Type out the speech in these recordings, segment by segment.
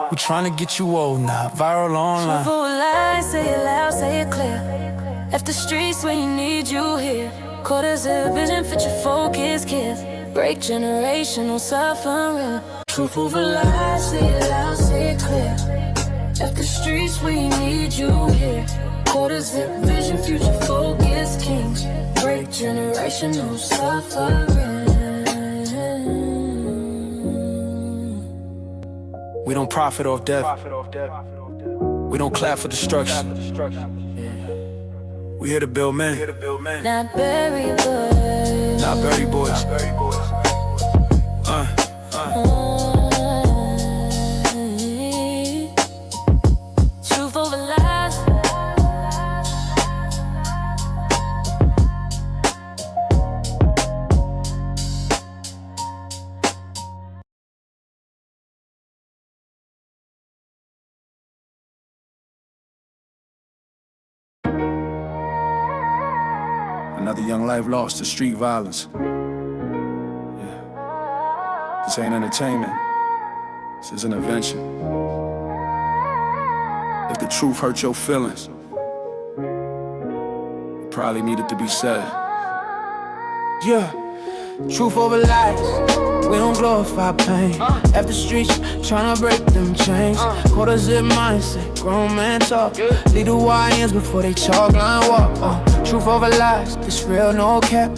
We tryna get you old now, viral online. Truthful lies, say it loud, say it clear. Left the streets when you need you here. Quarters of vision, fit your focus, kids. Break generational suffering. Truthful lies, say it loud, say it clear. Left the streets when you need you here. Quarters of vision, future focus, kings. Break generational suffering. We don't profit off death. We don't clap for destruction. We here to build men. Not bury boys. Not bury boys. Truth over lies. Another young life lost to street violence. Yeah. This ain't entertainment. This is an invention. If the truth hurt your feelings, it probably needed to be said. Yeah, truth over lies. We don't glorify pain. After the streets, tryna break them chains. Quarter zip mindset, grown man talk. Lead the YNs before they chalk line walk. Truth over lies, it's real, no cap.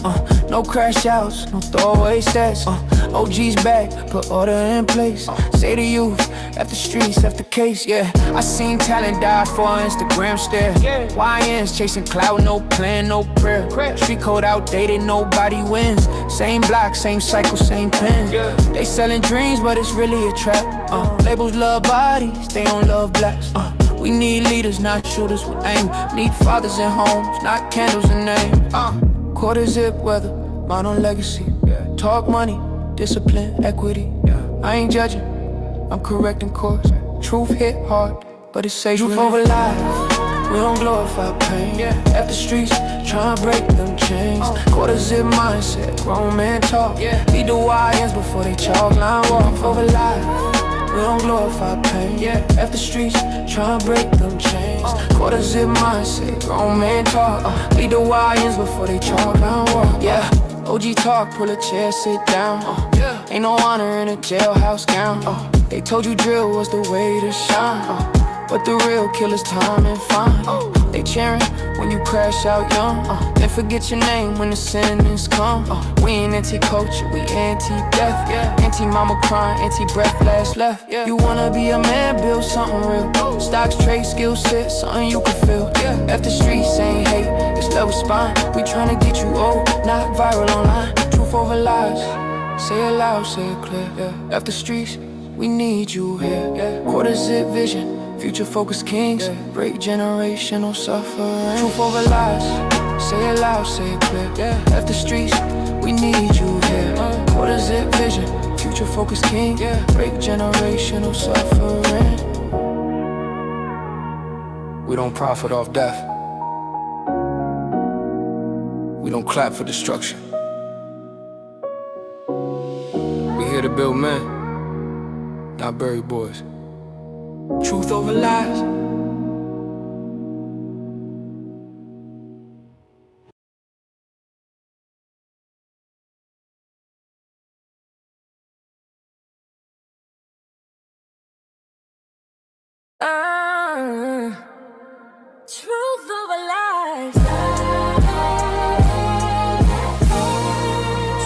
No crash outs, no throwaway stats. OG's back, put order in place. Say to you, after streets, after case, yeah. I seen talent die for Instagram stare. YNs chasing clout, no plan, no prayer. Street code outdated, nobody wins. Same block, same cycle, same pen. They selling dreams, but it's really a trap. Labels love bodies, they don't love blacks. We need leaders, not shooters with aim. Need fathers in homes, not candles and names. Quarter zip weather, mine on legacy. Talk money, discipline, equity. I ain't judging, I'm correcting course. Truth hit hard, but it's safe. Truth over lies, we don't glorify pain. After streets, tryna break them chains. Quarter zip mindset, grown man talk. Lead the YNs before they chalk line walk. Over lies, we don't glorify pain. After streets, tryna break them chains. Quarter zip mindset, grown man talk. Lead the YNs before they chalk line walk. OG talk, pull a chair, sit down. Ain't no honor in a jailhouse gown. They told you drill was the way to shine. But the real killer's time and fine. They cheering when you crash out young. Then forget your name when the sentence come. We ain't anti-culture, we anti-death. Anti-mama crying, anti-breath, last left. You wanna be a man, build something real. Stocks, trade, skill set, something you can feel. After streets ain't hate, it's level spine. We tryna get you old, not viral online. Truth over lies, say it loud, say it clear. After streets, we need you here. Quarter zip vision, future focused kings. Break generational suffering. Truth over lies, say it loud, say it clear. After streets, we need you here. Quarter zip vision, future focused kings. Break generational suffering. We don't profit off death. We don't clap for destruction. We here to build men, not bury boys. Truth over lies. Truth over lies.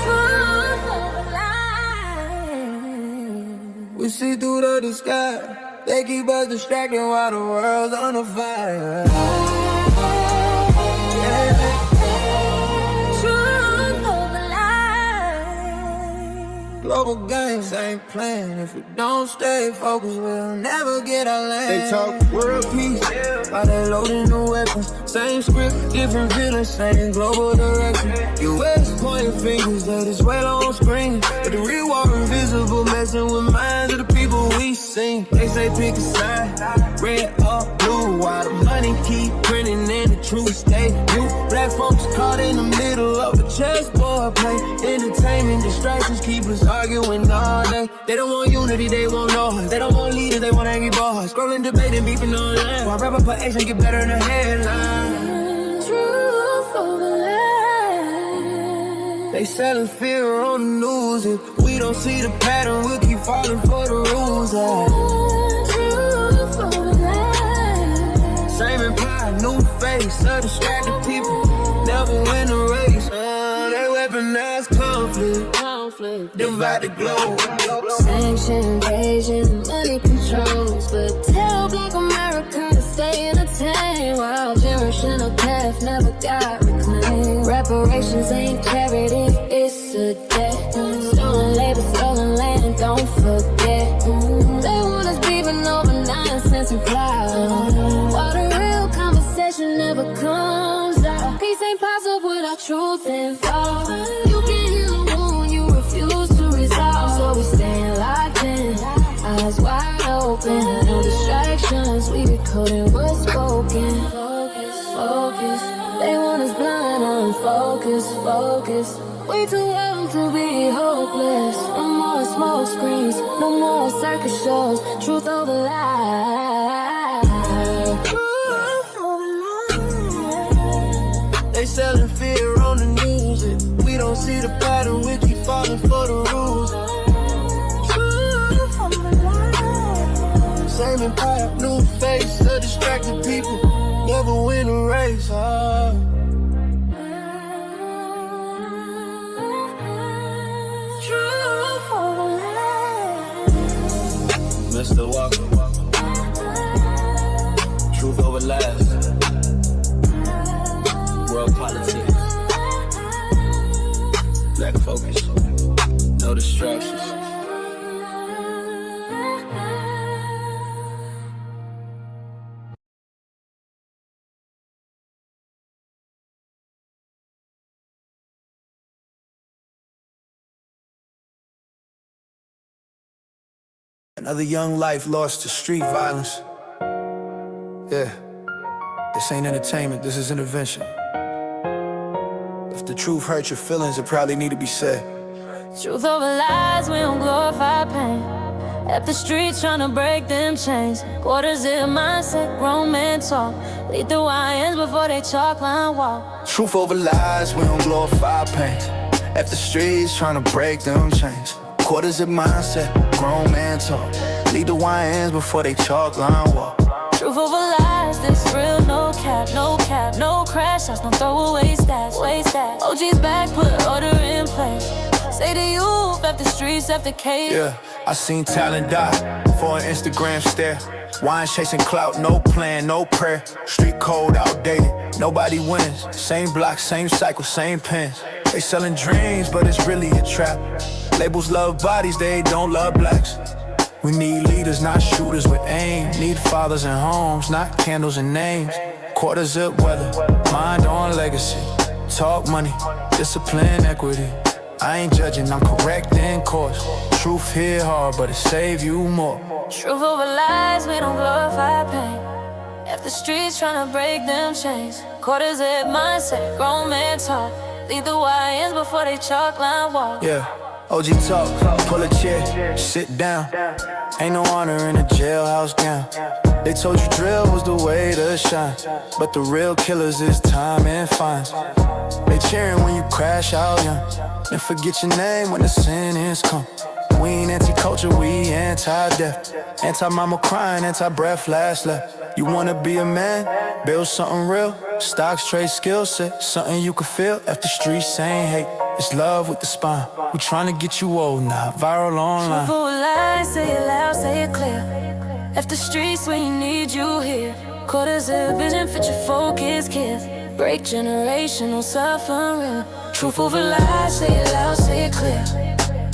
Truth over lies. We see through the disguise. They keep us distracted while the world's on a fire. Truth over lies. Global gangs ain't playing. If we don't stay focused, we'll never get our land. They talk world peace while they loading the weapons. Same script, different villains, same global direction. US pointing fingers that is well on screen, but the real war invisible, messing with minds of the people we see. scene. They say pick a side, red or blue, while the money keep printing and the truth stay new. Black folks caught in the middle of a chessboard play. Entertainment distractions keep us arguing all day. They don't want unity, they want noise. They don't want leaders, they want angry boys. Scrolling, debating, beefing online. While rapper put action get better in the headline. Truth over lies. They selling fear on the news. If we don't see the pattern, we'll keep falling for the rules. Truth over lies. Same empire, new face, distracted people. Never win the race. They weaponize conflict, divide the globe. Sanction, invasion, money controls. But tell Black America to stay entertained, while generational path never got reclaimed. Reparations ain't charity, it's a debt. Stolen labor, stolen land, don't forget. They want us beefing over nonsense and cloud, while the real conversation never comes out. Peace ain't possible without truth involved. You can heal a wound you refuse to resolve, so we staying locked in, eyes wide open. No distractions, we decoding what's spoken. Focus, they want us blind, unfocused. We too young to be hopeless. No more smoke screens, no more circus shows. Truth over lies. They selling fear on the news. If we don't see the pattern, we keep falling for the rules. Same empire, new face, distracted people. Never win a race. Mr. Walker, truth over lies, world politics, black focus, no distractions. Another young life lost to street violence. Yeah, this ain't entertainment, this is intervention. If the truth hurts your feelings, it probably need to be said. Truth over lies, we don't glorify pain. At the streets trying to break them chains. Quarters in mindset, grown men talk. Lead the YNs before they chalk line walk. Truth over lies, we don't glorify pain. At the streets trying to break them chains. Quarters in mindset, grown man talk. Lead the YNs before they chalk line walk. Truth over lies, this real, no cap, no crash outs, no throwaway stats, waste that. OG's back, put order in place. Say to you, left the streets, left the cage. Yeah, I seen talent die for an Instagram stare. Wine chasing clout, no plan, no prayer. Street code outdated, nobody wins. Same block, same cycle, same pens. They selling dreams, but it's really a trap. Labels love bodies, they don't love blacks. We need leaders, not shooters with aim. Need fathers and homes, not candles and names. Quarter zip weather, mind on legacy. Talk money, discipline, equity. I ain't judging, I'm correcting course. Truth hit hard, but it save you more. Truth over lies, we don't glorify pain. If the streets tryna break them chains. Quarter zip mindset, grown man talk. Lead the YNs before they chalk line walk. Yeah, OG talk, pull a chair, sit down. Ain't no honor in a jailhouse gown. They told you drill was the way to shine, but the real killers is time and fines. They cheering when you crash out young, and forget your name when the sentence come. We ain't anti-culture, we anti-death. Anti-mama crying, anti-breath, last left. You wanna be a man, build something real. Stocks, trade, skill set, something you can feel. If the streets ain't hate, it's love with the spine. We tryna get you old now, viral online. Truth over lies, say it loud, say it clear. If the streets when you need you here. Quarters of vision, fit your focus, kids. Break generational suffering. Truth over lies, say it loud, say it clear.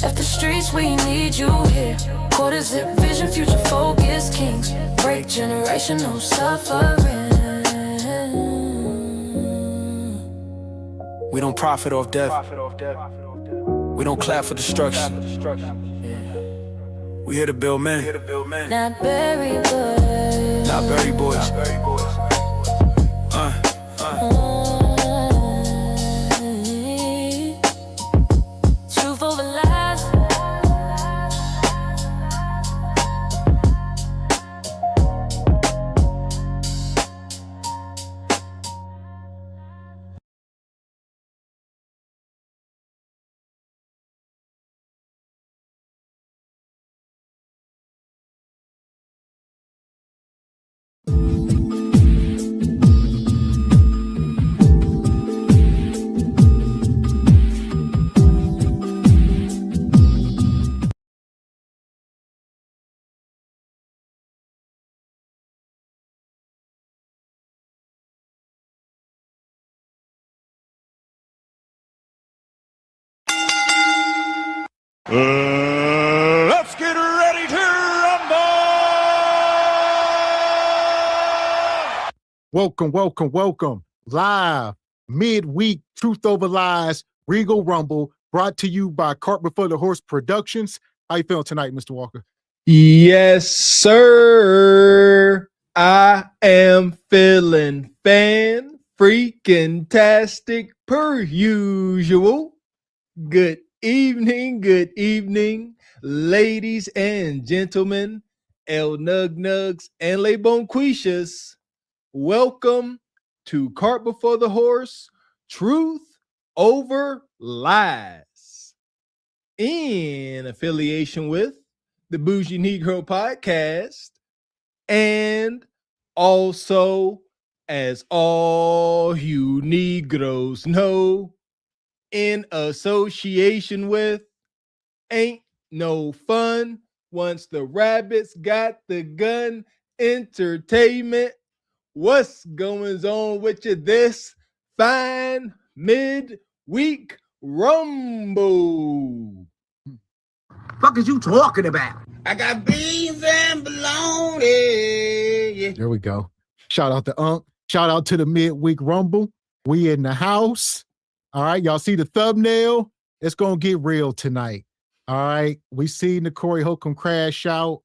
If the streets where you need you here. Quarters zip vision, future focus kings. Break generational suffering. We don't profit off death. We don't clap for destruction. We here to build men. Not Berry Boys. Not Berry Boys. Truth over lies. Let's get ready to rumble! Welcome. Live midweek Truth Over Lies Regal Rumble brought to you by Cart Before the Horse Productions. How you feeling tonight, Mr. Walker? Yes, sir. I am feeling freaking-tastic per usual. Good evening, ladies and gentlemen, El Nug Nugs and Le Bonquishas. Welcome to Cart Before the Horse, Truth Over Lies, in affiliation with the Bougie Negro Podcast, and also, as all you Negroes know, in association with Ain't No Fun Once the Rabbits Got the Gun Entertainment. What's going on with you this fine midweek rumble? Fuck is you talking about? I got beans and bologna. There we go. Shout out to Unc. Shout out to the midweek rumble. We in the house. All right, y'all see the thumbnail? It's gonna get real tonight. All right, we seen the Corey Holcomb crash out,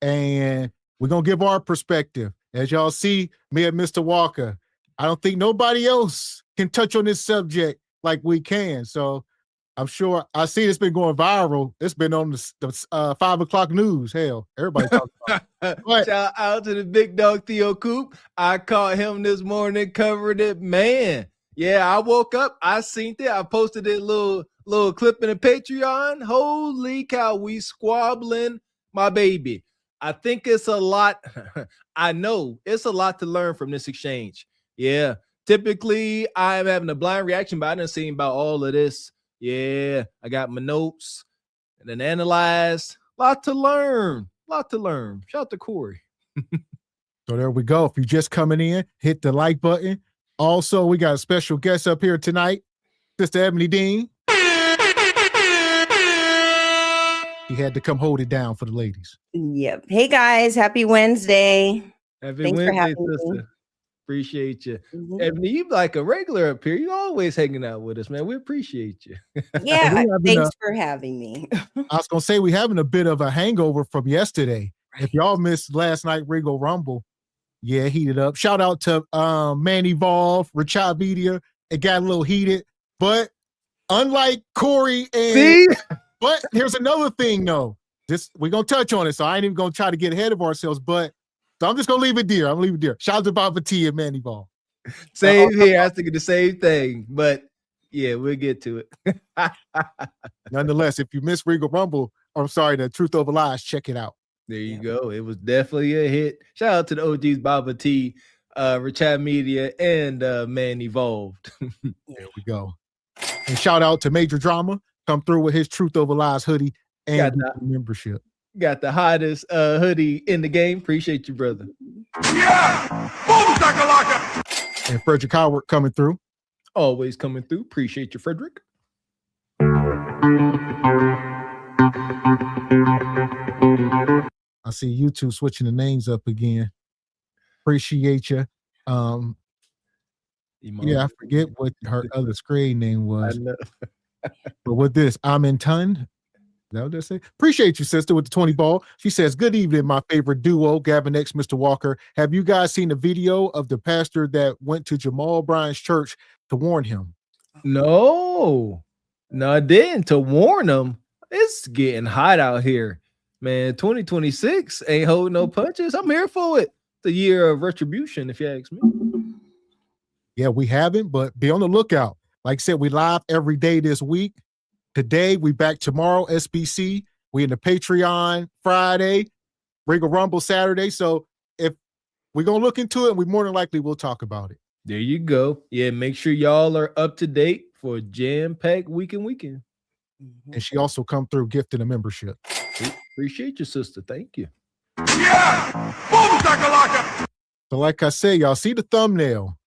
and we're gonna give our perspective. As y'all see, me and Mr. Walker, I don't think nobody else can touch on this subject like we can. So I'm sure I see it's been going viral. It's been on the 5 o'clock news. Hell, everybody talking about it. But Shout out to the big dog Theo Coop. I caught him this morning, covered it. Man, yeah, I woke up, I seen it. I posted a little clip in the Patreon. Holy cow, we squabbling, my baby. I think it's a lot. I know it's a lot to learn from this exchange. Yeah, typically I'm having a blind reaction, but I didn't see about all of this. Yeah, I got my notes and then analyzed. Lot to learn. Shout out to Corey. so there we go. If you're just coming in, hit the like button. Also, we got a special guest up here tonight, Sister Ebony Dean. He had to come hold it down for the ladies. Yep. Hey guys, happy Wednesday. Happy Thanks for Wednesday, having me. sister. Appreciate you. Ebony, you like a regular up here. You always hanging out with us, man. We appreciate you. Yeah, thanks for having me. I was going to say, we're having a bit of a hangover from yesterday. Right. If y'all missed last night Regal Rumble, yeah, heated up. Shout out to Man Evolve, Richard Media. It got a little heated, but unlike Corey and... See? But here's another thing, though. We're going to touch on it, so I ain't even going to try to get ahead of ourselves, but so I'm just going to leave it there. Shout out to Baba T and Man Evolve. Same here. I was thinking the same thing, but yeah, we'll get to it. Nonetheless, if you missed Regal Rumble, the Truth Over Lies, check it out. There you go. It was definitely a hit. Shout out to the OGs, Baba T, Richard Media, and Man Evolved. There we go. And shout out to Major Drama. Come through with his Truth Over Lies hoodie and membership. Got the hottest hoodie in the game. Appreciate you, brother. Yeah! Boom, shakalaka! And Frederick Howard coming through. Always coming through. Appreciate you, Frederick. I see you two switching the names up again. Appreciate you. Yeah, I forget what her other screen name was. I know. But with this, I'm Anton That what say? Appreciate you, sister, with the 20 ball. She says, good evening, my favorite duo, Gavin X Mr. Walker. Have you guys seen the video of the pastor that went to Jamal Bryant's church to warn him? No, I didn't. To warn him. It's getting hot out here, man. 2026 ain't holding no punches. I'm here for it. The year of retribution, if you ask me. Yeah, we haven't, but be on the lookout. Like I said, we live every day this week. Today, we back tomorrow, SBC. We in the Patreon Friday, Regal Rumble Saturday. So if we're going to look into it, we more than likely will talk about it. There you go. Yeah, make sure y'all are up to date for a jam-packed weekend. And she also come through gifting a membership. Appreciate you, sister. Thank you. Yeah! Boom, shakalaka! So like I said, y'all see the thumbnail.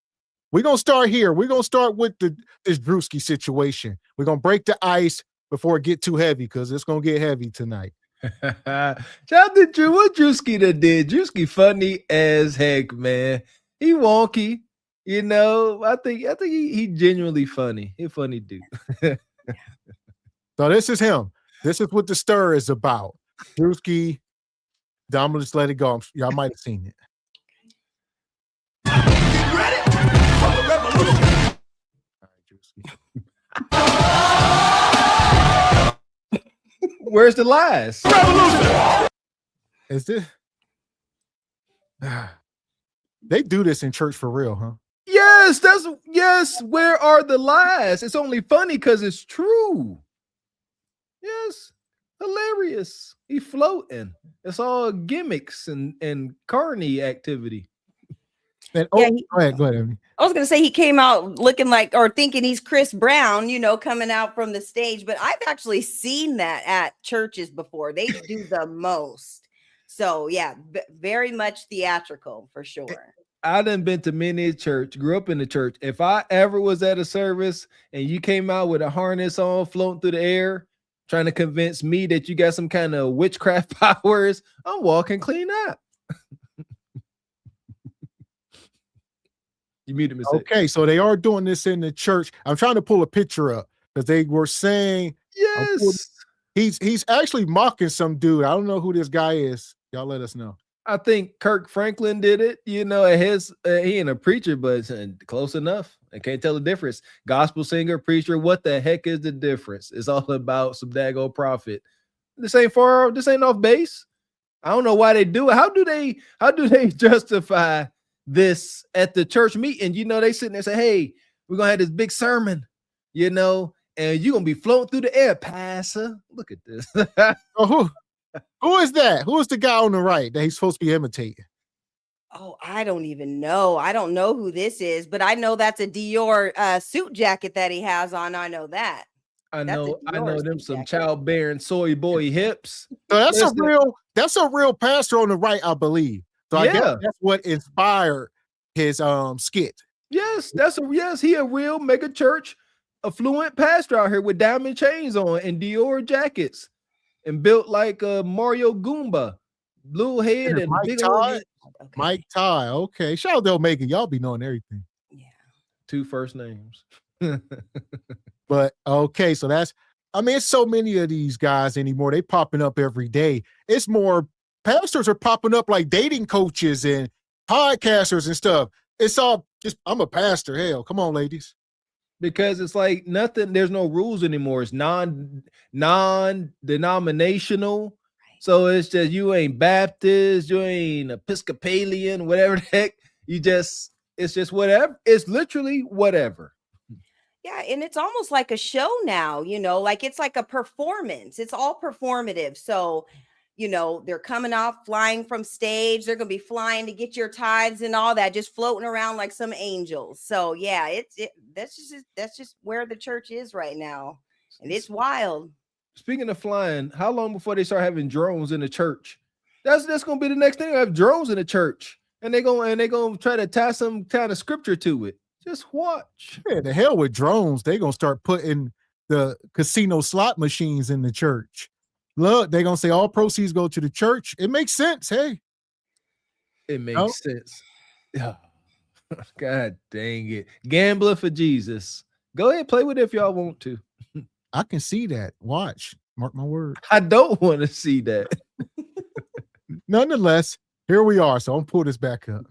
We're going to start here. We're going to start with this Druski situation. We're going to break the ice before it get too heavy because it's going to get heavy tonight. Shout out to Drew. What Druski did? Druski funny as heck, man. He wonky. You know, I think he genuinely funny. He funny dude. So this is him. This is what the stir is about. Druski, I'm gonna just let it go. Y'all might have seen it. Ready for the revolution? All right, Druski. Where's the lies? Revolution! Is this? They do this in church for real, huh? Yes. Where are the lies? It's only funny because it's true. Yes, hilarious. He floating. It's all gimmicks and carny activity. And, Yeah, go ahead, Amy. I was going to say he came out looking like or thinking he's Chris Brown, coming out from the stage. But I've actually seen that at churches before. They do the most. So, yeah, very much theatrical for sure. I done been to many a church, grew up in the church. If I ever was at a service and you came out with a harness on, floating through the air, trying to convince me that you got some kind of witchcraft powers, I'm walking clean up. You muted me. Okay, so they are doing this in the church. I'm trying to pull a picture up because they were saying yes, he's actually mocking some dude. I don't know who this guy is. Y'all let us know. I think Kirk Franklin did it. He ain't a preacher, but close enough. I can't tell the difference. Gospel singer, preacher, what the heck is the difference? It's all about some daggone profit. This ain't off base. I don't know why they do it. How do they justify this at the church meeting? They sitting there and say, hey, we're gonna have this big sermon, and you're gonna be floating through the air, pastor. Look at this. Who is that? Who is the guy on the right that he's supposed to be imitating? Oh, I don't even know. I don't know who this is, but I know that's a Dior suit jacket that he has on. I know that. I know them some childbearing soy boy hips. So that's a real pastor on the right, I believe. So I guess that's what inspired his skit. Yes, he a real mega church affluent pastor out here with diamond chains on and Dior jackets and built like a Mario Goomba, blue head and big old head. Okay. Mike Ty. Okay. Shout out to Omega. Y'all be knowing everything. Yeah. 2 first names. But okay, so it's so many of these guys anymore. They popping up every day. It's more pastors are popping up like dating coaches and podcasters and stuff. It's all just, I'm a pastor. Hell, come on, ladies. Because it's like nothing, there's no rules anymore. It's non-denominational. So it's just, you ain't Baptist, you ain't Episcopalian, whatever the heck. It's just whatever. It's literally whatever. Yeah, and it's almost like a show now, like it's like a performance. It's all performative. So, they're coming off flying from stage. They're going to be flying to get your tithes and all that, just floating around like some angels. So, yeah, that's just where the church is right now. And it's wild. Speaking of flying, how long before they start having drones in the church? That's going to be the next thing. Have drones in the church, and they're going to try to tie some kind of scripture to it. Just watch. Yeah, the hell with drones. They're going to start putting the casino slot machines in the church. Look, they're going to say all proceeds go to the church. It makes sense. Hey, it makes sense. Oh, God dang it. Gambler for Jesus. Go ahead, play with it if y'all want to. I can see that. Watch. Mark my word. I don't want to see that. Nonetheless, here we are. So I'm pull this back up.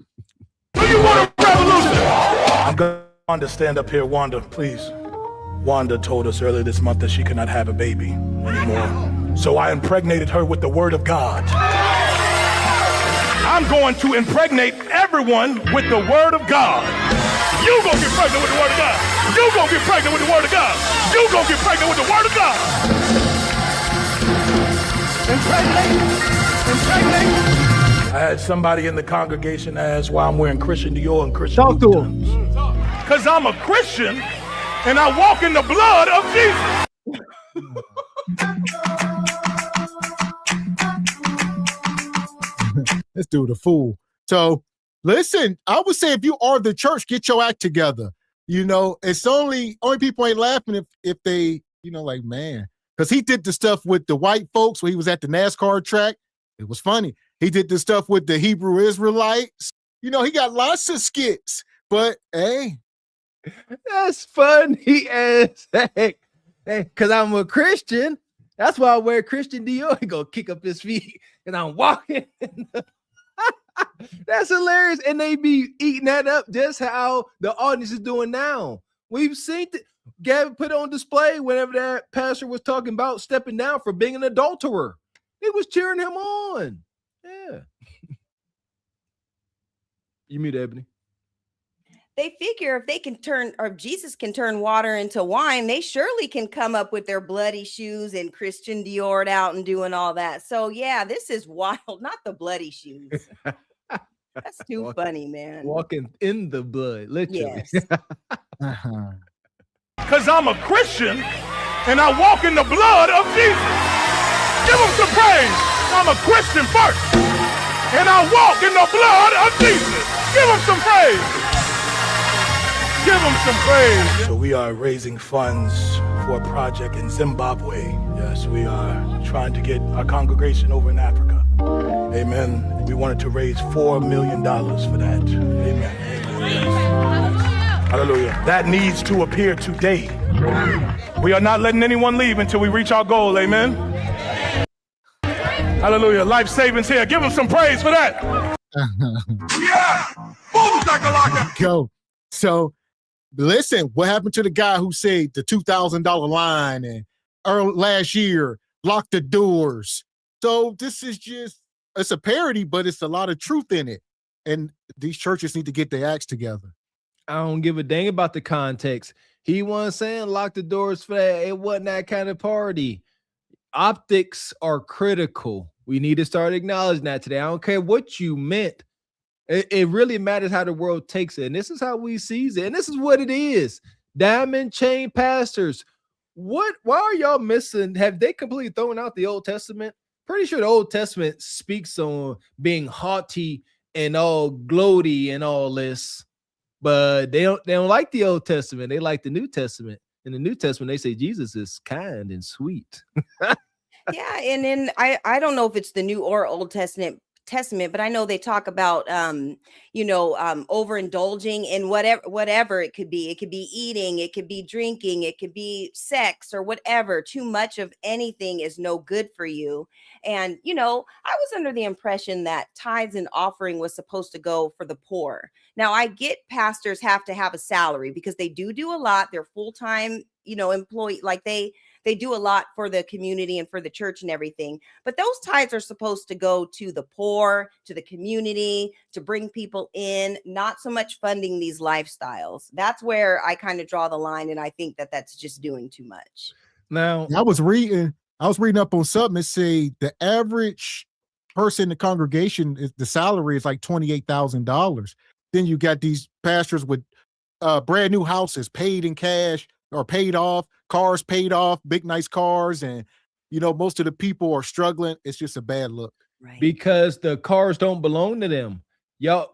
Do you want a revolution? I'm going to stand up here, Wanda, please. Wanda told us earlier this month that she could not have a baby anymore. So I impregnated her with the word of God. I'm going to impregnate everyone with the word of God. You gonna get pregnant with the word of God. You gonna get pregnant with the word of God. You gonna get pregnant with the word of God. Impregnate. I had somebody in the congregation ask why I'm wearing Christian Dior and Christian Talk to him. Because I'm a Christian and I walk in the blood of Jesus. This dude a fool. So listen, I would say if you are the church, get your act together. You know, it's only people ain't laughing if they, you know, like, man, because he did the stuff with the white folks when he was at the NASCAR track. It was funny. He did the stuff with the Hebrew Israelites. You know, he got lots of skits, but hey. That's funny as heck. Hey, because I'm a Christian. That's why I wear Christian Dior. He go kick up his feet and I'm walking. That's hilarious. And they be eating that up just how the audience is doing now. We've seen it. Gavin put on display whenever that pastor was talking about stepping down for being an adulterer. They was cheering him on. Yeah. You mute Ebony. They figure if they can turn, or if Jesus can turn water into wine, they surely can come up with their bloody shoes and Christian Dior out and doing all that. So yeah, this is wild. Not the bloody shoes. That's too funny, man. Walking in the blood, literally. Yes. Because I'm a Christian and I walk in the blood of Jesus. Give him some praise. I'm a Christian first and I walk in the blood of Jesus. Give him some praise. Give him some praise. So we are raising funds for a project in Zimbabwe. Yes, we are trying to get our congregation over in Africa. Amen. We wanted to raise $4 million for that. Amen. Hallelujah. That needs to appear today. We are not letting anyone leave until we reach our goal. Amen. Hallelujah. Life savings here. Give them some praise for that. Yeah. Boom, shakalaka. Go. So listen, what happened to the guy who said the $2,000 line and last year locked the doors? So this is just, it's a parody, but it's a lot of truth in it. And these churches need to get their acts together. I don't give a dang about the context. He wasn't saying lock the doors for that. It wasn't that kind of party. Optics are critical. We need to start acknowledging that today. I don't care what you meant. It really matters how the world takes it. And this is how we sees it. And this is what it is. Diamond chain pastors. Why are y'all missing? Have they completely thrown out the Old Testament? Pretty sure the Old Testament speaks on being haughty and all gloaty and all this. But they don't like the Old Testament. They like the New Testament. In the New Testament, they say Jesus is kind and sweet. Yeah, and then I don't know if it's the New or Old Testament, but I know they talk about overindulging in whatever it could be. It could be eating, it could be drinking, it could be sex or whatever. Too much of anything is no good for you. And I was under the impression that tithes and offering was supposed to go for the poor. Now I get pastors have to have a salary because they do a lot. They're full-time, employee, like they do a lot for the community and for the church and everything. But those tithes are supposed to go to the poor, to the community, to bring people in, not so much funding these lifestyles. That's where I kind of draw the line. And I think that that's just doing too much. Now, I was reading up on something that say the average person in the congregation, the salary is like $28,000. Then you got these pastors with brand new houses paid in cash or paid off, cars paid off, big, nice cars. And, most of the people are struggling. It's just a bad look. Right. Because the cars don't belong to them. A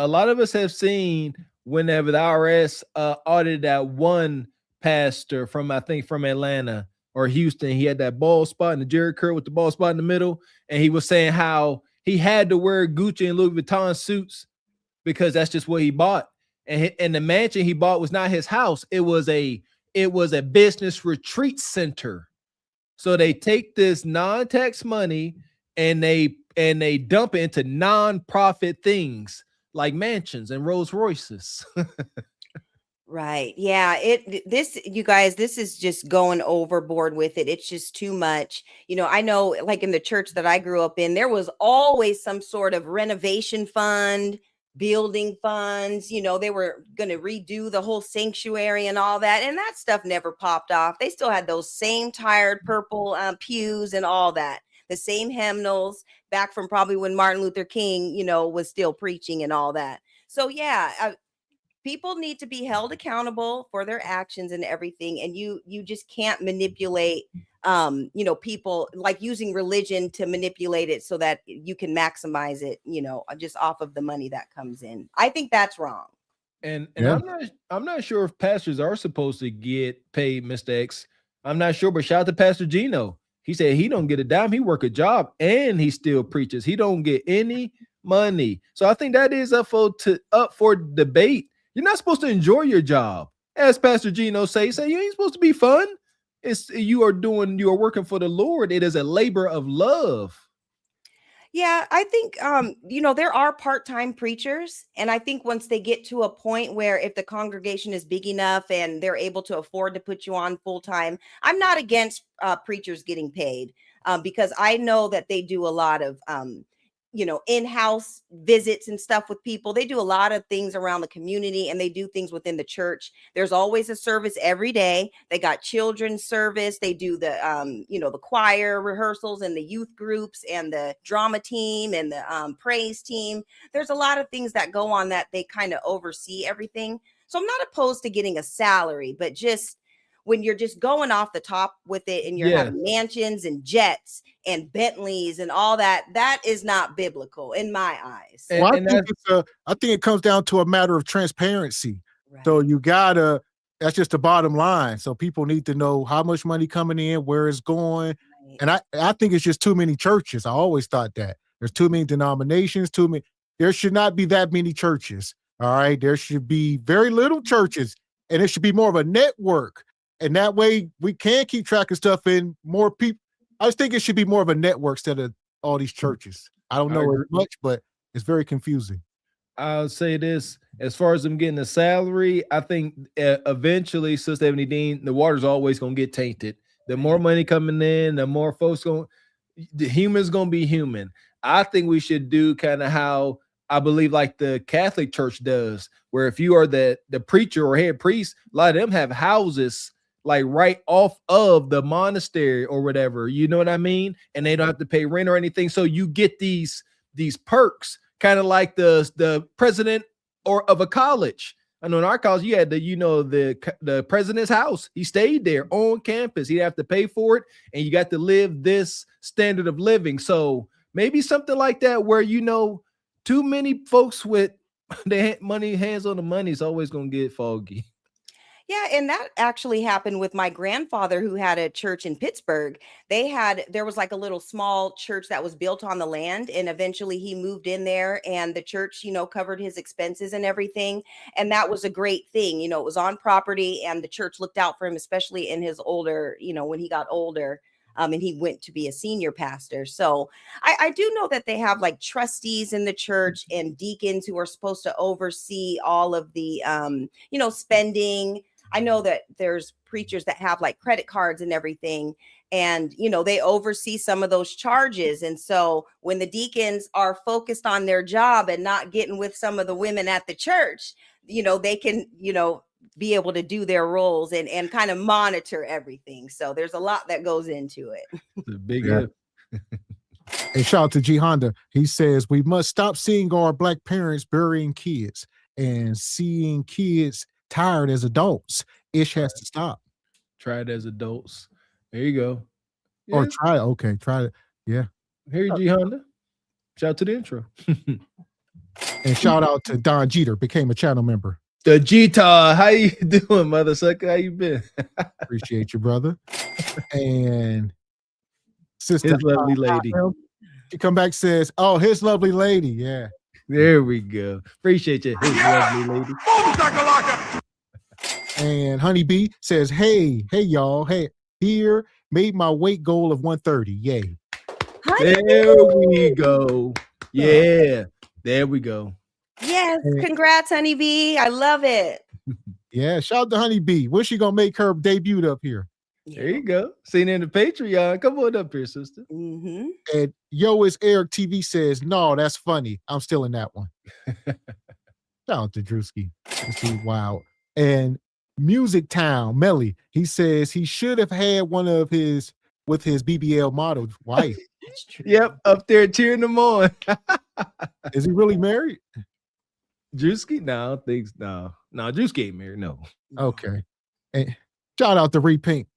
lot of us have seen whenever the IRS audited that one pastor from Atlanta or Houston, he had that bald spot in the Jerry curl with the bald spot in the middle. And he was saying how he had to wear Gucci and Louis Vuitton suits because that's just what he bought. And the mansion he bought was not his house. It was a business retreat center. So they take this non-tax money and they dump it into non-profit things like mansions and Rolls Royces. Right. Yeah. You guys, this is just going overboard with it. It's just too much. I know like in the church that I grew up in, there was always some sort of renovation fund, building funds. They were going to redo the whole sanctuary and all that. And that stuff never popped off. They still had those same tired purple pews and all that. The same hymnals back from probably when Martin Luther King, was still preaching and all that. So, yeah. People need to be held accountable for their actions and everything. And you just can't manipulate, people, like using religion to manipulate it so that you can maximize it, just off of the money that comes in. I think that's wrong. And I'm not sure if pastors are supposed to get paid, Mr. X. I'm not sure, but shout out to Pastor Gino. He said he don't get a dime. He work a job and he still preaches. He don't get any money. So I think that is up for debate. You're not supposed to enjoy your job. As Pastor Gino say you ain't supposed to be fun. You are working for the Lord. It is a labor of love. Yeah, I think, there are part-time preachers. And I think once they get to a point where if the congregation is big enough and they're able to afford to put you on full-time, I'm not against preachers getting paid because I know that they do a lot of, in-house visits and stuff with people. They do a lot of things around the community and they do things within the church. There's always a service every day. They got children's service. They do the, the choir rehearsals and the youth groups and the drama team and the praise team. There's a lot of things that go on that they kind of oversee everything. So I'm not opposed to getting a salary, but just when you're just going off the top with it and you're having mansions and jets and Bentleys and all that, that is not biblical in my eyes. Well, I think it comes down to a matter of transparency. Right. So that's just the bottom line. So people need to know how much money coming in, where it's going. Right. And I think it's just too many churches. I always thought that. There's too many denominations, there should not be that many churches. All right. There should be very little churches and it should be more of a network. And that way we can keep track of stuff and more people. I just think it should be more of a network instead of all these churches. I don't know as much, but it's very confusing. I'll say this, as far as them getting a salary, I think eventually, Sister Ebony Dean, the water's always going to get tainted. The more money coming in, the more folks the human's going to be human. I think we should do kind of how I believe like the Catholic Church does, where if you are the preacher or head priest, a lot of them have houses like right off of the monastery or whatever, you know what I mean? And they don't have to pay rent or anything. So you get these perks, kind of like the president of a college. I know in our college, you had the president's house. He stayed there on campus. He'd have to pay for it. And you got to live this standard of living. So maybe something like that where, too many folks with the hands on the money is always going to get foggy. Yeah, and that actually happened with my grandfather who had a church in Pittsburgh. There was like a little small church that was built on the land, and eventually he moved in there and the church, covered his expenses and everything. And that was a great thing. It was on property and the church looked out for him, especially in his older, when he got older. And he went to be a senior pastor. So I do know that they have like trustees in the church and deacons who are supposed to oversee all of the, spending. I know that there's preachers that have like credit cards and everything. And, they oversee some of those charges. And so when the deacons are focused on their job and not getting with some of the women at the church, they can, be able to do their roles and kind of monitor everything. So there's a lot that goes into it. The big And shout out to G Honda. He says we must stop seeing our Black parents burying kids and seeing kids tired as adults. Ish has to stop. Try it as adults. There you go. Yeah. Or try it. Okay, try it. Yeah. Here you G Honda. Shout out to the intro. And shout out to Don Jeter, became a channel member. The Jeter, how you doing, mother sucker? How you been? Appreciate you, brother. And sister, his lovely lady. She come back, says, "Oh, his lovely lady." Yeah. There we go. Appreciate you, his lovely lady. And Honeybee says, hey, y'all. Hey, here Made my weight goal of 130. Yay. There we go. Yeah, there we go. Yes, congrats, Honeybee. I love it. Yeah, shout out to Honeybee. When's she gonna make her debut up here? There you go. Seen in the Patreon. Come on up here, sister. Mm-hmm. And Yo is Eric TV says, no, that's funny. I'm still in that one. Shout out to Druski. Wild. And Music Town, Melly, he says he should have had one of his with his BBL model wife. Yep, up there cheering them on. Is he really married? Druski? No, I don't think no. No, Druski ain't married. No. Okay. And shout out to Ree Pink.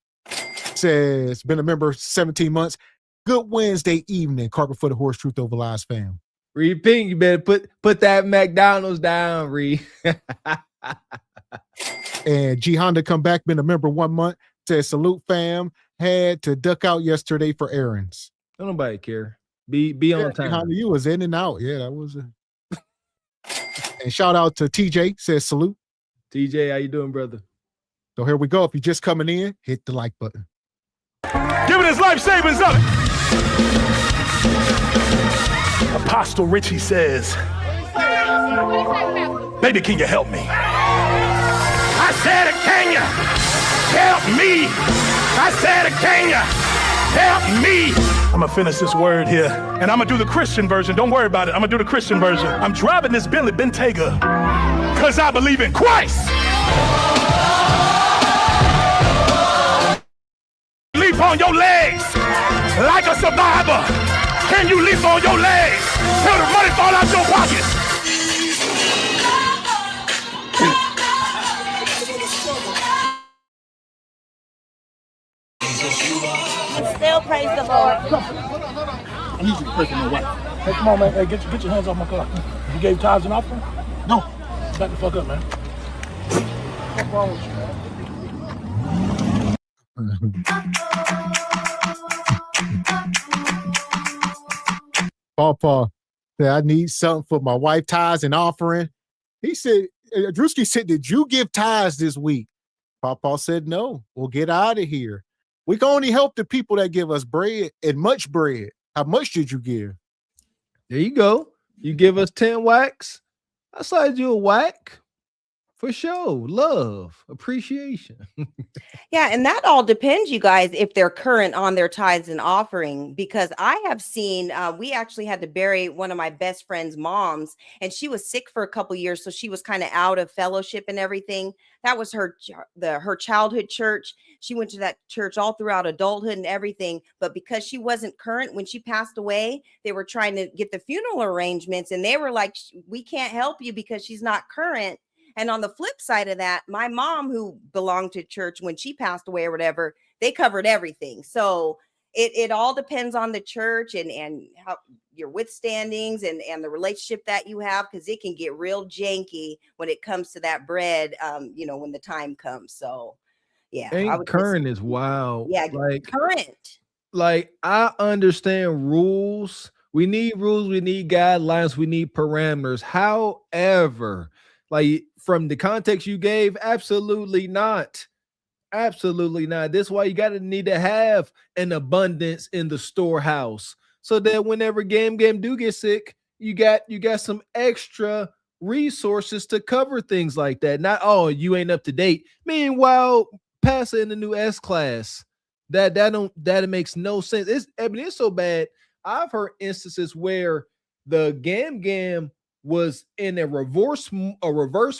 Says been a member 17 months. Good Wednesday evening. Carpet for the Horse Truth Over Lies fam. Ree Pink, you better put that McDonald's down, Ree. And G Honda come back, been a member 1 month. Says salute fam. Had to duck out yesterday for errands. Don't nobody care. Be on time. G Honda, you was in and out. Yeah, that was And shout out to TJ. Says salute. TJ, how you doing, brother? So here we go. If you're just coming in, hit the like button. Giving his life savings up. Apostle Richie says, baby, can you help me? I said, can you help me? I said, can you help me? I'm gonna finish this word here, and I'm gonna do the Christian version. Don't worry about it. I'm gonna do the Christian version. I'm driving this Bentley Bentayga because I believe in Christ. Leap on your legs like a survivor. Can you leap on your legs till the money fall out your pockets? Still praise the Lord. I need you to pray for my wife. Hey, come on, man. Hey, get your hands off my car. You gave tithes and offering? No. Back the fuck up, man. What's wrong with you, man? Papa said, I need something for my wife, tithes and offering. He said, Druski said, did you give tithes this week? Papa said, no, we'll get out of here. We can only help the people that give us bread and much bread. How much did you give? There you go. You give us 10 whacks. I slide you a whack. For sure. Love, appreciation. Yeah, and that all depends, you guys, if they're current on their tithes and offering, because I have seen, we actually had to bury one of my best friend's moms, and she was sick for a couple years, so she was kind of out of fellowship and everything. That was her childhood church. She went to that church all throughout adulthood and everything, but because she wasn't current when she passed away, they were trying to get the funeral arrangements, and they were like, we can't help you because she's not current. And on the flip side of that, my mom, who belonged to church when she passed away or whatever, they covered everything. So it all depends on the church and how your withstandings and the relationship that you have, because it can get real janky when it comes to that bread, when the time comes. So, yeah. Current is wild. Yeah, current. Like, I understand rules. We need rules. We need guidelines. We need parameters. However, like, from the context you gave, absolutely not. Absolutely not. This is why you need to have an abundance in the storehouse, so that whenever game do get sick, you got some extra resources to cover things like that. Not, oh, you ain't up to date. Meanwhile, pass in the new S class. That makes no sense. It's so bad. I've heard instances where the gam was in a reverse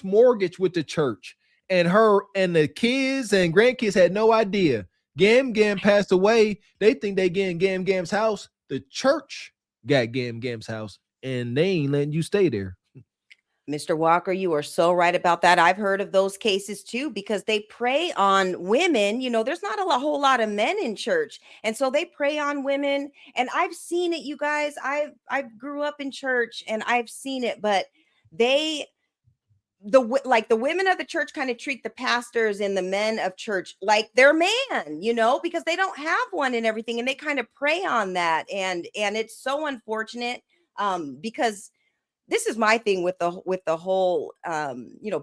mortgage with the church, and her and the kids and grandkids had no idea. Gam passed away. They think they get in Gam's house. The church got Gam's house, and they ain't letting you stay there. Mr. Walker, you are so right about that. I've heard of those cases too, because they prey on women. There's not a whole lot of men in church, and so they prey on women. And I've seen it, you guys. I grew up in church, and I've seen it. But the women of the church kind of treat the pastors and the men of church like their man, because they don't have one and everything, and they kind of prey on that. And it's so unfortunate, because this is my thing with the whole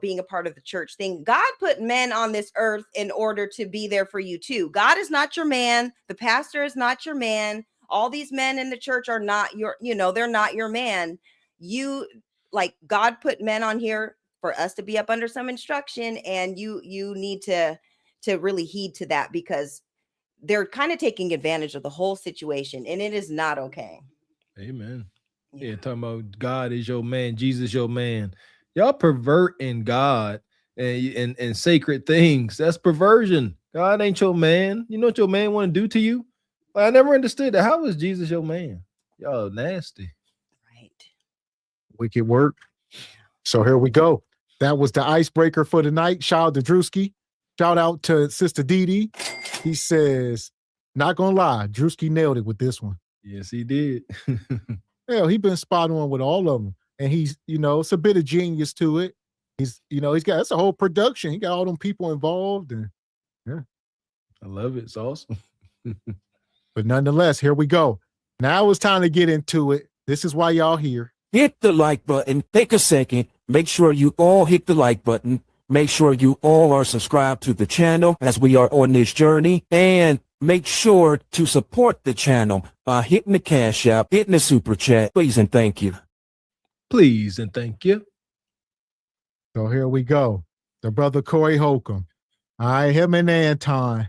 being a part of the church thing. God put men on this earth in order to be there for you too. God is not your man. The pastor is not your man. All these men in the church are not they're not your man. God put men on here for us to be up under some instruction, and you need to really heed to that, because they're kind of taking advantage of the whole situation, and it is not okay. Amen. Yeah, talking about God is your man, Jesus your man. Y'all perverting God and sacred things. That's perversion. God ain't your man. You know what your man want to do to you? I never understood that. How is Jesus your man? Y'all nasty. Right. Wicked work. So here we go. That was the icebreaker for the night. Shout out to Druski. Shout out to Sister Dee. He says, not gonna lie, Druski nailed it with this one. Yes, he did. Hell, he been spot on with all of them. And he's, it's a bit of genius to it. He's got, that's a whole production. He got all them people involved. And yeah. I love it. It's awesome. But nonetheless, here we go. Now it's time to get into it. This is why y'all here. Hit the like button. Take a second. Make sure you all hit the like button. Make sure you all are subscribed to the channel as we are on this journey. And make sure to support the channel by hitting the Cash App, hitting the Super Chat. Please and thank you. Please and thank you. So here we go. The brother Corey Holcomb. All right, him and Anton.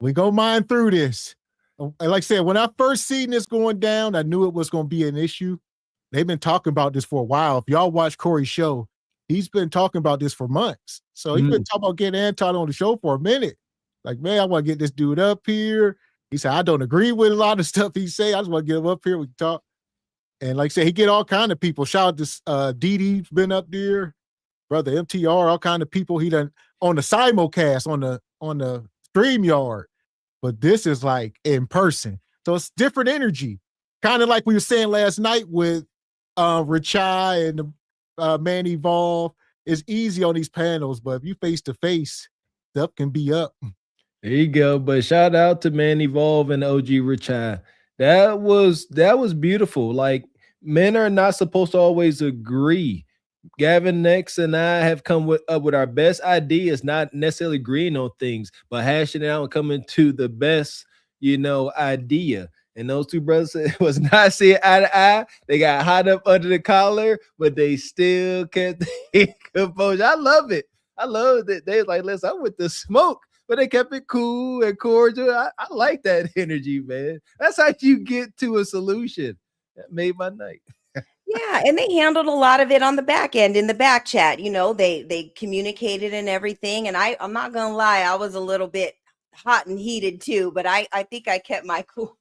We go mine through this. Like I said, when I first seen this going down, I knew it was going to be an issue. They've been talking about this for a while. If y'all watch Corey's show, he's been talking about this for months. So he's been talking about getting Anton on the show for a minute. Like, man, I want to get this dude up here. He said, I don't agree with a lot of stuff he say. I just want to get him up here. We can talk. And like I said, he get all kind of people. Shout out to Dee been up there. Brother MTR, all kind of people. He done on the simulcast, on the StreamYard. But this is like in person. So it's different energy. Kind of like we were saying last night with Richai and the Man Evolve. It's easy on these panels, but if you face to face, stuff can be up. There you go. But shout out to Man Evolve and OG Richai. That was beautiful. Like, men are not supposed to always agree. Gavin X and I have come up with our best ideas, not necessarily agreeing on things, but hashing it out and coming to the best, idea. And those two brothers was not seeing eye to eye. They got hot up under the collar, but they still kept their composure. I love it. I love that they was like, listen, I'm with the smoke, but they kept it cool and cordial. I like that energy, man. That's how you get to a solution. That made my night. Yeah, and they handled a lot of it on the back end in the back chat. They communicated and everything. And I'm not gonna lie, I was a little bit hot and heated too, but I think I kept my cool.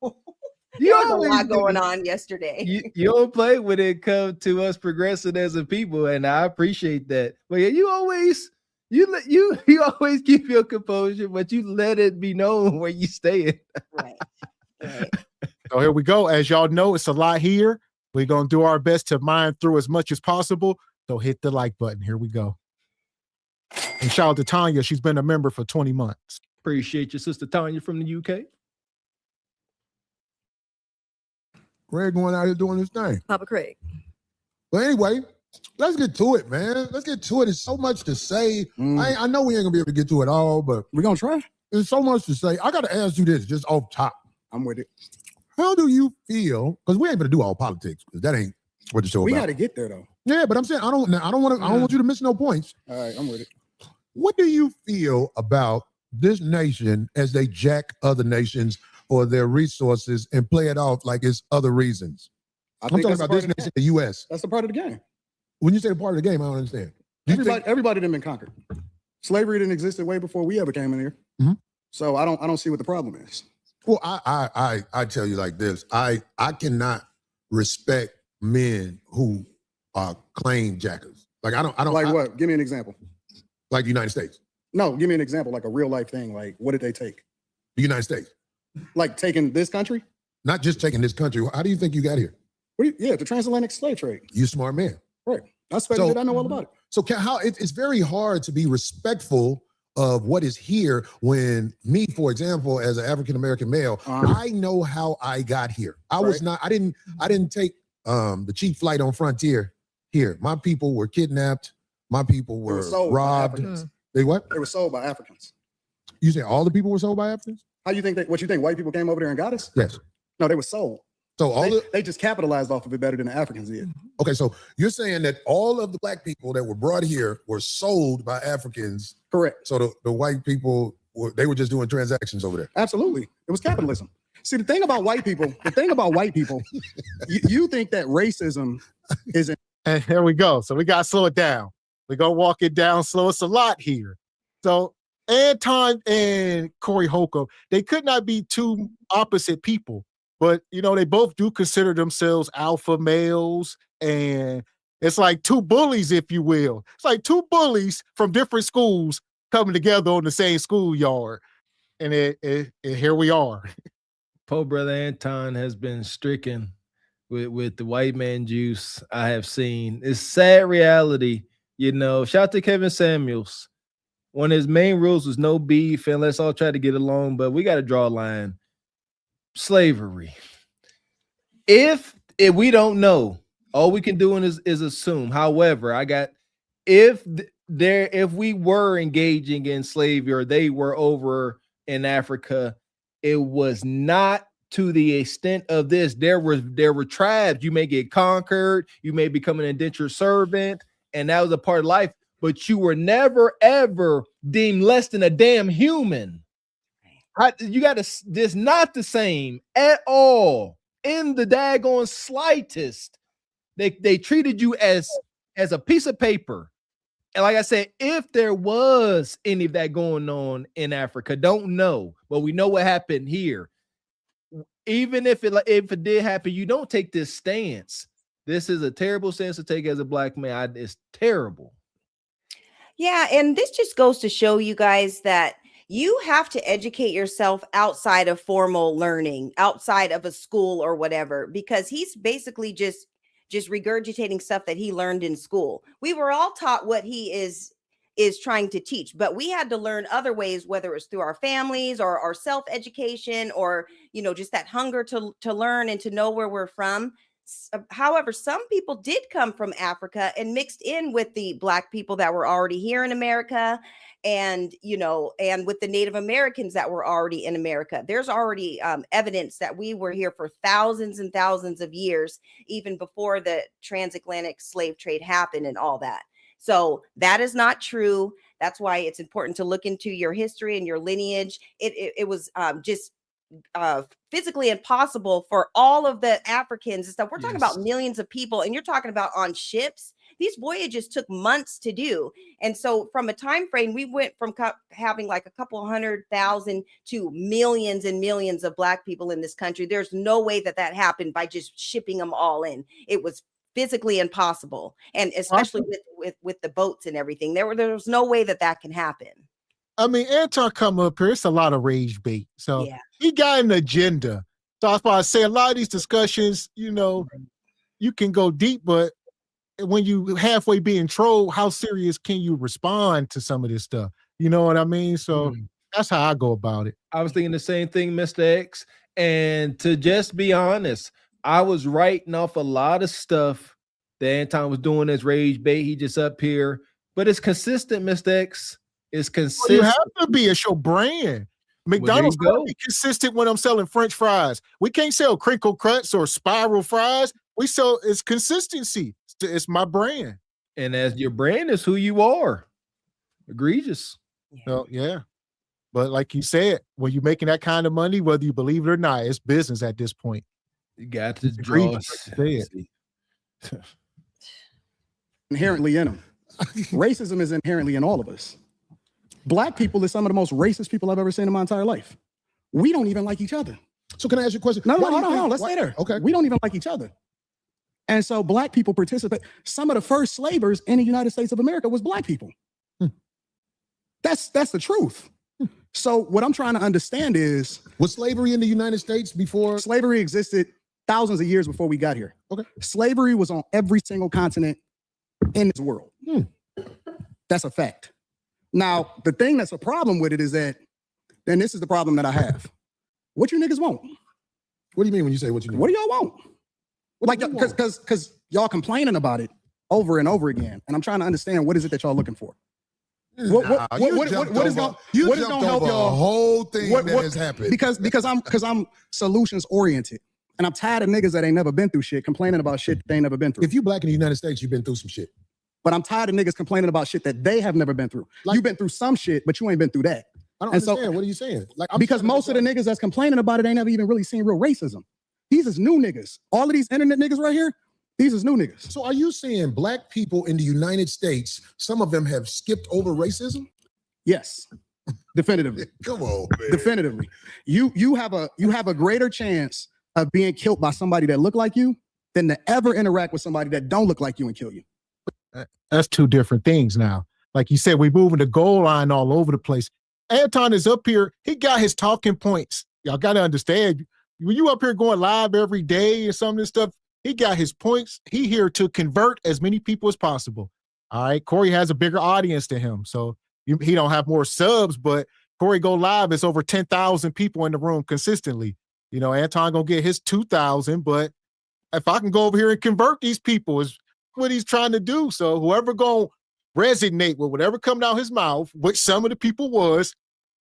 There was a lot going on yesterday. You don't play when it comes to us progressing as a people, and I appreciate that. But yeah, you always keep your composure, but you let it be known where you stay. Right. So here we go. As y'all know, it's a lot here. We're going to do our best to mine through as much as possible. So hit the like button. Here we go. And shout out to Tanya. She's been a member for 20 months. Appreciate your sister Tanya from the UK. Craig going out here doing his thing. Papa Craig. But anyway, let's get to it, man. Let's get to it. There's so much to say. I know we ain't going to be able to get to it all, but we're going to try. There's so much to say. I got to ask you this just off top. I'm with it. How do you feel? Because we ain't going to do all politics, because that ain't what the show we about. got to get there, though. Yeah, but I'm saying I don't want you to miss no points. All right, I'm with it. What do you feel about this nation as they jack other nations for their resources and play it off like it's other reasons? I'm talking about this nation, the U.S. That's a part of the game. When you say a part of the game, I don't understand. Everybody done been conquered. Slavery didn't exist way before we ever came in here. Mm-hmm. So I don't see what the problem is. Well, I tell you like this. I cannot respect men who are claim jackers. Like I don't like what? Give me an example. Like the United States. No, give me an example, like a real life thing. Like, what did they take? The United States. Like taking this country? Not just taking this country. How do you think you got here? The transatlantic slave trade. You smart man. Right. I expected I know all about it. So it's very hard to be respectful of what is here when me, for example, as an African-American male, I know how I got here. I didn't take the cheap flight on Frontier here. My people were kidnapped. My people were sold by robbed. Africans. They what? They were sold by Africans. You say all the people were sold by Africans? How you think what you think white people came over there and got us? Yes. No, they were sold. So they just capitalized off of it better than the Africans did. Okay, so you're saying that all of the black people that were brought here were sold by Africans. Correct. So the white people they were just doing transactions over there. Absolutely. It was capitalism. See, the thing about white people, you think that racism isn't. And here we go. So we got to slow it down. We're going to walk it down slow. It's a lot here. So Anton and Corey Holcomb, they could not be two opposite people, but, you know, they both do consider themselves alpha males. And it's like two bullies, if you will. It's like two bullies from different schools coming together on the same schoolyard. And here we are. Poor brother Anton has been stricken with the white man juice. I have seen. It's sad reality. You know, shout out to Kevin Samuels. One of his main rules was no beef and let's all try to get along, but we got to draw a line. Slavery. If we don't know, all we can do is assume. However, if we were engaging in slavery or they were over in Africa, it was not to the extent of this. There were tribes. You may get conquered, you may become an indentured servant, and that was a part of life, but you were never ever deemed less than a damn human. You got to, this not the same at all. In the daggone slightest. They treated you as a piece of paper. And like I said, if there was any of that going on in Africa, don't know, but we know what happened here. Even if it did happen, you don't take this stance. This is a terrible stance to take as a black man. It's terrible. Yeah, and this just goes to show you guys that you have to educate yourself outside of formal learning, outside of a school or whatever, because he's basically just regurgitating stuff that he learned in school. We were all taught what he is trying to teach, but we had to learn other ways, whether it's through our families or our self-education or, you know, just that hunger to learn and to know where we're from. However, some people did come from Africa and mixed in with the black people that were already here in America, and, you know, and with the Native Americans that were already in America. There's already evidence that we were here for thousands and thousands of years, even before the transatlantic slave trade happened and all that. So that is not true. That's why it's important to look into your history and your lineage. It was just physically impossible for all of the Africans and stuff. We're talking about millions of people, and you're talking about on ships. These voyages took months to do. And so from a time frame, we went from having like a couple 100,000 to millions and millions of black people in this country. There's no way that happened by just shipping them all in. It was physically impossible. And especially with the boats and everything, there was no way that can happen. I mean, Anton come up here, it's a lot of rage bait. So he got an agenda. So I was about to say, a lot of these discussions, you know, you can go deep, but when you halfway being trolled, how serious can you respond to some of this stuff? You know what I mean? So that's how I go about it. I was thinking the same thing, Mr. X. And to just be honest, I was writing off a lot of stuff that Anton was doing as rage bait. He just up here, but it's consistent, Mr. X. It's consistent. Well, you have to be. It's your brand. McDonald's got to be consistent when I'm selling French fries. We can't sell crinkle cuts or spiral fries. We sell, it's consistency. It's my brand. And as your brand is who you are. Egregious. Well, yeah. But like you said, when you're making that kind of money, whether you believe it or not, it's business at this point. You got to draw. Inherently in them. Racism is inherently in all of us. Black people is some of the most racist people I've ever seen in my entire life. We don't even like each other. So can I ask you a question? No, let's stay there. Okay. We don't even like each other. And so black people participate. Some of the first slavers in the United States of America was black people. That's the truth. So what I'm trying to understand is, was slavery in the United States before? Slavery existed thousands of years before we got here. Okay. Slavery was on every single continent in this world. That's a fact. Now, the thing that's a problem with it is that, and this is the problem that I have. What you niggas want? What do you mean when you say what you need? What do y'all want? Like, because y'all complaining about it, over and over again. And I'm trying to understand, what is it that y'all looking for? What is going to help y'all? A whole thing that has happened. Because I'm solutions oriented. And I'm tired of niggas that ain't never been through shit complaining about shit they ain't never been through. If you black in the United States, you've been through some shit. But I'm tired of niggas complaining about shit that they have never been through. You've been through some shit, but you ain't been through that. I don't understand. What are you saying? Because most of the niggas that's complaining about it ain't never even really seen real racism. These is new niggas. All of these internet niggas right here, these is new niggas. So are you saying black people in the United States, some of them have skipped over racism? Yes, definitively. Come on, man. Definitively. You have a greater chance of being killed by somebody that look like you than to ever interact with somebody that don't look like you and kill you. That's two different things now. Like you said, we're moving the goal line all over the place. Anton is up here. He got his talking points. Y'all got to understand, when you up here going live every day and some of this stuff, he got his points. He here to convert as many people as possible. All right. Corey has a bigger audience than him. So he don't have more subs, but Corey go live, it's over 10,000 people in the room consistently. You know, Anton gonna get his 2,000, but if I can go over here and convert these people is what he's trying to do. So whoever gonna resonate with whatever coming out his mouth, which some of the people was,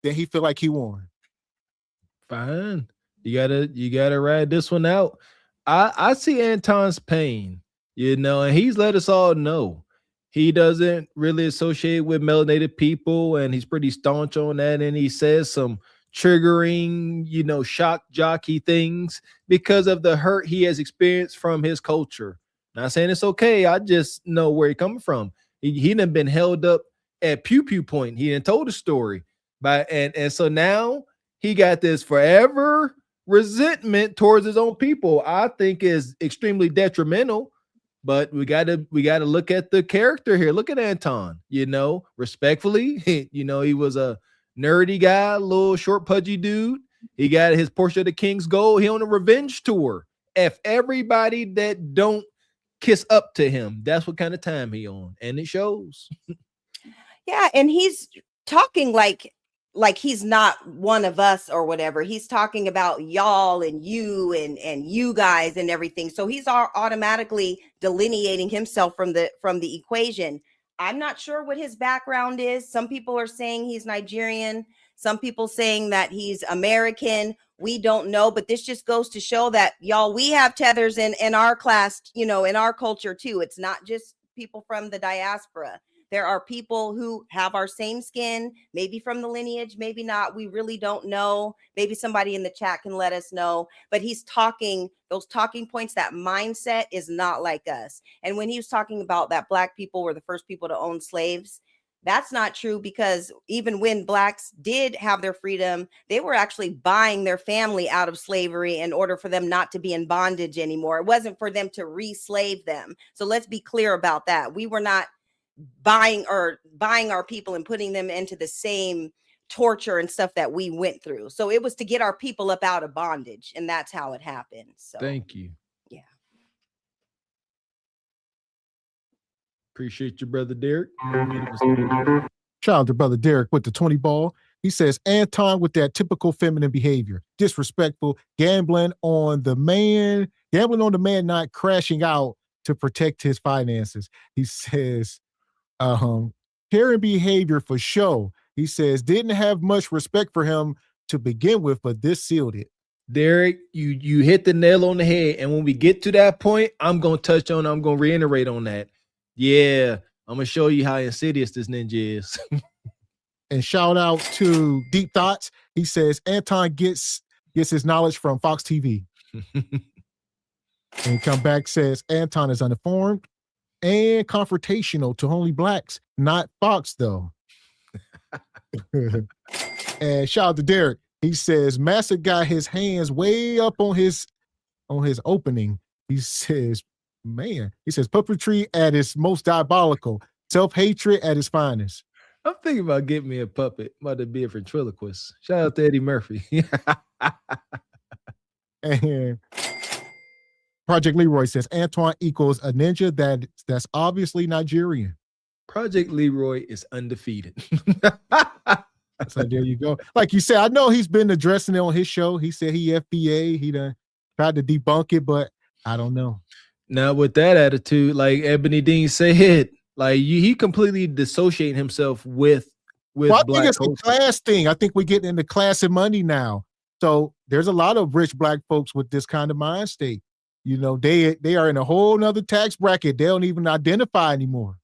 then he feel like he won. Fine. You gotta ride this one out. I see Anton's pain, you know, and he's let us all know he doesn't really associate with melanated people, and he's pretty staunch on that. And he says some triggering, you know, shock jockey things because of the hurt he has experienced from his culture. Not saying it's okay. I just know where he's coming from. He done been held up at pew pew point. He done told a story, and so now he got this forever resentment towards his own people. I think is extremely detrimental. But we gotta look at the character here. Look at Anton. You know, respectfully, you know, he was a nerdy guy, little short pudgy dude. He got his portion of the King's Gold. He on a revenge tour. F everybody that don't kiss up to him. That's what kind of time he on, and it shows. Yeah, and he's talking like he's not one of us or whatever. He's talking about y'all and you guys and everything. So he's automatically delineating himself from the equation. I'm not sure what his background is. Some people are saying he's Nigerian. Some people saying that he's American. We don't know, but this just goes to show that, y'all, we have tethers in our class, you know, in our culture too. It's not just people from the diaspora. There are people who have our same skin, maybe from the lineage, maybe not. We really don't know. Maybe somebody in the chat can let us know. But he's talking, those talking points, that mindset is not like us. And when he was talking about that black people were the first people to own slaves, that's not true, because even when blacks did have their freedom, they were actually buying their family out of slavery in order for them not to be in bondage anymore. It wasn't for them to re-slave them. So let's be clear about that. We were not buying our people and putting them into the same torture and stuff that we went through. So it was to get our people up out of bondage, and that's how it happened. So thank you. Yeah. Appreciate you, brother Derek. Shout out to brother Derek with the 20 ball. He says, Anton with that typical feminine behavior, disrespectful, gambling on the man, not crashing out to protect his finances. He says, caring behavior for show. He says, didn't have much respect for him to begin with, but this sealed it. Derek, you hit the nail on the head. And when we get to that point, I'm going to reiterate on that. Yeah, I'm going to show you how insidious this ninja is. And shout out to Deep Thoughts. He says, Anton gets his knowledge from Fox TV. And come back, says, Anton is uninformed and confrontational to only blacks, not Fox, though. And shout out to Derek. He says, Massa got his hands way up on his opening. He says, puppetry at its most diabolical, self-hatred at its finest. I'm thinking about getting me a puppet. About to be a ventriloquist. Shout out to Eddie Murphy. And Project Leroy says, Antoine equals a ninja that's obviously Nigerian. Project Leroy is undefeated. So there you go. Like you said, I know he's been addressing it on his show. He said he FBA. He done tried to debunk it, but I don't know. Now with that attitude, like Ebony Dean said, like he completely dissociate himself with Well, I black think it's culture. a class thing. I think we're getting into class and money now. So there's a lot of rich black folks with this kind of mind state. You know, they are in a whole nother tax bracket. They don't even identify anymore.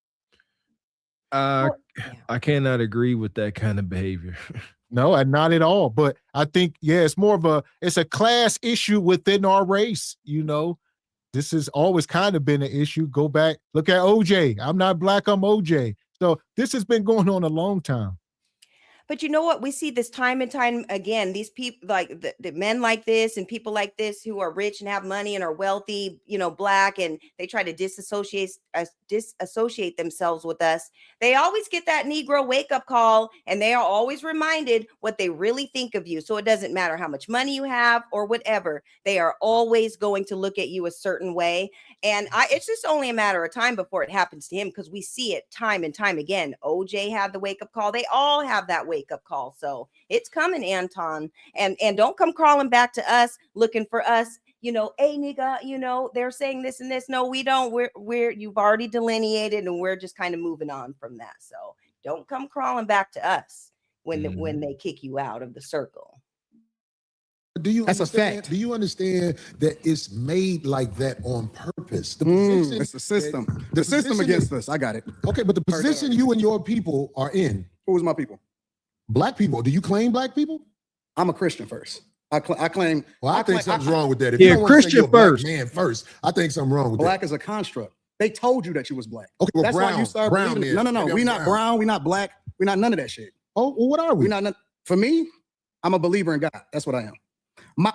I cannot agree with that kind of behavior. No, and not at all. But I think, it's more of it's a class issue within our race. You know, this has always kind of been an issue. Go back, look at OJ. I'm not black, I'm OJ. So this has been going on a long time. But you know what? We see this time and time again. These people, like the men like this and people like this who are rich and have money and are wealthy, you know, black, and they try to disassociate themselves with us. They always get that Negro wake-up call, and they are always reminded what they really think of you. So it doesn't matter how much money you have or whatever. They are always going to look at you a certain way. And it's just only a matter of time before it happens to him, because we see it time and time again. OJ had the wake-up call. They all have that wake-up call. So it's coming, Anton. And don't come crawling back to us looking for us, you know, hey, nigga, you know, they're saying this and this. No, we don't. We're you've already delineated, and we're just kind of moving on from that. So don't come crawling back to us when they kick you out of the circle. That's a fact. Do you understand that it's made like that on purpose? The position, it's the system. The The system position against is- us. I got it. Okay, but the position you and your people are in, Who is my people? black people. Do you claim black people? I'm a Christian first. I claim. Well, I think claim- something's wrong with that. If Yeah, you don't wanna say Christian you're a black first. man first, I think something wrong with Black is a construct. They told you that you was black. that. Okay, well, That's brown, why you start brown believing. then. No. Maybe We I'm not brown. We not black. We not none of that shit. Oh, well, what are we? We not. For me, I'm a believer in God. That's what I am.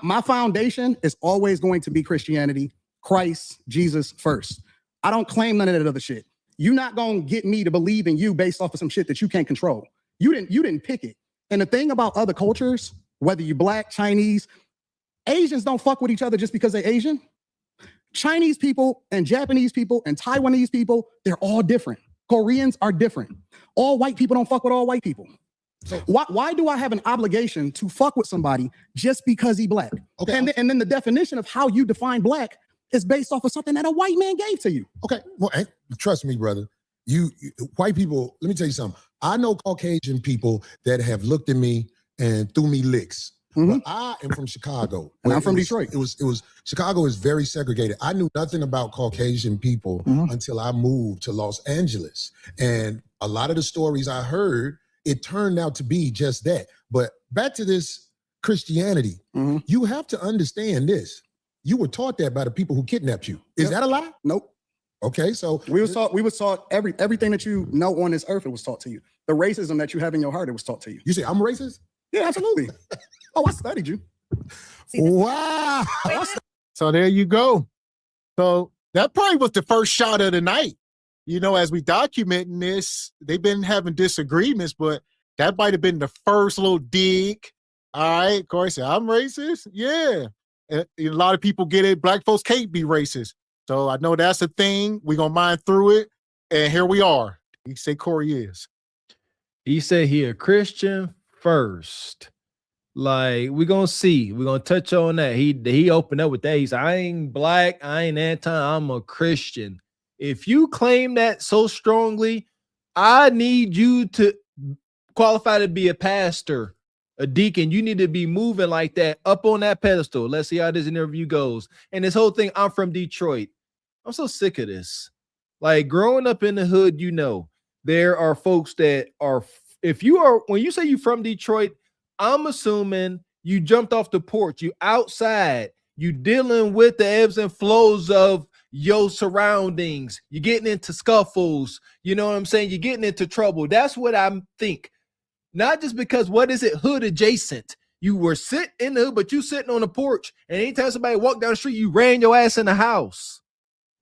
My foundation is always going to be Christianity, Christ, Jesus first. I don't claim none of that other shit. You're not gonna get me to believe in you based off of some shit that you can't control. You didn't pick it. And the thing about other cultures, whether you're black, Chinese, Asians don't fuck with each other just because they're Asian. Chinese people and Japanese people and Taiwanese people, they're all different. Koreans are different. All white people don't fuck with all white people. So why do I have an obligation to fuck with somebody just because he black? Okay. And then the definition of how you define black is based off of something that a white man gave to you. Okay, well, hey, trust me, brother. You white people, let me tell you something. I know Caucasian people that have looked at me and threw me licks. But I am from Chicago. And I'm where from it was- Detroit. It was Chicago is very segregated. I knew nothing about Caucasian people until I moved to Los Angeles. And a lot of the stories I heard, it turned out to be just that. But back to this Christianity, you have to understand this. You were taught that by the people who kidnapped you. Is that a lie? Nope. Okay, so We was taught everything that you know on this earth, it was taught to you. The racism that you have in your heart, it was taught to you. you say I'm racist? Yeah, absolutely. Oh, I studied you. Wow. So there you go. So that probably was the first shot of the night. You know, as we documenting this, they've been having disagreements, but that might have been the first little dig. All right, Corey said, I'm racist. Yeah. A lot of people get it. Black folks can't be racist. So I know that's a thing. We're going to mine through it. And here we are. You say Corey is. He said he a Christian first. Like, we're gonna see. We're gonna touch on that. He opened up with that. He said, I ain't black, I ain't Anton, I'm a Christian. If you claim that so strongly, I need you to qualify to be a pastor, a deacon. You need to be moving like that up on that pedestal. Let's see how this interview goes. And this whole thing, I'm from Detroit. I'm so sick of this. Like, growing up in the hood, you know, there are folks that are, when you say you're from Detroit, I'm assuming you jumped off the porch, you outside, you dealing with the ebbs and flows of your surroundings, you're getting into scuffles, you know what I'm saying? You're getting into trouble. That's what I think. Not just because, what is it, hood adjacent. You were sitting in the hood, but you sitting on the porch, and anytime somebody walked down the street, you ran your ass in the house.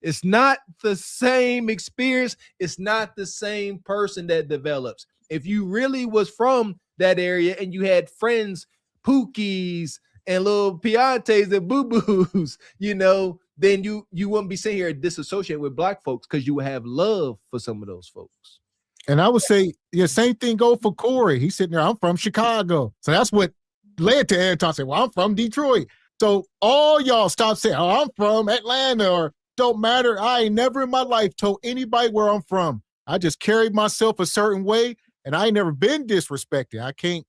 It's not the same experience. It's not the same person that develops. If you really was from that area and you had friends, Pookies and little Piantes and Boo-Boos, you know, then you wouldn't be sitting here disassociated with black folks because you would have love for some of those folks. And I would say, yeah, same thing go for Corey. He's sitting there, I'm from Chicago. So that's what led to Anton saying, well, I'm from Detroit. So all y'all stop saying, oh, I'm from Atlanta or don't matter. I ain't never in my life told anybody where I'm from. I just carried myself a certain way, and I ain't never been disrespected. I can't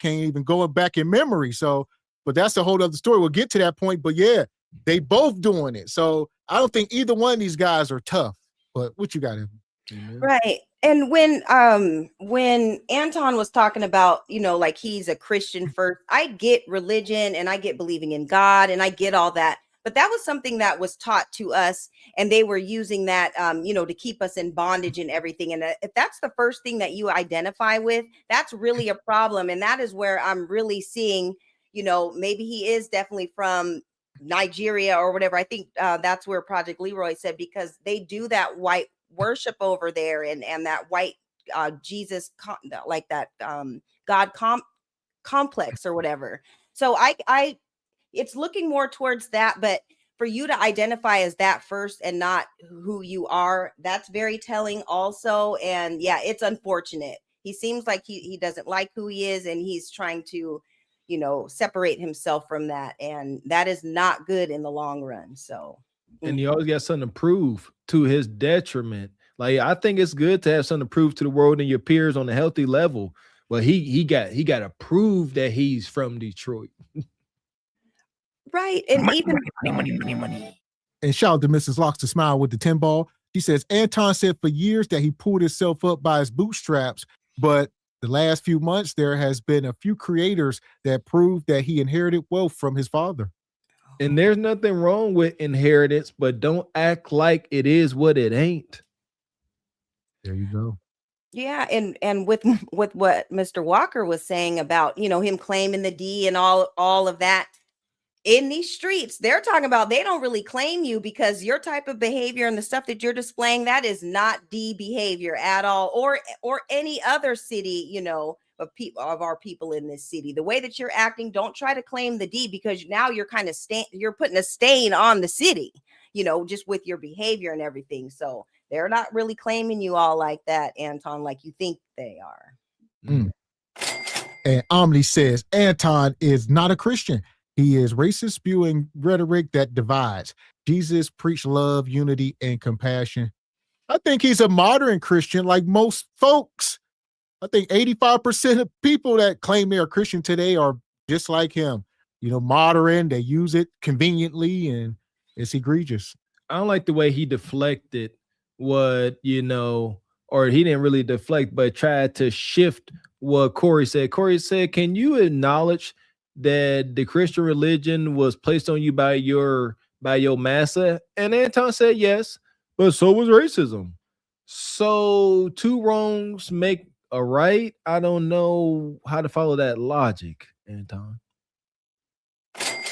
even go back in memory. So, but that's a whole other story. We'll get to that point. But yeah, they both doing it. So I don't think either one of these guys are tough. But what you got, Evan? Right. And when Anton was talking about, like he's a Christian first, I get religion and I get believing in God and I get all that. But that was something that was taught to us, and they were using that, to keep us in bondage and everything. And if that's the first thing that you identify with, that's really a problem. And that is where I'm really seeing, maybe he is definitely from Nigeria or whatever. I think that's where Project Leroy said, because they do that white worship over there and that white Jesus, like that God complex or whatever. So I it's looking more towards that, but for you to identify as that first and not who you are, that's very telling also. And yeah, it's unfortunate. He seems like he doesn't like who he is, and he's trying to, separate himself from that. And that is not good in the long run. So, and he always got something to prove to his detriment. Like, I think it's good to have something to prove to the world and your peers on a healthy level. But he got to prove that he's from Detroit. Right. And money. And shout out to Mrs. Locks to Smile with the 10 ball. She says, Anton said for years that he pulled himself up by his bootstraps, but the last few months there has been a few creators that prove that he inherited wealth from his father. And there's nothing wrong with inheritance, but don't act like it is what it ain't. There you go. Yeah, and with what Mr. Walker was saying about, him claiming the D and all of that. In these streets, they're talking about they don't really claim you because your type of behavior and the stuff that you're displaying, that is not D behavior at all, or any other city, of our people in this city. The way that you're acting, don't try to claim the D, because now you're kind of you're putting a stain on the city, just with your behavior and everything. So they're not really claiming you all like that, Anton, like you think they are. Mm. And Omni says Anton is not a Christian. He is racist, spewing rhetoric that divides. Jesus preached love, unity, and compassion. I think he's a modern Christian, like most folks. I think 85% of people that claim they are Christian today are just like him. Modern, they use it conveniently, and it's egregious. I don't like the way he deflected what, or he didn't really deflect, but tried to shift what Corey said. Corey said, can you acknowledge that the Christian religion was placed on you by your massa? And Anton said yes, but so was racism. So two wrongs make a right. I don't know how to follow that logic, Anton.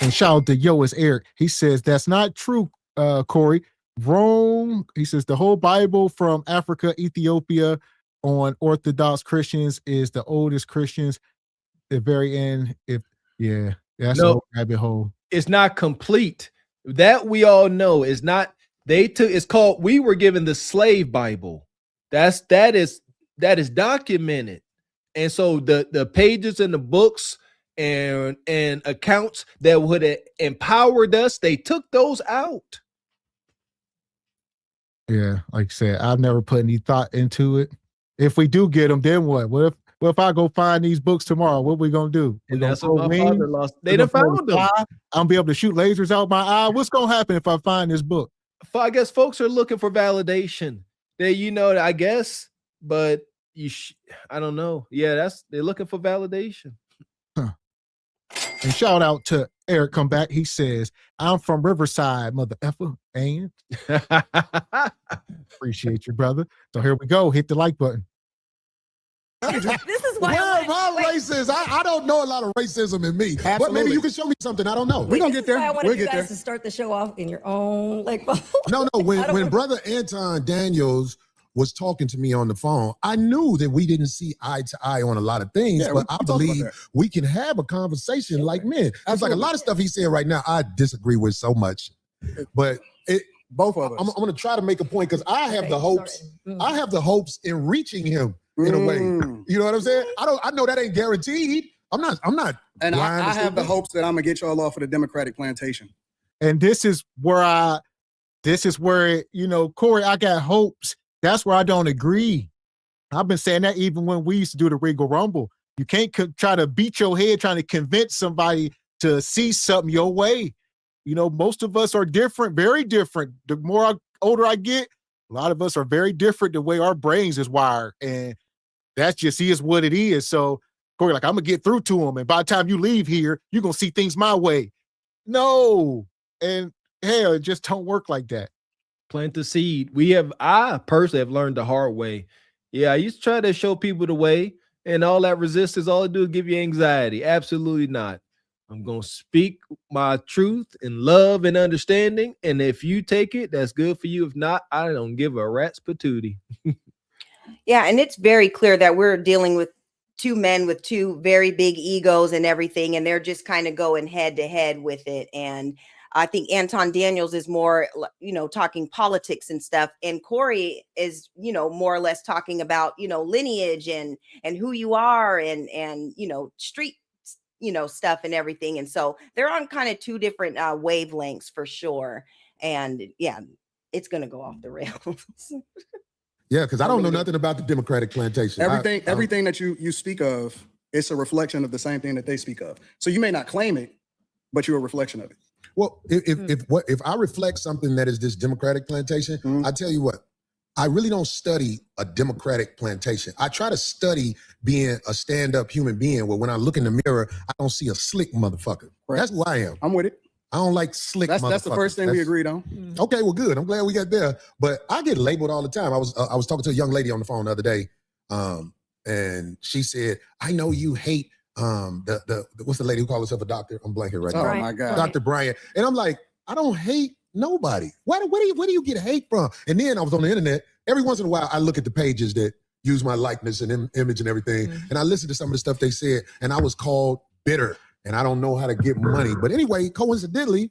And shout out to Yois Eric. He says that's not true, Corey. Wrong. He says the whole Bible from Africa, Ethiopia on Orthodox Christians is the oldest Christians. At the very end, that's a rabbit hole. It's not complete. That we all know is not. It's called. We were given the slave Bible. That is documented, and so the pages and the books and accounts that would have empowered us, they took those out. Yeah, like I said, I've never put any thought into it. If we do get them, then what? What if I go find these books tomorrow? What we gonna do? And that's what my father lost. They done found them. I'm gonna be able to shoot lasers out my eye. What's gonna happen if I find this book? I guess folks are looking for validation. I guess, but I don't know. Yeah, they're looking for validation. Huh. And shout out to Eric come back. He says, I'm from Riverside, mother effer. And appreciate you, brother. So here we go. Hit the like button. This is why I'm racist. I don't know a lot of racism in me. But maybe you can show me something I don't know. We're gonna get there. I wanted you guys to start the show off in your own No. When Brother Anton Daniels was talking to me on the phone, I knew that we didn't see eye to eye on a lot of things, but I believe we can have a conversation like men. It's like a lot of stuff he's saying right now, I disagree with so much. But both of us. I'm going to try to make a point because I have the hopes. I have the hopes in reaching him in a way. You know what I'm saying? I know that ain't guaranteed. I'm not. And I have the hopes that I'm gonna get y'all off of the Democratic plantation. And this is where this is where, Corey, I got hopes. That's where I don't agree. I've been saying that even when we used to do the Regal Rumble. You can't try to beat your head trying to convince somebody to see something your way. Most of us are different, very different. The more older I get, a lot of us are very different the way our brains is wired. And that's just is what it is. So, Corey, I'm going to get through to him. And by the time you leave here, you're going to see things my way. No. And hell, it just don't work like that. Plant the seed. I personally have learned the hard way. Yeah, I used to try to show people the way, and all that resistance, all it do is give you anxiety. Absolutely not. I'm going to speak my truth in love and understanding. And if you take it, that's good for you. If not, I don't give a rat's patootie. Yeah. And it's very clear that we're dealing with two men with two very big egos and everything. And they're just kind of going head to head with it. And I think Anton Daniels is more, talking politics and stuff. And Corey is, more or less talking about, lineage and who you are and street, stuff and everything. And so they're on kind of two different wavelengths for sure. And yeah, it's going to go off the rails. Yeah, because I don't know nothing about the Democratic plantation. Everything that you speak of, it's a reflection of the same thing that they speak of. So you may not claim it, but you're a reflection of it. Well, if I reflect something that is this Democratic plantation, I tell you what, I really don't study a Democratic plantation. I try to study being a stand-up human being where when I look in the mirror, I don't see a slick motherfucker. Right. That's who I am. I'm with it. I don't like slick motherfuckers. That's the first thing we agreed on. Okay, well, good. I'm glad we got there. But I get labeled all the time. I was talking to a young lady on the phone the other day, and she said, "I know you hate the what's the lady who calls herself a doctor? I'm blanking right now. Oh my God, Dr. Bryant." And I'm like, I don't hate nobody. Where do you get hate from? And then I was on the internet. Every once in a while, I look at the pages that use my likeness and image and everything, and I listen to some of the stuff they said, and I was called bitter. And I don't know how to get money. But anyway, coincidentally,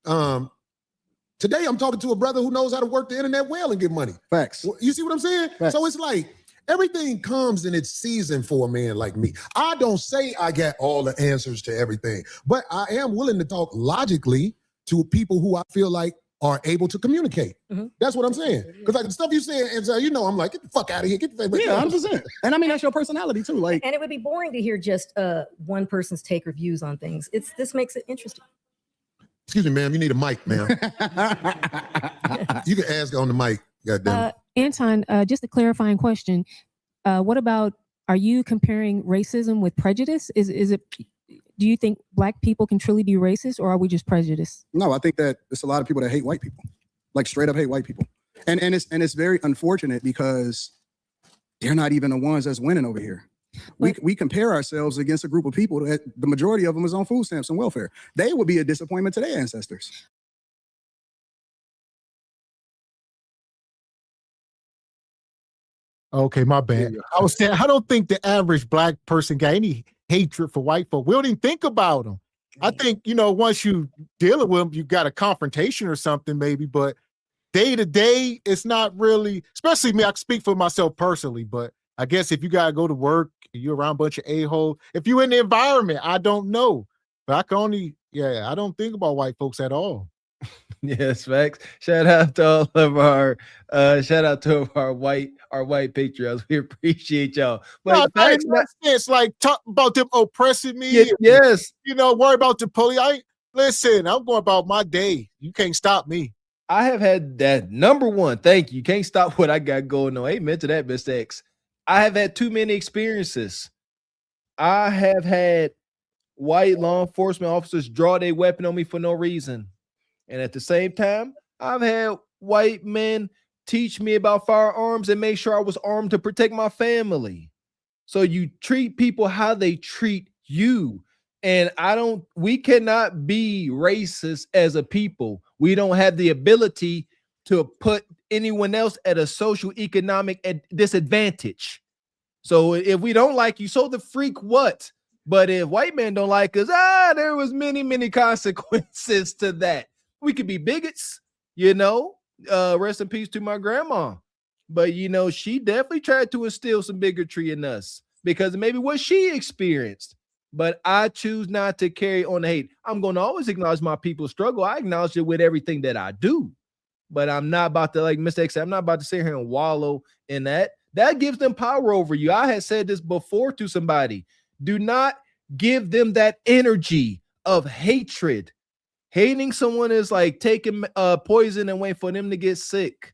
today I'm talking to a brother who knows how to work the internet well and get money. Facts. You see what I'm saying? Facts. So it's like everything comes in its season for a man like me. I don't say I got all the answers to everything, but I am willing to talk logically to people who I feel like are able to communicate. That's what I'm saying. Because like the stuff you say, and so, I'm like, get the fuck out of here. Get the fuck Yeah, 100%. And I mean, that's your personality too. Like, and it would be boring to hear just one person's take or views on things. This makes it interesting. Excuse me, ma'am. You need a mic, ma'am. You can ask on the mic. Goddamn. Anton, just a clarifying question. What about, are you comparing racism with prejudice? Is it? Do you think Black people can truly be racist, or are we just prejudiced? No, I think that there's a lot of people that hate white people, like straight up hate white people, and it's very unfortunate because they're not even the ones that's winning over here. We compare ourselves against a group of people that the majority of them is on food stamps and welfare. They would be a disappointment to their ancestors. Okay, my bad. I was saying, I don't think the average Black person got any hatred for white folk. We don't even think about them. I think, once you dealing with them, you got a confrontation or something maybe, but day to day, it's not really, especially me, I can speak for myself personally, but I guess if you got to go to work, you're around a bunch of a-holes. If you're in the environment, I don't know. But I don't think about white folks at all. Yes, facts. Shout out to all of our white patriots. We appreciate y'all. But it's like talk about them oppressing me. Yes. Worry about the police. Listen, I'm going about my day. You can't stop me. I have had that number one. Thank you. Can't stop what I got going on. Amen to that, Mr. X. I have had too many experiences. I have had white law enforcement officers draw their weapon on me for no reason. And at the same time, I've had white men teach me about firearms and make sure I was armed to protect my family. So you treat people how they treat you. And we cannot be racist as a people. We don't have the ability to put anyone else at a social economic disadvantage. So if we don't like you, so the freak what? But if white men don't like us, there was many consequences to that. We could be bigots, rest in peace to my grandma. But, she definitely tried to instill some bigotry in us because maybe what she experienced. But I choose not to carry on the hate. I'm going to always acknowledge my people's struggle. I acknowledge it with everything that I do. but I'm not about to, like Mr. X said, I'm not about to sit here and wallow in that. That gives them power over you. I had said this before to somebody. Do not give them that energy of hatred. Hating someone is like taking poison and waiting for them to get sick.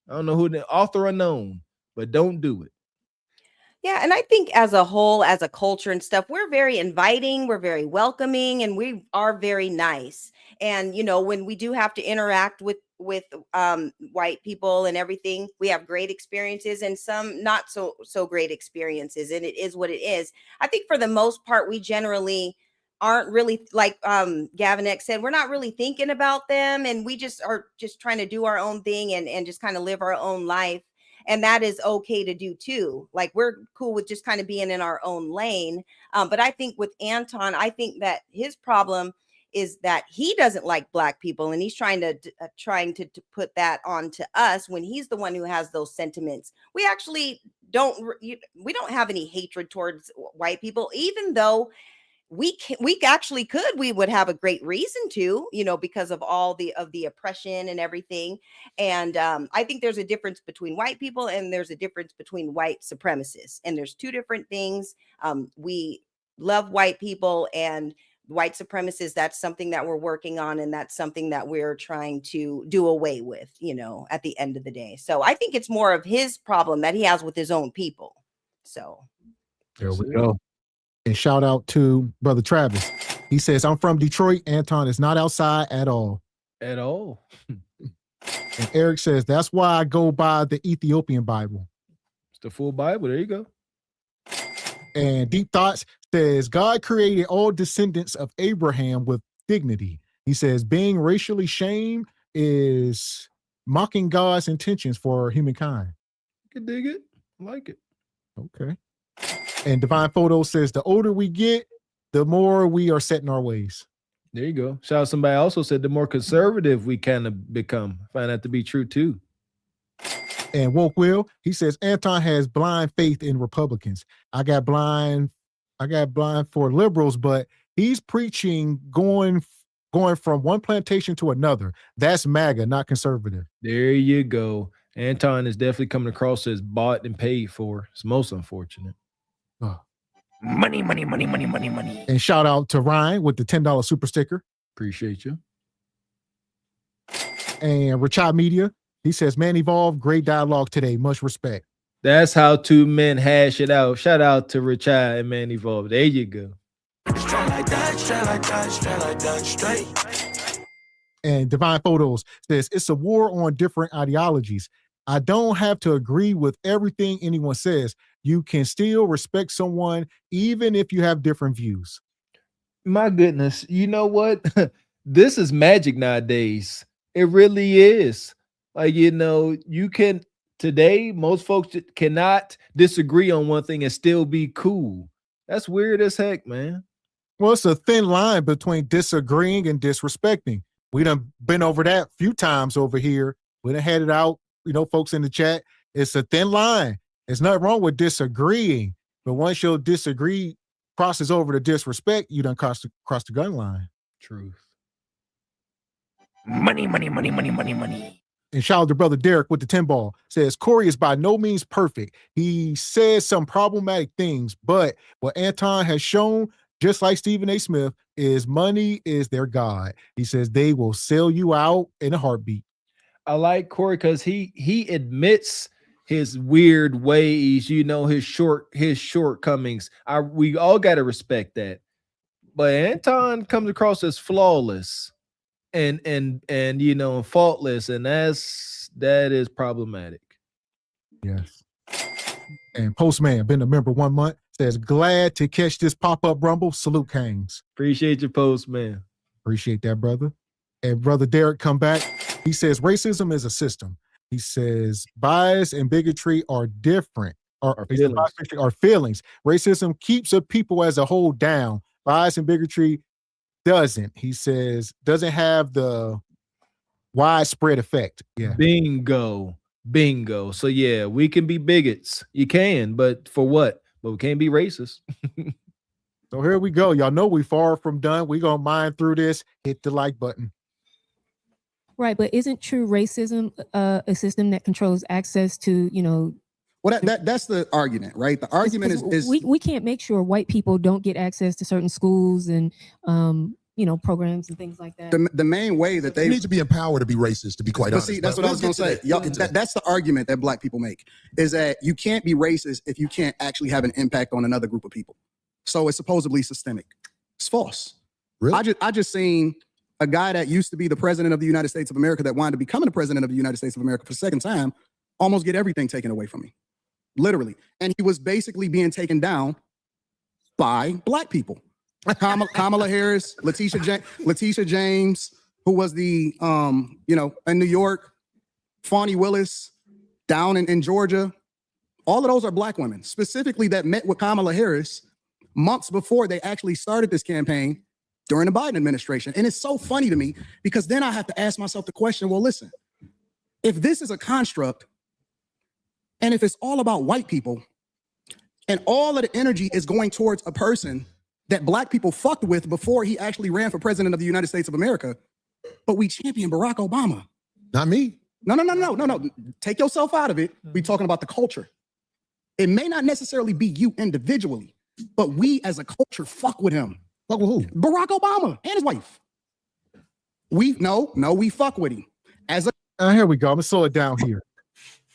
I don't know who the author unknown, but don't do it. Yeah, and I think as a whole, as a culture and stuff, we're very inviting, we're very welcoming, and we are very nice. And when we do have to interact with white people and everything, we have great experiences and some not so great experiences, and it is what it is. I think for the most part, we generally aren't really, like Gavin X said, we're not really thinking about them, and we just are just trying to do our own thing and just kind of live our own life. And that is okay to do too. Like, we're cool with just kind of being in our own lane. But I think with Anton, I think that his problem is that he doesn't like Black people, and he's trying to put that onto us when he's the one who has those sentiments. We actually don't have any hatred towards white people, even though we would have a great reason to, because of all the oppression and everything. And I think there's a difference between white people and there's a difference between white supremacists, and there's two different things. We love white people, and white supremacists, that's something that we're working on, and that's something that we're trying to do away with, at the end of the day. So I think it's more of his problem that he has with his own people. So there we go. And shout out to Brother Travis. He says, I'm from Detroit. Anton is not outside at all. At all. And Eric says, that's why I go by the Ethiopian Bible. It's the full Bible. There you go. And Deep Thoughts says, God created all descendants of Abraham with dignity. He says, being racially shamed is mocking God's intentions for humankind. You can dig it. I like it. Okay. And Divine Photo says, the older we get, the more we are set in our ways. There you go. Shout out, somebody also said the more conservative we kind of become. Find that to be true too. And Woke Will, he says, Anton has blind faith in Republicans. I got blind for liberals, but he's preaching going from one plantation to another. That's MAGA, not conservative. There you go. Anton is definitely coming across as bought and paid for. It's most unfortunate. Oh. Money. And shout out to Ryan with the $10 super sticker. Appreciate you. And Richard Media, he says, man, Evolve, great dialogue today. Much respect. That's how two men hash it out. Shout out to Richard and Man Evolve. There you go. Straight like that, straight. And Divine Photos says, it's a war on different ideologies. I don't have to agree with everything anyone says. You can still respect someone even if you have different views. My goodness. You know what? This is magic nowadays. It really is. Like, you can, today, most folks cannot disagree on one thing and still be cool. That's weird as heck, man. Well, it's a thin line between disagreeing and disrespecting. We done been over that a few times over here. We done had it out, folks in the chat. It's a thin line. There's nothing wrong with disagreeing, but once your disagree crosses over to disrespect, you done cross the gun line. Truth. Money. And shout out to Brother Derek with the 10 ball. Says, Corey is by no means perfect. He says some problematic things, but what Anton has shown, just like Stephen A. Smith, is money is their God. He says they will sell you out in a heartbeat. I like Corey because he admits his weird ways, his shortcomings. We all got to respect that. But Anton comes across as flawless and faultless, and that is problematic. Yes. And Postman, been a member 1 month, says, glad to catch this pop-up rumble. Salute, Canes. Appreciate your Postman. Appreciate that, brother. And Brother Derek come back. He says, racism is a system. He says, bias and bigotry are different, are feelings. Racism keeps a people as a whole down. Bias and bigotry doesn't. He says, doesn't have the widespread effect. Yeah. Bingo. So yeah, we can be bigots. You can, but for what? But we can't be racist. So here we go. Y'all know we far from done. We gonna mine through this. Hit the like button. Right, but isn't true racism a system that controls access to, Well, that's the argument, right? The argument is we can't make sure white people don't get access to certain schools and programs and things like that. The main way that they need to be empowered to be racist, to be quite honest. See, that's what I was going to say. That's the argument that black people make, is that you can't be racist if you can't actually have an impact on another group of people. So it's supposedly systemic. It's false. Really? I just seen a guy that used to be the president of the United States of America that wanted to become the president of the United States of America for the second time, almost get everything taken away from me. Literally. And he was basically being taken down by black people. Kamala Harris, Letitia James, who was the, in New York, Fani Willis, down in Georgia. All of those are black women, specifically that met with Kamala Harris months before they actually started this campaign during the Biden administration. And it's so funny to me because then I have to ask myself the question, well, listen, if this is a construct and if it's all about white people and all of the energy is going towards a person that black people fucked with before he actually ran for president of the United States of America, but we champion Barack Obama. Not me. No. Take yourself out of it. We're talking about the culture. It may not necessarily be you individually, but we as a culture fuck with him. Fuck with who? Barack Obama and his wife. We fuck with him. Here we go. I'm gonna slow it down here.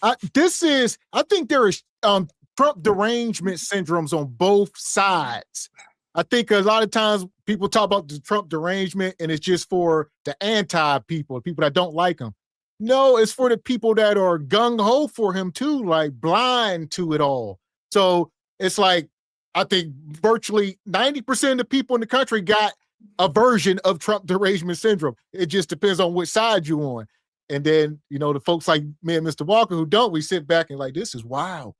I think there is Trump derangement syndromes on both sides. I think a lot of times people talk about the Trump derangement and it's just for the anti-people, people that don't like him. No, it's for the people that are gung-ho for him too, like blind to it all. So it's like, I think virtually 90% of the people in the country got a version of Trump derangement syndrome. It just depends on which side you're on. And then, the folks like me and Mr. Walker who don't, we sit back and like, this is wild.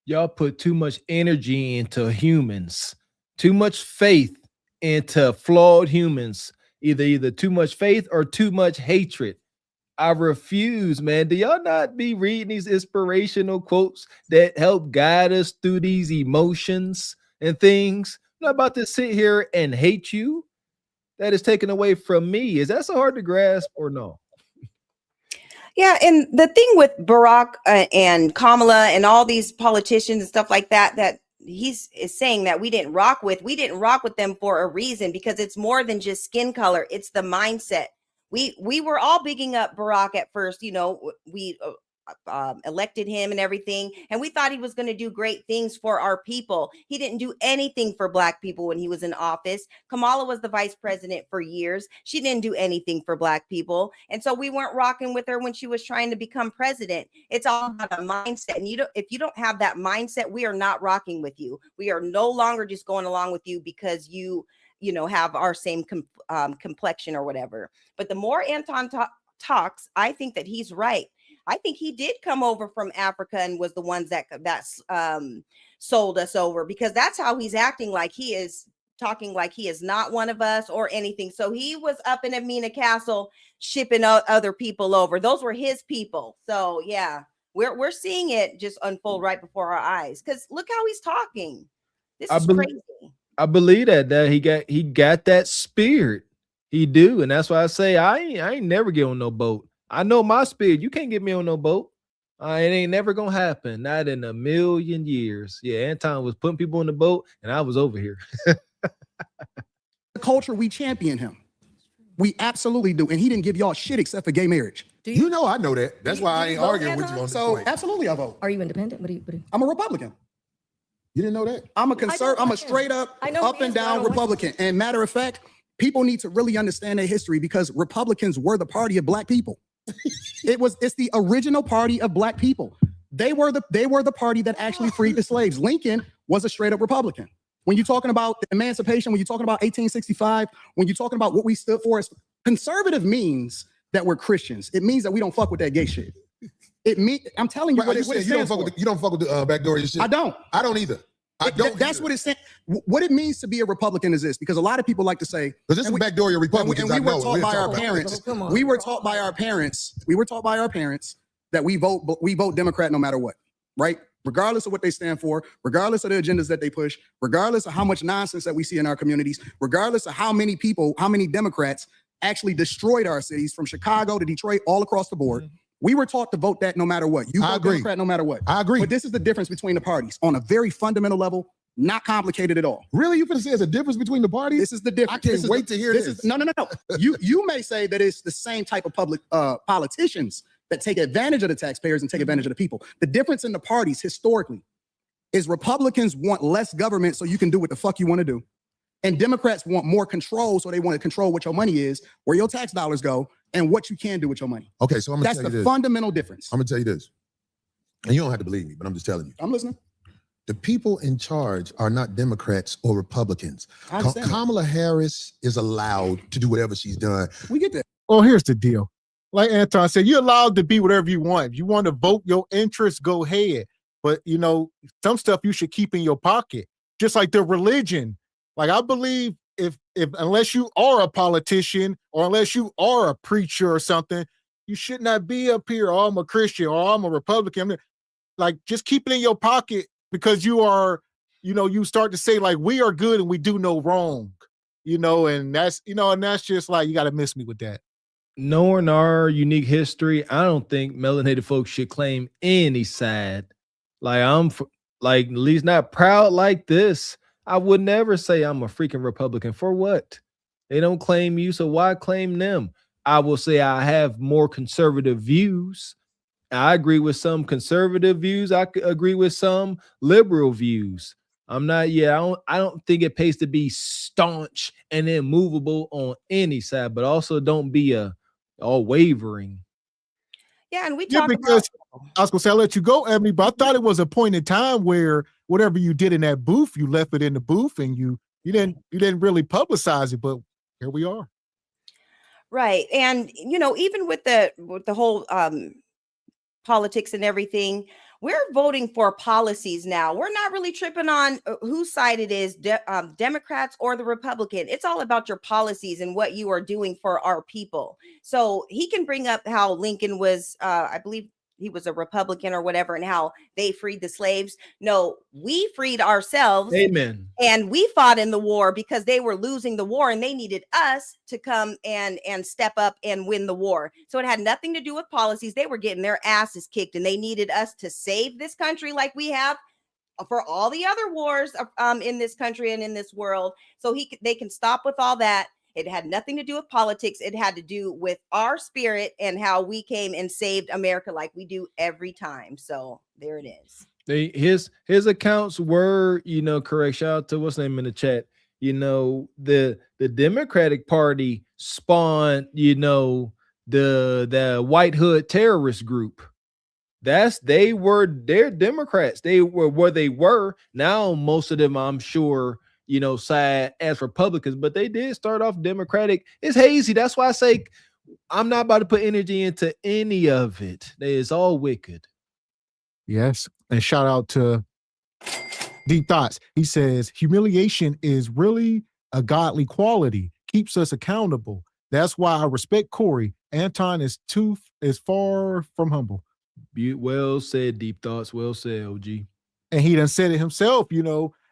Y'all put too much energy into humans, too much faith into flawed humans, either too much faith or too much hatred. I refuse, man. Do y'all not be reading these inspirational quotes that help guide us through these emotions and things? I'm not about to sit here and hate you. That is taken away from me. Is that so hard to grasp or no? Yeah, and the thing with Barack and Kamala and all these politicians and stuff like that, that is saying that we didn't rock with them for a reason, because it's more than just skin color. It's the mindset. We were all bigging up Barack at first. We elected him and everything, and we thought he was going to do great things for our people. He didn't do anything for black people when he was in office. Kamala was the vice president for years. She didn't do anything for black people, and so we weren't rocking with her when she was trying to become president. It's all about a mindset, and if you don't have that mindset, we are not rocking with you. We are no longer just going along with you because you have our same complexion or whatever. But the more Anton talks, I think that he's right. I think he did come over from Africa and was the ones that sold us over, because that's how he's acting, like he is talking like he is not one of us or anything. So he was up in Amina Castle shipping other people over. Those were his people. So yeah, we're seeing it just unfold right before our eyes, because look how he's talking. This is crazy. I believe that he got that spirit. He do, and that's why I say I ain't never get on no boat. I know my spirit. You can't get me on no boat. It ain't never gonna happen. Not in a million years. Yeah, Anton was putting people on the boat, and I was over here. The culture, we champion him. We absolutely do, and he didn't give y'all shit except for gay marriage. You know I know that. That's why I ain't arguing with you on this point. Absolutely, I vote. Are you independent? What do you? I'm a Republican. You didn't know that? I'm a straight up, up and down Republican. And matter of fact, people need to really understand their history, because Republicans were the party of black people. It's the original party of black people. They were the party that actually freed the slaves. Lincoln was a straight up Republican. When you're talking about emancipation, when you're talking about 1865, when you're talking about what we stood for, conservative means that we're Christians. It means that we don't fuck with that gay shit. I'm telling you what it stands for. You don't fuck with the backdoor shit? I don't either. That's what it's saying. What it means to be a Republican is this, because a lot of people like to say, because this is backdoor your Republicans. And we were taught by our parents. We were taught by our parents that we vote Democrat no matter what, right? Regardless of what they stand for, regardless of the agendas that they push, regardless of how much nonsense that we see in our communities, regardless of how many Democrats actually destroyed our cities from Chicago to Detroit, all across the board. We were taught to vote that no matter what. You vote Democrat no matter what. I agree. But this is the difference between the parties on a very fundamental level, not complicated at all. Really? You finna say there's a difference between the parties? This is the difference. I can't wait to hear this. No. You may say that it's the same type of public politicians that take advantage of the taxpayers and take advantage of the people. The difference in the parties historically is Republicans want less government so you can do what the fuck you want to do. And Democrats want more control, so they want to control what your money is, where your tax dollars go, and what you can do with your money. Okay, so I'm gonna tell you this. That's the fundamental difference. I'm gonna tell you this. And you don't have to believe me, but I'm just telling you. I'm listening. The people in charge are not Democrats or Republicans. I understand that. Kamala Harris is allowed to do whatever she's done. We get that. Well, here's the deal. Like Anton said, you're allowed to be whatever you want. If you want to vote your interests, go ahead. But, you know, some stuff you should keep in your pocket. Just like the religion. Like, I believe if unless you are a politician or unless you are a preacher or something, you should not be up here, oh, I'm a Christian or I'm a Republican. I mean, like, just keep it in your pocket because you are, you know, you start to say, like, we are good and we do no wrong, you know, and that's just like, you got to miss me with that. Knowing our unique history, I don't think melanated folks should claim any side. Like, at least not proud like this. I would never say I'm a freaking Republican. For what? They don't claim you, so why claim them? I will say I have more conservative views. I agree with some conservative views. I agree with some liberal views. I don't think it pays to be staunch and immovable on any side, but also don't be all wavering. Yeah, and we talk because I was gonna say I'll let you go, Ebony, but I thought it was a point in time where whatever you did in that booth, you left it in the booth and you didn't really publicize it, but here we are. right. And you know, even with the whole politics and everything, we're voting for policies now. We're not really tripping on whose side it is, Democrats or the Republican. It's all about your policies and what you are doing for our people. So he can bring up how Lincoln was, I believe he was a Republican or whatever, and how they freed the slaves. No, we freed ourselves. Amen. And we fought in the war because they were losing the war and they needed us to come and step up and win the war. So it had nothing to do with policies. They were getting their asses kicked and they needed us to save this country like we have for all the other wars in this country and in this world. So they can stop with all that. It had nothing to do with politics. It had to do with our spirit and how we came and saved America like we do every time. So there it is. His accounts were, correct. Shout out to what's name in the chat. The Democratic Party spawned, the White Hood terrorist group. They're Democrats. They were where they were. Now most of them, I'm sure, side as Republicans, but they did start off Democratic. It's hazy. That's why I say I'm not about to put energy into any of it. It's all wicked. Yes. And shout out to Deep Thoughts. He says, humiliation is really a godly quality, keeps us accountable. That's why I respect Corey. Anton is far from humble. Well said, Deep Thoughts. Well said, OG. And he done said it himself,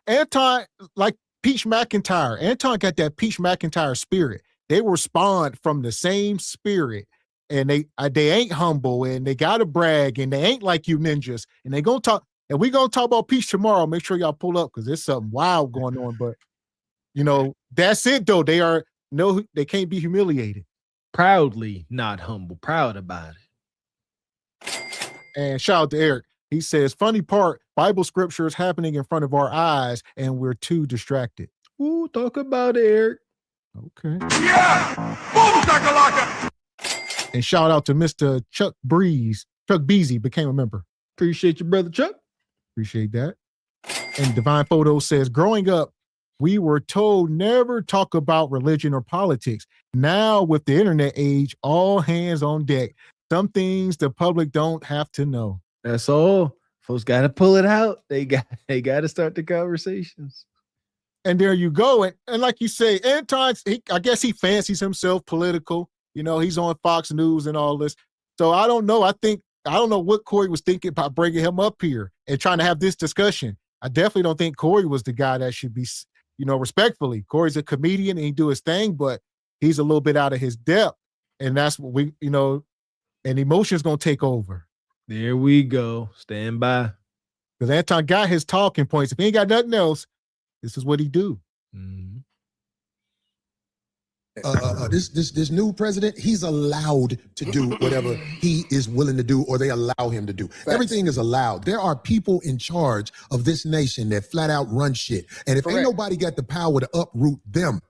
Anton, like Peach McIntyre. Anton got that Peach McIntyre spirit. They were spawned from the same spirit. And they ain't humble and they gotta brag and they ain't like you ninjas. And they gonna talk, and we gonna talk about Peach tomorrow. Make sure y'all pull up because there's something wild going on. But that's it though. They can't be humiliated. Proudly not humble, proud about it. And shout out to Eric. He says, funny part, Bible scripture is happening in front of our eyes and we're too distracted. Ooh, talk about it, Eric. Okay. Yeah! Boom, shakalaka! And shout out to Mr. Chuck Beasy became a member. Appreciate you, brother Chuck. Appreciate that. And Divine Photo says, growing up, we were told never talk about religion or politics. Now with the internet age, all hands on deck. Some things the public don't have to know. That's all. Folks got to pull it out. They got to start the conversations. And there you go. And like you say, Anton, I guess he fancies himself political. He's on Fox News and all this. So I don't know. I don't know what Corey was thinking about bringing him up here and trying to have this discussion. I definitely don't think Corey was the guy that should be, respectfully. Corey's a comedian and he do his thing, but he's a little bit out of his depth. And that's what we, and emotion's going to take over. There we go. Stand by. Because Anton got his talking points. If he ain't got nothing else, this is what he do. Mm-hmm. This new president, he's allowed to do whatever he is willing to do, or they allow him to do. Everything is allowed. There are people in charge of this nation that flat out run shit. And if ain't nobody got the power to uproot them,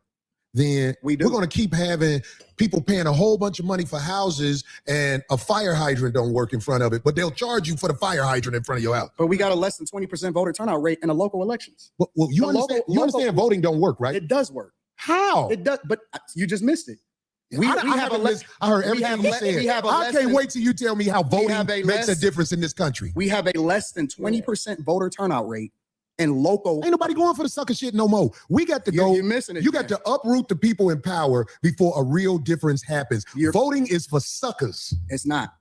then we're going to keep having people paying a whole bunch of money for houses and a fire hydrant don't work in front of it, but they'll charge you for the fire hydrant in front of your house. But we got a less than 20% voter turnout rate in the local elections. Well, you understand voting don't work, right? It does work. How? It does, but you just missed it. I heard everything you said. I can't wait till you tell me how voting makes a difference in this country. We have a less than 20% voter turnout rate in local. Ain't nobody going for the sucker shit no more. We got to go. You're missing it. You got to uproot the people in power before a real difference happens. Voting is for suckers. It's not.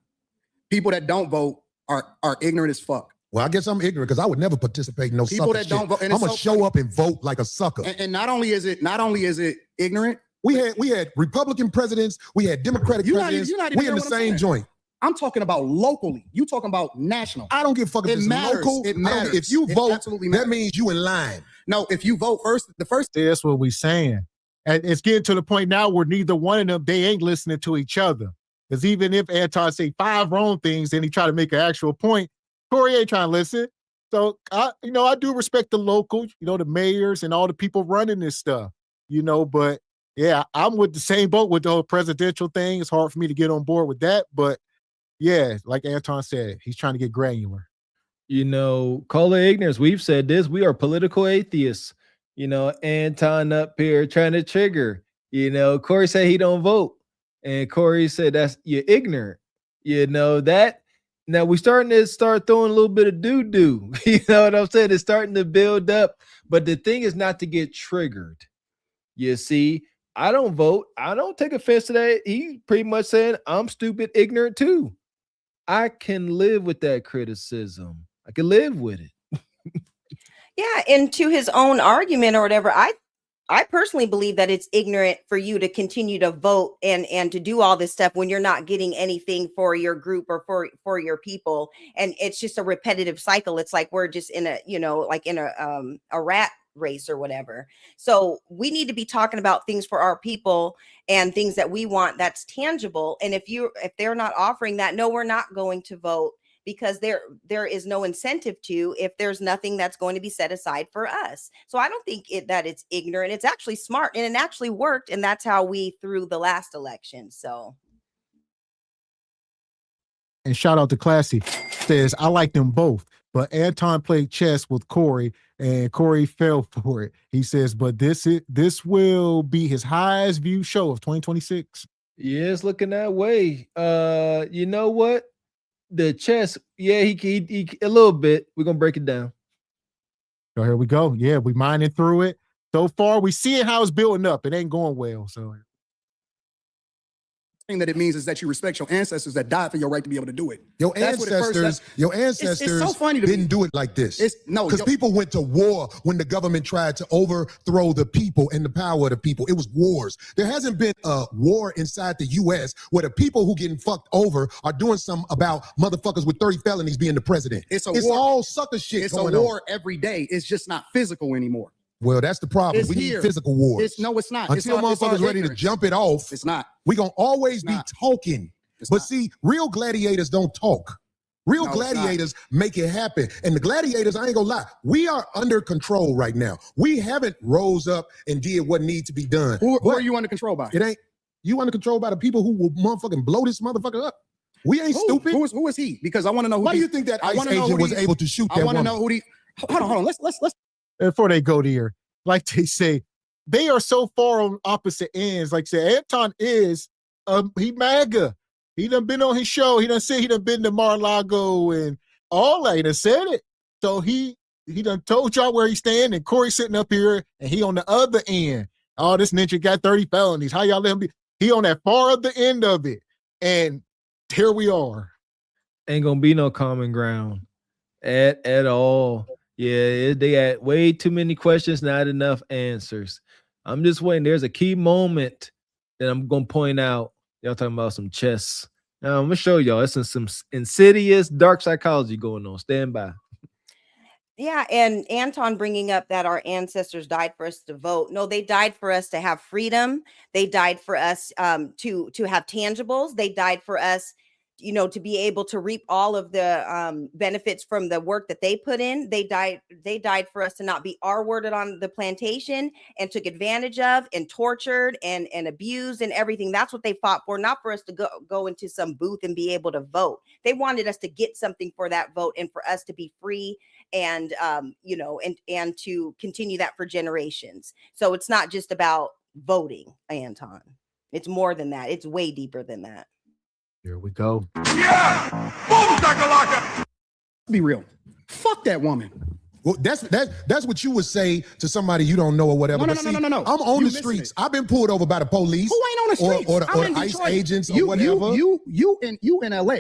People that don't vote are ignorant as fuck. Well, I guess I'm ignorant because I would never participate in no people sucker that shit. don't vote. I'm gonna show up and vote like a sucker. And not only is it ignorant. We had Republican presidents. We had Democratic presidents. We in the same joint. I'm talking about locally. You talking about national. I don't give a fuck if it's local. It matters. If you vote, that means you in line. No, if you vote first, See, that's what we saying. And it's getting to the point now where neither one of them, they ain't listening to each other. Because even if Anton say 5 wrong things, then he try to make an actual point, Corey ain't trying to listen. So, I do respect the local, the mayors and all the people running this stuff, but yeah, I'm with the same boat with the whole presidential thing. It's hard for me to get on board with that. But yeah, like Anton said, he's trying to get granular. Call it ignorance. We've said this. We are political atheists. Anton up here trying to trigger. Corey said he don't vote. And Corey said you're ignorant. That. Now we're starting to throwing a little bit of doo-doo. You know what I'm saying? It's starting to build up. But the thing is not to get triggered. You see, I don't vote. I don't take offense to that. He pretty much saying I'm stupid, ignorant too. I can live with that criticism. I can live with it. Yeah, and to his own argument or whatever, I personally believe that it's ignorant for you to continue to vote and to do all this stuff when you're not getting anything for your group or for your people. And it's just a repetitive cycle. It's like we're just in a rat race or whatever. So we need to be talking about things for our people and things that we want that's tangible. And if they're not offering that, no, we're not going to vote, because there is no incentive to if there's nothing that's going to be set aside for us. So I don't think that it's ignorant. It's actually smart, and it actually worked. And that's how we threw the last election. So. And shout out to Classy. Says, I like them both, but Anton played chess with Corey and Corey fell for it. He says, but this will be his highest view show of 2026. Yeah, it's looking that way. You know what? The chess, yeah, he a little bit. We're gonna break it down. So here we go. Yeah, we mining through it. So far, we seeing how it's building up. It ain't going well. So thing that it means is that you respect your ancestors that died for your right to be able to do it. Your ancestors it's so funny to didn't do it like this. Because people went to war when the government tried to overthrow the people and the power of the people. It was wars. There hasn't been a war inside the U.S. where the people who getting fucked over are doing something about motherfuckers with 30 felonies being the president. It's war. All sucker shit. It's a war every day. It's just not physical anymore. Well, that's the problem. We need physical wars. It's not. Until motherfuckers ready to jump it off, it's not. We're going to always be talking. But see, real gladiators don't talk. Real gladiators make it happen. And the gladiators, I ain't going to lie, we are under control right now. We haven't rose up and did what needs to be done. Who are you under control by? It ain't. You under control by the people who will motherfucking blow this motherfucker up. We ain't stupid. Who is he? Because I want to know who. Why do you think that ICE agent was able to shoot that woman? I want to know who he. Hold on. Let's. Before they go there, like they say, they are so far on opposite ends. Like say, Anton is, he MAGA. He done been on his show. He done been to Mar-a-Lago and all that. He done said it. So he done told y'all where he stand, and Corey sitting up here, and he on the other end. Oh, this ninja got 30 felonies. How y'all let him be? He on that far other end of it. And here we are. Ain't gonna be no common ground at all. Yeah, they had way too many questions, not enough answers. I'm just waiting. There's a key moment Then I'm gonna point out y'all talking about some chess. Now I'm gonna show y'all it's some insidious dark psychology going on. Stand by. Yeah, and Anton bringing up that our ancestors died for us to vote. No, they died for us to have freedom. They died for us to have tangibles. They died for us, to be able to reap all of the benefits from the work that they put in. They died for us to not be R-worded on the plantation and took advantage of and tortured and abused and everything. That's what they fought for, not for us to go into some booth and be able to vote. They wanted us to get something for that vote and for us to be free and and to continue that for generations. So it's not just about voting, Anton. It's more than that. It's way deeper than that. Here we go. Yeah! Boom, be real. Fuck that woman. Well, that's what you would say to somebody you don't know or whatever. No. I'm on the streets. I've been pulled over by the police. Who ain't on the streets? Or the ICE agents or whatever. You in LA.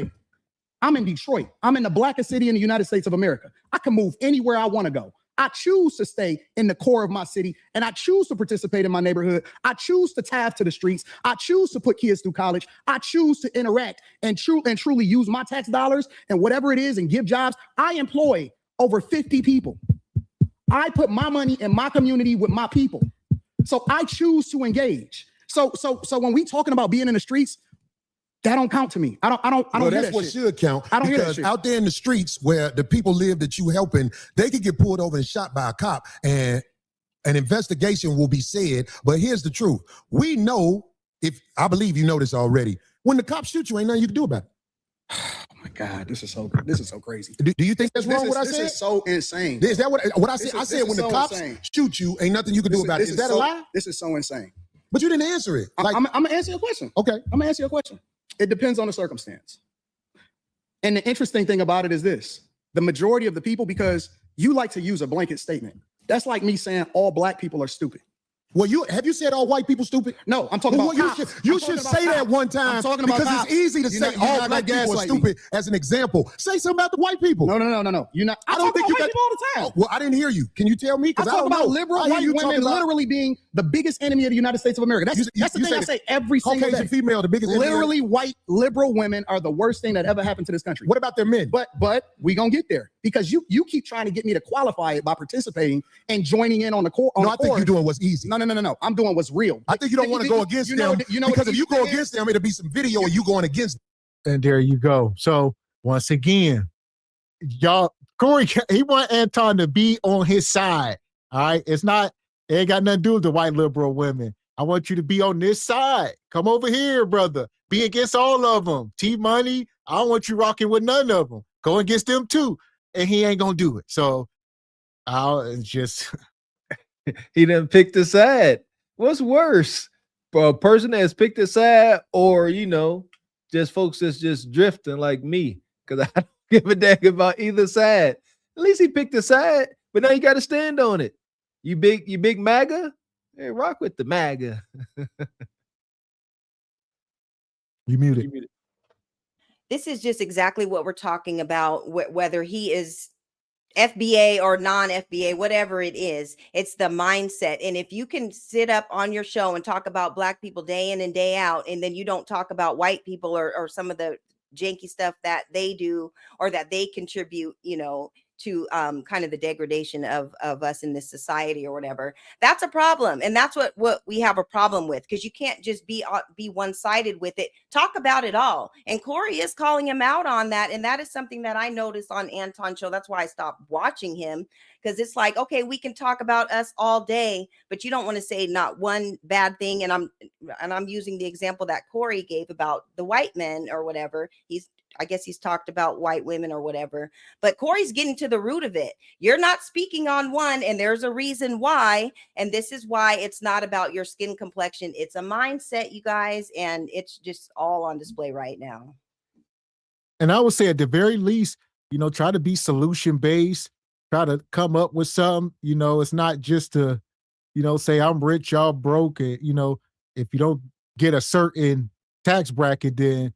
I'm in Detroit. I'm in the blackest city in the United States of America. I can move anywhere I want to go. I choose to stay in the core of my city, and I choose to participate in my neighborhood. I choose to tithe to the streets. I choose to put kids through college. I choose to interact and truly use my tax dollars and whatever it is and give jobs. I employ over 50 people. I put my money in my community with my people. So I choose to engage. So when we talking about being in the streets, that don't count to me. I don't. Well, that's what should count. I don't hear that because shit. out there in the streets where the people live that you helping, they could get pulled over and shot by a cop, and an investigation will be said. But here's the truth: we know, I believe you know this already. When the cops shoot you, ain't nothing you can do about it. Oh my God, this is so crazy. Do you think that's wrong? What I said? This is so insane. Is that what I said? I said when the cops shoot you, ain't nothing you can do about it. Is that a lie? This is so insane. But you didn't answer it. I'm gonna answer your question. Okay, I'm gonna answer your question. It depends on the circumstance. And the interesting thing about it is this: the majority of the people, because you like to use a blanket statement. That's like me saying all black people are stupid. Well, have you said all white people stupid? No, I'm talking about cops. You should say that one time. I'm talking about because cops. It's easy to say all black people are stupid as an example. Say something about the white people. No. You're not. I don't think you got people all the time. Oh, well, I didn't hear you. Can you tell me? I talk about liberal white women literally being the biggest enemy of the United States of America. That's the thing I say every single day. Caucasian female, the biggest enemy. Literally, white liberal women are the worst thing that ever happened to this country. What about their men? But we gonna get there because you keep trying to get me to qualify it by participating and joining in on the core. No, I think you're doing what's easy. No. I'm doing what's real. I think you don't want to go against them because if you go against them, it'll be some video of you going against them. And there you go. So once again, y'all, Corey, he want Anton to be on his side. All right. It ain't got nothing to do with the white liberal women. I want you to be on this side. Come over here, brother. Be against all of them. T-Money, I don't want you rocking with none of them. Go against them too. And he ain't going to do it. So I'll just... He didn't pick the side. What's worse, for a person that's picked a side, or just folks that's just drifting like me? Because I don't give a damn about either side. At least he picked a side, but now you got to stand on it. You big MAGA? Hey, rock with the MAGA. You muted. This is just exactly what we're talking about. Whether he is FBA or non-FBA, whatever it is, it's the mindset. And if you can sit up on your show and talk about black people day in and day out, and then you don't talk about white people or some of the janky stuff that they do or that they contribute, to kind of the degradation of us in this society or whatever, that's a problem. And that's what we have a problem with, because you can't just be one-sided with it. Talk about it all. And Corey is calling him out on that. And that is something that I noticed on Anton's show. That's why I stopped watching him, because it's like, okay, we can talk about us all day, but you don't want to say not one bad thing. And I'm using the example that Corey gave about the white men or whatever. I guess he's talked about white women or whatever, but Corey's getting to the root of it. You're not speaking on one, and there's a reason why. And this is why it's not about your skin complexion. It's a mindset, you guys, and it's just all on display right now. And I would say at the very least, try to be solution based, try to come up with something. It's not just to, say I'm rich, y'all broke. And, if you don't get a certain tax bracket, then,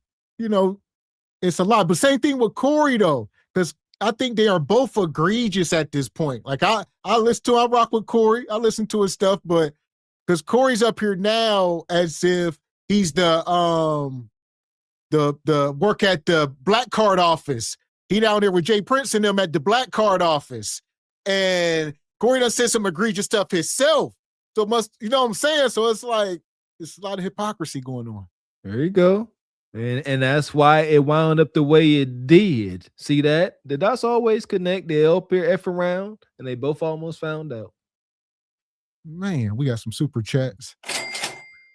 it's a lot. But same thing with Corey, though, because I think they are both egregious at this point. Like I rock with Corey. I listen to his stuff, but because Corey's up here now as if He's the work at the black card office. He down there with Jay Prince and them at the black card office. And Corey done said some egregious stuff himself. So it must, you know what I'm saying? So it's like, it's a lot of hypocrisy going on. There you go. And that's why it wound up the way it did. See that? The dots always connect. They up here F around, and they both almost found out. Man, we got some super chats.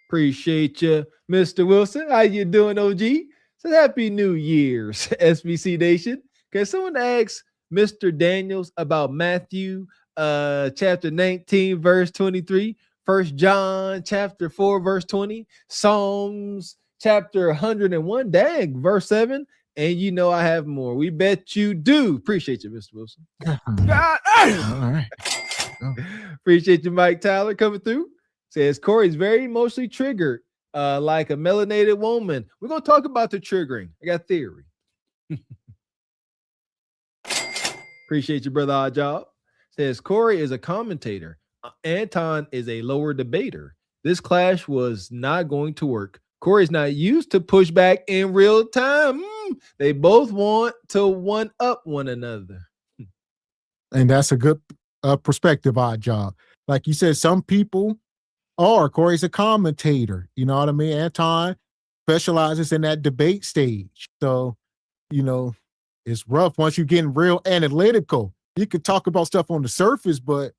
Appreciate you, Mr. Wilson. How you doing, OG? So Happy New Year's, SBC Nation. Can someone ask Mr. Daniels about Matthew chapter 19, verse 23, 1 John chapter 4, verse 20, Psalms chapter 101, verse 7, and you know I have more. We bet you do. Appreciate you, Mr. Wilson. All right. Appreciate you, Mike Tyler, coming through. Says Corey's very emotionally triggered, like a melanated woman. We're going to talk about the triggering. I got theory. Appreciate you, brother Odd Job. Says Corey is a commentator. Anton is a lower debater. This clash was not going to work. Corey's not used to pushback in real time. They both want to one up one another. And that's a good perspective, Odd Job. Like you said, some people are. Corey's a commentator. You know what I mean? Anton specializes in that debate stage. So, you know, it's rough once you're getting real analytical. You could talk about stuff on the surface, but,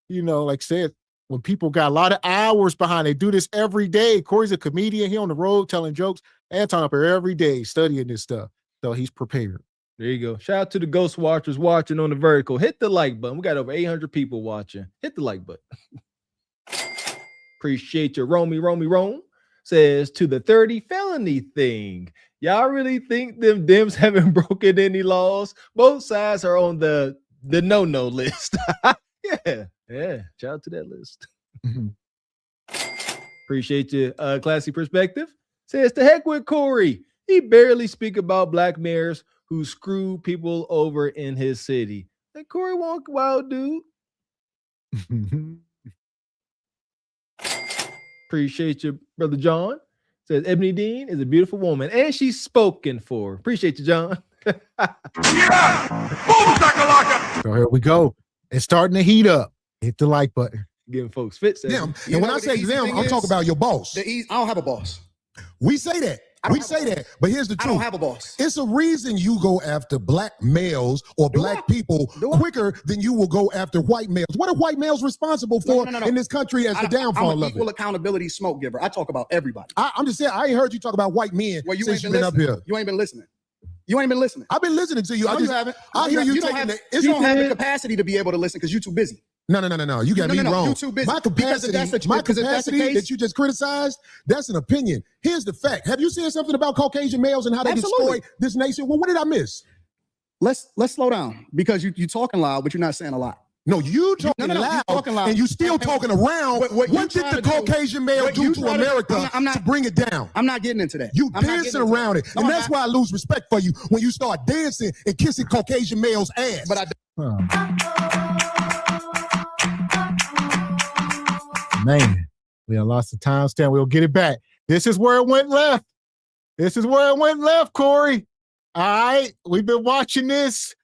you know, like I said, when people got a lot of hours behind, they do this every day. Corey's a comedian. He on the road telling jokes. Anton up here every day studying this stuff. So he's prepared. There you go. Shout out to the Ghost Watchers watching on the vertical. Hit the like button. We got over 800 people watching. Hit the like button. Appreciate you. Rome says to the 30 felony thing. Y'all really think them Dems haven't broken any laws? Both sides are on the no-no list. Yeah. Shout out to that list. Appreciate you. Classy perspective. Says to heck with Corey. He barely speak about black mayors who screw people over in his city. Like Corey Wonk, wild dude. Appreciate you, brother John. Says Ebony Dean is a beautiful woman and she's spoken for. Appreciate you, John. So here we go. It's starting to heat up. Hit the like button. Giving folks fits. Them. And when I say them, I'm talking about your boss. I don't have a boss. We say that. But here's the truth. I don't have a boss. It's a reason you go after black males or black people quicker than you will go after white males. What are white males responsible for in this country as the downfall I'm an of equal it? accountability smoke giver. I talk about everybody. I'm just saying, I ain't heard you talk about white men since you've been up here. You ain't been listening. You ain't been listening. I've been listening to you. No, you haven't. I hear you don't taking have, you don't have the capacity to be able to listen because you're too busy. No. You got me wrong. You're too busy. My capacity that you just criticized, that's an opinion. Here's the fact. Have you seen something about Caucasian males and how they destroy this nation? Well, what did I miss? Let's slow down because you talking loud, but you're not saying a lot. No, you talking loud, and you still talking around. What did the Caucasian male do to America to bring it down? I'm not getting into that. You dancing around it, and that's why I lose respect for you when you start dancing and kissing Caucasian males' ass. But Man, we have lost the timestamp. We'll get it back. This is where it went left. Corey. All right, we've been watching this.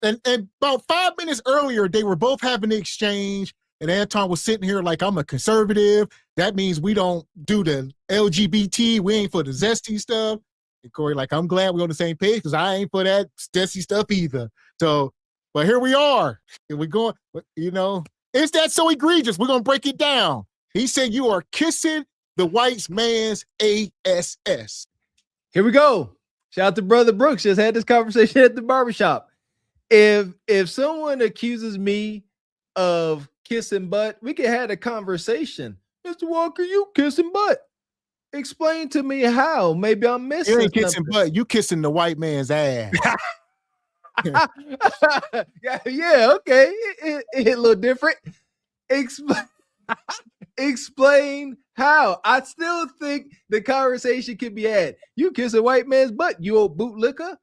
And about 5 minutes earlier, they were both having the exchange, and Anton was sitting here like, I'm a conservative. That means we don't do the LGBT. We ain't for the zesty stuff. And Corey like, I'm glad we're on the same page because I ain't for that zesty stuff either. So, but here we are. And we're going, you know, is that so egregious? We're going to break it down. He said you are kissing the white man's ass. Here we go. Shout out to Brother Brooks. Just had this conversation at the barbershop. If someone accuses me of kissing butt, we can have a conversation. Mr. Walker, you kissing butt. Explain to me how. Maybe I'm missing You ain't kissing something. butt. You kissing the white man's ass. yeah, okay. It a little different. Explain how. I still think the conversation can be had. You kiss a white man's butt, you old bootlicker.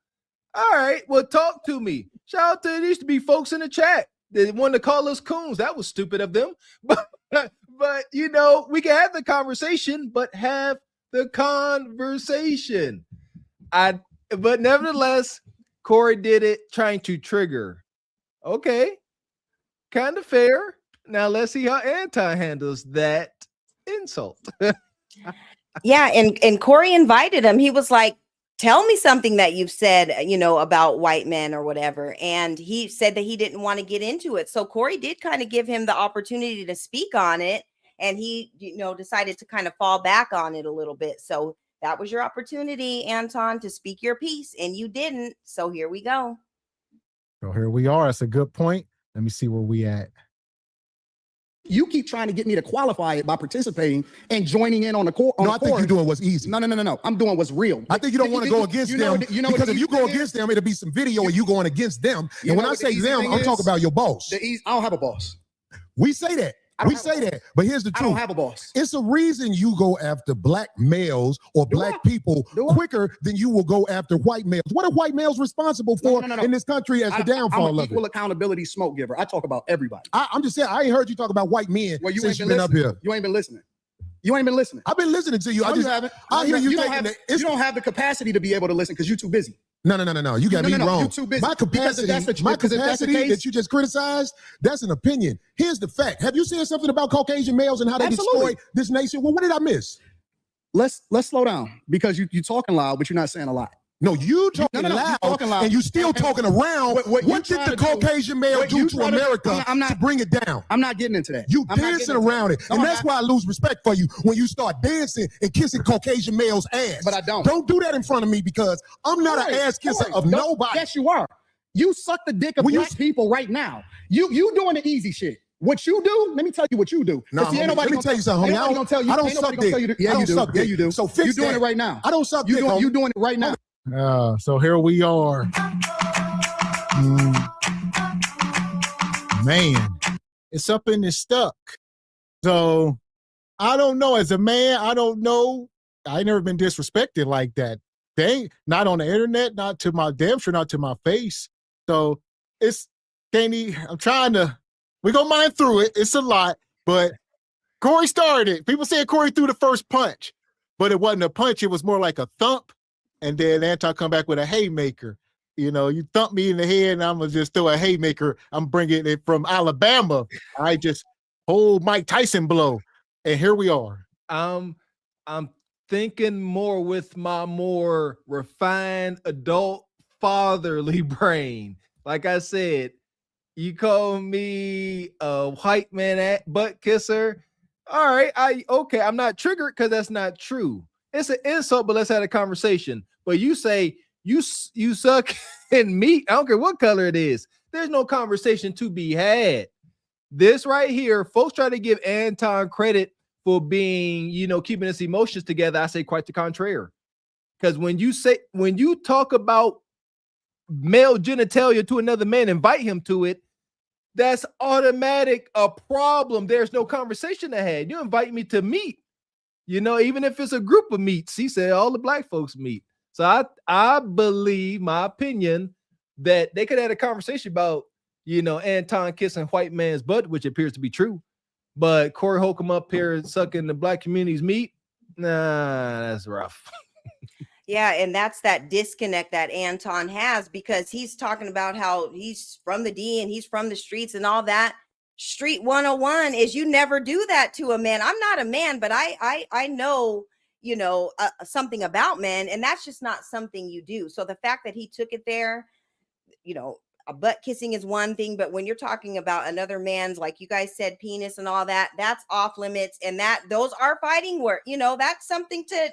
All right, well, talk to me. Shout out to there used to be folks in the chat that wanted to call us coons. That was stupid of them. But you know, we can have the conversation, but have the conversation. But nevertheless, Corey did it trying to trigger. Okay, kind of fair. Now let's see how Anton handles that insult. Yeah, and Corey invited him. He was like, tell me something that you've said, about white men or whatever. And he said that he didn't want to get into it. So Corey did kind of give him the opportunity to speak on it. And he, decided to kind of fall back on it a little bit. So that was your opportunity, Anton, to speak your piece, and you didn't. So here we go. So here we are. That's a good point. Let me see where we at. You keep trying to get me to qualify it by participating and joining in on the court. No, I think you're doing what's easy. No. I'm doing what's real. I think you don't want to go against them because if you go against them, it'll be some video and you going against them. And when I say them, I'm talking about your boss. I don't have a boss. We say that. We say that, but here's the truth. I don't have a boss. It's a reason you go after black males or black people quicker than you will go after white males. What are white males responsible for in this country as the downfall I'm of equal it? accountability smoke giver. I talk about everybody. I'm just saying, I ain't heard you talk about white men Well, you since ain't you've been up here. You ain't been listening. You ain't been listening. I've been listening to you. No, you haven't. I hear you. You don't have the capacity to be able to listen because you're too busy. No. You got me wrong. You're too busy. My capacity that you just criticized, that's an opinion. Here's the fact. Have you seen something about Caucasian males and how they destroy this nation? Well, what did I miss? Let's slow down because you're talking loud, but you're not saying a lot. No, you talking loud, and you still talking around. What did the Caucasian male do to America to bring it down? I'm not getting into that. You dancing around it, and that's why I lose respect for you when you start dancing and kissing Caucasian males' ass. But I don't. Don't do that in front of me because I'm not an ass kisser of nobody. Yes, you are. You suck the dick of black people right now. You doing the easy shit. What you do, let me tell you what you do. No, let me tell you something, homie. I don't suck dick. Yeah, you do. Yeah, you do. So fix you're doing it right now. I don't suck dick. You're doing it right now. So here we are. Man, it's up and it's stuck. So I don't know. As a man, I don't know. I ain't never been disrespected like that. Not on the internet, not to my damn sure, not to my face. So we're gonna mine through it. It's a lot, but Corey started it. People said Corey threw the first punch, but it wasn't a punch. It was more like a thump. And then Anton come back with a haymaker. You thump me in the head and I'm going to just throw a haymaker. I'm bringing it from Alabama. I just hold Mike Tyson blow. And here we are. I'm thinking more with my more refined adult fatherly brain. Like I said, you call me a white man butt kisser. All right. I'm not triggered because that's not true. It's an insult, but let's have a conversation. But you say you suck in meat. I don't care what color it is. There's no conversation to be had. This right here, folks try to give Anton credit for being, keeping his emotions together. I say quite the contrary. Because when you talk about male genitalia to another man, invite him to it, that's automatic a problem. There's no conversation to have. You invite me to meat. Even if it's a group of meats, he said all the black folks meet. So I believe, my opinion, that they could have a conversation about, Anton kissing white man's butt, which appears to be true. But Corey Holcomb up here sucking the black community's meat, nah, that's rough. Yeah, and that's that disconnect that Anton has because he's talking about how he's from the D and he's from the streets and all that. Street 101 is you never do that to a man. I'm not a man, but I know, something about men, and that's just not something you do. So the fact that he took it there, a butt kissing is one thing, but when you're talking about another man's, like you guys said, penis and all that, that's off limits, and those are fighting words. That's something to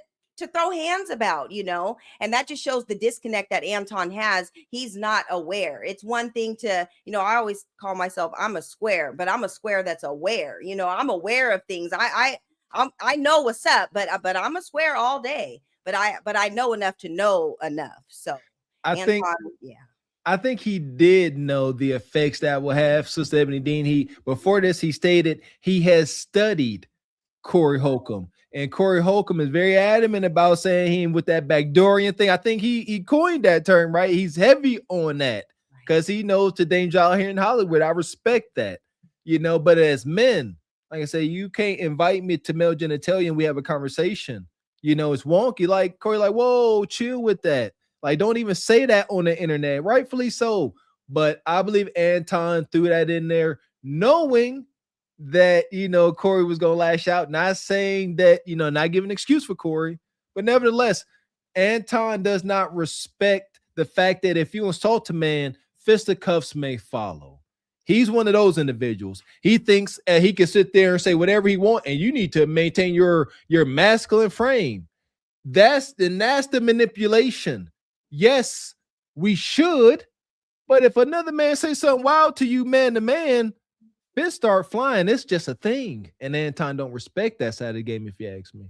throw hands about, and that just shows the disconnect that Anton has. He's not aware. It's one thing to, I always call myself, I'm a square, but I'm a square that's aware. I'm aware of things. I know what's up, but I'm a square all day, but I know enough to know enough. So I think he did know the effects that will have. Sister Ebony Dean, before this, he stated he has studied Corey Holcomb. And Corey Holcomb is very adamant about saying him with that backdoorian thing. I think he coined that term, right? He's heavy on that because he knows the danger out here in Hollywood. I respect that, but as men, like I say, you can't invite me to male genitalia and we have a conversation. it's wonky. Like Corey, like, whoa, chill with that. Like, don't even say that on the internet. Rightfully so. But I believe Anton threw that in there, knowing that, Corey was going to lash out. Not saying that, not giving an excuse for Corey. But nevertheless, Anton does not respect the fact that if you insult a man, fisticuffs may follow. He's one of those individuals. He thinks he can sit there and say whatever he wants, and you need to maintain your masculine frame. That's the manipulation. Yes, we should, but if another man says something wild to you, man to man, fists start flying. It's just a thing. And Anton don't respect that side of the game, if you ask me.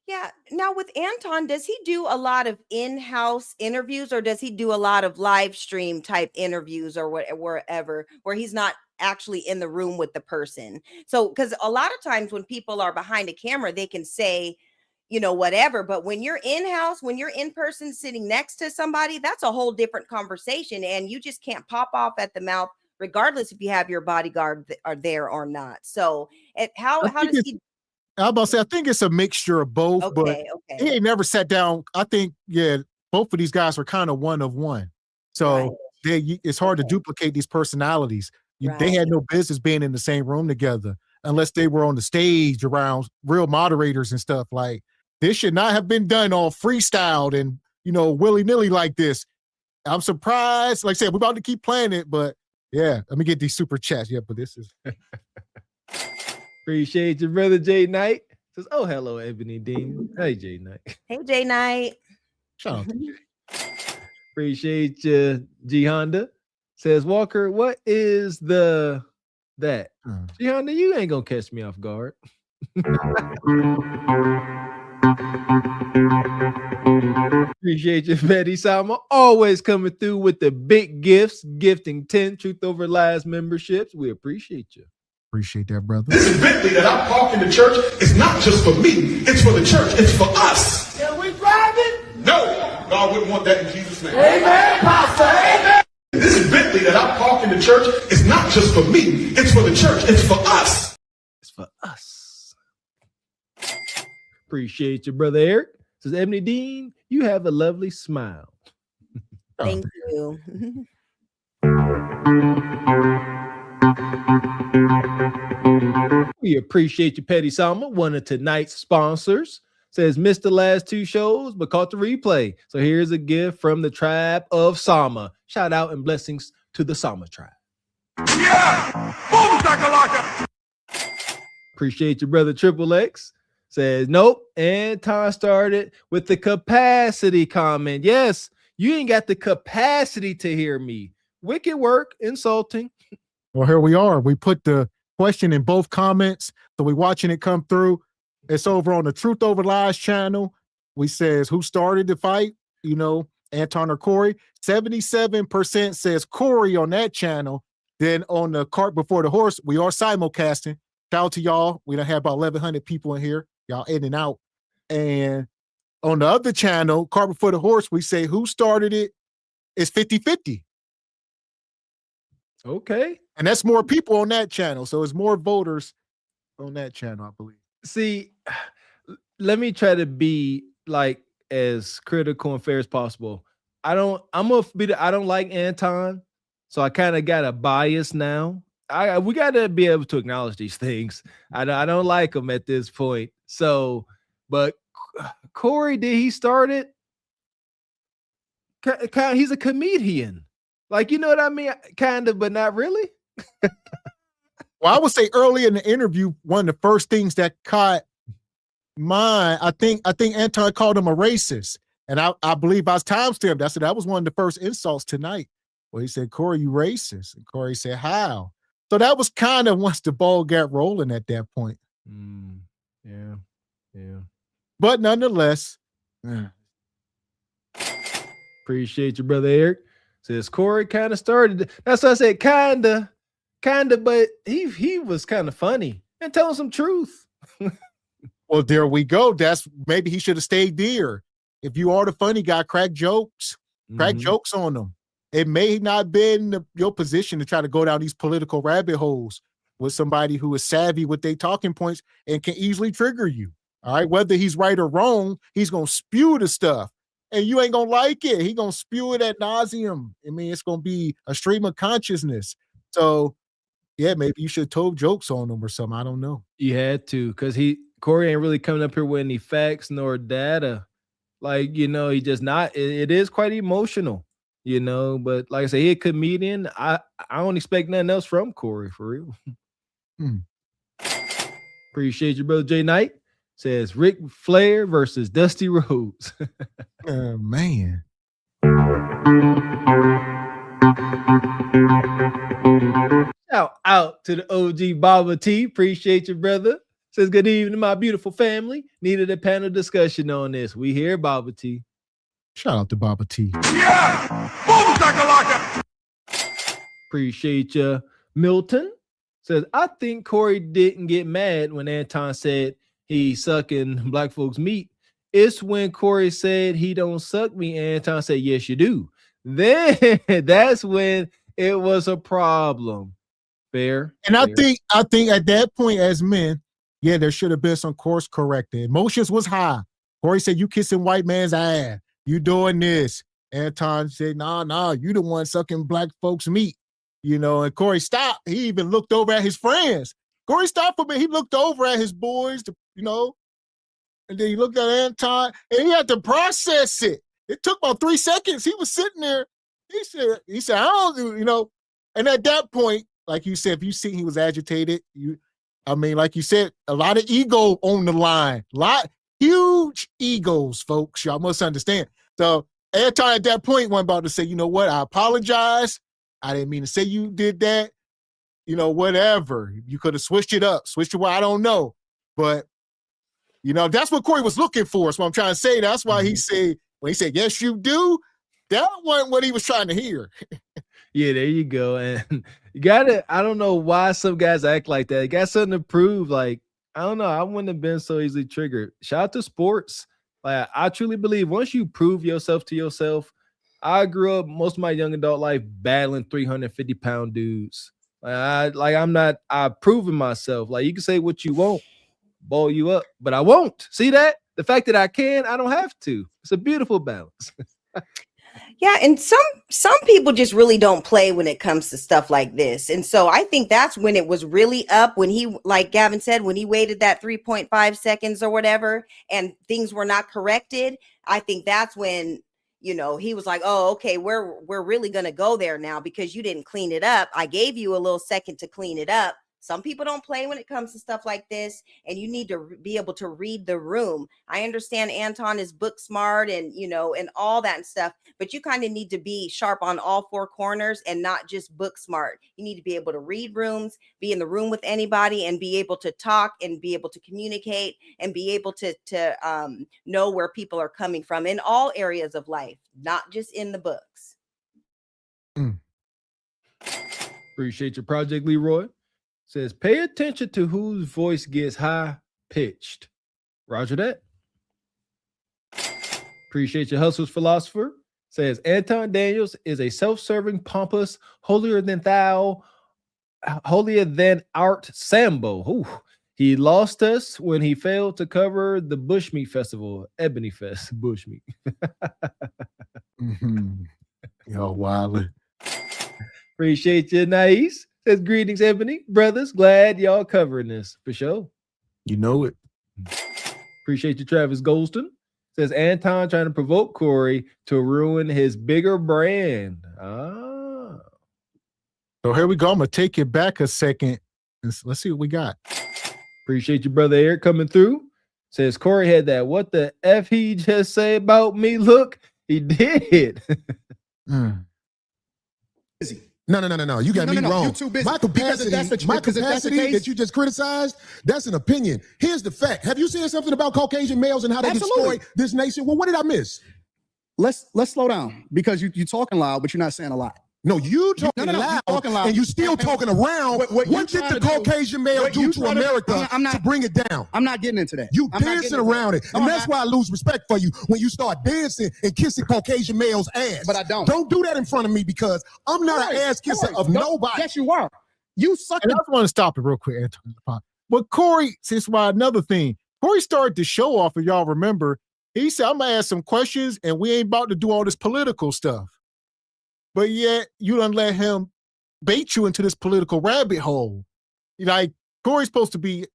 Yeah. Now with Anton, does he do a lot of in-house interviews, or does he do a lot of live stream type interviews or wherever where he's not actually in the room with the person? So, because a lot of times when people are behind a camera, they can say, whatever. But when you're in-house, when you're in person sitting next to somebody, that's a whole different conversation. And you just can't pop off at the mouth, regardless if you have your bodyguard are there or not. So how does he? I'm about to say, I think it's a mixture of both, but he ain't never sat down. I think, both of these guys are kind of one of one. So it's hard to duplicate these personalities. They had no business being in the same room together unless they were on the stage around real moderators and stuff. Like, this should not have been done all freestyled and, willy-nilly like this. I'm surprised. Like I said, we're about to keep playing it, but let me get these super chats. Yeah, but this is... Appreciate you, brother Jay Knight. Says, oh, hello, Ebony Dean. Hey, Jay Knight. Hey, Jay Knight. Shout out to Jay. Appreciate you, G Honda. Says, Walker, what is that? G Honda, you ain't gonna catch me off guard. Appreciate you, Betty Sama. Always coming through with the big gifts, gifting 10 Truth Over Lies memberships. We appreciate you. Appreciate that, brother. This Bentley that I park in the church is not just for me. It's for the church. It's for us. Can we drive it? No. God wouldn't want that in Jesus' name. Amen, Pastor. Amen. This Bentley that I park in the church is not just for me. It's for the church. It's for us. It's for us. Appreciate you, brother Eric. Says, Ebony Dean, you have a lovely smile. Thank you. We appreciate you, Petty Sama, one of tonight's sponsors. Says, missed the last 2 shows, but caught the replay. So here's a gift from the tribe of Sama. Shout out and blessings to the Sama tribe. Yeah! Boom, shakalaka! Appreciate your brother Triple X. Says, nope. Anton started with the capacity comment. Yes, you ain't got the capacity to hear me. Wicked work, insulting. Well, here we are. We put the question in both comments, so we're watching it come through. It's over on the Truth Over Lies channel. We says, who started the fight? Anton or Corey? 77% says Corey on that channel. Then on the Cart Before the Horse, we are simulcasting. Shout out to y'all. We done have about 1,100 people in here. Y'all in and out. And on the other channel, Cart Before the Horse, we say who started it. It's 50-50. Okay. And that's more people on that channel. So it's more voters on that channel, I believe. See, let me try to be like as critical and fair as possible. I don't like Anton, so I kind of got a bias now. We got to be able to acknowledge these things. I don't like him at this point. So, but Corey, did he start it? He's a comedian. Like, you know what I mean? Kind of, but not really. Well, I would say early in the interview, one of the first things that caught mine, I think Anton called him a racist. And I believe I was timestamped. I said that was one of the first insults tonight. Well, he said, Corey, you racist. And Corey said, how? So that was kind of once the ball got rolling at that point. Yeah. But nonetheless. Appreciate you, brother Eric. Says Corey kind of started. That's what I said, kind of, but he was kind of funny and telling some truth. Well, there we go. Maybe he should have stayed there. If you are the funny guy, crack jokes on them. It may not been your position to try to go down these political rabbit holes with somebody who is savvy with their talking points and can easily trigger you. All right, whether he's right or wrong, he's gonna spew the stuff, and you ain't gonna like it. He gonna spew it ad nauseum. I mean, it's gonna be a stream of consciousness. So, yeah, maybe you should have told jokes on him or something. I don't know. You had to, because Corey ain't really coming up here with any facts nor data. Like, he just not. It is quite emotional, But like I say, he a comedian. I don't expect nothing else from Corey, for real. Appreciate you, brother Jay Knight. Says Ric Flair versus Dusty Rhodes. Man. Shout out to the OG Baba T. Appreciate you, brother. Says good evening, my beautiful family. Needed a panel discussion on this. We here, Baba T. Shout out to Baba T. Yeah! Boom, shakalaka! Appreciate you, Milton. Says, I think Corey didn't get mad when Anton said he sucking black folks' meat. It's when Corey said he don't suck me, and Anton said, yes, you do. Then that's when it was a problem. Fair. And fair. I think at that point, as men, yeah, there should have been some course corrected. Emotions was high. Corey said, you kissing white man's ass. You doing this. Anton said, nah, you the one sucking black folks' meat. And Corey stopped. He even looked over at his friends. Corey stopped for me. He looked over at his boys, and then he looked at Anton, and he had to process it. It took about 3 seconds. He was sitting there. He said, I don't do, and at that point, like you said, if you see he was agitated, like you said, a lot of ego on the line. Huge egos, folks. Y'all must understand. So Anton at that point went about to say, you know what? I apologize. I didn't mean to say you did that. Whatever. You could have switched it up. I don't know. But, that's what Corey was looking for. That's what I'm trying to say. That's why when he said, yes, you do, that wasn't what he was trying to hear. Yeah, there you go. And I don't know why some guys act like that. You got something to prove. Like, I don't know. I wouldn't have been so easily triggered. Shout out to sports. Like, I truly believe once you prove yourself to yourself, I grew up most of my young adult life battling 350-pound dudes. I've proven myself. Like, you can say what you want, ball you up, but I won't. See that? The fact that I can, I don't have to. It's a beautiful balance. Yeah, and some people just really don't play when it comes to stuff like this. And so I think that's when it was really up, when he, like Gavin said, when he waited that 3.5 seconds or whatever, and things were not corrected. I think that's when, he was like, oh, okay, we're really going to go there now because you didn't clean it up. I gave you a little second to clean it up. Some people don't play when it comes to stuff like this, and you need to be able to read the room. I understand Anton is book smart and, and all that stuff, but you kind of need to be sharp on all four corners and not just book smart. You need to be able to read rooms, be in the room with anybody, and be able to talk and be able to communicate and be able to know where people are coming from in all areas of life, not just in the books. Appreciate your project, Leroy. Says, pay attention to whose voice gets high pitched. Roger that. Appreciate your hustles, philosopher. Says, Anton Daniels is a self-serving, pompous, holier than art Sambo. Ooh. He lost us when he failed to cover the Bushmeat Festival, Ebony Fest, Bushmeat. Yo, Wilder. Appreciate you, Nice. Says, greetings, Ebony. Brothers, glad y'all covering this. For sure. You know it. Appreciate you, Travis Golston. Says, Anton trying to provoke Corey to ruin his bigger brand. So here we go. I'm going to take it back a second. Let's see what we got. Appreciate you, brother Eric, coming through. Says, Corey had that. What the F he just say about me? Look, he did. No. You got me wrong. You're too busy. My capacity that you just criticized, that's an opinion. Here's the fact. Have you seen something about Caucasian males and how they destroy this nation? Well, what did I miss? Let's slow down because you're talking loud, but you're not saying a lot. No, you talking loud, and you still talking around. What did the Caucasian male do to America to bring it down? I'm not getting into that. You dancing around it, and that's why I lose respect for you when you start dancing and kissing Caucasian males' ass. But I don't. Don't do that in front of me because I'm not an ass kisser of nobody. Yes, you are. You suck. And I just want to stop it real quick, Anton. But Corey, another thing. Corey started the show off, if y'all remember. He said, I'm going to ask some questions, and we ain't about to do all this political stuff. But yet, you done let him bait you into this political rabbit hole. Like, Corey's supposed to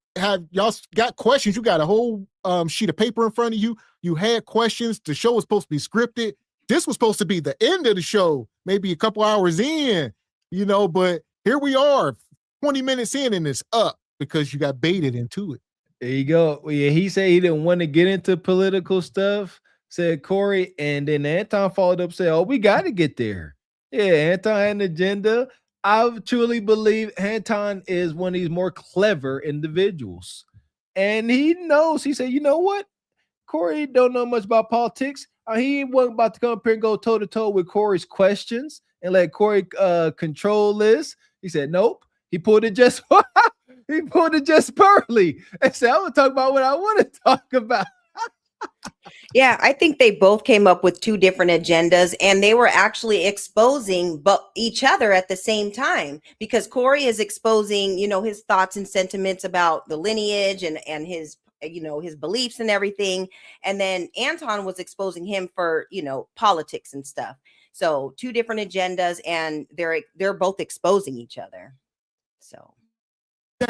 y'all got questions. You got a whole sheet of paper in front of you. You had questions. The show was supposed to be scripted. This was supposed to be the end of the show, maybe a couple hours in, but here we are, 20 minutes in, and it's up because you got baited into it. There you go. Yeah, he said he didn't want to get into political stuff, said Corey, and then Anton followed up, said, oh, we got to get there. Yeah, Anton had an agenda. I truly believe Anton is one of these more clever individuals. And he knows. He said, you know what? Corey don't know much about politics. He wasn't about to come up here and go toe-to-toe with Corey's questions and let Corey control this. He said, nope. He pulled it just early and said, I'm going to talk about what I want to talk about. Yeah, I think they both came up with two different agendas, and they were actually exposing each other at the same time, because Corey is exposing, his thoughts and sentiments about the lineage and his, his beliefs and everything. And then Anton was exposing him for, politics and stuff. So two different agendas, and they're both exposing each other. So.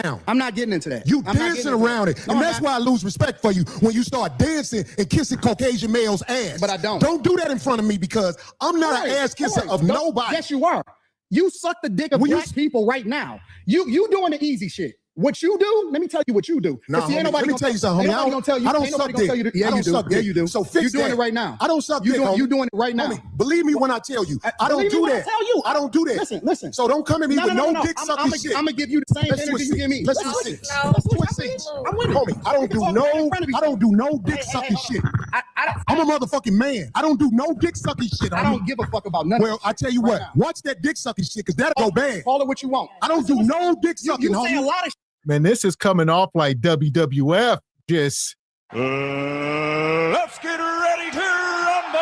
Down. I'm not getting into that. You dancing around it. And that's why I lose respect for you when you start dancing and kissing Caucasian males' ass. But I don't. Don't do that in front of me, because I'm not an ass kisser of nobody. Yes, you are. You suck the dick of black people right now. You doing the easy shit. What you do, let me tell you what you do. Nah, homie, let me tell you something, homie. I don't suck dick. Yeah, you do. Yeah, you do. So fix You're doing it right now. I don't suck dick, homie. You're doing it right now. Homie, believe me when I tell you. I don't do that. I don't do that. Listen. So don't come at me with no dick sucking shit. I'm gonna give you the same energy you give me. Let's switch seats. I'm with it. Homie, I don't do no dick sucking shit. I'm a motherfucking man. I don't do no dick sucking shit. I don't give a fuck about nothing. Well, I tell you what, watch that dick sucking shit, because that'll go bad. Call it what you want. I don't do no dick sucking, homie. You say a lot of. Man, this is coming off like WWF. Just let's get ready to rumble.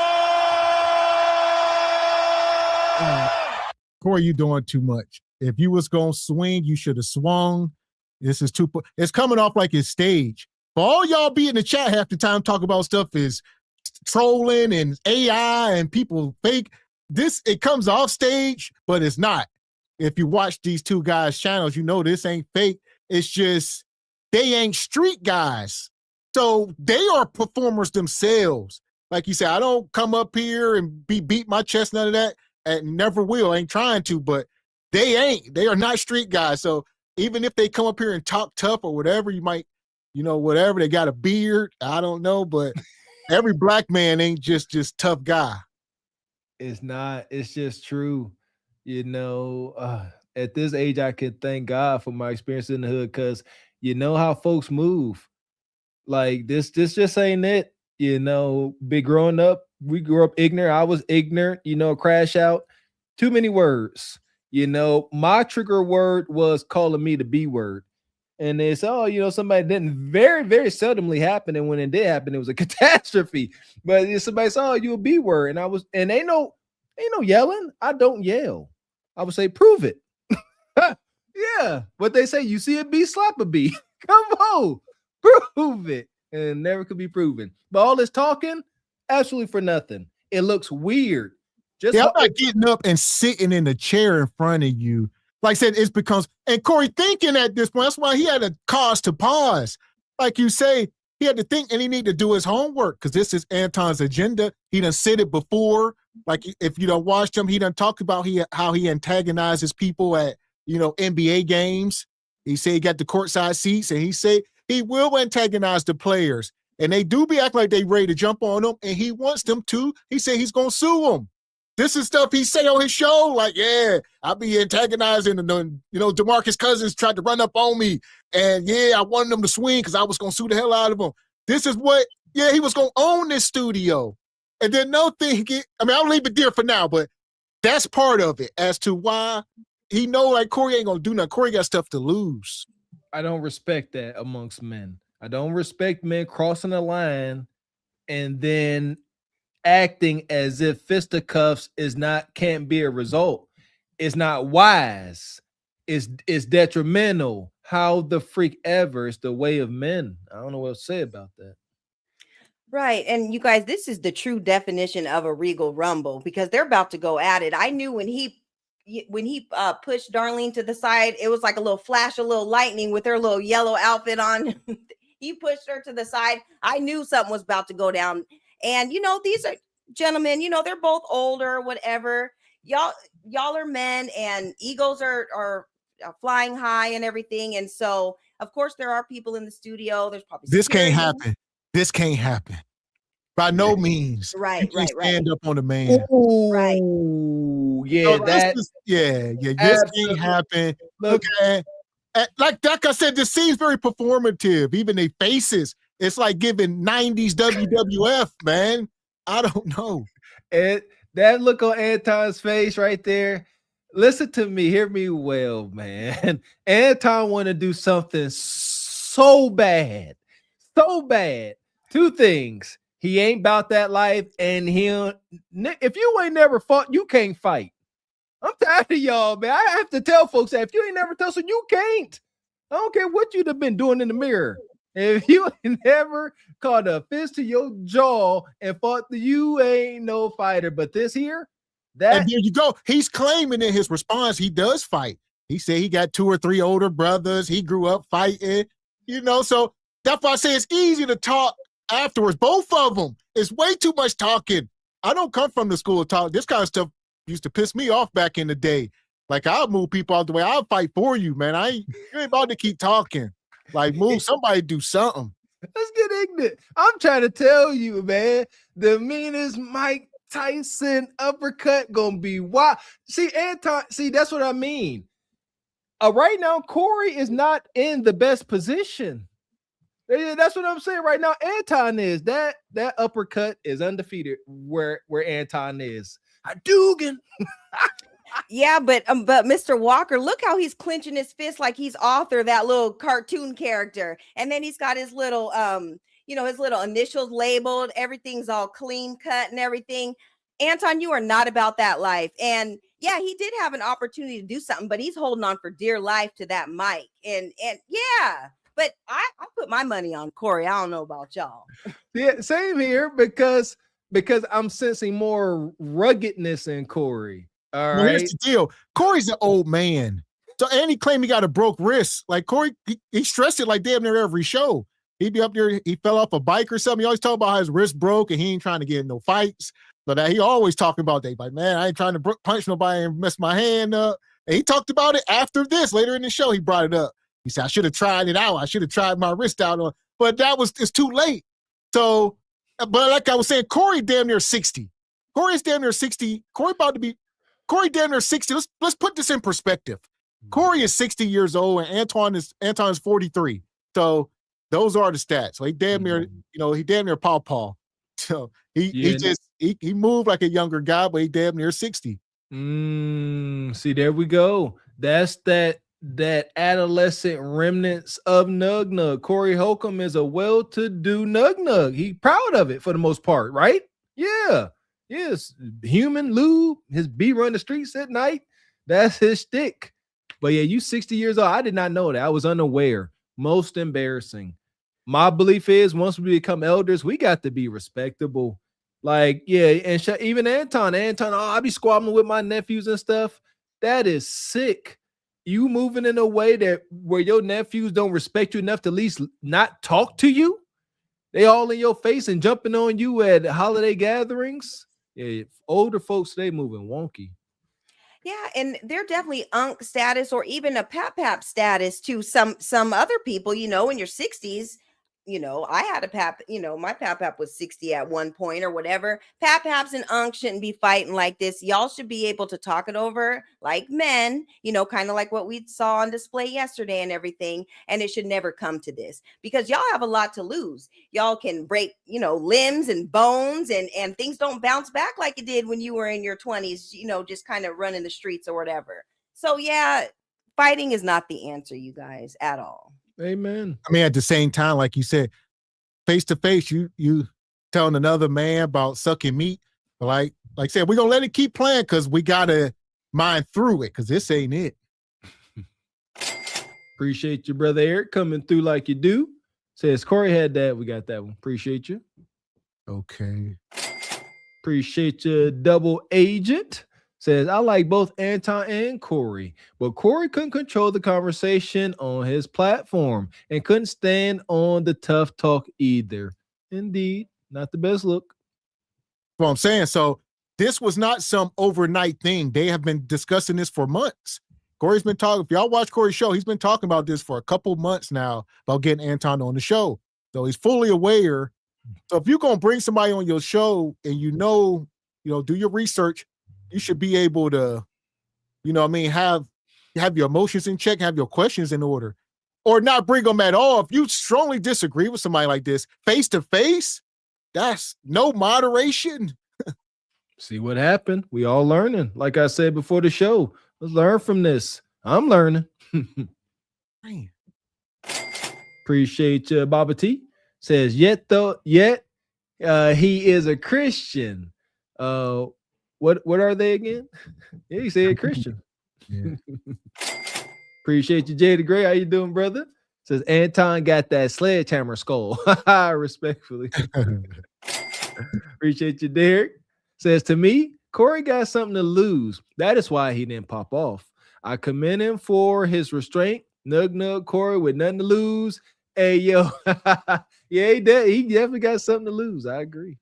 Corey, you doing too much. If you was gonna swing, you should have swung. This is too. It's coming off like it's staged. For all y'all be in the chat half the time talking about stuff is trolling and AI and people fake. It comes off stage, but it's not. If you watch these two guys' channels, you know this ain't fake. It's just they ain't street guys. So they are performers themselves. Like you said, I don't come up here and beat my chest, none of that, and never will. I ain't trying to, but they ain't. They are not street guys. So even if they come up here and talk tough or whatever, you might, whatever, they got a beard, I don't know, but every black man ain't just tough guy. It's not. It's just true. At this age, I can thank God for my experience in the hood, because you know how folks move. Like this just ain't it. Big growing up, we grew up ignorant. I was ignorant, crash out. Too many words. My trigger word was calling me the B word. And it's, somebody didn't very, very seldomly happen. And when it did happen, it was a catastrophe. But somebody saw you a B word. And ain't no yelling. I don't yell. I would say, prove it. Yeah, what they say, you see a B, slap a B. Come on, prove it. And it never could be proven. But all this talking, absolutely for nothing. It looks weird. I'm not getting up and sitting in the chair in front of you. Like I said, it becomes, and Corey thinking at this point, that's why he had a cause to pause. Like you say, he had to think, and he needed to do his homework, because this is Anton's agenda. He done said it before. Like, if you don't watch him, he done talked about how he antagonizes people at, NBA games. He said he got the courtside seats, and he said he will antagonize the players. And they do be acting like they ready to jump on them, and he wants them to. He said he's going to sue them. This is stuff he say on his show, like, yeah, I'll be antagonizing, and DeMarcus Cousins tried to run up on me, and yeah, I wanted him to swing because I was going to sue the hell out of him. This is what, he was going to own this studio. And then I'll leave it there for now, but that's part of it as to why he know, like, Corey ain't going to do nothing. Corey got stuff to lose. I don't respect that amongst men. I don't respect men crossing the line and then acting as if fisticuffs can't be a result. It's not wise. is detrimental. How the freak ever is the way of men. I don't know what to say about that. Right. And you guys, this is the true definition of a Regal Rumble because they're about to go at it. I knew when he pushed Darlene to the side, it was like a little flash, a little lightning with her little yellow outfit on. He pushed her to the side. I knew something was about to go down. And, you know, these are gentlemen, you know, they're both older, whatever. Y'all are men and egos are flying high and everything. And so, of course, there are people in the studio. There's probably this can't happen. This can't happen. By no means. Right. Stand up on the man. Right. Yeah, So that. This can't happen. Look, like I said, this seems very performative. Even their faces, it's like giving 90s WWF, man. I don't know. That look on Anton's face right there. Listen to me, hear me well, man. Anton want to do something so bad. Two things. He ain't about that life, and if you ain't never fought, you can't fight. I'm tired of y'all, man. I have to tell folks that if you ain't never tussled, you can't. I don't care what you'd have been doing in the mirror. If you ain't never caught a fist to your jaw and fought, you ain't no fighter. But this here, and there you go. He's claiming in his response he does fight. He said he got 2 or 3 older brothers. He grew up fighting, you know. So that's why I say it's easy to talk afterwards. Both of them. It's way too much talking. I don't come from the school of talk. This kind of stuff used to piss me off back in the day. Like, I'll move people out the way. I'll fight for you, man. You ain't about to keep talking. Like, move, somebody do something. Let's get ignorant. I'm trying to tell you, man, the meanest Mike Tyson uppercut gonna be wild. See, Anton, that's what I mean. Right now, Corey is not in the best position. That's what I'm saying right now. Anton is. That uppercut is undefeated where Anton is. Hadouken. Yeah, but Mr. Walker, look how he's clenching his fist like he's Arthur, that little cartoon character. And then he's got his little his little initials labeled. Everything's all clean cut and everything. Anton, you are not about that life. And yeah, he did have an opportunity to do something, but he's holding on for dear life to that mic. And yeah, but I put my money on Corey. I don't know about y'all. Yeah, same here because I'm sensing more ruggedness in Corey. All right. Here's the deal. Corey's an old man. So, and he claimed he got a broke wrist. Like, Corey, he stressed it like damn near every show. He'd be up there, he fell off a bike or something. He always talk about how his wrist broke and he ain't trying to get in no fights. So that he always talking about that. Like, man, I ain't trying to punch nobody and mess my hand up. And he talked about it after this. Later in the show, he brought it up. He said, I should have tried it out. I should have tried my wrist out on. But it's too late. So, but like I was saying, Corey damn near 60. Corey's damn near 60. Corey damn near 60. Let's put this in perspective. Corey is 60 years old and Anton is 43. So those are the stats. So he damn near, he damn near paw. So he moved like a younger guy, but he damn near 60. See, there we go. That's that adolescent remnants of Nug Nug. Corey Holcomb is a well-to-do Nug Nug. He proud of it for the most part, right? Yeah. Yes, human lube, his B run the streets at night. That's his shtick. But yeah, you 60 years old. I did not know that. I was unaware. Most embarrassing. My belief is once we become elders, we got to be respectable. Like, yeah, and even Anton, I be squabbling with my nephews and stuff. That is sick. You moving in a way where your nephews don't respect you enough to at least not talk to you. They all in your face and jumping on you at holiday gatherings. Yeah, older folks today moving wonky. Yeah, and they're definitely unk status or even a pap status to some other people, in your 60s. I had a pap, my pap was 60 at one point or whatever. Paps and unks shouldn't be fighting like this. Y'all should be able to talk it over like men, kind of like what we saw on display yesterday and everything. And it should never come to this because y'all have a lot to lose. Y'all can break, limbs and bones and things don't bounce back like it did when you were in your 20s, just kind of running the streets or whatever. So yeah, fighting is not the answer, you guys, at all. Amen. I mean, at the same time, like you said, face to face, you telling another man about sucking meat, like I said, we're gonna let it keep playing because we gotta mind through it because this ain't it. Appreciate you, brother Eric, coming through like you do. Says Corey had that. We got that one. Appreciate you. Okay. Appreciate you, double agent. Says, I like both Anton and Corey, but Corey couldn't control the conversation on his platform and couldn't stand on the tough talk either. Indeed, not the best look. Well, I'm saying, so this was not some overnight thing. They have been discussing this for months. Corey's been talking, if y'all watch Corey's show, he's been talking about this for a couple months now about getting Anton on the show. So he's fully aware. So if you're going to bring somebody on your show and you know, do your research, you should be able to, have your emotions in check, have your questions in order, or not bring them at all. If you strongly disagree with somebody like this, face to face, that's no moderation. See what happened. We all learning. Like I said before the show, let's learn from this. I'm learning. Appreciate you, Baba T. Says, yet he is a Christian. What are they again? Yeah, he said Christian. Yeah. Appreciate you, Jay the Gray. How you doing, brother? Says Anton got that sledgehammer skull. Respectfully. Appreciate you, Derek. Says, to me, Corey got something to lose. That is why he didn't pop off. I commend him for his restraint. Nug Corey with nothing to lose. Hey, yo. Yeah, he definitely got something to lose. I agree.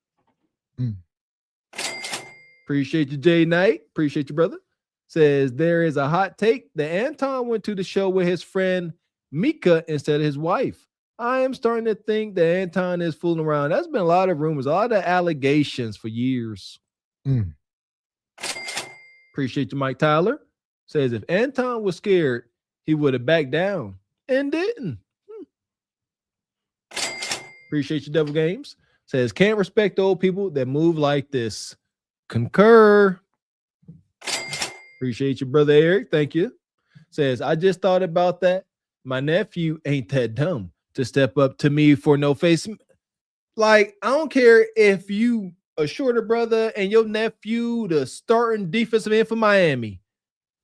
Appreciate you, Jay Knight. Appreciate you, brother. Says, there is a hot take that Anton went to the show with his friend Mika instead of his wife. I am starting to think that Anton is fooling around. That's been a lot of rumors, a lot of allegations for years. Appreciate you, Mike Tyler. Says, if Anton was scared, he would have backed down and didn't. Appreciate you, Devil Games. Says, can't respect the old people that move like this. Concur. Appreciate you, brother Eric. Thank you. Says, I just thought about that. My nephew ain't that dumb to step up to me for no face. Like, I don't care if you a shorter brother and your nephew the starting defensive end for Miami.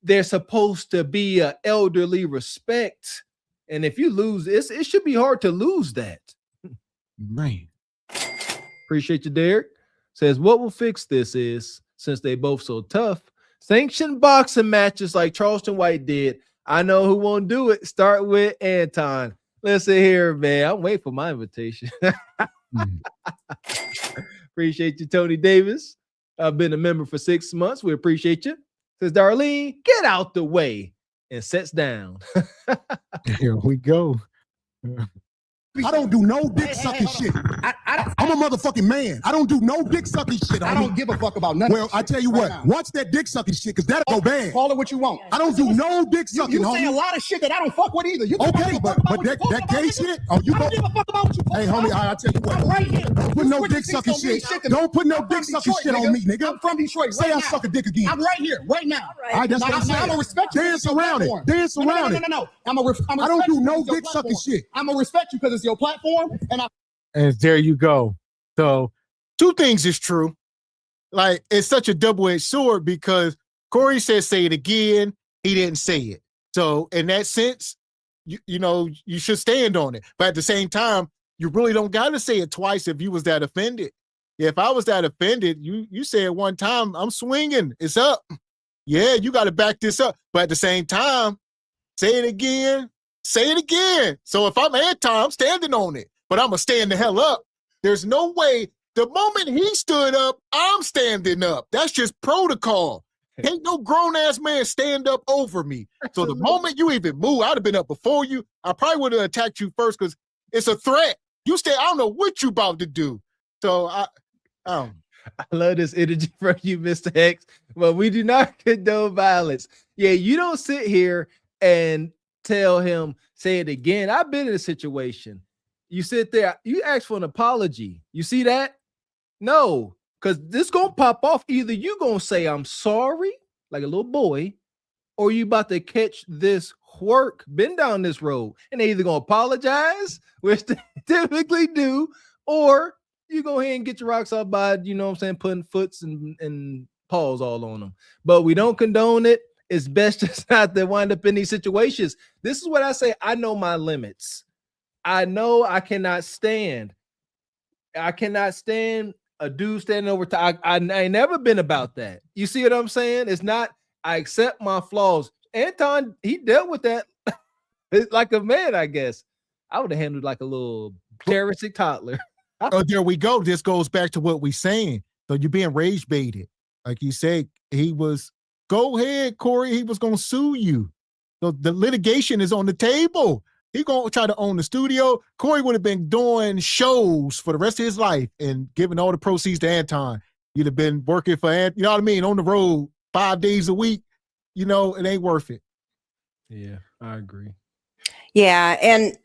There's supposed to be an elderly respect. And if you lose, it should be hard to lose that. Man. Appreciate you, Derek. Says, what will fix this is, since they both so tough, sanction boxing matches like Charleston White did. I know who won't do it. Start with Anton. Listen here, man. I'm waiting for my invitation. Appreciate you, Tony Davis. I've been a member for 6 months. We appreciate you. Says, Darlene, get out the way, and sets down. Here we go. I don't do no dick sucking shit. I'm a motherfucking man. I don't do no dick sucking shit. I don't give a fuck about nothing. Well, I tell you what, watch that dick sucking shit, because that'll go bad. Call it what you want. I don't do no dick sucking. You say a lot of shit that I don't fuck with either. You okay, but that gay shit? Oh, you don't give a fuck about what you talk about. Hey, homie, I tell you what. I'm right here. Don't put no dick sucking shit. Don't put no dick sucking shit on me, nigga. I'm from Detroit. Say I suck a dick again. I'm right here, right now. All right, that's what I'm saying. I'm gonna respect you. Dance around it. Dance around it. No. I don't do no dick sucking shit. I'm gonna respect you because it's your platform. And there you go. So 2 things is true. Like, it's such a double-edged sword because Corey says say it again. He didn't say it. So in that sense, you should stand on it. But at the same time, you really don't got to say it twice if you was that offended. If I was that offended, you say it one time, I'm swinging. It's up. Yeah, you got to back this up. But at the same time, say it again. Say it again. So if I'm Anton, I'm standing on it. But I'm going to stand the hell up. There's no way. The moment he stood up, I'm standing up. That's just protocol. Ain't no grown-ass man stand up over me. So the moment you even move, I'd have been up before you. I probably would have attacked you first because it's a threat. You stay, I don't know what you about to do. So I love this energy from you, Mr. X. Well, we do not condone violence. Yeah, you don't sit here and tell him, say it again. I've been in a situation. You sit there, you ask for an apology. You see that? No, because this going to pop off. Either you going to say, I'm sorry, like a little boy, or you about to catch this work, been down this road, and they either going to apologize, which they typically do, or you go ahead and get your rocks off by, putting foots and paws all on them. But we don't condone it. it's best just not to wind up in these situations. This is what I say. I know my limits. I know I cannot stand a dude standing over to. I ain't never been about that. You see what I'm saying? It's not. I accept my flaws. Anton, he dealt with that like a man, I guess. I would have handled like a little terroristic toddler. Oh, there we go. This goes back to what we're saying. So you're being rage baited. Like you said, go ahead, Corey. He was going to sue you. So the litigation is on the table. He going to try to own the studio. Corey would have been doing shows for the rest of his life and giving all the proceeds to Anton. You'd have been working for Anton, you know what I mean, on the road 5 days a week. You know, it ain't worth it. Yeah, I agree. Yeah, and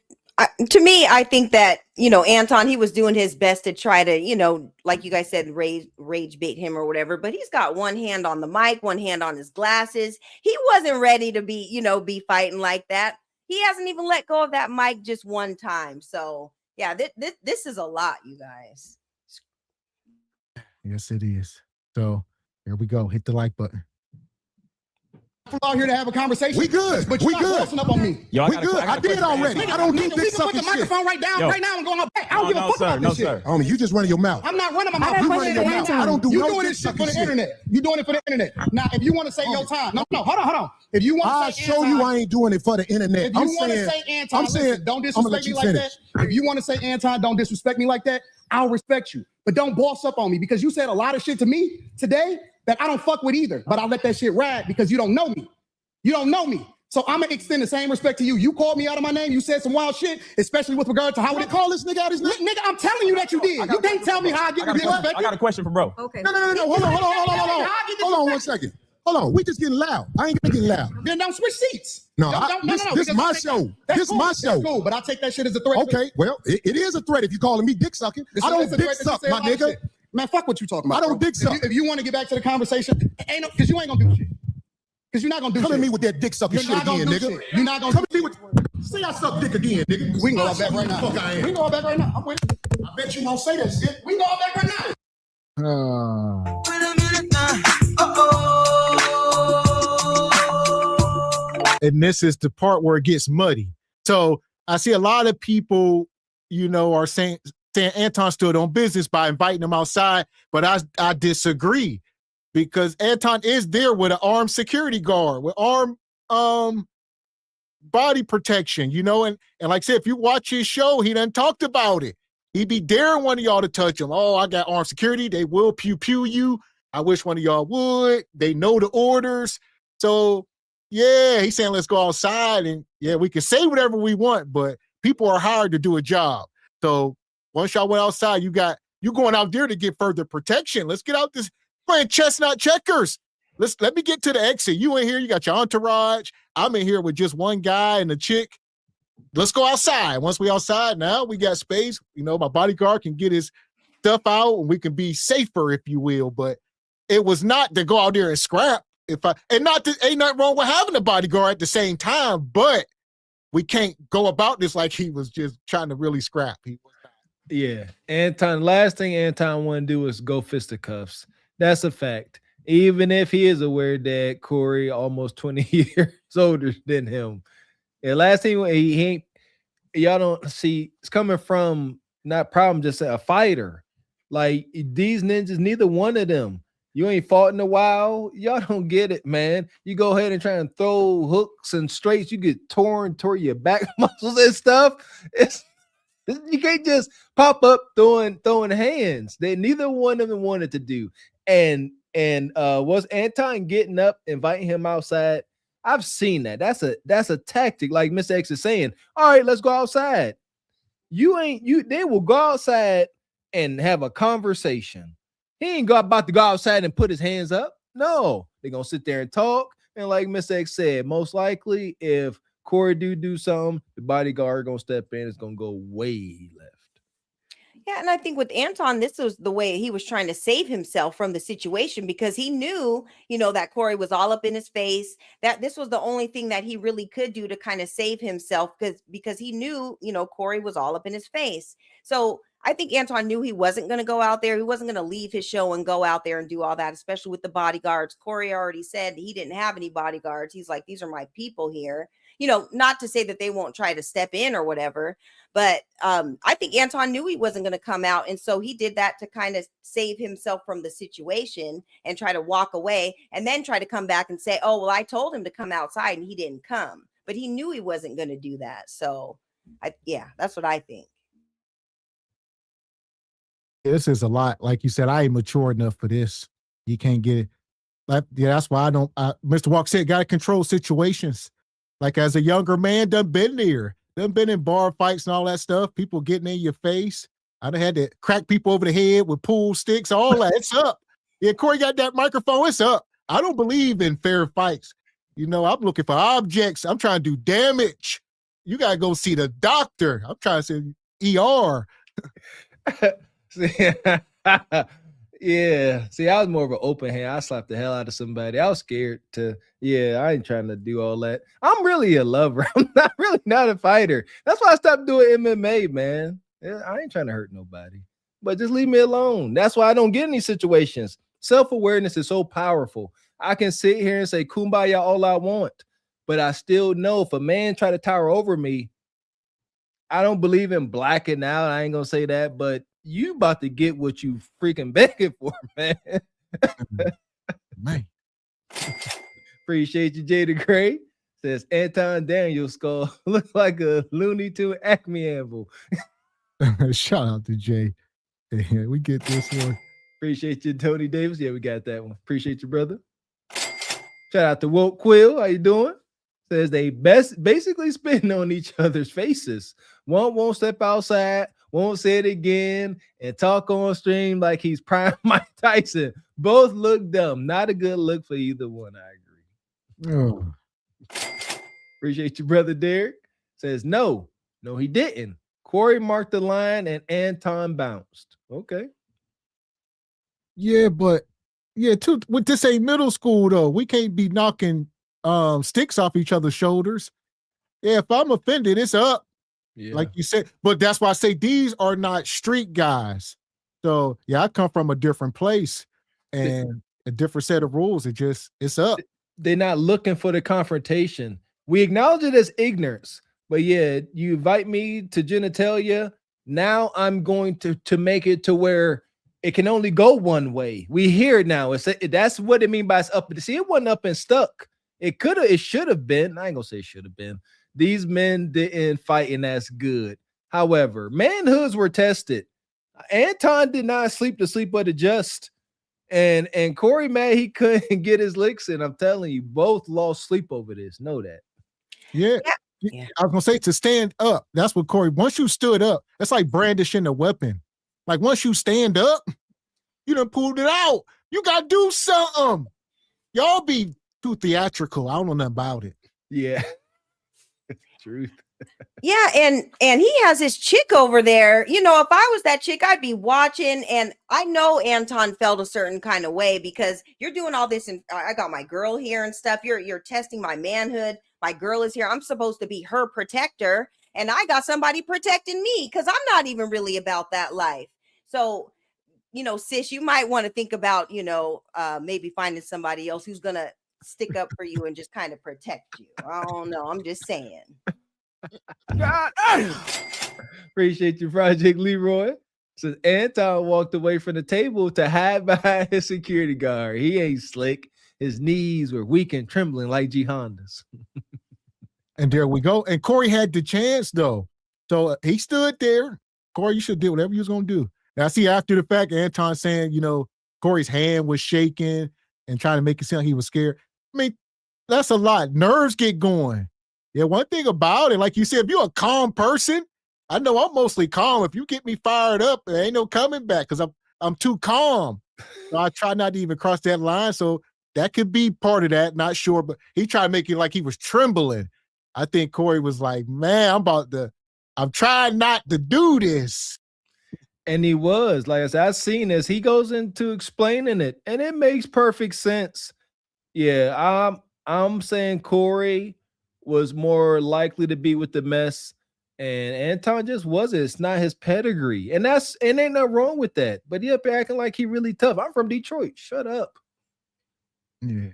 to me, I think that, Anton, he was doing his best to try to, like you guys said, rage bait him or whatever, but he's got one hand on the mic, one hand on his glasses. He wasn't ready to be fighting like that. He hasn't even let go of that mic just one time. So yeah, this is a lot, you guys. Yes, it is. So here we go. Hit the like button. Out here to have a conversation. We good. But We you're not good. up on me. Yo, we good. I did already. I don't need We this can put the sucking shit. microphone right now and go on back. I don't give a fuck about this shit. Homie, you just running your mouth. I'm not running my I mouth. got a You question running your for mouth. Anton. I don't do You no doing dick this shit for sucking the internet. You doing it for the internet. Now, if you want to say your time, no, hold on. If you want I'll to say show you I ain't doing it for the internet. If you want to say Anton, listen, don't disrespect me like that. If you want to say Anton, don't disrespect me like that, I'll respect you. But don't boss up on me because you said a lot of shit to me today that I don't fuck with either. But I'll let that shit ride because you don't know me. You don't know me. So I'm gonna extend the same respect to you. You called me out of my name. You said some wild shit, especially with regard to how would it call this nigga out his name? Nigga, I'm telling you that you did. You can't tell me how I get disrespected. I got a question for bro. Okay. No. Hold on 1 second. Hold on. We just getting loud. I ain't getting loud. Then don't switch seats. No, this is my because show. This is my show. That's cool, but I take that shit as a threat. Okay, well, it is a threat if you're calling me dick sucking. I don't dick suck, my nigga. Man, fuck what you talking about. I don't dick suck. If you want to get back to the conversation, because you ain't gonna do shit. Because you're not gonna do Come shit. at me with that dick sucking shit again, nigga. You're not gonna come at me with. Say I suck dick again, nigga. We can go all back right now. Fuck I am. We can go all back right now. I'm with it. I bet you won't say that shit. We can go all back right now. And this is the part where it gets muddy. So I see a lot of people, are saying Anton stood on business by inviting him outside, but I disagree because Anton is there with an armed security guard, with armed body protection, and like I said, if you watch his show, he done talked about it. He'd be daring one of y'all to touch him. Oh, I got armed security. They will pew you. I wish one of y'all would. They know the orders. So yeah, he's saying let's go outside and yeah, we can say whatever we want, but people are hired to do a job. So once y'all went outside, you going out there to get further protection. Let's get out this playing chestnut checkers. Let me get to the exit. You in here, you got your entourage. I'm in here with just one guy and a chick. Let's go outside. Once we outside, now we got space. My bodyguard can get his stuff out and we can be safer, if you will. But it was not to go out there and scrap. Ain't nothing wrong with having a bodyguard at the same time, but we can't go about this like he was just trying to really scrap. Yeah. Anton, last thing Anton want to do is go fisticuffs. That's a fact. Even if he is aware that Corey almost 20 years older than him. And last thing he ain't, y'all don't see, it's coming from not problem, just a fighter. Like these ninjas, neither one of them. You ain't fought in a while. Y'all don't get it, man. You go ahead and try and throw hooks and straights. You get tore your back muscles and stuff. You can't just pop up throwing hands. Neither one of them wanted to do. And was Anton getting up, inviting him outside? I've seen that. That's a tactic. Like Mr. X is saying, all right, let's go outside. They will go outside and have a conversation. He ain't about to go outside and put his hands up. No, they're going to sit there and talk. And like Mr. X said, most likely if Corey do something, the bodyguard going to step in. It's going to go way left. Yeah, and I think with Anton, this was the way he was trying to save himself from the situation because he knew, that Corey was all up in his face, that this was the only thing that he really could do to kind of save himself because he knew, Corey was all up in his face. So I think Anton knew he wasn't going to go out there. He wasn't going to leave his show and go out there and do all that, especially with the bodyguards. Corey already said he didn't have any bodyguards. He's like, these are my people here. You know, not to say that they won't try to step in or whatever, but I think Anton knew he wasn't going to come out. And so he did that to kind of save himself from the situation and try to walk away and then try to come back and say, oh, well, I told him to come outside and he didn't come. But he knew he wasn't going to do that. So, yeah, that's what I think. This is a lot. Like you said, I ain't mature enough for this. You can't get it. Like, yeah, that's why I don't. Mr. Walker said, got to control situations. Like as a younger man, done been there, done been in bar fights and all that stuff. People getting in your face. I done had to crack people over the head with pool sticks. All that. It's up. Yeah, Corey got that microphone. It's up. I don't believe in fair fights. You know, I'm looking for objects. I'm trying to do damage. You got to go see the doctor. I'm trying to say ER. Yeah. See, I was more of an open hand. I slapped the hell out of somebody. I was scared to, I ain't trying to do all that. I'm really a lover. I'm not a fighter. That's why I stopped doing MMA, man. I ain't trying to hurt nobody, but just leave me alone. That's why I don't get in these situations. Self-awareness is so powerful. I can sit here and say kumbaya all I want, but I still know if a man try to tower over me, I don't believe in blacking out. I ain't gonna say that, but you about to get what you freaking begging for, man. Man. Appreciate you, Jada Gray. Says Anton Daniels skull looks like a Looney Tune Acme anvil. Shout out to Jay. Yeah, we get this one. Appreciate you, Tony Davis. Yeah, we got that one. Appreciate you, brother. Shout out to Woke Quill. How you doing? Says they basically spitting on each other's faces. One won't step outside, won't say it again, and talk on stream like he's prime Mike Tyson. Both look dumb. Not a good look for either one. I agree. Oh. Appreciate you, brother Derek. Says no, he didn't. Corey marked the line and Anton bounced. Okay. Yeah, but with this ain't middle school though. We can't be knocking sticks off each other's shoulders. Yeah, if I'm offended, it's up. Yeah. Like you said, but that's why I say these are not street guys. So yeah, I come from a different place and a different set of rules. It's up. They're not looking for the confrontation. We acknowledge it as ignorance, but yeah, you invite me to genitalia. Now I'm going to make it to where it can only go one way. We hear it now. That's what it means by it's up. See, it wasn't up and stuck. It should have been. I ain't gonna say it should have been. These men didn't fight, and that's good. However, manhoods were tested. Anton did not sleep the sleep of the just. And Corey, man, he couldn't get his licks in. I'm telling you, both lost sleep over this. Know that. Yeah. I was gonna say to stand up. That's what Corey. Once you stood up, that's like brandishing a weapon. Like once you stand up, you done pulled it out. You gotta do something. Y'all be too theatrical. I don't know nothing about it. Yeah. Truth. Yeah, and he has his chick over there. You know, if I was that chick, I'd be watching, and I know Anton felt a certain kind of way because you're doing all this, and I got my girl here and stuff. You're testing my manhood. My girl is here. I'm supposed to be her protector, and I got somebody protecting me because I'm not even really about that life. So, you know, sis, you might want to think about, maybe finding somebody else who's gonna stick up for you and just kind of protect you. I don't know. I'm just saying. God. Appreciate you, Project Leroy. Says Anton walked away from the table to hide behind his security guard. He ain't slick. His knees were weak and trembling like G Hondas. And there we go. And Corey had the chance though. So he stood there. Corey, you should do whatever you was gonna do. Now see after the fact, Anton saying, Corey's hand was shaking and trying to make it sound he was scared. I mean, that's a lot. Nerves get going. Yeah, one thing about it, like you said, if you're a calm person, I know I'm mostly calm. If you get me fired up, there ain't no coming back because I'm too calm. So I try not to even cross that line. So that could be part of that. Not sure, but he tried to make it like he was trembling. I think Corey was like, man, I'm trying not to do this. And he was. Like I said, I've seen this. He goes into explaining it, and it makes perfect sense. Yeah, I'm saying Corey was more likely to be with the mess, And Anton just wasn't. It's not his pedigree. And ain't nothing wrong with that. But he up here acting like he really tough. I'm from Detroit. Shut up. Yeah.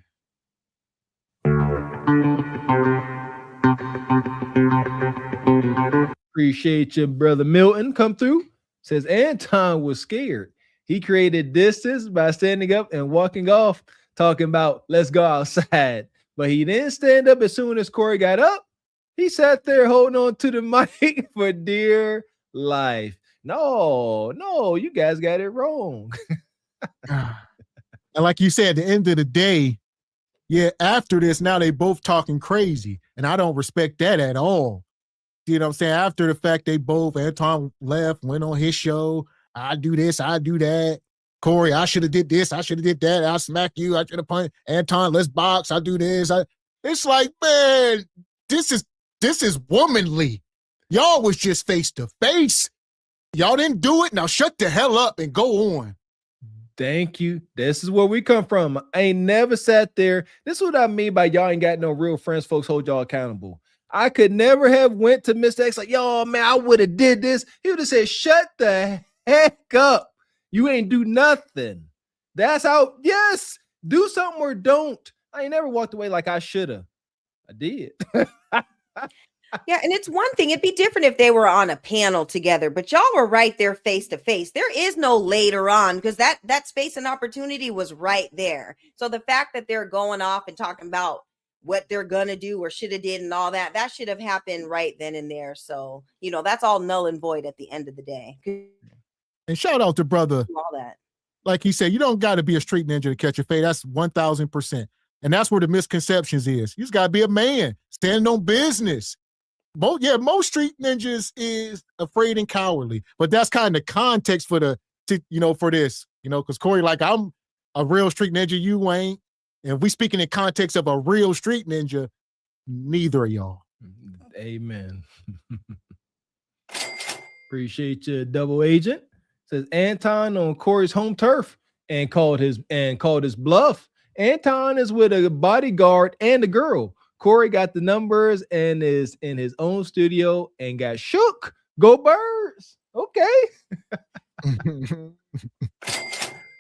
Appreciate you, brother Milton. Come through. Says Anton was scared. He created distance by standing up and walking off, talking about let's go outside. But he didn't stand up as soon as Corey got up. He sat there holding on to the mic for dear life. No, you guys got it wrong. And like you said, at the end of the day, yeah, after this, now they both talking crazy. And I don't respect that at all. You know what I'm saying? After the fact, Anton left, went on his show. I do this, I do that. Corey, I should have did this, I should have did that. I'll smack you, I should have punched. Anton, let's box, I do this. It's like, man, this is womanly. Y'all was just face to face. Y'all didn't do it. Now shut the hell up and go on. Thank you. This is where we come from. I ain't never sat there. This is what I mean by y'all ain't got no real friends. Folks hold y'all accountable. I could never have went to Mr. X like, yo, man, I would have did this. He would have said, shut the heck up. You ain't do nothing. That's how, yes, do something or don't. I ain't never walked away like I should have. I did. Yeah, and it's one thing. It'd be different if they were on a panel together, but y'all were right there face to face. There is no later on because that space and opportunity was right there. So the fact that they're going off and talking about what they're gonna do or should have did and all that should have happened right then and there. So, that's all null and void at the end of the day. And shout out to brother. All that. Like he said, you don't got to be a street ninja to catch a fade. That's 1,000%. And that's where the misconceptions is. You just got to be a man, standing on business. Most street ninjas is afraid and cowardly, but that's kind of context for for this, because Corey, like, I'm a real street ninja, you ain't. And if we speaking in context of a real street ninja, neither of y'all. Amen. Appreciate you, double agent. Says Anton on Corey's home turf and called his bluff. Anton is with a bodyguard and a girl. Corey got the numbers and is in his own studio and got shook. Go Birds. Okay.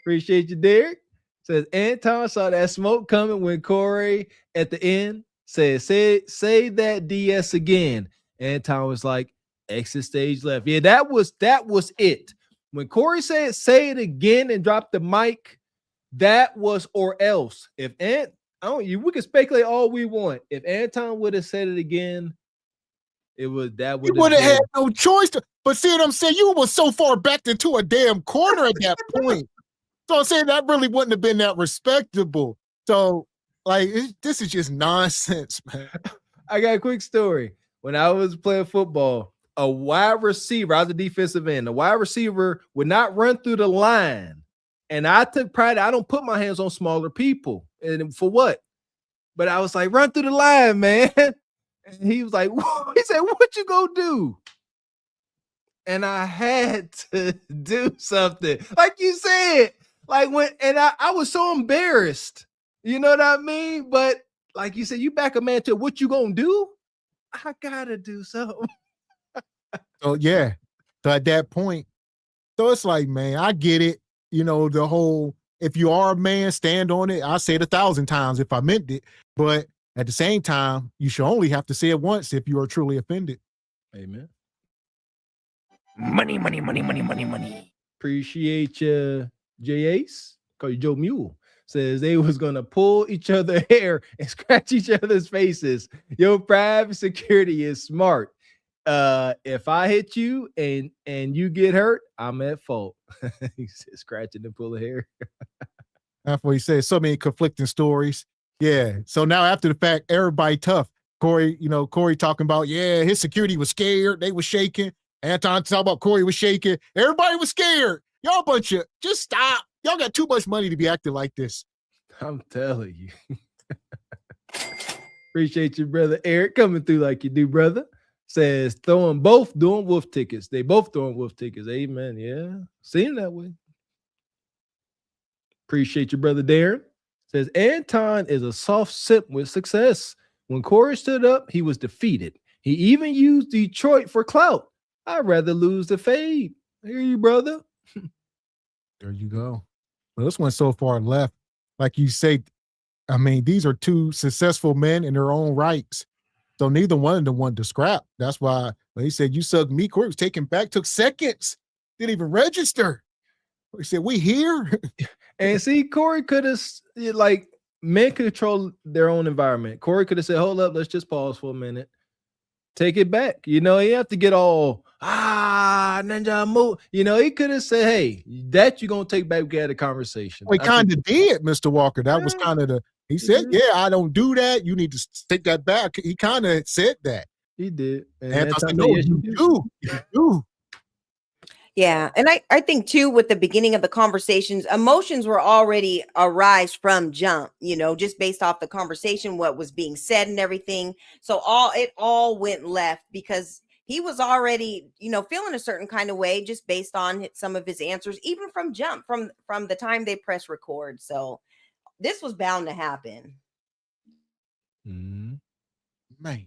Appreciate you, Derek. Says Anton saw that smoke coming when Corey at the end said, say that DS again. Anton was like, exit stage left. Yeah, that was it. When Corey said say it again and dropped the mic, that was or else. If we can speculate all we want. If Anton would have said it again, it would you would have had no choice. But see what I'm saying? You were so far backed into a damn corner at that point. So I'm saying that really wouldn't have been that respectable. So, like, this is just nonsense, man. I got a quick story. When I was playing football, a wide receiver, I was a defensive end, a wide receiver would not run through the line. And I took pride. I don't put my hands on smaller people. And for what? But I was like, run through the line, man. And he was like, he said, what you gonna do? And I had to do something. Like you said, like I was so embarrassed. You know what I mean? But like you said, you back a man to what you gonna do? I gotta do something. So yeah. So at that point, so it's like, man, I get it. The whole, if you are a man, stand on it. I say it 1,000 times if I meant it. But at the same time, you should only have to say it once if you are truly offended. Amen. Money, money, money, money, money, money. Appreciate you, J Ace. Call you Joe Mule. Says they was gonna pull each other hair and scratch each other's faces. Your private security is smart. If I hit you and you get hurt, I'm at fault. He said scratching and pulling hair. That's what he said. So many conflicting stories. Yeah. So now after the fact, everybody tough. Corey talking about, yeah, his security was scared. They was shaking. Anton talking about Corey was shaking. Everybody was scared. Y'all bunch of, just stop. Y'all got too much money to be acting like this. I'm telling you. Appreciate you, brother Eric, coming through like you do, brother. Says doing wolf tickets. They both throwing wolf tickets. Amen. Yeah. Seem that way. Appreciate you, brother Darren. Says Anton is a soft simp with success. When Corey stood up, he was defeated. He even used Detroit for clout. I'd rather lose the fade. I hear you, brother. There you go. Well, this went so far left. Like you say, I mean, these are two successful men in their own rights. So neither one of them wanted to scrap. That's why when he said, you sucked me, Corey was taken back, took seconds, didn't even register. He said, we here. And see, Corey could have, like, men control their own environment. Corey could have said, hold up, let's just pause for a minute. Take it back. You know, you have to get all, ninja move. You know, he could have said, hey, that you're going to take back. We had a conversation. Well, he kind of did, Mr. Walker. That was kind of he said, yeah, I don't do that. You need to take that back. He kind of said that. He did. And I know you do. You do. Yeah. And I think too, with the beginning of the conversations, emotions were already arise from jump, you know, just based off the conversation, what was being said and everything. So it all went left because he was already, you know, feeling a certain kind of way just based on some of his answers, even from jump, from the time they press record. So this was bound to happen. Man.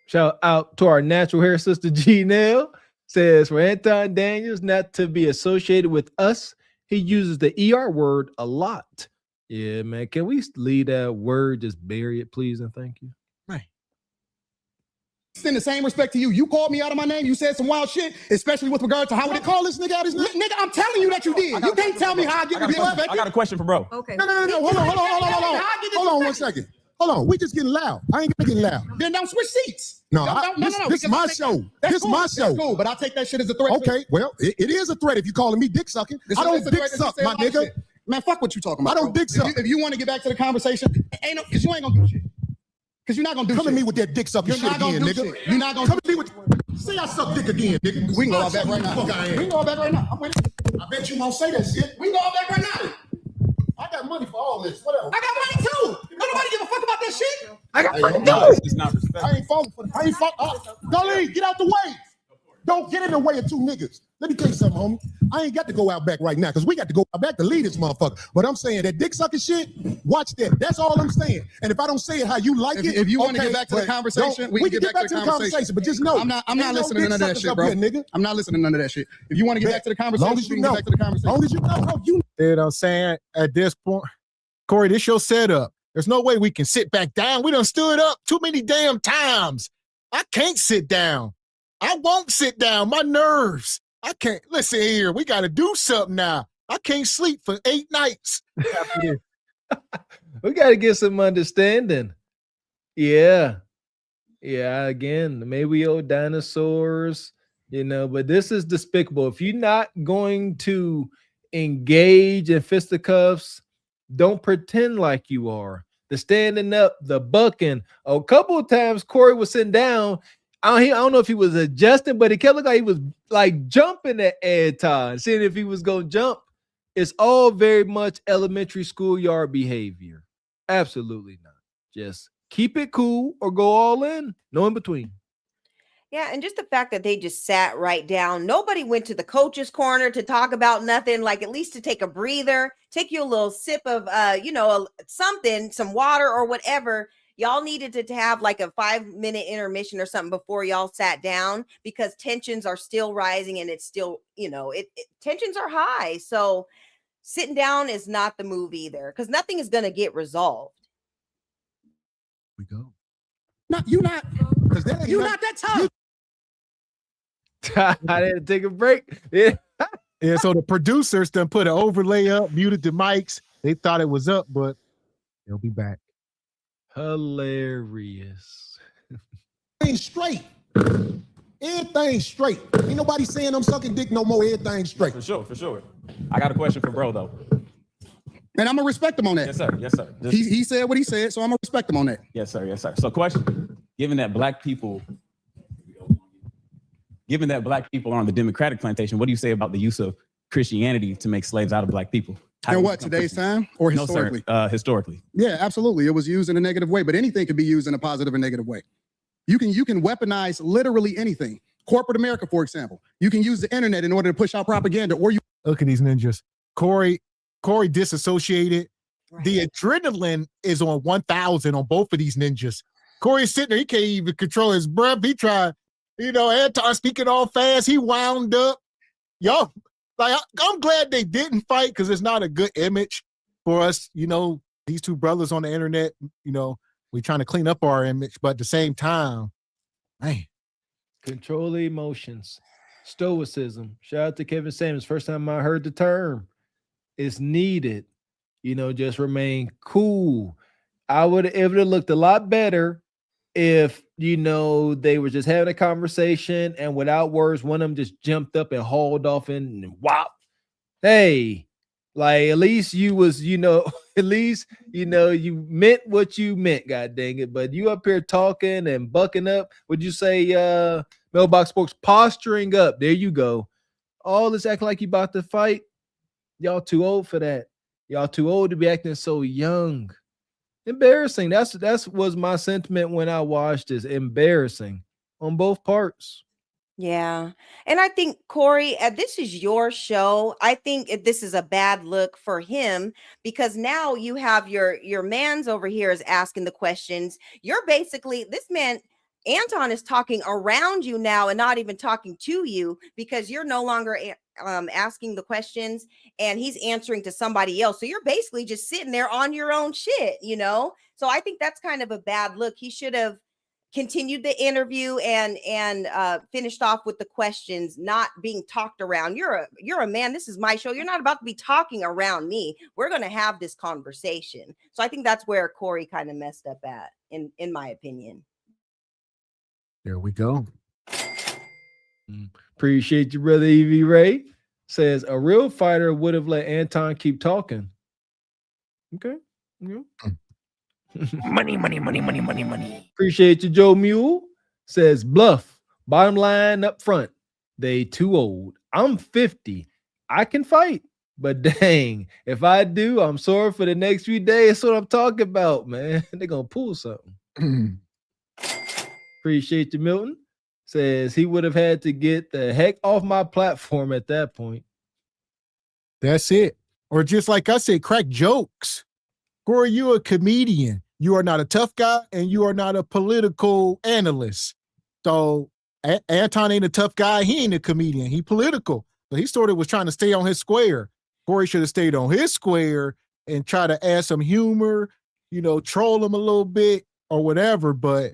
Shout out to our natural hair sister, G-Nell. Says, for Anton Daniels not to be associated with us, he uses the ER word a lot. Yeah, man. Can we leave that word, just bury it, please, and thank you? Right. Send the same respect to you. You called me out of my name. You said some wild shit, especially with regard to how would it call this nigga out his name? Nigga, I'm telling you that you did. You can't tell me how I get respect. I got a question for bro. Okay. No. Hold on 1 second. Hold on. We just getting loud. I ain't gonna get loud. Then don't switch seats. No, this is my show. This is my show. That's cool, but I take that shit as a threat. Okay, well, it is a threat if you're calling me dick sucking. I don't dick suck, my nigga. Man, fuck what you talking about. I don't dick suck. If you want to get back to the conversation, because you ain't gonna do shit. Because you're not gonna do shit. Come at me with that dick sucking shit again, nigga. You're not gonna come at me with. Say I suck dick again, nigga. We can go all back right now. We can go all back right now. I'm with it. I bet you won't say that shit. We can go all back right now. I got money for all this. Whatever. I got money too. Don't nobody give a fuck about that shit. I got money too. It's not respect. I ain't falling for I ain't falling. Darlene, get out the way. Don't get in the way of two niggas. Let me tell you something, homie. I ain't got to go out back right now because we got to go out back to lead this motherfucker. But I'm saying that dick sucking shit, watch that. That's all I'm saying. And if I don't say it how you like it, if you want to get back to the conversation, we can get back to the conversation. But just know, I'm not listening to none of that shit, bro. Nigga. I'm not listening to none of that shit. If you want to get back to the conversation, long as you we can know. get back to the conversation. Long as you know, bro, you know what I'm saying? At this point, Corey, this your setup. There's no way we can sit back down. We done stood up too many damn times. I can't sit down. I won't sit down. My nerves. I can't. Listen here. We got to do something now. I can't sleep for 8 nights after this. We got to get some understanding. Yeah. Again, maybe old dinosaurs, you know, but this is despicable. If you're not going to engage in fisticuffs, don't pretend like you are. The standing up, the bucking. A couple of times Corey was sitting down. I don't know if he was adjusting, but it kept looking like he was like jumping at Anton, seeing if he was going to jump. It's all very much elementary schoolyard behavior. Absolutely not. Just keep it cool or go all in. No in between. Yeah, and just the fact that they just sat right down. Nobody went to the coach's corner to talk about nothing, like at least to take a breather, take you a little sip of, something, some water or whatever. Y'all needed to have like a 5-minute intermission or something before y'all sat down because tensions are still rising and it's still, tensions are high. So sitting down is not the move either because nothing is going to get resolved. We go. No, you're not that tough. I didn't take a break. Yeah. Yeah, so the producers done put an overlay up, muted the mics. They thought it was up, but they'll be back. Hilarious. Everything's straight. Everything's straight. Ain't nobody saying I'm sucking dick no more. Everything's straight. For sure. I got a question for bro, though. And I'm going to respect him on that. Yes, sir. He said what he said, so I'm going to respect him on that. Yes, sir. So question, given that black people are on the Democratic plantation, what do you say about the use of Christianity to make slaves out of black people? In what, today's time or historically? No, sir. Historically. Yeah, absolutely. It was used in a negative way, but anything can be used in a positive or negative way. You can weaponize literally anything. Corporate America, for example. You can use the internet in order to push out propaganda, or you look at these ninjas. Corey disassociated. Right. The adrenaline is on 1,000 on both of these ninjas. Corey's sitting there. He can't even control his breath. He tried, Anton speaking all fast. He wound up. Y'all, I'm glad they didn't fight because it's not a good image for us. These two brothers on the internet, we're trying to clean up our image, but at the same time, man. Control the emotions. Stoicism. Shout out to Kevin Samuels. First time I heard the term. It's needed. Just remain cool. It would have looked a lot better if, they were just having a conversation and without words, one of them just jumped up and hauled off and whop. Hey, at least you was, at least, you meant what you meant, god dang it. But you up here talking and bucking up. Would you say, Mailbox Sports, posturing up? There you go. All this acting like you about to fight. Y'all too old for that. Y'all too old to be acting so young. Embarrassing. That's was my sentiment when I watched this. Embarrassing on both parts. Yeah. And I think, Corey, this is your show. I think this is a bad look for him because now you have your mans over here is asking the questions. You're basically, this man, Anton, is talking around you now and not even talking to you because you're no longer asking the questions and he's answering to somebody else. So you're basically just sitting there on your own shit, So I think that's kind of a bad look. He should have continued the interview and finished off with the questions, not being talked around. You're a man. This is my show. You're not about to be talking around me. We're going to have this conversation. So I think that's where Corey kind of messed up at, in my opinion. There we go. Appreciate you, brother Evie Ray. Says a real fighter would have let Anton keep talking. Okay. Yeah. Money, money, money, money, money, money. Appreciate you, Joe Mule. Says bluff. Bottom line up front. They too old. I'm 50. I can fight. But dang, if I do, I'm sorry for the next few days. That's what I'm talking about, man. They're going to pull something. Appreciate you, Milton. Says he would have had to get the heck off my platform at that point. That's it. Or just like I said, crack jokes. Corey, you're a comedian. You are not a tough guy and you are not a political analyst. So Anton ain't a tough guy. He ain't a comedian. He political. So he sort of was trying to stay on his square. Corey should have stayed on his square and try to add some humor, troll him a little bit or whatever. But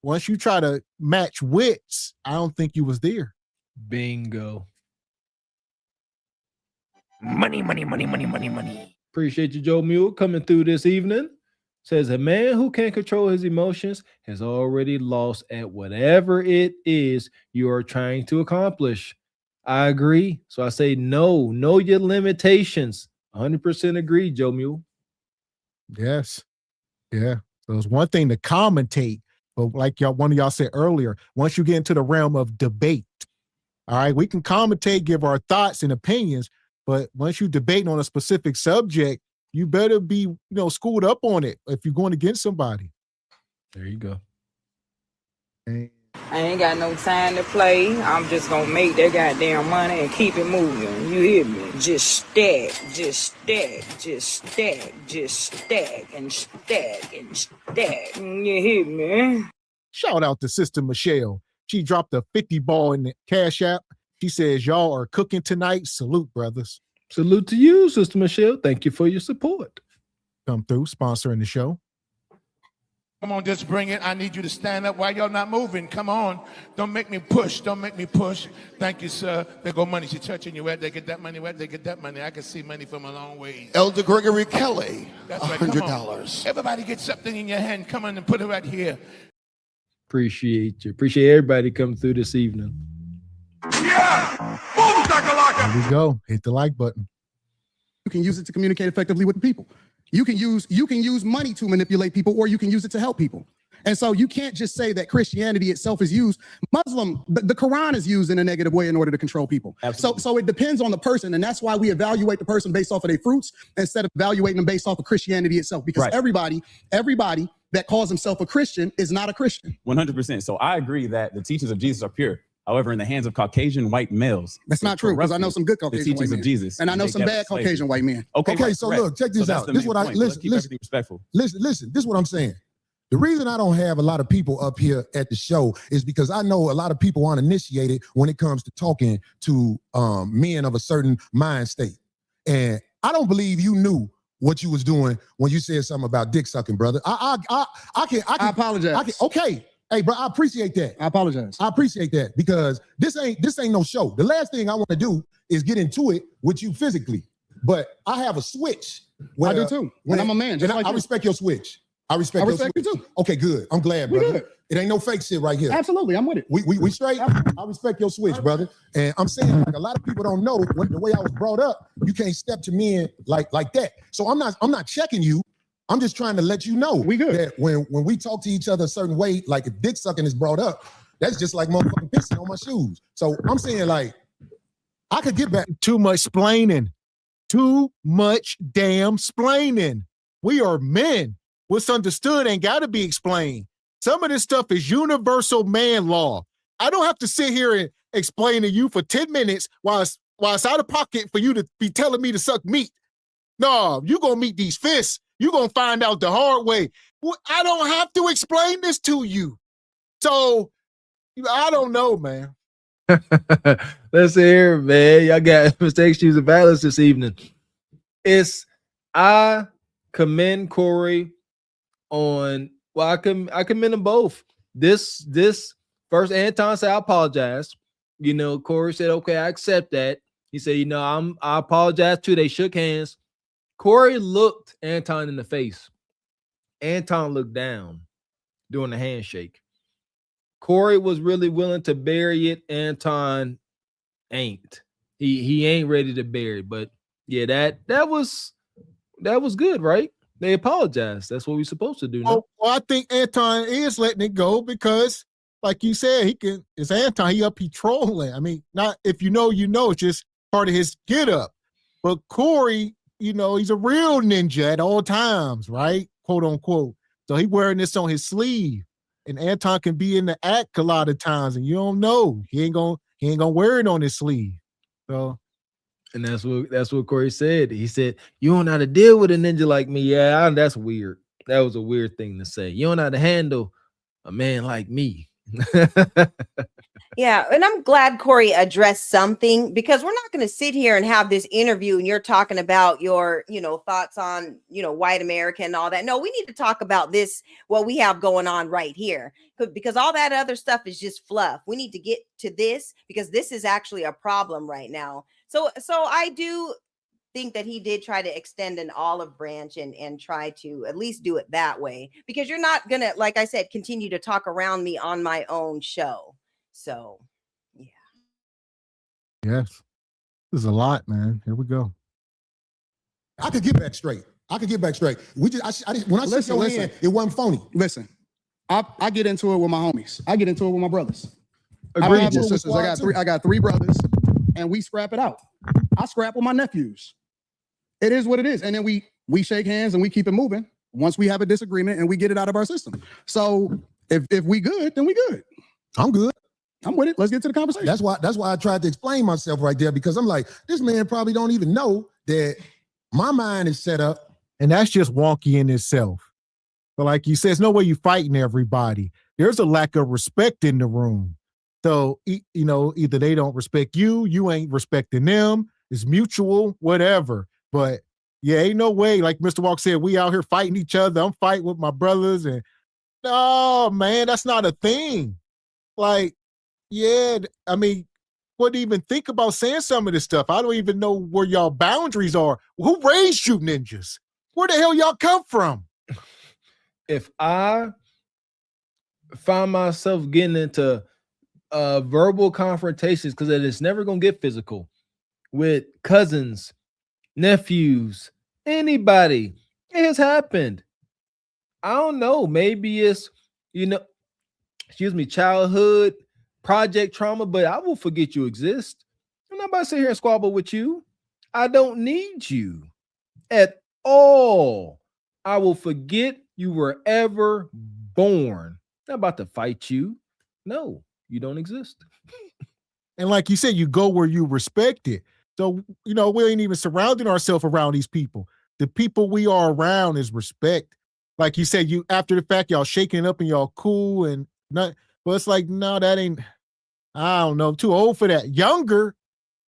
once you try to match wits, I don't think you was there. Bingo. Money, money, money, money, money, money. Appreciate you, Joe Mule, coming through this evening. Says a man who can't control his emotions has already lost at whatever it is you are trying to accomplish. I agree. So I say no. Know your limitations. 100% agree, Joe Mule. Yes. Yeah. So it's one thing to commentate, but like one of y'all said earlier, once you get into the realm of debate, all right, we can commentate, give our thoughts and opinions, but once you debate on a specific subject, you better be, schooled up on it if you're going against somebody. There you go. I ain't got no time to play. I'm just going to make that goddamn money and keep it moving. You hear me? Just stack, just stack, just stack, just stack, and stack, and stack. You hear me? Shout out to Sister Michelle. She dropped a 50 ball in the Cash App. She says, y'all are cooking tonight. Salute, brothers. Salute to you, Sister Michelle. Thank you for your support. Come through, sponsoring the show. Come on, just bring it. I need you to stand up while y'all not moving. Come on. Don't make me push. Don't make me push. Thank you, sir. There go money. She's touching you. Where they get that money? Where they get that money? I can see money from a long way. Elder Gregory Kelly, That's right. $100. Everybody get something in your hand. Come on and put it right here. Appreciate you. Appreciate everybody coming through this evening. Yeah! Boom, There we go. Hit the like button. You can use it to communicate effectively with the people. You can use money to manipulate people, or you can use it to help people. And so you can't just say that Christianity itself is used. The Quran is used in a negative way in order to control people. So it depends on the person. And that's why we evaluate the person based off of their fruits instead of evaluating them based off of Christianity itself. Because everybody that calls himself a Christian is not a Christian. 100%. So I agree that the teachings of Jesus are pure. However, in the hands of Caucasian white males, that's not true, because I know some good Caucasian the teachings white men. of Jesus, and I know some bad Caucasian white men. Okay, so look, check this out. This is what I listen. Listen, this is what I'm saying. The reason I don't have a lot of people up here at the show is because I know a lot of people aren't initiated when it comes to talking to men of a certain mind state. And I don't believe you knew what you was doing when you said something about dick sucking, brother. I apologize. Okay. Hey, bro, I appreciate that. I apologize. I appreciate that because this ain't no show. The last thing I want to do is get into it with you physically. But I have a switch. I do too. When I'm a man, just like I you. respect your switch. I respect you too. Okay, good. I'm glad, We brother. good. It ain't no fake shit right here. Absolutely, I'm with it. We straight. I respect your switch, brother. And I'm saying, like, a lot of people don't know the way I was brought up. You can't step to men like that. So I'm not checking you. I'm just trying to let you know we good. That when we talk to each other a certain way, like if dick sucking is brought up, that's just like motherfucking pissing on my shoes. So I'm saying, like, I could get back. Too much splaining. Too much damn splaining. We are men. What's understood ain't got to be explained. Some of this stuff is universal man law. I don't have to sit here and explain to you for 10 minutes while it's out of pocket for you to be telling me to suck meat. No, you're going to meet these fists. You're going to find out the hard way. Well, I don't have to explain this to you. So, I don't know, man. Let's hear it, man. Y'all got mistakes, choose of balance this evening. I commend Corey on, well, I commend them both. This first, Anton said, I apologize. Corey said, okay, I accept that. He said, I apologize too. They shook hands. Corey looked Anton in the face. Anton looked down during the handshake. Corey was really willing to bury it. Anton ain't. He ain't ready to bury it. But yeah, that was good, right? They apologized. That's what we're supposed to do. Well, I think Anton is letting it go because, like you said, it's Anton. He trolling. I mean, not if you know, it's just part of his get up. But Corey, he's a real ninja at all times, right? Quote unquote. So he wearing this on his sleeve. And Anton can be in the act a lot of times, and you don't know. He ain't gonna wear it on his sleeve. So, and that's what Corey said. He said, "You don't know how to deal with a ninja like me." Yeah, that's weird. That was a weird thing to say. You don't know how to handle a man like me. Yeah, and I'm glad Corey addressed something because we're not going to sit here and have this interview and you're talking about your, thoughts on, white America and all that. No, we need to talk about this, what we have going on right here, because all that other stuff is just fluff. We need to get to this because this is actually a problem right now. So I do think that he did try to extend an olive branch and try to at least do it that way, because you're not going to, like I said, continue to talk around me on my own show. So, yeah. Yes. This is a lot, man. Here we go. I could get back straight. We just, when I said your hand, it wasn't phony. Listen, I get into it with my homies. I get into it with my brothers. I Agreed. don't have two sisters. I got three brothers, and we scrap it out. I scrap with my nephews. It is what it is. And then we shake hands and we keep it moving once we have a disagreement and we get it out of our system. So if we good, then we good. I'm good. I'm with it. Let's get to the conversation. That's why I tried to explain myself right there, because I'm like, this man probably don't even know that my mind is set up. And that's just wonky in itself. But like you said, there's no way you're fighting everybody. There's a lack of respect in the room. So, either they don't respect you, you ain't respecting them. It's mutual, whatever. But yeah, ain't no way. Like Mr. Walk said, we out here fighting each other. I'm fighting with my brothers. And no, man, that's not a thing. Like, yeah, I mean, what do you even think about saying some of this stuff? I don't even know where y'all boundaries are. Who raised you ninjas? Where the hell y'all come from? If I find myself getting into verbal confrontations, because it's never going to get physical, with cousins, nephews, anybody, it has happened. I don't know. Maybe it's, childhood project trauma, but I will forget you exist. I'm not about to sit here and squabble with you. I don't need you at all. I will forget you were ever born. Not about to fight you. No, you don't exist. And like you said, you go where you respect it. So, we ain't even surrounding ourselves around these people. The people we are around is respect. like you said, you after the fact, y'all shaking it up and y'all cool and not. But it's like, no, that ain't. I don't know. Too old for that. Younger,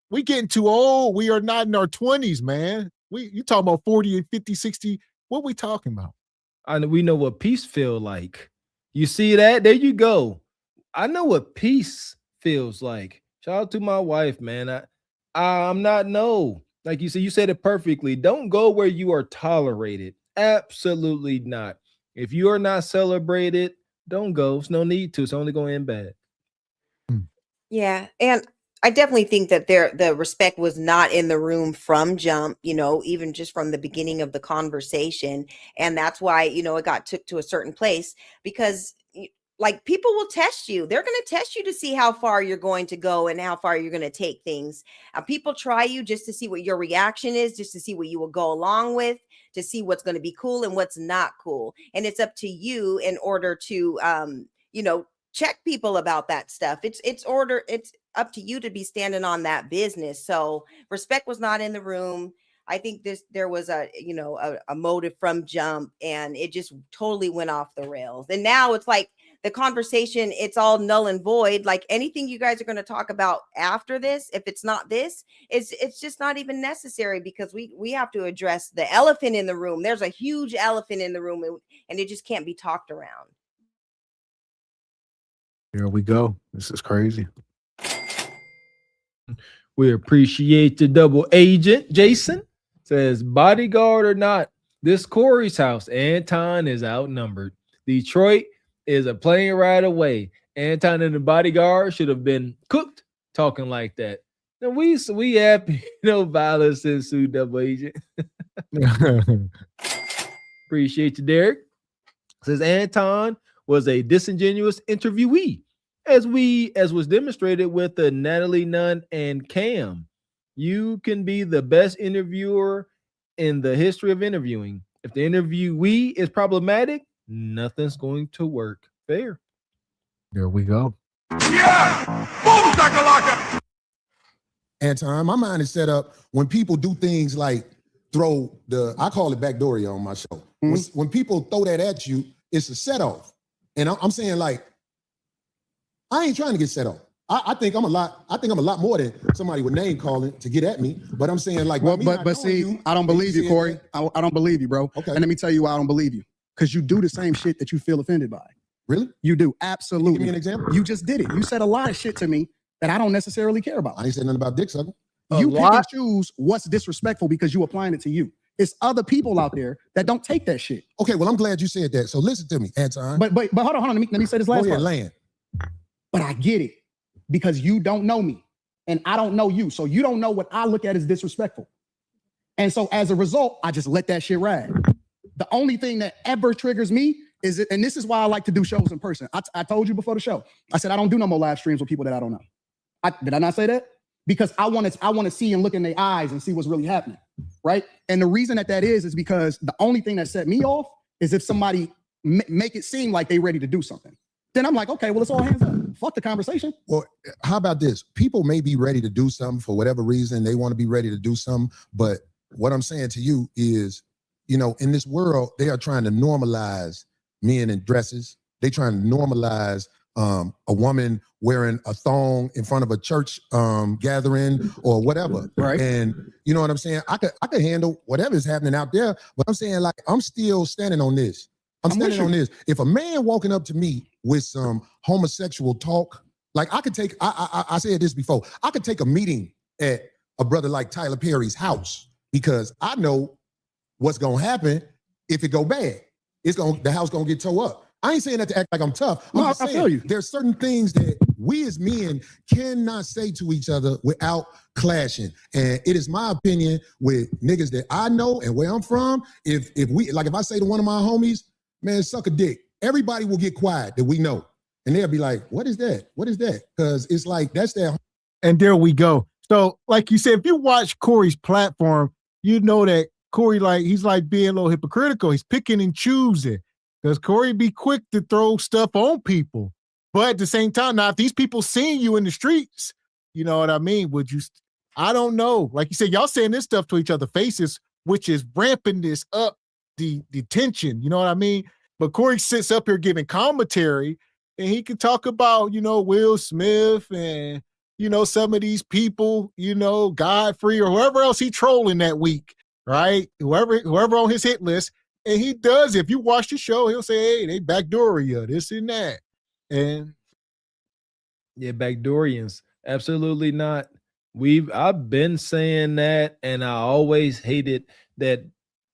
we getting too old. We are not in our 20s, man. You talking about 40 and 50, 60. What we talking about? We know what peace feel like. You see that? There you go. I know what peace feels like. Shout out to my wife, man. I'm not like you said. You said it perfectly. Don't go where you are tolerated. Absolutely not. If you are not celebrated, don't go. There's no need to. It's only going to end bad. Yeah, and I definitely think that the respect was not in the room from jump, even just from the beginning of the conversation. And that's why, it got took to a certain place because like people will test you. They're going to test you to see how far you're going to go and how far you're going to take things. People try you just to see what your reaction is, just to see what you will go along with, to see what's going to be cool and what's not cool. And it's up to you in order to, check people about that stuff. It's up to you to be standing on that business. So respect was not in the room. I think there was a motive from jump, and it just totally went off the rails. And now it's like the conversation, it's all null and void. Like anything you guys are going to talk about after this, if it's not this, it's just not even necessary because we have to address the elephant in the room. There's a huge elephant in the room, and it just can't be talked around. Here we go. This is crazy. We appreciate the double agent. Jason says, bodyguard or not, this Corey's house, Anton is outnumbered. Detroit is a plane ride away. Anton and the bodyguard should have been cooked talking like that. And we happy, violence ensue, double agent. Appreciate you, Derek. Says Anton was a disingenuous interviewee, as was demonstrated with the Natalie Nunn and Cam. You can be the best interviewer in the history of interviewing. If the interviewee is problematic, nothing's going to work. Fair. There we go. Yeah! Boom, shakalaka! Anton, my mind is set up when people do things like I call it backdooria on my show. When people throw that at you, it's a set off. And I'm saying, like, I ain't trying to get set off. I think I'm a lot more than somebody with name calling to get at me. But I'm saying, like, but see, I don't believe you, Corey. I don't believe you, bro. Okay. And let me tell you why I don't believe you. Because you do the same shit that you feel offended by. Really? You do. Absolutely. Give me an example. You just did it. You said a lot of shit to me that I don't necessarily care about. I ain't said nothing about dick sucking. You pick and choose what's disrespectful because you applying it to you. It's other people out there that don't take that shit. Okay, well, I'm glad you said that. So listen to me, Anton. But hold on. Let me say this last part. Land. But I get it because you don't know me and I don't know you. So you don't know what I look at as disrespectful. And so as a result, I just let that shit ride. The only thing that ever triggers me is it, and this is why I like to do shows in person. I told you before the show. I said I don't do no more live streams with people that I don't know. Did I not say that? Because I want to see and look in their eyes and see what's really happening, right? And the reason that is because the only thing that set me off is if somebody make it seem like they ready to do something. Then I'm like, okay, well, it's all hands up. Fuck the conversation. Well, how about this? People may be ready to do something for whatever reason. They want to be ready to do something. But what I'm saying to you is, in this world, they are trying to normalize men in dresses. They trying to normalize a woman wearing a thong in front of a church gathering or whatever. Right. And you know what I'm saying? I could handle whatever is happening out there, but I'm saying, like, I'm still standing on this. I'm standing on this. If a man walking up to me with some homosexual talk, like I could take, I said this before, I could take a meeting at a brother like Tyler Perry's house because I know what's gonna happen if it go bad. The house gonna get tore up. I ain't saying that to act like I'm tough. I'm just saying, I feel you. There's certain things that we as men cannot say to each other without clashing. And it is my opinion with niggas that I know and where I'm from, if I say to one of my homies, man, suck a dick, everybody will get quiet that we know. And they'll be like, what is that? What is that? Because it's like, that's their. And there we go. So, like you said, if you watch Corey's platform, you know that Corey, he's being a little hypocritical. He's picking and choosing. Because Corey be quick to throw stuff on people. But at the same time, now, if these people seeing you in the streets, you know what I mean? Would you, I don't know. Like you said, y'all saying this stuff to each other faces, which is ramping this up the tension. You know what I mean? But Corey sits up here giving commentary, and he can talk about, you know, Will Smith and, you know, some of these people, you know, Godfrey or whoever else he trolling that week, right? Whoever on his hit list. And he does. If you watch the show, he'll say, hey, they backdoor you, this and that. And yeah, backdoorians. Absolutely not. I've been saying that, and I always hated that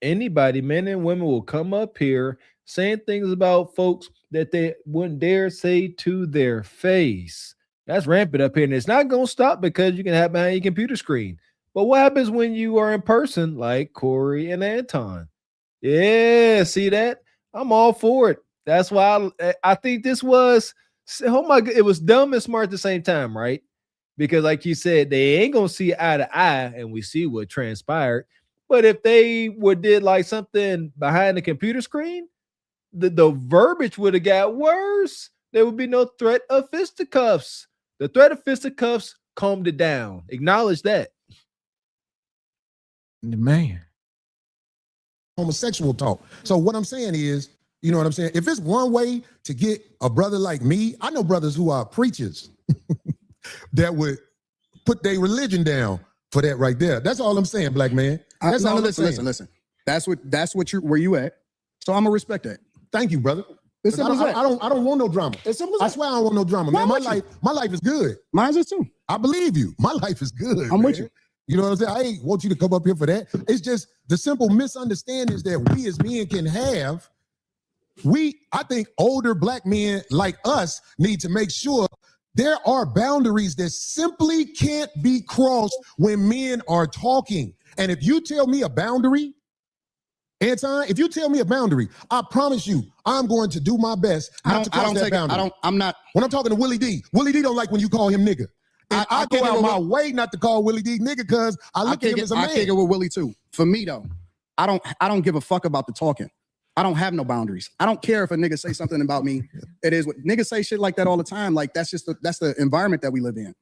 anybody, men and women, will come up here saying things about folks that they wouldn't dare say to their face. That's rampant up here, and it's not going to stop because you can have behind your computer screen. But what happens when you are in person, like Corey and Anton? Yeah, see that? I'm all for it. That's why I think this was, oh my God, it was dumb and smart at the same time, right? Because like you said, they ain't going to see eye to eye, and we see what transpired. But if they did like something behind the computer screen, the verbiage would have got worse. There would be no threat of fisticuffs. The threat of fisticuffs calmed it down. Acknowledge that. Man. Homosexual talk. So what I'm saying is, you know what I'm saying? If it's one way to get a brother like me, I know brothers who are preachers that would put their religion down for that right there. That's all I'm saying, black man. That's all I'm saying. Listen. That's what where you at. So I'm gonna respect that. Thank you, brother. It's simple as that. I don't want no drama. It's simple as that. I swear I don't want no drama, man. My life is good. Mine's is too. I believe you. My life is good. I'm with you. You know what I'm saying? I ain't want you to come up here for that. It's just the simple misunderstandings that we as men can have. I think older black men like us need to make sure there are boundaries that simply can't be crossed when men are talking. And if you tell me a boundary, Anton, if you tell me a boundary, I promise you, I'm going to do my best not to cross that boundary. I'm not. When I'm talking to Willie D, Willie D don't like when you call him nigga. And I go out my way not to call Willie D nigga because I look at him as a man. I kick it with Willie too. For me though, I don't give a fuck about the talking. I don't have no boundaries. I don't care if a nigga say something about me. It is what niggas say shit like that all the time. Like that's the environment that we live in.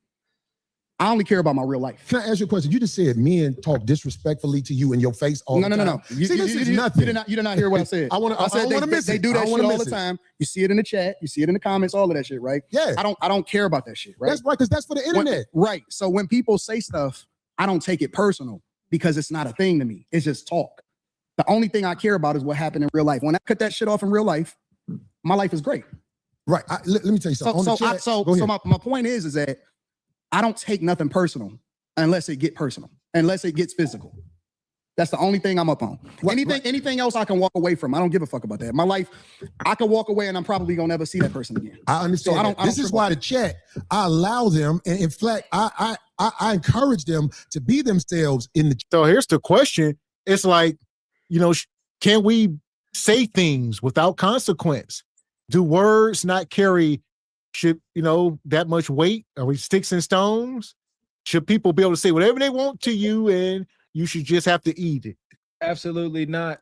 I only care about my real life. Can I ask you a question? You just said men talk disrespectfully to you in your face all the time. No. See, this is nothing. You did not hear what I said. I said they do that shit all the time. You see it in the chat. You see it in the comments. All of that shit, right? Yeah. I don't care about that shit, right? That's right, because that's for the internet. Right. So when people say stuff, I don't take it personal because it's not a thing to me. It's just talk. The only thing I care about is what happened in real life. When I cut that shit off in real life, my life is great. Right. Let me tell you something. So my point is that I don't take nothing personal unless it get personal, unless it gets physical. That's the only thing I'm up on. Anything else I can walk away from. I don't give a fuck about that. My life, I can walk away and I'm probably gonna never see that person again. I understand. So this is why the chat, I allow them, and in fact, I encourage them to be themselves in the chat. So here's the question. It's like, you know, can we say things without consequence? Do words not carry that much weight? Are we sticks and stones? Should people be able to say whatever they want to you and you should just have to eat it? Absolutely not.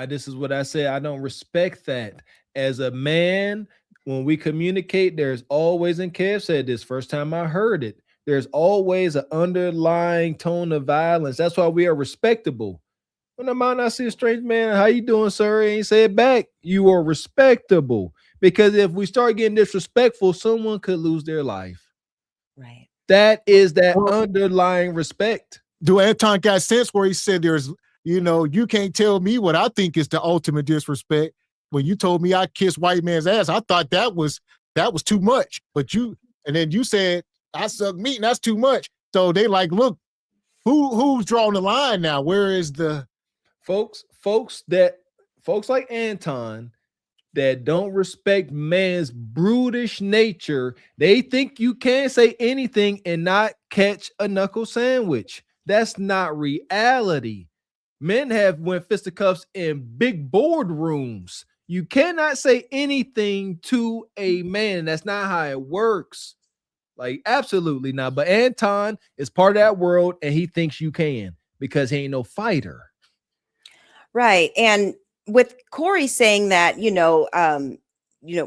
This is what I say. I don't respect that. As a man, when we communicate, there's always, and Kev said this first time I heard it, there's always an underlying tone of violence. That's why we are respectable. When I might not see a strange man, how you doing, sir? Ain't say it back. You are respectable. Because if we start getting disrespectful, someone could lose their life. Right. That is that underlying respect. Do Anton got sense where he said there's, you can't tell me what I think is the ultimate disrespect. When you told me I kissed white man's ass, I thought that was too much. But then you said I suck meat and that's too much. So they like, look, who's drawing the line now? Where is the folks like Anton that don't respect man's brutish nature? They think you can say anything and not catch a knuckle sandwich. That's not reality. Men have went fisticuffs in big boardrooms. You cannot say anything to a man. That's not how it works. Like, absolutely not. But Anton is part of that world, and he thinks you can because he ain't no fighter. Right. And with Corey saying that,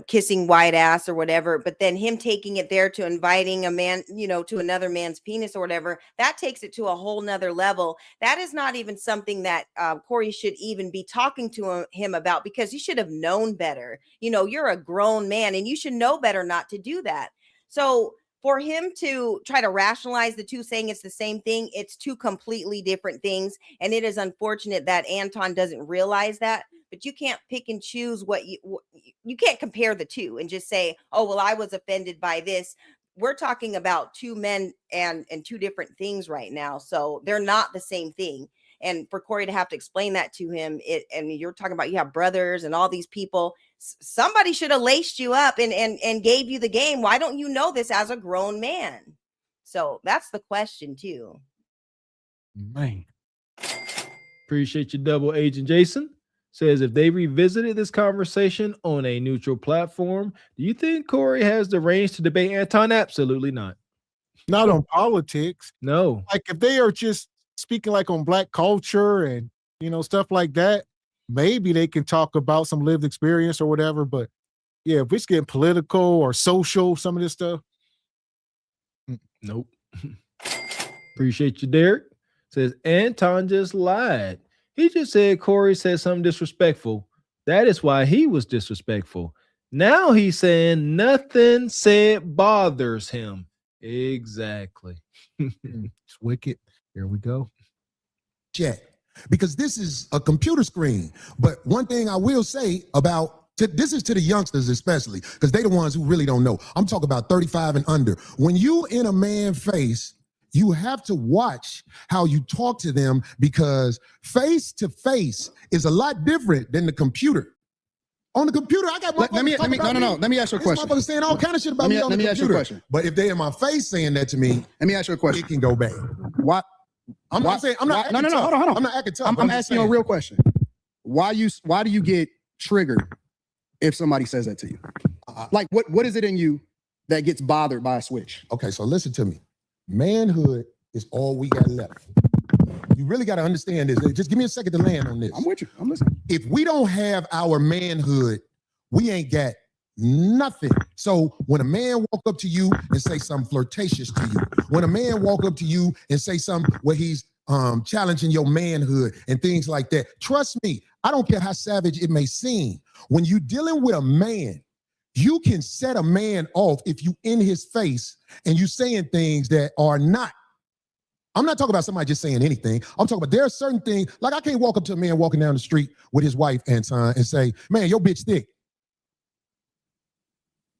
kissing white ass or whatever, but then him taking it there to inviting a man, to another man's penis or whatever, that takes it to a whole nother level. That is not even something that Corey should even be talking to him about, because you should have known better. You're a grown man and you should know better not to do that. So for him to try to rationalize the two, saying it's the same thing, it's two completely different things. And it is unfortunate that Anton doesn't realize that. But you can't pick and choose you can't compare the two and just say, oh, well, I was offended by this. We're talking about two men and two different things right now. So they're not the same thing. And for Corey to have to explain that to him, and you're talking about you have brothers and all these people, somebody should have laced you up and gave you the game. Why don't you know this as a grown man? So that's the question too. Man. Appreciate you, Double Agent Jason. Says, if they revisited this conversation on a neutral platform, do you think Corey has the range to debate Anton? Absolutely not. Not on politics. No. Like if they are just speaking like on black culture and, stuff like that, maybe they can talk about some lived experience or whatever. But yeah, if it's getting political or social, some of this stuff. Nope. Appreciate you, Derek. Says, Anton just lied. He just said Corey said something disrespectful. That is why he was disrespectful. Now he's saying nothing said bothers him. Exactly. It's wicked. Here we go. Chat. Because this is a computer screen. But one thing I will say about this is to the youngsters especially, because they're the ones who really don't know. I'm talking about 35 and under. When you in a man's face, you have to watch how you talk to them, because face to face is a lot different than the computer. On the computer, I got let me ask you a question. Motherfuckers saying all kind of shit about me on the computer. Ask you a question. But if they in my face saying that to me, let me ask you a question. It can go bad. Why? I'm not saying I'm not. Hold on. I'm not acting tough. I'm asking you a real question. Why do you get triggered if somebody says that to you? Like what is it in you that gets bothered by a switch? Okay, so listen to me. Manhood is all we got left. You really got to understand this. Just give me a second to land on this. I'm with you. I'm listening. If we don't have our manhood, we ain't got nothing. So when a man walk up to you and say something flirtatious to you, when a man walk up to you and say something where he's challenging your manhood and things like that, trust me, I don't care how savage it may seem. When you dealing with a man, you can set a man off if you in his face and you saying things that are not. I'm not talking about somebody just saying anything. I'm talking about there are certain things, like I can't walk up to a man walking down the street with his wife, Anton, and say, man, your bitch thick.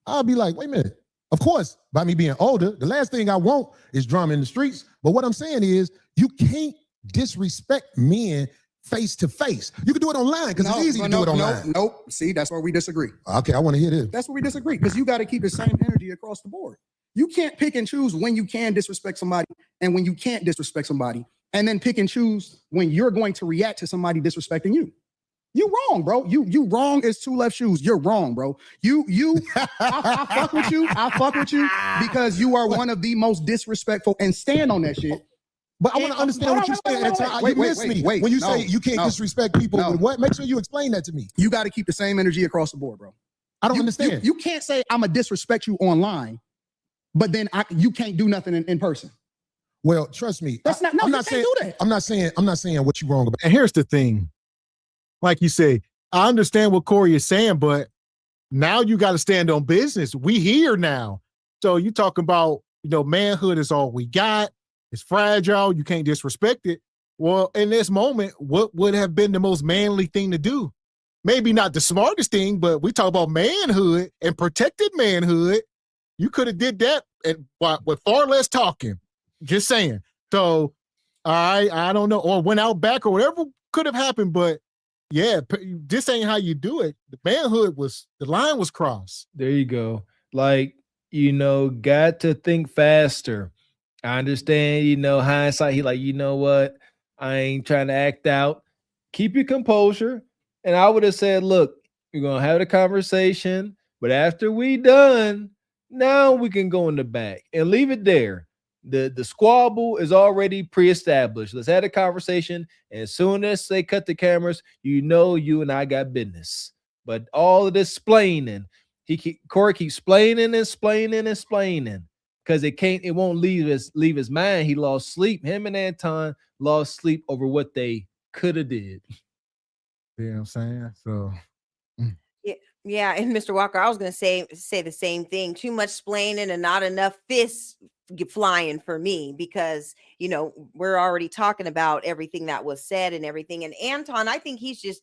I'll be like, wait a minute. Of course, by me being older, the last thing I want is drama in the streets. But what I'm saying is you can't disrespect men face to face. You can do it online because it's easy to do it online. Nope. See, that's where we disagree. Okay, I want to hear this. That's where we disagree, because you got to keep the same energy across the board. You can't pick and choose when you can disrespect somebody and when you can't disrespect somebody, and then pick and choose when you're going to react to somebody disrespecting you. You wrong, bro. You wrong as two left shoes. You're wrong, bro. I fuck with you. I fuck with you because you are one of the most disrespectful, and stand on that shit. But I want to understand what you're saying. You miss me when you say you can't disrespect people. What? Make sure you explain that to me. You got to keep the same energy across the board, bro. I don't understand. You can't say I'm gonna disrespect you online, but then you can't do nothing in person. Well, trust me. That's not. No, I'm not saying do that. I'm not saying what you're wrong about. And here's the thing. Like you say, I understand what Corey is saying, but now you got to stand on business. We here now. So you talking about, manhood is all we got. It's fragile. You can't disrespect it. Well, in this moment, what would have been the most manly thing to do? Maybe not the smartest thing, but we talk about manhood and protected manhood. You could have did that with far less talking. Just saying. So, I don't know, or went out back or whatever could have happened, but yeah, this ain't how you do it. The manhood the line was crossed. There you go. Like, got to think faster. I understand, hindsight. He like, you know what? I ain't trying to act out. Keep your composure. And I would have said, look, we're going to have the conversation, but after we done, now we can go in the back and leave it there. The squabble is already pre-established. Let's have a conversation. And as soon as they cut the cameras, you and I got business. But all of this splaining, Corey keeps explaining because it won't leave his mind. He lost sleep. Him and Anton lost sleep over what they could have did. You know what I'm saying? So yeah, and Mr. Walker, I was gonna say the same thing. Too much splaining and not enough fists flying for me, because we're already talking about everything that was said and everything. And Anton, I think he's just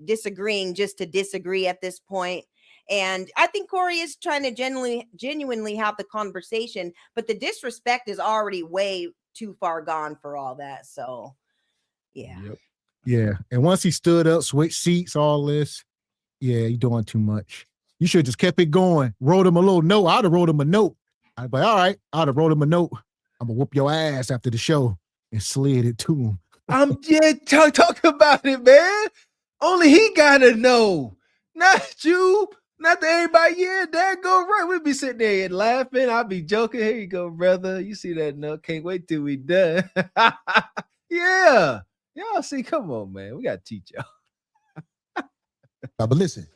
disagreeing just to disagree at this point. And I think Corey is trying to genuinely have the conversation, but the disrespect is already way too far gone for all that. So yeah. Yep. Yeah. And once he stood up, switched seats, all this, yeah, you're doing too much. You should have just kept it going. Wrote him a little note. I'd have wrote him a note. I'd be like, all right, I'd have wrote him a note. I'm gonna whoop your ass after the show, and slid it to him. Talk about it, man. Only he gotta know, not you, not everybody. Yeah, there go right. We'd be sitting there and laughing. I'd be joking. Here you go, brother. You see that note? Can't wait till we done. Yeah, y'all see. Come on, man. We gotta teach y'all. But listen,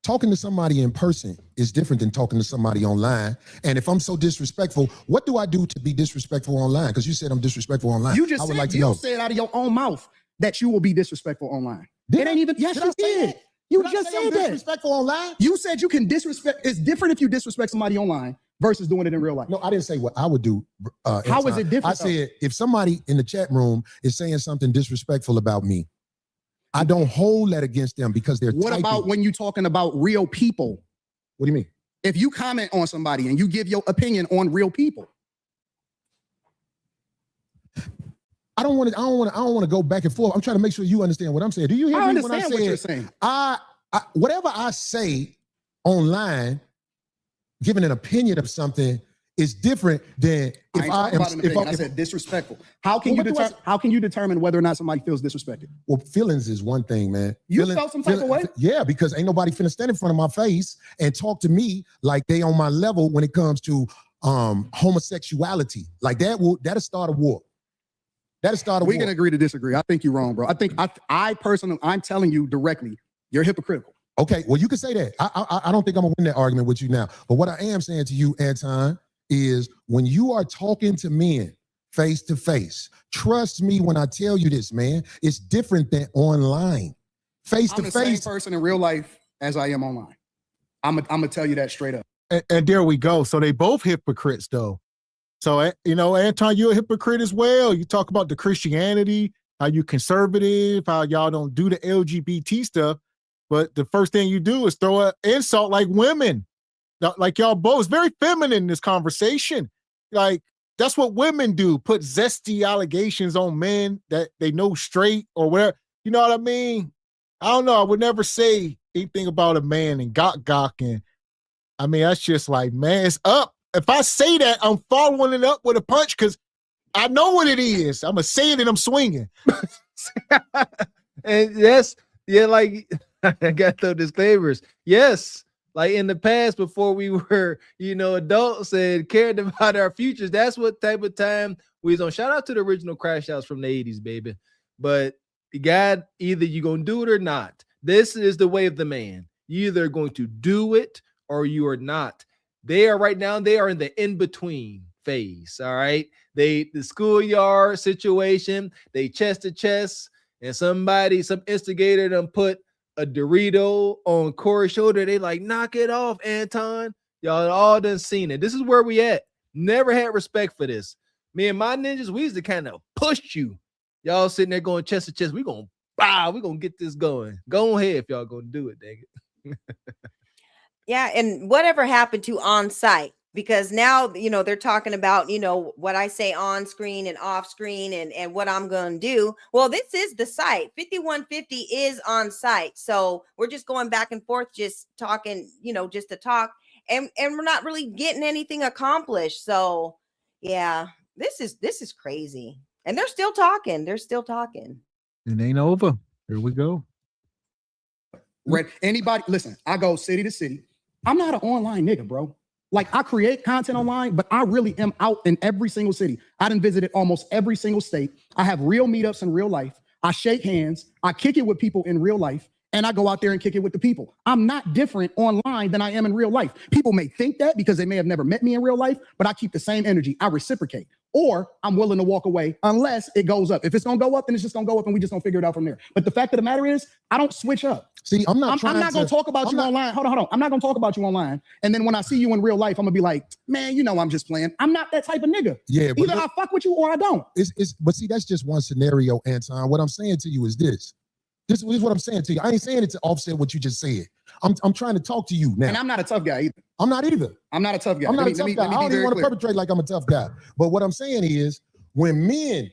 talking to somebody in person is different than talking to somebody online. And if I'm so disrespectful, what do I do to be disrespectful online? Because you said I'm disrespectful online. You just I would said, like to know. said out of your own mouth that you will be disrespectful online. It ain't even. Yes, you did. You just said that. Disrespectful online? You said you can disrespect. It's different if you disrespect somebody online versus doing it in real life. No, I didn't say what I would do. How is it different? I said if somebody in the chat room is saying something disrespectful about me, I don't hold that against them because they're What typing. about when you're talking about real people? What do you mean? If you comment on somebody and you give your opinion on real people. I don't want to go back and forth. I'm trying to make sure you understand what I'm saying. Do you hear me when I say what you're saying? Whatever I say online, giving an opinion of something is different than if I said disrespectful. How can you determine whether or not somebody feels disrespected? Well, feelings is one thing, man. You felt some type of way? Yeah, because ain't nobody finna stand in front of my face and talk to me like they on my level when it comes to homosexuality. Like that'll start a war. That'll start a war. We can agree to disagree. I think you're wrong, bro. I think I personally, I'm telling you directly, you're hypocritical. Okay, well, you can say that. I don't think I'm gonna win that argument with you now. But what I am saying to you, Anton, is when you are talking to men face to face, trust me when I tell you this, man, it's different than online. Face to face. I'm the same person in real life as I am online. I'm gonna tell you that straight up. And there we go. So they both hypocrites, though. So, Anton, you're a hypocrite as well. You talk about the Christianity, how you conservative, how y'all don't do the LGBT stuff. But the first thing you do is throw an insult like women. Like y'all both. It's very feminine, this conversation. Like, that's what women do. Put zesty allegations on men that they know straight or whatever. You know what I mean? I don't know. I would never say anything about a man and gawk. And I mean, that's just like, man, it's up. If I say that, I'm following it up with a punch because I know what it is. I'm going to say it and I'm swinging. And yes, yeah, like, I got those disclaimers. Yes. Like in the past, before we were, adults and cared about our futures, that's what type of time we was on. Shout out to the original Crash Outs from the 80s, baby. But God, either you're going to do it or not. This is the way of the man. You either going to do it or you are not. They are right now, they are in the in-between phase, all right? The schoolyard situation, they chest to chest, and some instigator done put a Dorito on Corey's shoulder. They like, knock it off, Anton. Y'all all done seen it. This is where we at. Never had respect for this. Me and my ninjas, we used to kind of push you. Y'all sitting there going chest to chest. We're going to get this going. Go ahead if y'all going to do it, dang it. Yeah, and whatever happened to on site? Because now, they're talking about, what I say on screen and off screen and what I'm going to do. Well, this is the site. 5150 is on site. So we're just going back and forth, just talking, just to talk. And we're not really getting anything accomplished. So, yeah, this is crazy. And they're still talking. It ain't over. Here we go. Anybody, listen, I go city to city. I'm not an online nigga, bro. Like, I create content online, but I really am out in every single city. I done visited almost every single state. I have real meetups in real life. I shake hands. I kick it with people in real life. and I go out there and kick it with the people. I'm not different online than I am in real life. People may think that because they may have never met me in real life, but I keep the same energy. I reciprocate. Or I'm willing to walk away unless it goes up. If it's gonna go up, then it's just gonna go up and we just gonna figure it out from there. But the fact of the matter is, I don't switch up. See, I'm not gonna talk about you online. Hold on. I'm not gonna talk about you online. And then when I see you in real life, I'm gonna be like, man, you know I'm just playing. I'm not that type of nigga. Yeah, but either I fuck with you or I don't. But see, that's just one scenario, Anton. What I'm saying to you is this. This is what I'm saying to you. I ain't saying it to offset what you just said. I'm trying to talk to you now. And I'm not a tough guy either. I'm not either. I'm not a tough guy. I'm not a tough guy. I don't even want to perpetrate like I'm a tough guy. But what I'm saying is, when men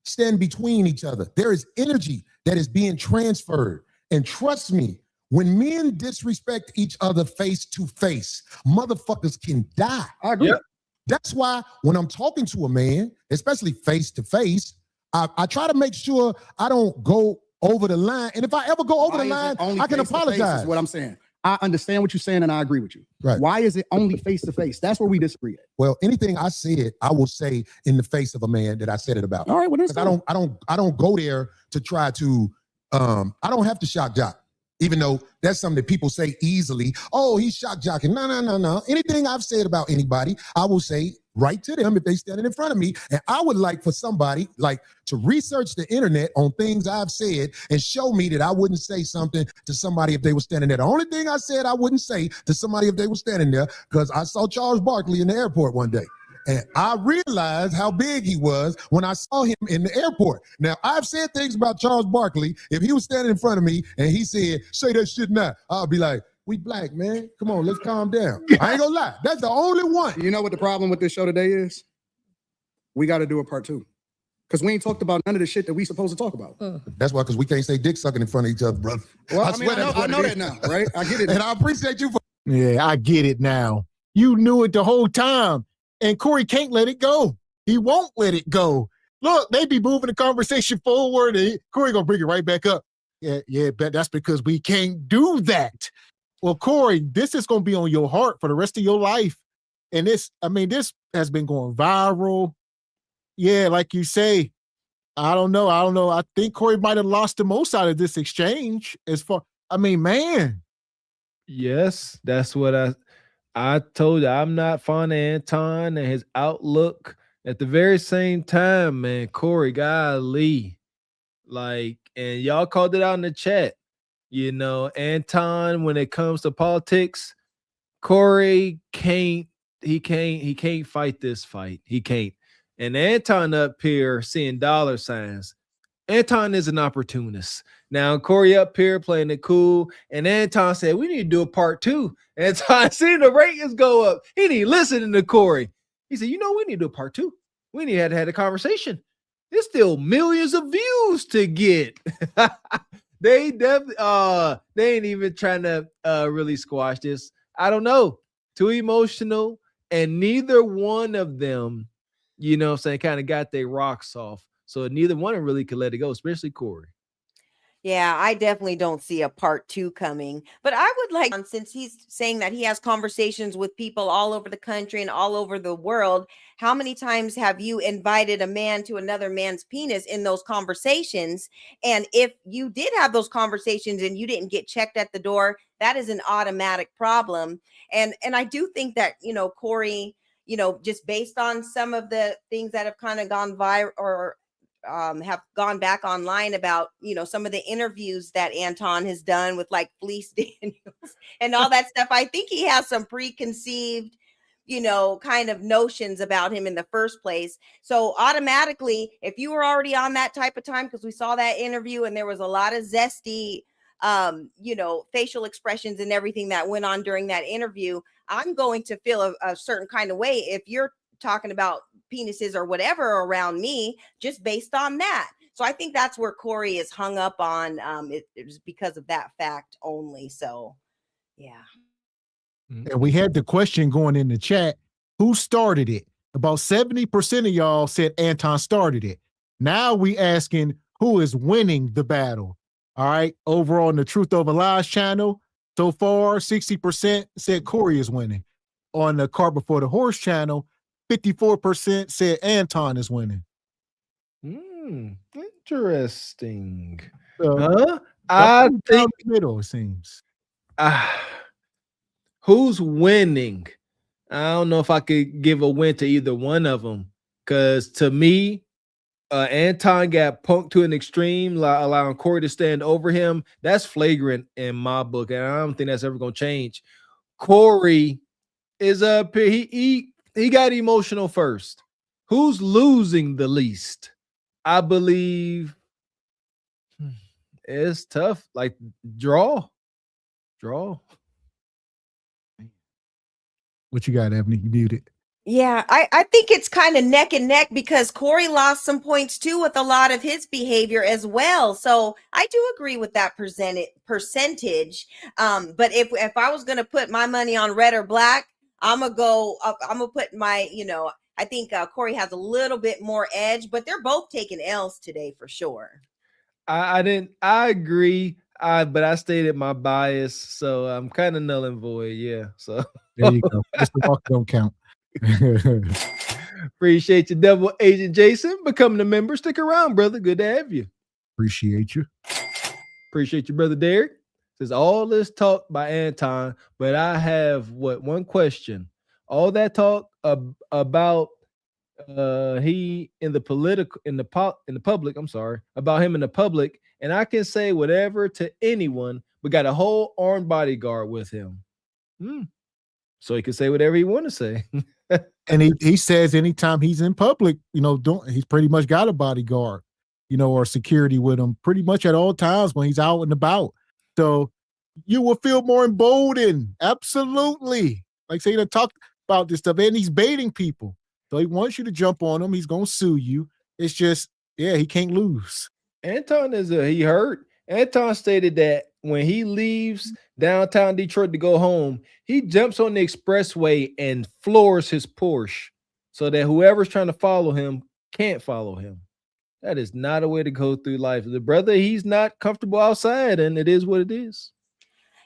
stand between each other, there is energy that is being transferred. And trust me, when men disrespect each other face to face, motherfuckers can die. I agree. Yep. That's why when I'm talking to a man, especially face to face, I try to make sure I don't go over the line. And if I ever go over the line, I can apologize. Is what I'm saying. I understand what you're saying and I agree with you. Right. Why is it only face to face? That's where we disagree at. Well, anything I said, I will say in the face of a man that I said it about. All right, well, I don't go there to try to I don't have to shock jock. Even though that's something that people say easily. Oh, he's shock jocking. No. Anything I've said about anybody, I will say right to them if they standing in front of me. And I would like for somebody like to research the internet on things I've said and show me that I wouldn't say something to somebody if they were standing there. The only thing I said I wouldn't say to somebody if they were standing there, because I saw Charles Barkley in the airport one day. And I realized how big he was when I saw him in the airport. Now, I've said things about Charles Barkley. If he was standing in front of me and he said, say that shit now, I'll be like, we black, man. Come on, let's calm down. I ain't gonna lie. That's the only one. You know what the problem with this show today is? We got to do a part 2. Because we ain't talked about none of the shit that we supposed to talk about. That's why, because we can't say dick sucking in front of each other, brother. Well, I know that now, right? I get it. And I appreciate you for. Yeah, I get it now. You knew it the whole time. And Corey can't let it go. He won't let it go. Look, they be moving the conversation forward, and Corey gonna bring it right back up. Yeah, but that's because we can't do that. Well, Corey, this is gonna be on your heart for the rest of your life. And this has been going viral. Yeah, like you say, I don't know. I think Corey might have lost the most out of this exchange. Man. Yes, that's what I told you. I'm not fond of Anton and his outlook. At the very same time, man, Corey, golly, and y'all called it out in the chat. You know, Anton, when it comes to politics, Corey can't fight this fight. He can't. And Anton up here seeing dollar signs. Anton is an opportunist. Now, Corey up here playing it cool, and Anton said, we need to do a part 2. Anton seen the ratings go up. He ain't listening to Corey. He said, we need to do a part 2. We need to have a conversation. There's still millions of views to get. They definitely, they ain't even trying to really squash this. I don't know. Too emotional, and neither one of them, kind of got their rocks off. So neither one of them really could let it go, especially Corey. Yeah, I definitely don't see a part 2 coming. But I would like, since he's saying that he has conversations with people all over the country and all over the world, how many times have you invited a man to another man's penis in those conversations? And if you did have those conversations and you didn't get checked at the door, that is an automatic problem. And I do think that, Corey, just based on some of the things that have kind of gone viral or have gone back online about, some of the interviews that Anton has done with like Fleece Daniels and all that stuff. I think he has some preconceived, kind of notions about him in the first place. So automatically, if you were already on that type of time, because we saw that interview and there was a lot of zesty, facial expressions and everything that went on during that interview, I'm going to feel a certain kind of way if you're talking about penises or whatever around me, just based on that. So I think that's where Corey is hung up on. It was because of that fact only. So, yeah. And we had the question going in the chat, who started it? About 70% of y'all said Anton started it. Now we asking who is winning the battle. All right. Over on the Truth Over Lies channel, so far, 60% said Corey is winning. On the Cart Before the Horse channel, 54% said Anton is winning. Interesting. I think middle, it seems. Who's winning? I don't know if I could give a win to either one of them, because to me, Anton got punked to an extreme, allowing Corey to stand over him. That's flagrant in my book, and I don't think that's ever going to change. Corey is up here. He got emotional first. Who's losing the least? I believe it's tough. Like draw. What you got, Ebony? You muted. Yeah, I think it's kind of neck and neck because Corey lost some points too with a lot of his behavior as well. So I do agree with that percentage. But if I was going to put my money on red or black, I'm gonna put my, I think Corey has a little bit more edge, but they're both taking L's today for sure. I agree. But I stated my bias, so I'm kind of null and void. Yeah. So there you go. Mr. Walker don't count. Appreciate you, Double Agent Jason, becoming a member. Stick around, brother. Good to have you. Appreciate you. Appreciate you, brother Derek. Says all this talk by Anton, but I have one question. All that talk about he in the public. I'm sorry, about him in the public, and I can say whatever to anyone, but got a whole armed bodyguard with him. So he can say whatever he want to say. And he says anytime he's in public, he's pretty much got a bodyguard, or security with him pretty much at all times when he's out and about. So you will feel more emboldened. Absolutely. Like say, talk about this stuff, and he's baiting people. So he wants you to jump on him. He's going to sue you. It's just, he can't lose. Anton he hurt. Anton stated that when he leaves downtown Detroit to go home, he jumps on the expressway and floors his Porsche so that whoever's trying to follow him can't follow him. That is not a way to go through life. The brother, he's not comfortable outside, and it is what it is.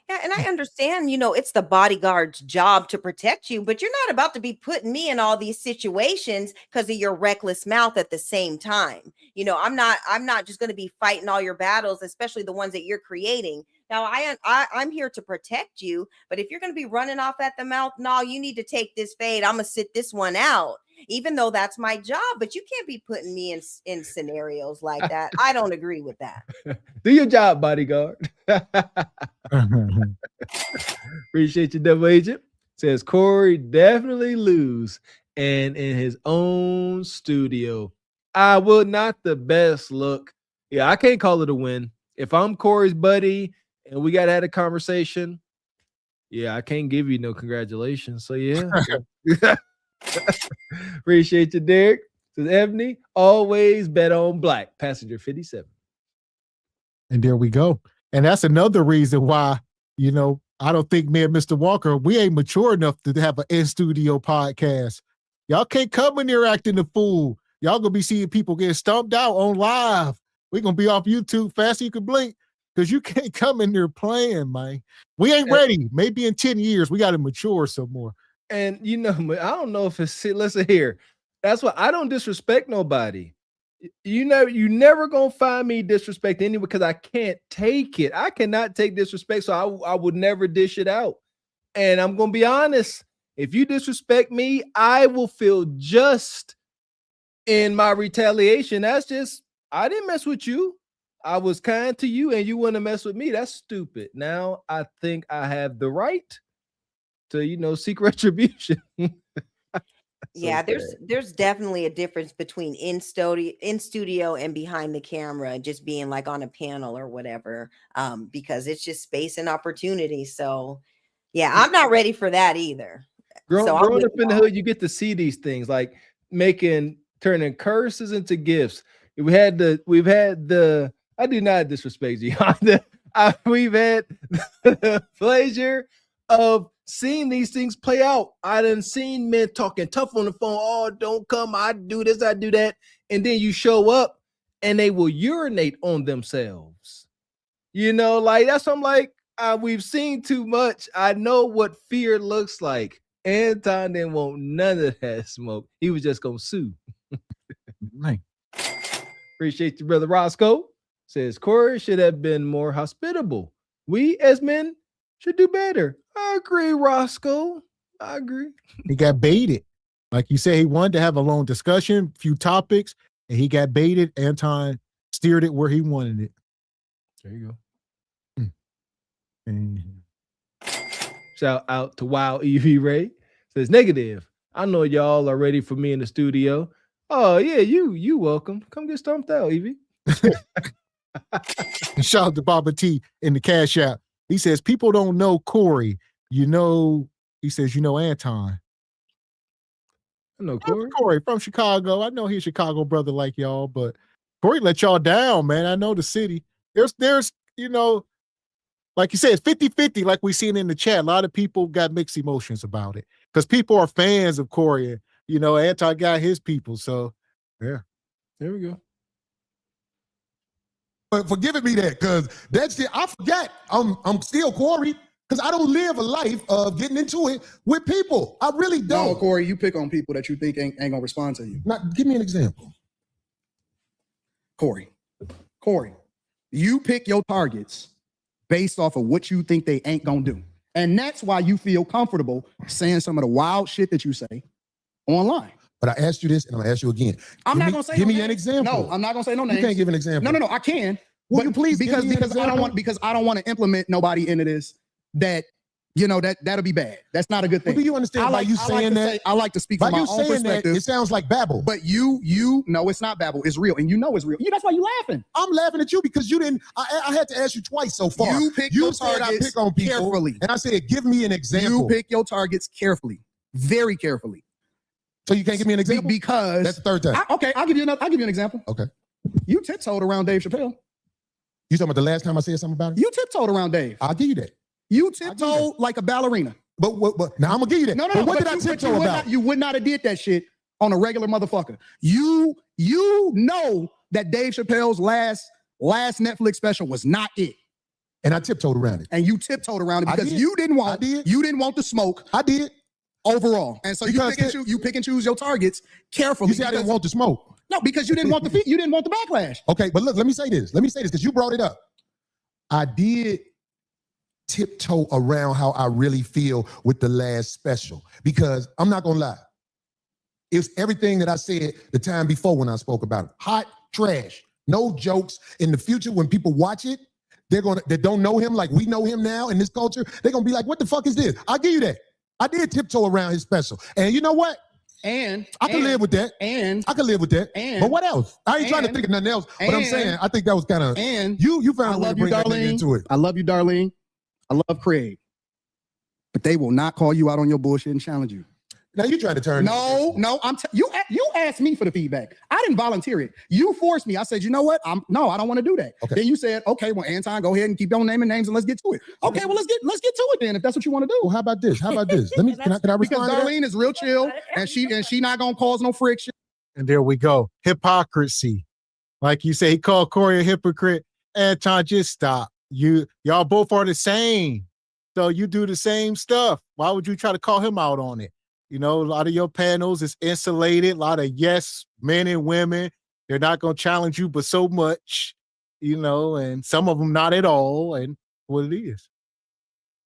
Yeah, and I understand, it's the bodyguard's job to protect you, but you're not about to be putting me in all these situations because of your reckless mouth at the same time. I'm not just going to be fighting all your battles, especially the ones that you're creating. Now, I'm here to protect you, but if you're going to be running off at the mouth, no, you need to take this fade. I'm going to sit this one out, even though that's my job, but you can't be putting me in scenarios like that. I don't agree with that. Do your job, bodyguard. Appreciate you, Double Agent. Says Corey definitely lose and in his own studio. I will not the best look. Yeah, I can't call it a win. If I'm Corey's buddy and we got to have a conversation, I can't give you no congratulations. So yeah. Appreciate you, Derek. Says Ebony, always bet on black. Passenger 57. And there we go. And that's another reason why, I don't think me and Mr. Walker, we ain't mature enough to have an in-studio podcast. Y'all can't come in here acting the fool. Y'all gonna be seeing people getting stomped out on live. We're gonna be off YouTube faster you can blink because you can't come in there playing, man. We ain't ready. Maybe in 10 years, we got to mature some more. And, I don't know if it's, listen here. That's why I don't disrespect nobody. You never gonna find me disrespect anyone because I can't take it. I cannot take disrespect, so I would never dish it out. And I'm gonna be honest. If you disrespect me, I will feel just in my retaliation. That's just, I didn't mess with you. I was kind to you, and you want to mess with me. That's stupid. Now I think I have the right to, seek retribution. Yeah, there's definitely a difference between in studio and behind the camera, just being like on a panel or whatever, because it's just space and opportunity. So yeah, I'm not ready for that either. Growing up in the hood, you get to see these things like turning curses into gifts. We've had the I do not disrespect you. We've had the pleasure of seeing these things play out. I done seen men talking tough on the phone. Oh, don't come. I do this, I do that. And then you show up and they will urinate on themselves. That's what I'm like, we've seen too much. I know what fear looks like. Anton didn't want none of that smoke. He was just going to sue. Right. Appreciate you, brother Roscoe. says Corey should have been more hospitable. We as men should do better. I agree, Roscoe. I agree. He got baited. Like you said, he wanted to have a long discussion, few topics, and he got baited. Anton steered it where he wanted it. There you go. Shout out to Wild EV Ray. Says negative. I know y'all are ready for me in the studio. Oh yeah, you welcome. Come get stomped out, Evie. Shout out to Baba T in the Cash App. He says people don't know Corey. You know, he says you know Anton. I know Corey. Corey from Chicago. I know he's a Chicago brother like y'all, but Corey let y'all down, man. I know the city. There's you know, like you said, it's 50-50, like we seen in the chat. A lot of people got mixed emotions about it because people are fans of Corey. And, you know, Anton got his people. So, yeah. There we go. But for giving me that, because that's it. I forget I'm still Corey because I don't live a life of getting into it with people. I really don't. No, Corey, you pick on people that you think ain't gonna respond to you. Now, give me an example. Corey, you pick your targets based off of what you think they ain't gonna do. And that's why you feel comfortable saying some of the wild shit that you say online. But I asked you this, and I'm gonna ask you again. I'm not gonna say give no me names. an example. No, I'm not gonna say no names. You can't give an example. No, I can. Will you please because give me an I don't example? want to implement nobody into this that you know that'll be bad. That's not a good thing. But do you understand by you saying that? I like to speak from my own perspective. It sounds like babble. But you no, it's not babble. It's real, and you know it's real. That's why you laughing. I'm laughing at you because you didn't. I had to ask you twice so far. You pick your targets I pick on people carefully, and I said, give me an example. You pick your targets carefully, very carefully. So you can't give me an example because that's the third time. Okay, I'll give you an example. Okay, you tiptoed around Dave Chappelle. You talking about the last time I said something about it? You tiptoed around Dave. I'll give you that. You tiptoed like a ballerina. But now I'm gonna give you that. No. But what did I tiptoe about? You would not have did that shit on a regular motherfucker. You know that Dave Chappelle's last Netflix special was not it. And I tiptoed around it. And you tiptoed around it because you didn't want the smoke. I did. Overall. And so you pick and choose your targets carefully. You said I didn't want the smoke. No, because you didn't want the backlash. Okay, but look, let me say this because you brought it up. I did tiptoe around how I really feel with the last special because I'm not gonna lie. It's everything that I said the time before when I spoke about it. Hot trash, no jokes. In the future, when people watch it, they don't know him like we know him now in this culture. They're gonna be like, what the fuck is this? I'll give you that. I did tiptoe around his special. And you know what? And I can live with that. And I can live with that. But what else? I ain't trying to think of nothing else. But I'm saying I think that was kind of you found a way to bring that nigga into it. I love you, Darlene. I love Craig. But they will not call you out on your bullshit and challenge you. Now you trying to turn No, you asked me for the feedback. I didn't volunteer it. You forced me. I said, you know what? I don't want to do that. Okay. Then you said, okay, well, Anton, go ahead and keep on naming names and let's get to it. Okay, well, let's get to it then if that's what you want to do. Well, how about this? Let me can I respond because to that? Darlene is real chill and she not gonna cause no friction. And there we go. Hypocrisy. Like you say, he called Corey a hypocrite. Anton, just stop. Y'all both are the same. So you do the same stuff. Why would you try to call him out on it? You know, a lot of your panels is insulated, a lot of yes, men and women. They're not going to challenge you, but so much, you know, and some of them not at all, and what it is.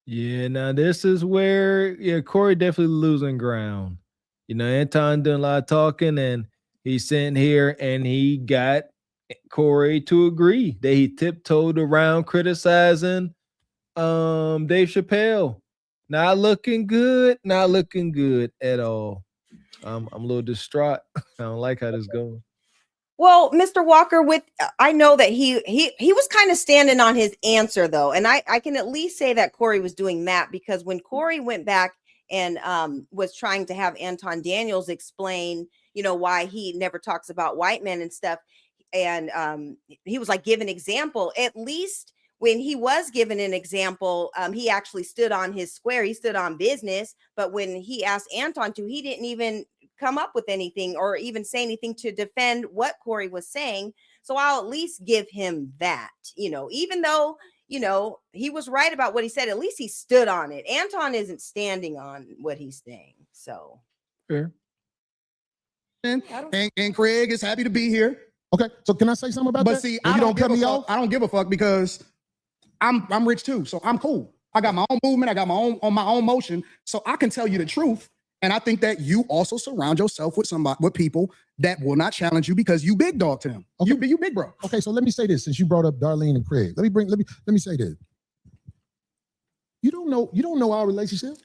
Yeah, now this is where, Corey definitely losing ground. You know, Anton doing a lot of talking, and he's sitting here, and he got Corey to agree that he tiptoed around criticizing Dave Chappelle. Not looking good at all. I'm a little distraught. I don't like how this is going. Well, Mr. Walker, I know that he was kind of standing on his answer though, and I can at least say that Corey was doing that because when Corey went back and was trying to have Anton Daniels explain, you know, why he never talks about white men and stuff, and he was like, give an example. At least when he was given an example, he actually stood on his square. He stood on business. But when he asked Anton to, he didn't even come up with anything or even say anything to defend what Corey was saying. So I'll at least give him that, you know, even though, you know, he was right about what he said, at least he stood on it. Anton isn't standing on what he's saying. So. Fair. And Craig is happy to be here. Okay, so can I say something about that? But see, And you don't cut me off. I don't give a fuck because I'm rich too, so I'm cool. I got my own movement. I got my own motion, so I can tell you the truth. And I think that you also surround yourself with people that will not challenge you because you big dog to them. Okay. You big bro. Okay, so let me say this since you brought up Darlene and Craig. Let me say this. You don't know our relationship.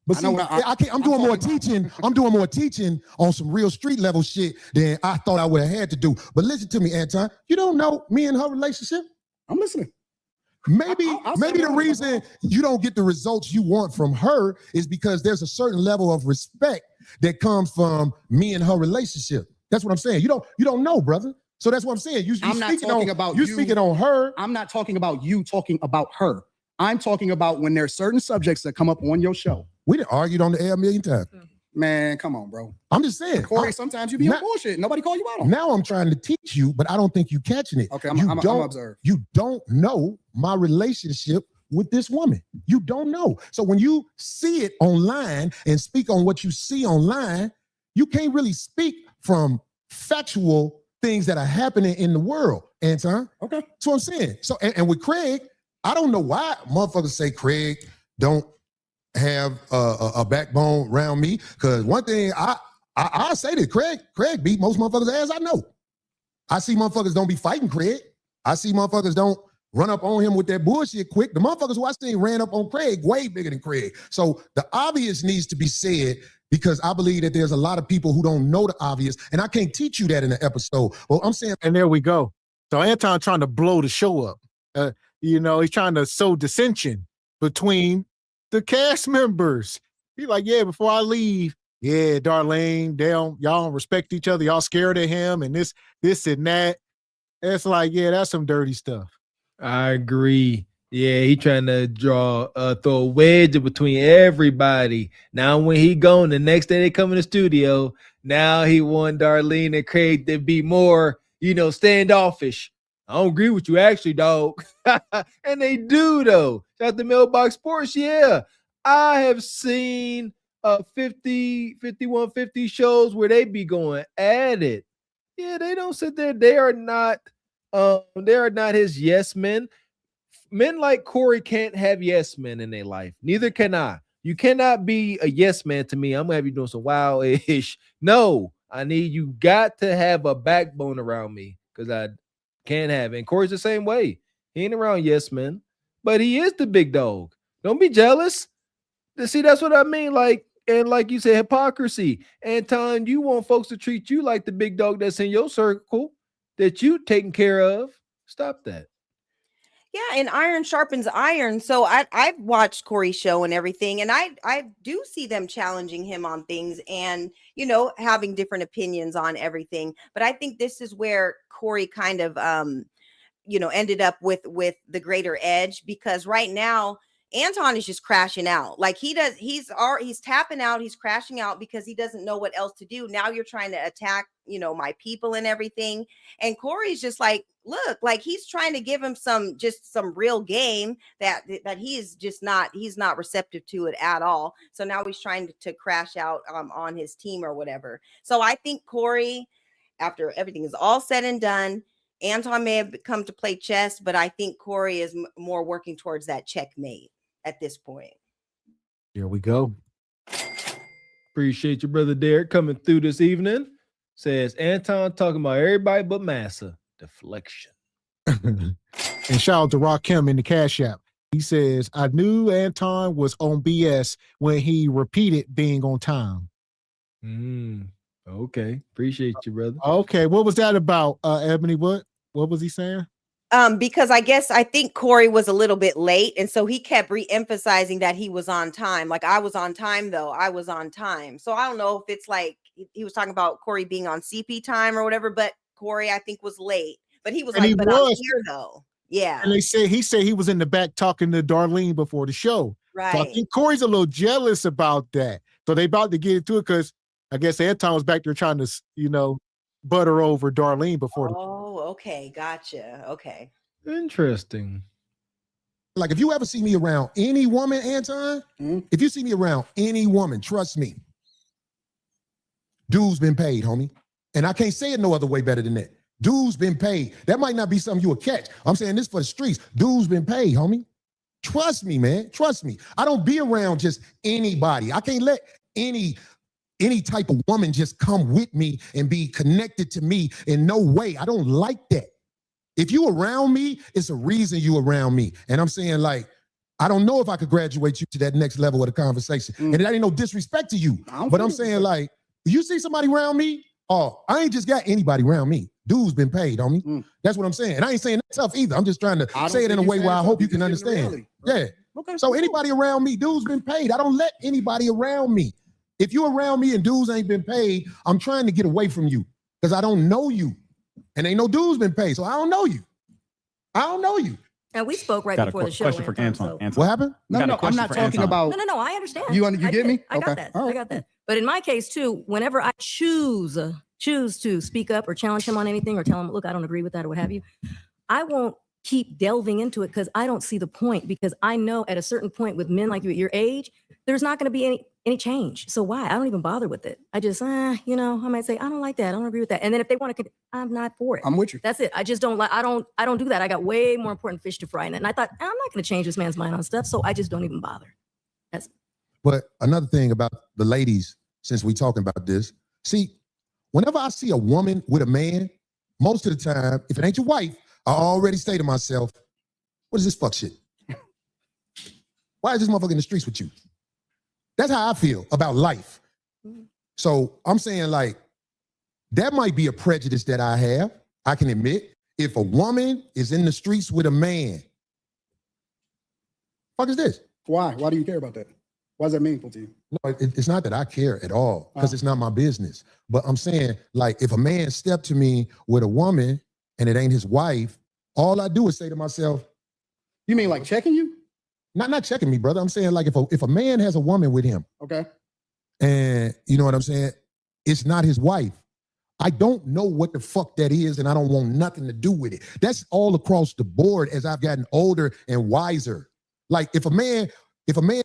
But see, I'm doing more teaching. I'm doing more teaching on some real street level shit than I thought I would have had to do. But listen to me, Anton. You don't know me and her relationship? I'm listening. Maybe the reason you don't get the results you want from her is because there's a certain level of respect that comes from me and her relationship. That's what I'm saying. You don't know, brother. So that's what I'm saying. I'm not talking about you speaking on her. I'm not talking about you talking about her. I'm talking about when there's certain subjects that come up on your show. We done argued on the air a million times. Man, come on, bro. I'm just saying. Corey, sometimes you be on bullshit. Nobody call you out on it. Now I'm trying to teach you, but I don't think you catching it. Okay, I'm observe. You don't know my relationship with this woman. You don't know. So when you see it online and speak on what you see online, you can't really speak from factual things that are happening in the world, Anton. Okay. That's what I'm saying. So, and with Craig, I don't know why motherfuckers say Craig don't have a backbone around me. Because one thing I say that Craig beat most motherfuckers' ass I know. I see motherfuckers don't be fighting Craig. I see motherfuckers don't run up on him with that bullshit quick. The motherfuckers who I seen ran up on Craig way bigger than Craig. So the obvious needs to be said because I believe that there's a lot of people who don't know the obvious, and I can't teach you that in an episode. Well, I'm saying, and there we go. So Anton trying to blow the show up. He's trying to sow dissension between the cast members. He's like, yeah, before I leave, yeah, Darlene, y'all don't respect each other. Y'all scared of him and this and that. It's like, yeah, that's some dirty stuff. I agree. Yeah, he trying to throw a wedge between everybody. Now when he gone, the next day they come in the studio, now he want Darlene and Craig to be more, standoffish. I don't agree with you, actually, dog. And they do, though. Shout out to Mailbox Sports. Yeah, I have seen 5150 shows where they be going at it. Yeah, they don't sit there. They are not his yes men. Men like Corey can't have yes men in their life. Neither can I. You cannot be a yes man to me. I'm gonna have you doing some wild-ish. No, you got to have a backbone around me because I can't have it. And Corey's the same way. He ain't around yes men, but he is the big dog. Don't be jealous. See, that's what I mean. Like you said, hypocrisy. Anton, you want folks to treat you like the big dog that's in your circle that you taking care of. Stop that. Yeah, and iron sharpens iron. So I've watched Corey's show and everything, and I do see them challenging him on things and, having different opinions on everything. But I think this is where Corey kind of, ended up with the greater edge, because right now Anton is just crashing out. Like he's tapping out, he's crashing out because he doesn't know what else to do. Now you're trying to attack, my people and everything. And Corey's just like, look, like he's trying to give him some real game that he's not receptive to it at all. So now he's trying to crash out on his team or whatever. So I think Corey, after everything is all said and done, Anton may have come to play chess, but I think Corey is more working towards that checkmate at this point. Here we go. Appreciate your brother Derek coming through this evening. Says Anton talking about everybody but Massa. Deflection. And shout out to Rakim in the Cash App. He says, I knew Anton was on BS when he repeated being on time. Okay. Appreciate you, brother. Okay. What was that about, Ebony? What was he saying? Because I think Corey was a little bit late. And so he kept re-emphasizing that he was on time. Like, I was on time, though. I was on time. So I don't know if it's like he was talking about Corey being on CP time or whatever, but Corey, I think, was late. But he was like, but I'm here, though. Yeah. And he said he was in the back talking to Darlene before the show. Right. So I think Corey's a little jealous about that. So they about to get into it because I guess Anton was back there trying to, butter over Darlene before. Okay. Gotcha. Okay. Interesting. Like, if you ever see me around any woman, Anton, if you see me around any woman, trust me, dues been paid, homie. And I can't say it no other way better than that. Dudes been paid. That might not be something you will catch. I'm saying this for the streets. Dudes been paid, homie. Trust me, man. Trust me. I don't be around just anybody. I can't let any type of woman just come with me and be connected to me in no way. I don't like that. If you around me, it's a reason you around me. And I'm saying, like, I don't know if I could graduate you to that next level of the conversation. And that ain't no disrespect to you. But I'm saying, like, you see somebody around me, oh, I ain't just got anybody around me. Dude's been paid, homie. That's what I'm saying. And I ain't saying that tough either. I'm just trying to say it in a way where I hope you can understand. Yeah. Okay. So anybody around me, dudes been paid. I don't let anybody around me. If you around me and dudes ain't been paid, I'm trying to get away from you because I don't know you. And ain't no dudes been paid, so I don't know you. I don't know you. And we spoke right Got before a the show. question for Anton. So. What happened? No, I'm not talking about. No, I understand. You get me? I got that. I got that. But in my case too, whenever I choose to speak up or challenge him on anything or tell him, look, I don't agree with that or what have you, I won't keep delving into it because I don't see the point, because I know at a certain point with men like you at your age, there's not going to be any change. So why? I don't even bother with it. I just, I might say, I don't like that. I don't agree with that. And then if they want to, I'm not for it. I'm with you. That's it. I just don't like, I don't do that. I got way more important fish to fry in it. And I thought, I'm not going to change this man's mind on stuff. So I just don't even bother. But another thing about the ladies, since we talking about this, see, whenever I see a woman with a man, most of the time, if it ain't your wife, I already say to myself, what is this fuck shit? Why is this motherfucker in the streets with you? That's how I feel about life. So I'm saying, like, that might be a prejudice that I have. I can admit, if a woman is in the streets with a man, fuck is this? Why? Why do you care about that? Why is that meaningful to you? No, it's not that I care at all, because it's not my business. But I'm saying, like, if a man stepped to me with a woman and it ain't his wife, all I do is say to myself, you mean like checking you? Not checking me, brother. I'm saying, like, if a man has a woman with him, okay, and you know what I'm saying, it's not his wife, I don't know what the fuck that is, and I don't want nothing to do with it. That's all across the board as I've gotten older and wiser. Like, if a man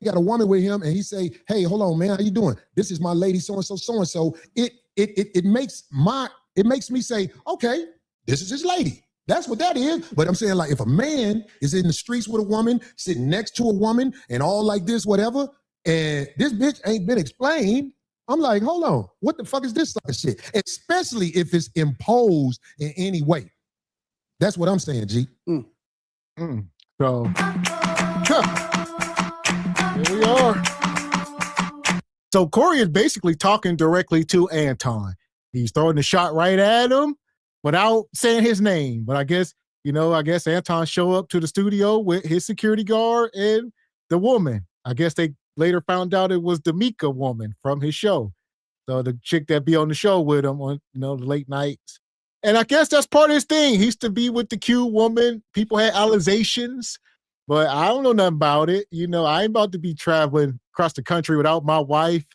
got a woman with him and he say, hey, hold on, man, how you doing? This is my lady, so-and-so, so-and-so. It makes me say, okay, this is his lady. That's what that is. But I'm saying, like, if a man is in the streets with a woman, sitting next to a woman and all like this, whatever, and this bitch ain't been explained, I'm like, hold on, what the fuck is this type of shit? Especially if it's imposed in any way. That's what I'm saying, G. So, here we are. So Corey is basically talking directly to Anton. He's throwing the shot right at him without saying his name. But I guess Anton show up to the studio with his security guard and the woman. I guess they later found out it was the Mika woman from his show. So the chick that be on the show with him on, the late nights. And I guess that's part of his thing. He used to be with the cute woman. People had allegations, but I don't know nothing about it. I ain't about to be traveling across the country without my wife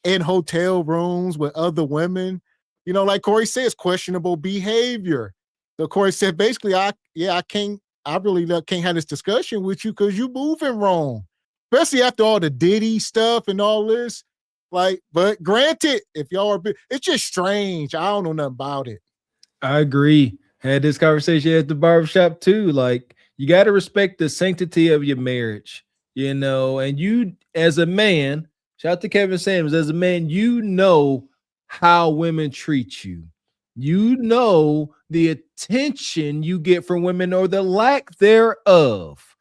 in hotel rooms with other women. Like Corey says, questionable behavior. So Corey said, basically, I really can't have this discussion with you because you moving wrong, especially after all the Diddy stuff and all this. Like, but granted, if y'all are, it's just strange. I don't know nothing about it. I agree. Had this conversation at the barbershop too. Like, you got to respect the sanctity of your marriage, and you, as a man, shout out to Kevin Samuels, as a man, how women treat you. The attention you get from women or the lack thereof.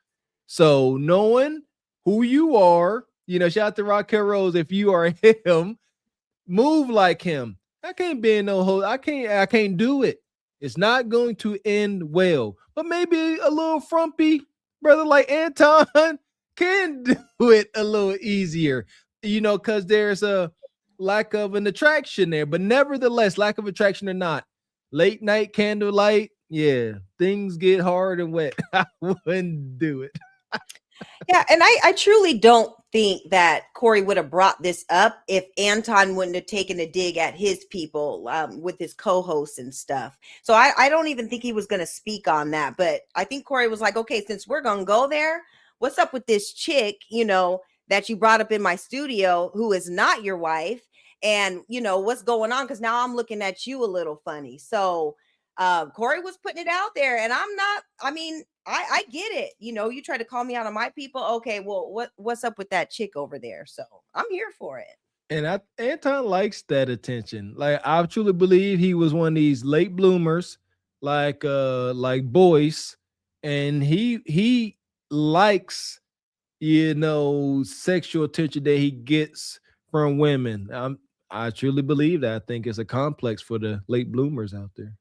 So knowing who you are, shout out to Raquel Rose, if you are him, move like him. I can't be in no hole. I can't do it. It's not going to end well. But maybe a little frumpy brother like Anton can do it a little easier, because there's a lack of an attraction there. But nevertheless, lack of attraction or not, late night candlelight, yeah, things get hard and wet. I wouldn't do it. Yeah, and I truly don't think that Corey would have brought this up if Anton wouldn't have taken a dig at his people with his co-hosts and stuff. So I don't even think he was going to speak on that. But I think Corey was like, okay, since we're going to go there, what's up with this chick, that you brought up in my studio who is not your wife? And, what's going on? Because now I'm looking at you a little funny. So Corey was putting it out there, and I get it. You try to call me out on my people. Okay, well, what's up with that chick over there? So I'm here for it. And Anton likes that attention. Like, I truly believe he was one of these late bloomers, like Boyce, and he likes, sexual attention that he gets from women. I truly believe that. I think it's a complex for the late bloomers out there.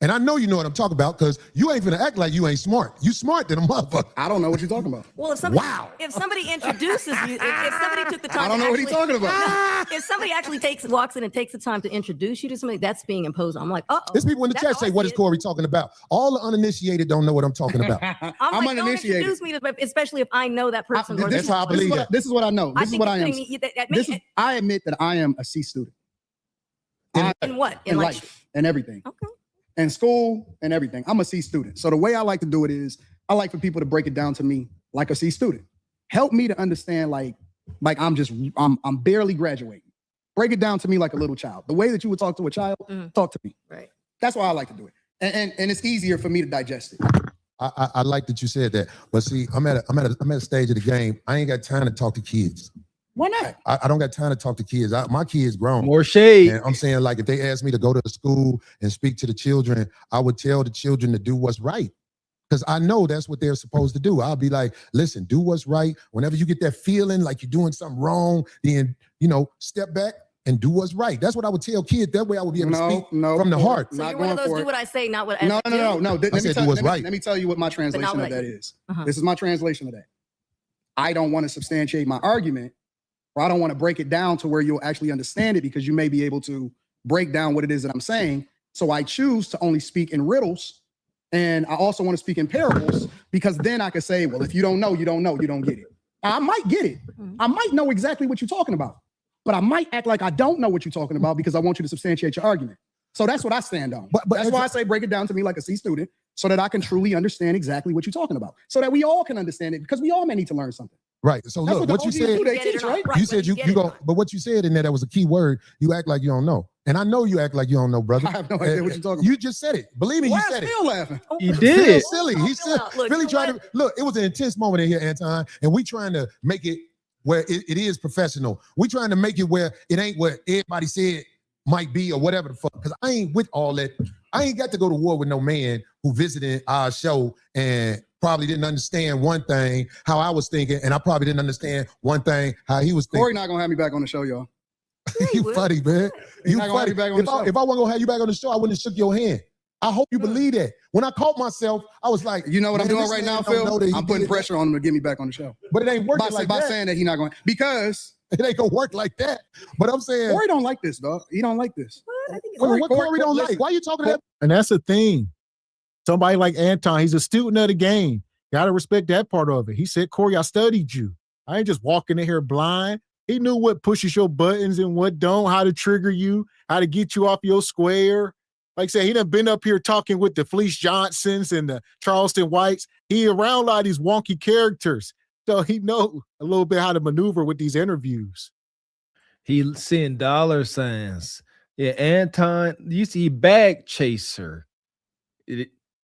And I know you know what I'm talking about, because you ain't gonna act like you ain't smart. You smart than a motherfucker. I don't know what you're talking about. Well, if somebody introduces you, if somebody took the time, I don't know what he's talking about. If somebody actually walks in and takes the time to introduce you to somebody, that's being imposed on. I'm like, There's people in the chat say, "What is Corey talking about?" All the uninitiated don't know what I'm talking about. I'm like, uninitiated. Don't introduce me to, especially if I know that person. That's how I believe it. This is what I know. This is what I am. I admit that I am a C student. In what? In life and everything. Okay. And school and everything. I'm a C student. So the way I like to do it is I like for people to break it down to me like a C student. Help me to understand like I'm barely graduating. Break it down to me like a little child. The way that you would talk to a child, talk to me. Right. That's why I like to do it. And it's easier for me to digest it. I like that you said that. But see, I'm at a stage of the game. I ain't got time to talk to kids. Why not? I don't got time to talk to kids. My kids grown. More shade. And I'm saying, like, if they asked me to go to the school and speak to the children, I would tell the children to do what's right. Because I know that's what they're supposed to do. I'll be like, listen, do what's right. Whenever you get that feeling like you're doing something wrong, then, step back and do what's right. That's what I would tell kids. That way I would be able to speak from the heart. So you're one of those do what I say, not what I do. No. Let me tell you what my translation of that is. This is my translation of that. I don't want to substantiate my argument, or I don't want to break it down to where you'll actually understand it, because you may be able to break down what it is that I'm saying. So I choose to only speak in riddles. And I also want to speak in parables, because then I could say, well, if you don't know, you don't know, you don't get it. I might get it. I might know exactly what you're talking about, but I might act like I don't know what you're talking about because I want you to substantiate your argument. So that's what I stand on. But that's why I say break it down to me like a C student, so that I can truly understand exactly what you're talking about, so that we all can understand it, because we all may need to learn something. Right. So look, what you said, you said you go, but what you said in there, that was a key word. You act like you don't know. And I know you act like you don't know, brother. I have no idea what you're talking about. You just said it. Believe me, you said it. Still laughing. You did. Silly. He said, really trying to, look, it was an intense moment in here, Anton, and we trying to make it where it is professional. We trying to make it where it ain't what everybody said might be or whatever the fuck. Because I ain't with all that. I ain't got to go to war with no man who visited our show and probably didn't understand one thing how I was thinking, and I probably didn't understand one thing how he was thinking. Corey not gonna have me back on the show, y'all. You funny, man. You funny. If I wasn't gonna have you back on the show, I wouldn't have shook your hand. I hope you believe that. When I caught myself, I was like, you know what I'm doing right now, Phil? I'm putting pressure on him to get me back on the show. But it ain't working like that. By saying that he's not going, because it ain't gonna work like that. But I'm saying Corey don't like this, dog. He don't like this. What Corey don't like? Why are you talking to that? And that's the thing. Somebody like Anton, he's a student of the game. Gotta respect that part of it. He said, Corey, I studied you. I ain't just walking in here blind. He knew what pushes your buttons and what don't, how to trigger you, how to get you off your square. Like I said, he done been up here talking with the Fleece Johnsons and the Charleston Whites. He around a lot of these wonky characters. So he know a little bit how to maneuver with these interviews. He seeing dollar signs. Yeah, Anton, you see bag chaser.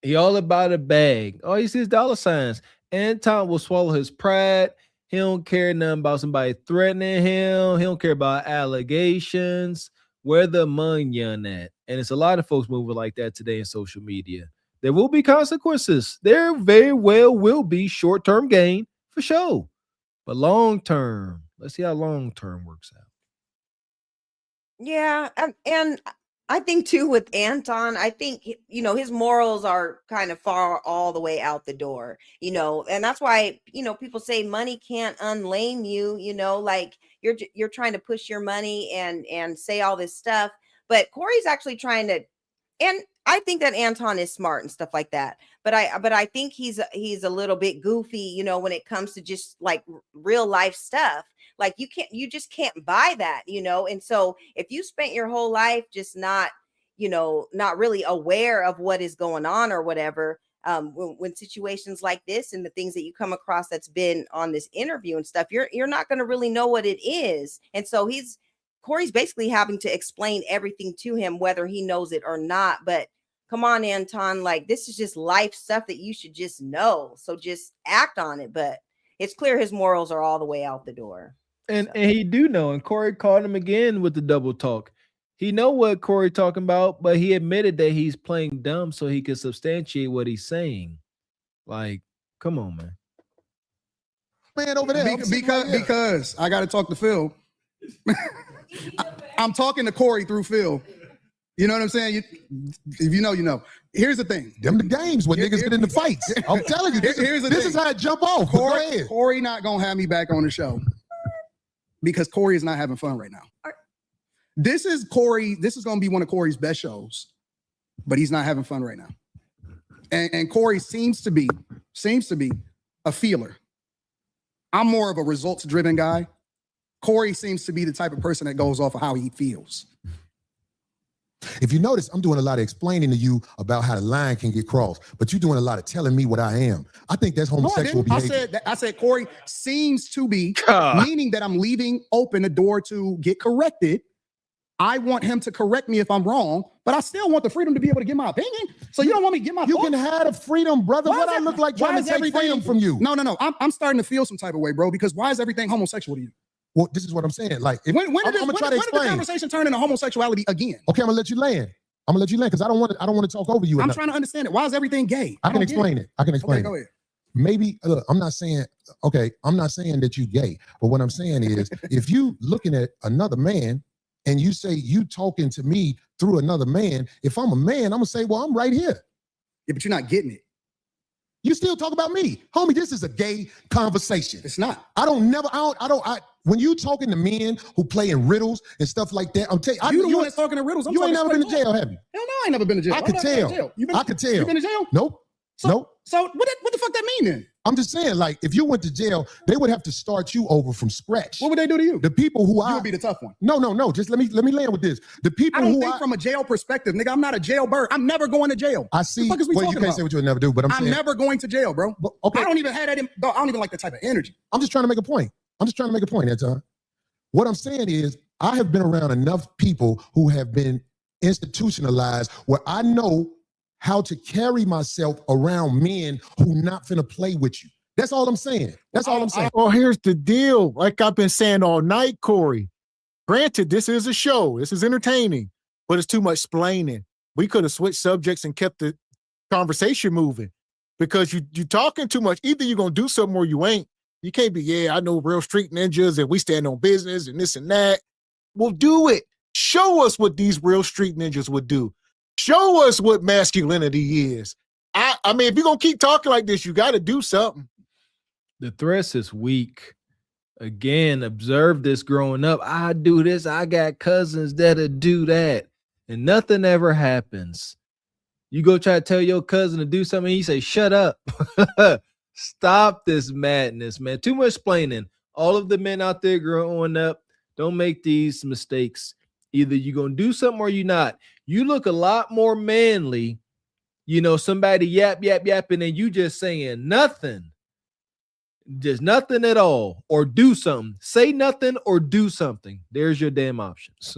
He all about a bag. All you see is dollar signs. Anton will swallow his pride. He don't care nothing about somebody threatening him. He don't care about allegations. Where the money on that? And it's a lot of folks moving like that today in social media. There will be consequences. There very well will be short-term gain for sure. But long-term, let's see how long-term works out. Yeah, and I think too with Anton, I think, his morals are kind of far all the way out the door, and that's why, people say money can't unlame you, like you're trying to push your money and say all this stuff. But Corey's actually trying to, and I think that Anton is smart and stuff like that. But I think he's a little bit goofy, when it comes to just like real life stuff. Like you just can't buy that, And so if you spent your whole life just not really aware of what is going on or whatever, when situations like this and the things that you come across that's been on this interview and stuff, you're not going to really know what it is. And so Corey's basically having to explain everything to him, whether he knows it or not. But come on, Anton, like this is just life stuff that you should just know. So just act on it. But it's clear his morals are all the way out the door. And he do know. And Corey called him again with the double talk. He know what Corey talking about, but he admitted that he's playing dumb so he could substantiate what he's saying. Like, come on, man. Man, over there. Because I got to talk to Phil. I'm talking to Corey through Phil. You know what I'm saying? If you know, you know. Here's the thing. Them the games where niggas get in the fights. I'm telling you, this is how it jump off. Corey not going to have me back on the show because Corey is not having fun right now. This is Corey. This is going to be one of Corey's best shows, but he's not having fun right now. And Corey seems to be a feeler. I'm more of a results-driven guy. Corey seems to be the type of person that goes off of how he feels. If you notice, I'm doing a lot of explaining to you about how the line can get crossed, but you're doing a lot of telling me what I am. I think that's homosexual behavior. I said Corey seems to be, meaning that I'm leaving open a door to get corrected. I want him to correct me if I'm wrong, but I still want the freedom to be able to give my opinion. So you don't want me to give my You can have the freedom, brother. What I look like trying to take freedom from you? No. I'm starting to feel some type of way, bro, because why is everything homosexual to you? Well, this is what I'm saying. Like, when did the conversation turn into homosexuality again? Okay, I'm gonna let you land. because I don't want to talk over you. I'm trying to understand it. Why is everything gay? I can explain it. Okay, go ahead. Maybe I'm not saying that you gay, but what I'm saying is if you looking at another man and you say you talking to me through another man, if I'm a man, I'm gonna say, well, I'm right here. Yeah, but you're not getting it. You still talk about me, homie. This is a gay conversation. It's not. When you talking to men who play in riddles and stuff like that, I'm telling you, you the one that's talking to riddles. You ain't never been to jail, have you? Hell no, I ain't never been to jail. I could tell. I could tell. You been to jail? Nope. Nope. So what the fuck that mean then? I'm just saying, like, if you went to jail, they would have to start you over from scratch. What would they do to you? The people who you would be the tough one. No. Just let me land with this. The people I don't think from a jail perspective, nigga. I'm not a jailbird. I'm never going to jail. I see. What the fuck is we well, you talking can't about? say what you would never do, but I'm saying never going to jail, bro. But, okay. I don't even have that. I don't even like the type of energy. I'm just trying to make a point. Anton. What I'm saying is, I have been around enough people who have been institutionalized where I know how to carry myself around men who not finna play with you. That's all I'm saying. Well, here's the deal. Like I've been saying all night, Corey. Granted, this is a show. This is entertaining, but it's too much splaining. We could have switched subjects and kept the conversation moving because you're talking too much. Either you're going to do something or you ain't. You can't be, I know real street ninjas and we stand on business and this and that. Well, do it. Show us what these real street ninjas would do. Show us what masculinity is. I mean, if you're going to keep talking like this, you got to do something. The threats is weak. Again, observe this growing up. I do this. I got cousins that'll do that. And nothing ever happens. You go try to tell your cousin to do something, he say, shut up. Stop this madness, man. Too much explaining. All of the men out there growing up, don't make these mistakes. Either you're going to do something or you're not. You look a lot more manly, somebody yapping and you just saying nothing. Just nothing at all. Or do something. Say nothing or do something. There's your damn options.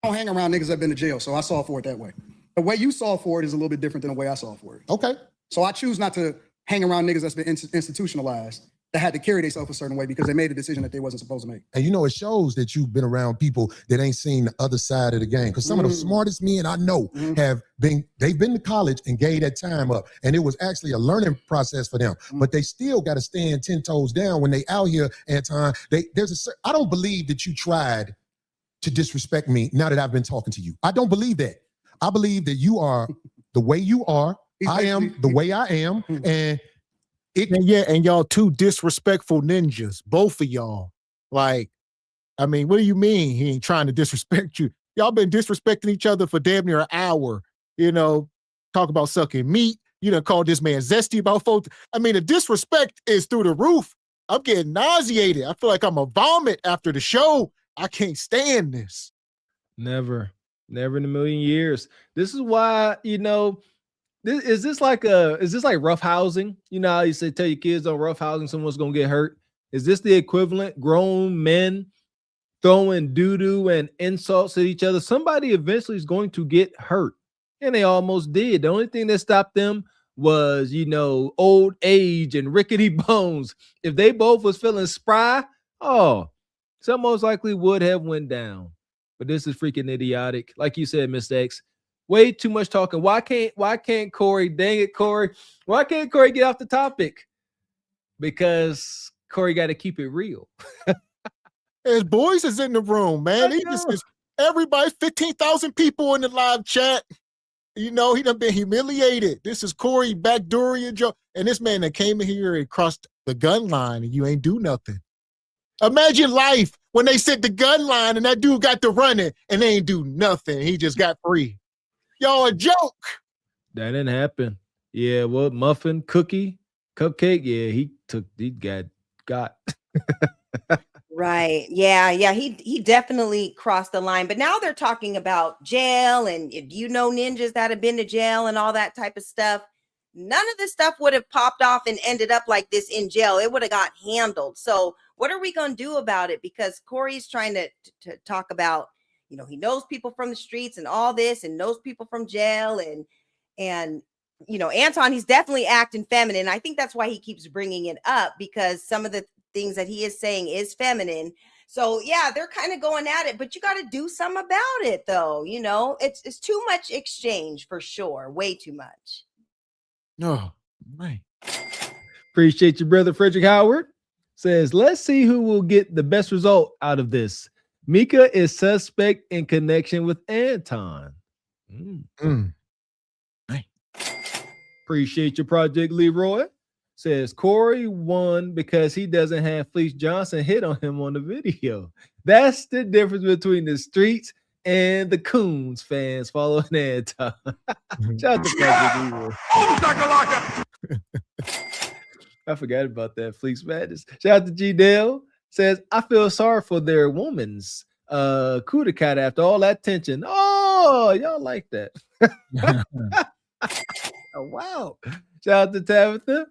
I don't hang around niggas that have been to jail, so I saw for it that way. The way you saw for it is a little bit different than the way I saw for it. Okay. So I choose not to hang around niggas that's been institutionalized, that had to carry themselves a certain way because they made a decision that they wasn't supposed to make. And it shows that you've been around people that ain't seen the other side of the game. Because some of the smartest men I know they've been to college and gave that time up. And it was actually a learning process for them. But they still got to stand 10 toes down when they out here, Anton. I don't believe that you tried to disrespect me now that I've been talking to you. I don't believe that. I believe that you are the way you are. I am the way I am. And y'all two disrespectful ninjas, both of y'all. Like, I mean, what do you mean he ain't trying to disrespect you? Y'all been disrespecting each other for damn near an hour. Talk about sucking meat. You done called this man zesty about folks. I mean, the disrespect is through the roof. I'm getting nauseated. I feel like I'm a vomit after the show. I can't stand this. Never in a million years. This is why, is this like rough housing? How you say tell your kids don't rough housing, someone's gonna get hurt. Is this the equivalent grown men throwing doo-doo and insults at each other? Somebody eventually is going to get hurt, and they almost did. The only thing that stopped them was, old age and rickety bones. If they both was feeling spry, some most likely would have went down. But this is freaking idiotic. Like you said, Miss X, way too much talking. Why can't Corey, dang it, Corey, why can't Corey get off the topic? Because Corey got to keep it real. His boys is in the room, man. He just is everybody, 15,000 people in the live chat. He done been humiliated. This is Corey backdooring Joe. And this man that came in here and crossed the gun line and you ain't do nothing. Imagine life when they set the gun line and that dude got to running and they ain't do nothing. He just got free. Y'all a joke. That didn't happen. Yeah, what muffin, cookie, cupcake? Yeah, he got. Right. Yeah. He definitely crossed the line. But now they're talking about jail and ninjas that have been to jail and all that type of stuff. None of this stuff would have popped off and ended up like this in jail. It would have got handled. So what are we going to do about it? Because Corey's trying to talk about, he knows people from the streets and all this and knows people from jail and Anton, he's definitely acting feminine. I think that's why he keeps bringing it up, because some of the things that he is saying is feminine. So yeah, they're kind of going at it, but you got to do something about it though. It's too much exchange for sure. Way too much. No, right. Appreciate you, brother. Frederick Howard says, let's see who will get the best result out of this. Mika is suspect in connection with Anton. Right. Appreciate your project, Leroy. Says Corey won because he doesn't have Fleece Johnson hit on him on the video. That's the difference between the streets and the Coons fans following Anton. Shout out to Project Leroy. I forgot about that Fleece Madness. Shout out to G Dale. Says, I feel sorry for their woman's coup de cat after all that tension. Oh, y'all like that. Oh, wow. Shout out to Tabitha.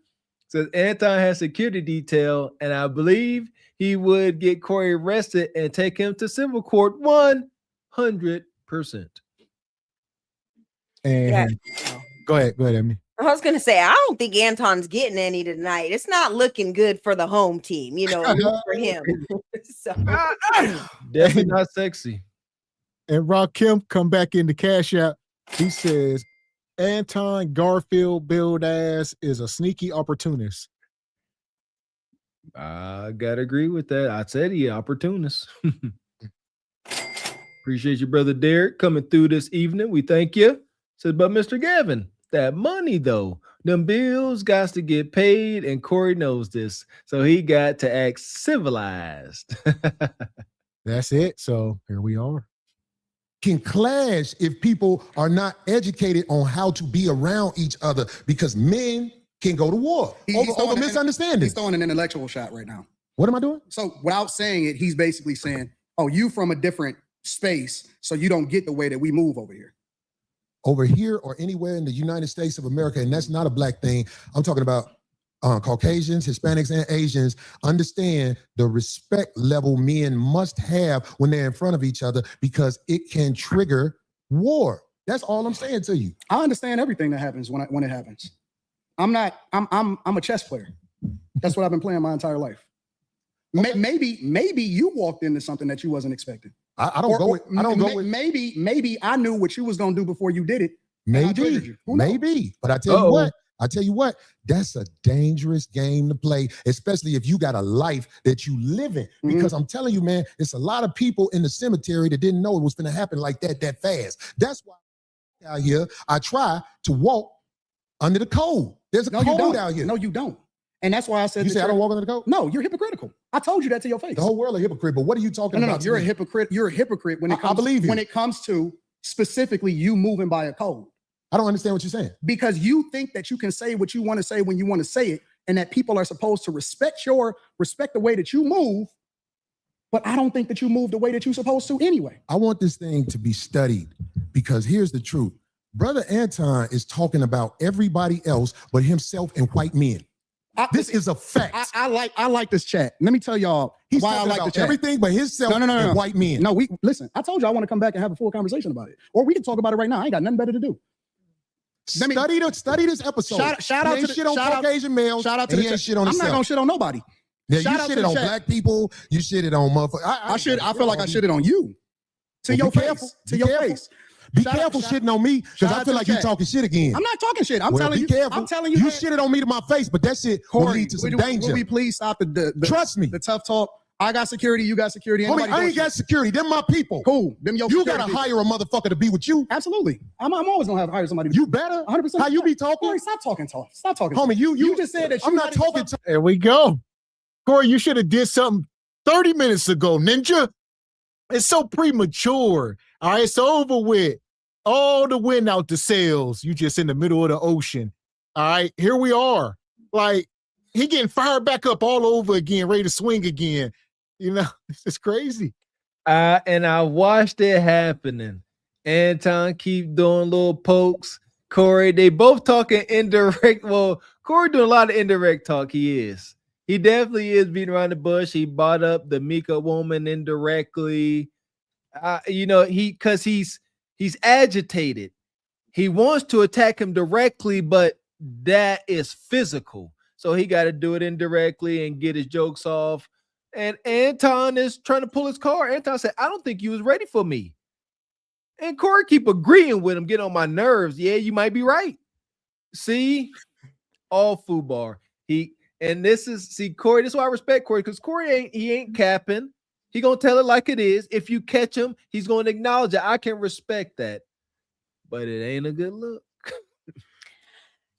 Says Anton has security detail, and I believe he would get Corey arrested and take him to civil court 100%. And go ahead, Emily. I was going to say, I don't think Anton's getting any tonight. It's not looking good for the home team, for him. So. Definitely not sexy. And Rakim come back in the Cash App. He says, Anton Garfield build ass is a sneaky opportunist. I gotta agree with that. I said he opportunist. Appreciate you, brother Derek, coming through this evening. We thank you. Says, but Mr. Gavin, that money though, them bills got to get paid, and Corey knows this, so he got to act civilized. That's it. So here we are. Can clash if people are not educated on how to be around each other, because men can go to war over misunderstanding. He's throwing an intellectual shot right now. What am I doing? So without saying it, he's basically saying, oh, you from a different space, so you don't get the way that we move over here. Over here or anywhere in the United States of America, and that's not a black thing. I'm talking about Caucasians, Hispanics, and Asians understand the respect level men must have when they're in front of each other, because it can trigger war. That's all I'm saying to you. I understand everything that happens when it happens. I'm a chess player. That's what I've been playing my entire life. Okay. Maybe you walked into something that you wasn't expecting. I don't go with. Maybe I knew what you was gonna do before you did it. Maybe. But I tell you what, that's a dangerous game to play, especially if you got a life that you live in. Because I'm telling you, man, it's a lot of people in the cemetery that didn't know it was going to happen like that fast. That's why out here, I try to walk under the code. There's a code out here. No, you don't. And that's why I said, you say I don't walk under the code? No, you're hypocritical. I told you that to your face. The whole world is hypocrite, but what are you talking about? No, you're a hypocrite. You're a hypocrite when it comes, I believe you. When it comes to specifically you moving by a code. I don't understand what you're saying. Because you think that you can say what you want to say when you want to say it, and that people are supposed to respect the way that you move, but I don't think that you move the way that you're supposed to anyway. I want this thing to be studied, because here's the truth. Brother Anton is talking about everybody else but himself and white men. This is a fact. I like this chat. Let me tell y'all He's why I talking like the about chat. everything but himself and white men. No, listen. I told you I want to come back and have a full conversation about it, or we can talk about it right now. I ain't got nothing better to do. Study this episode. Shout out to shit on Caucasian males. Shout out to the shit on I'm not gonna shit on nobody. Yeah, Shout you out to shitted the on chat. black people. You shitted on motherfuckers. I feel like I shitted on you. To your face. To your face. Be careful shitting on me because I feel like you're talking shit again. I'm not talking shit. I'm Well, telling be you. careful. I'm telling you. You that- shitted on me to my face, but that shit will lead to some danger. Will we please stop the Trust me. The tough talk? I got security. You got security. Homie, I ain't got security. Them my people. Cool. Them your You security gotta people. hire a motherfucker to be with you. Absolutely. I'm always gonna hire somebody. You better. 100%. How you be talking? Corey, stop talking tough. Stop talking. Homie, tough. you just said that. I'm not talking to. There we go. Corey, you should have did something 30 minutes ago, ninja. It's so premature. All right, it's over with. All the wind out the sails. You just in the middle of the ocean. All right, here we are. Like, he getting fired back up all over again, ready to swing again. You know, it's crazy. And I watched it happening. Anton keep doing little pokes. Corey, they both talking indirect. Well, Corey doing a lot of indirect talk. He definitely is beating around the bush. He brought up the Mika woman indirectly. Because he's agitated. He wants to attack him directly, but that is physical. So he got to do it indirectly and get his jokes off. And Anton is trying to pull his card. Anton said, I don't think you was ready for me. And Corey keep agreeing with him, get on my nerves. Yeah, you might be right. See, all foobar. Corey, this is why I respect Corey, because Corey ain't capping. He gonna tell it like it is. If you catch him, he's gonna acknowledge it. I can respect that, but it ain't a good look.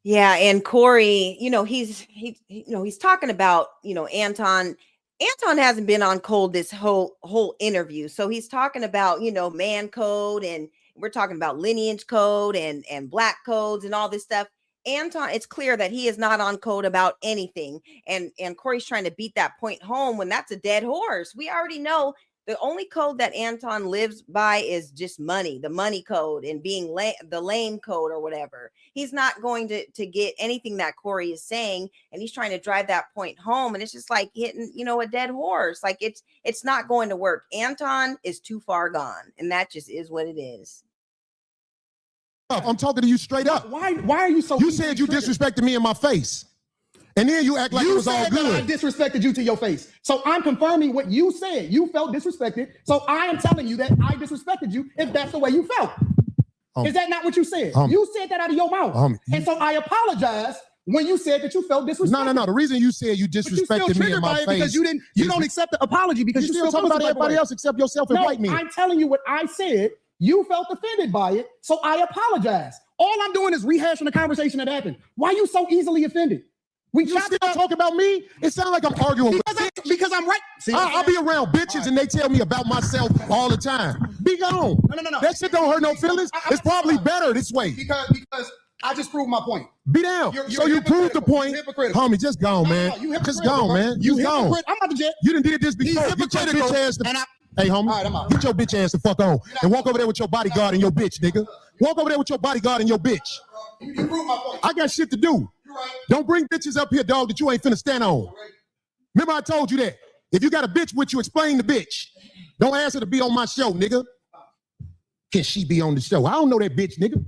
Yeah, and Corey, he's talking about, Anton. Anton hasn't been on cold this whole interview. So he's talking about, man code, and we're talking about lineage code and black codes and all this stuff. Anton, it's clear that he is not on code about anything. And Corey's trying to beat that point home when that's a dead horse. We already know the only code that Anton lives by is just money, the money code, and being the lame code or whatever. He's not going to get anything that Corey is saying, and he's trying to drive that point home. And it's just like hitting, a dead horse. Like it's not going to work. Anton is too far gone, and that just is what it is. I'm talking to you straight up. Why are you so? You said you disrespected me in my face. And then you act like it was all good. I disrespected you to your face. So I'm confirming what you said. You felt disrespected. So I am telling you that I disrespected you if that's the way you felt. Is that not what you said? You said that out of your mouth. And so I apologize when you said that you felt disrespected. No. The reason you said you disrespected me in my face because you don't accept the apology because you still talking about everybody else except yourself and white men. I'm telling you what I said. You felt offended by it, so I apologize. All I'm doing is rehashing the conversation that happened. Why are you so easily offended? You still talk about me? It sounds like I'm arguing because I'm right. See, I'll be around bitches and they tell me about myself all the time. Be gone. No. That shit don't hurt no feelings. It's probably better this way. Because I just proved my point. Be down. So you proved the point. Homie, just gone, man. Just gone, man. You gone. I'm not the jet. You done did this before. Get your bitch ass Hey, homie, get your bitch ass the fuck on and walk over there with your bodyguard and your bitch, nigga. Walk over there with your bodyguard and your bitch. You proved my point. I got shit to do. Don't bring bitches up here, dog, that you ain't finna stand on. Remember I told you that. If you got a bitch with you, explain the bitch. Don't ask her to be on my show, nigga. Can she be on the show? I don't know that bitch, nigga.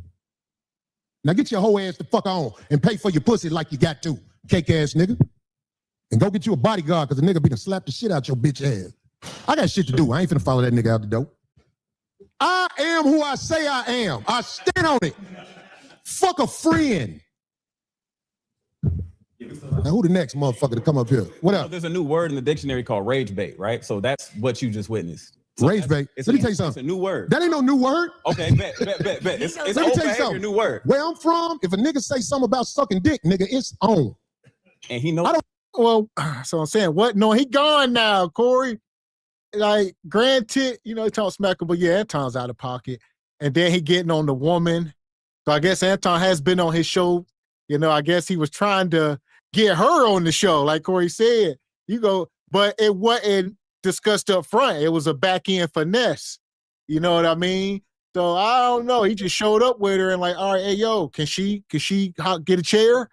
Now get your whole ass the fuck on and pay for your pussy like you got to, cake ass nigga. And go get you a bodyguard because the nigga be done slap the shit out your bitch ass. I got shit to do. I ain't finna follow that nigga out the door. I am who I say I am. I stand on it. Fuck a friend. Now who the next motherfucker to come up here? What up? There's a new word in the dictionary called rage bait, right? So that's what you just witnessed. So rage bait. Let me tell you something. It's a new word. That ain't no new word. Okay, bet. It's Let me tell you something. New word. Where I'm from, if a nigga say something about sucking dick, nigga, it's on. And he knows. I don't. Well, so I'm saying what? No, he gone now, Corey. Like, granted, he talks smack, but yeah, Anton's out of pocket. And then he getting on the woman. So I guess Anton has been on his show. I guess he was trying to get her on the show, like Corey said. But it wasn't discussed up front. It was a back end finesse. You know what I mean? So I don't know. He just showed up with her and like, all right, hey yo, can she get a chair?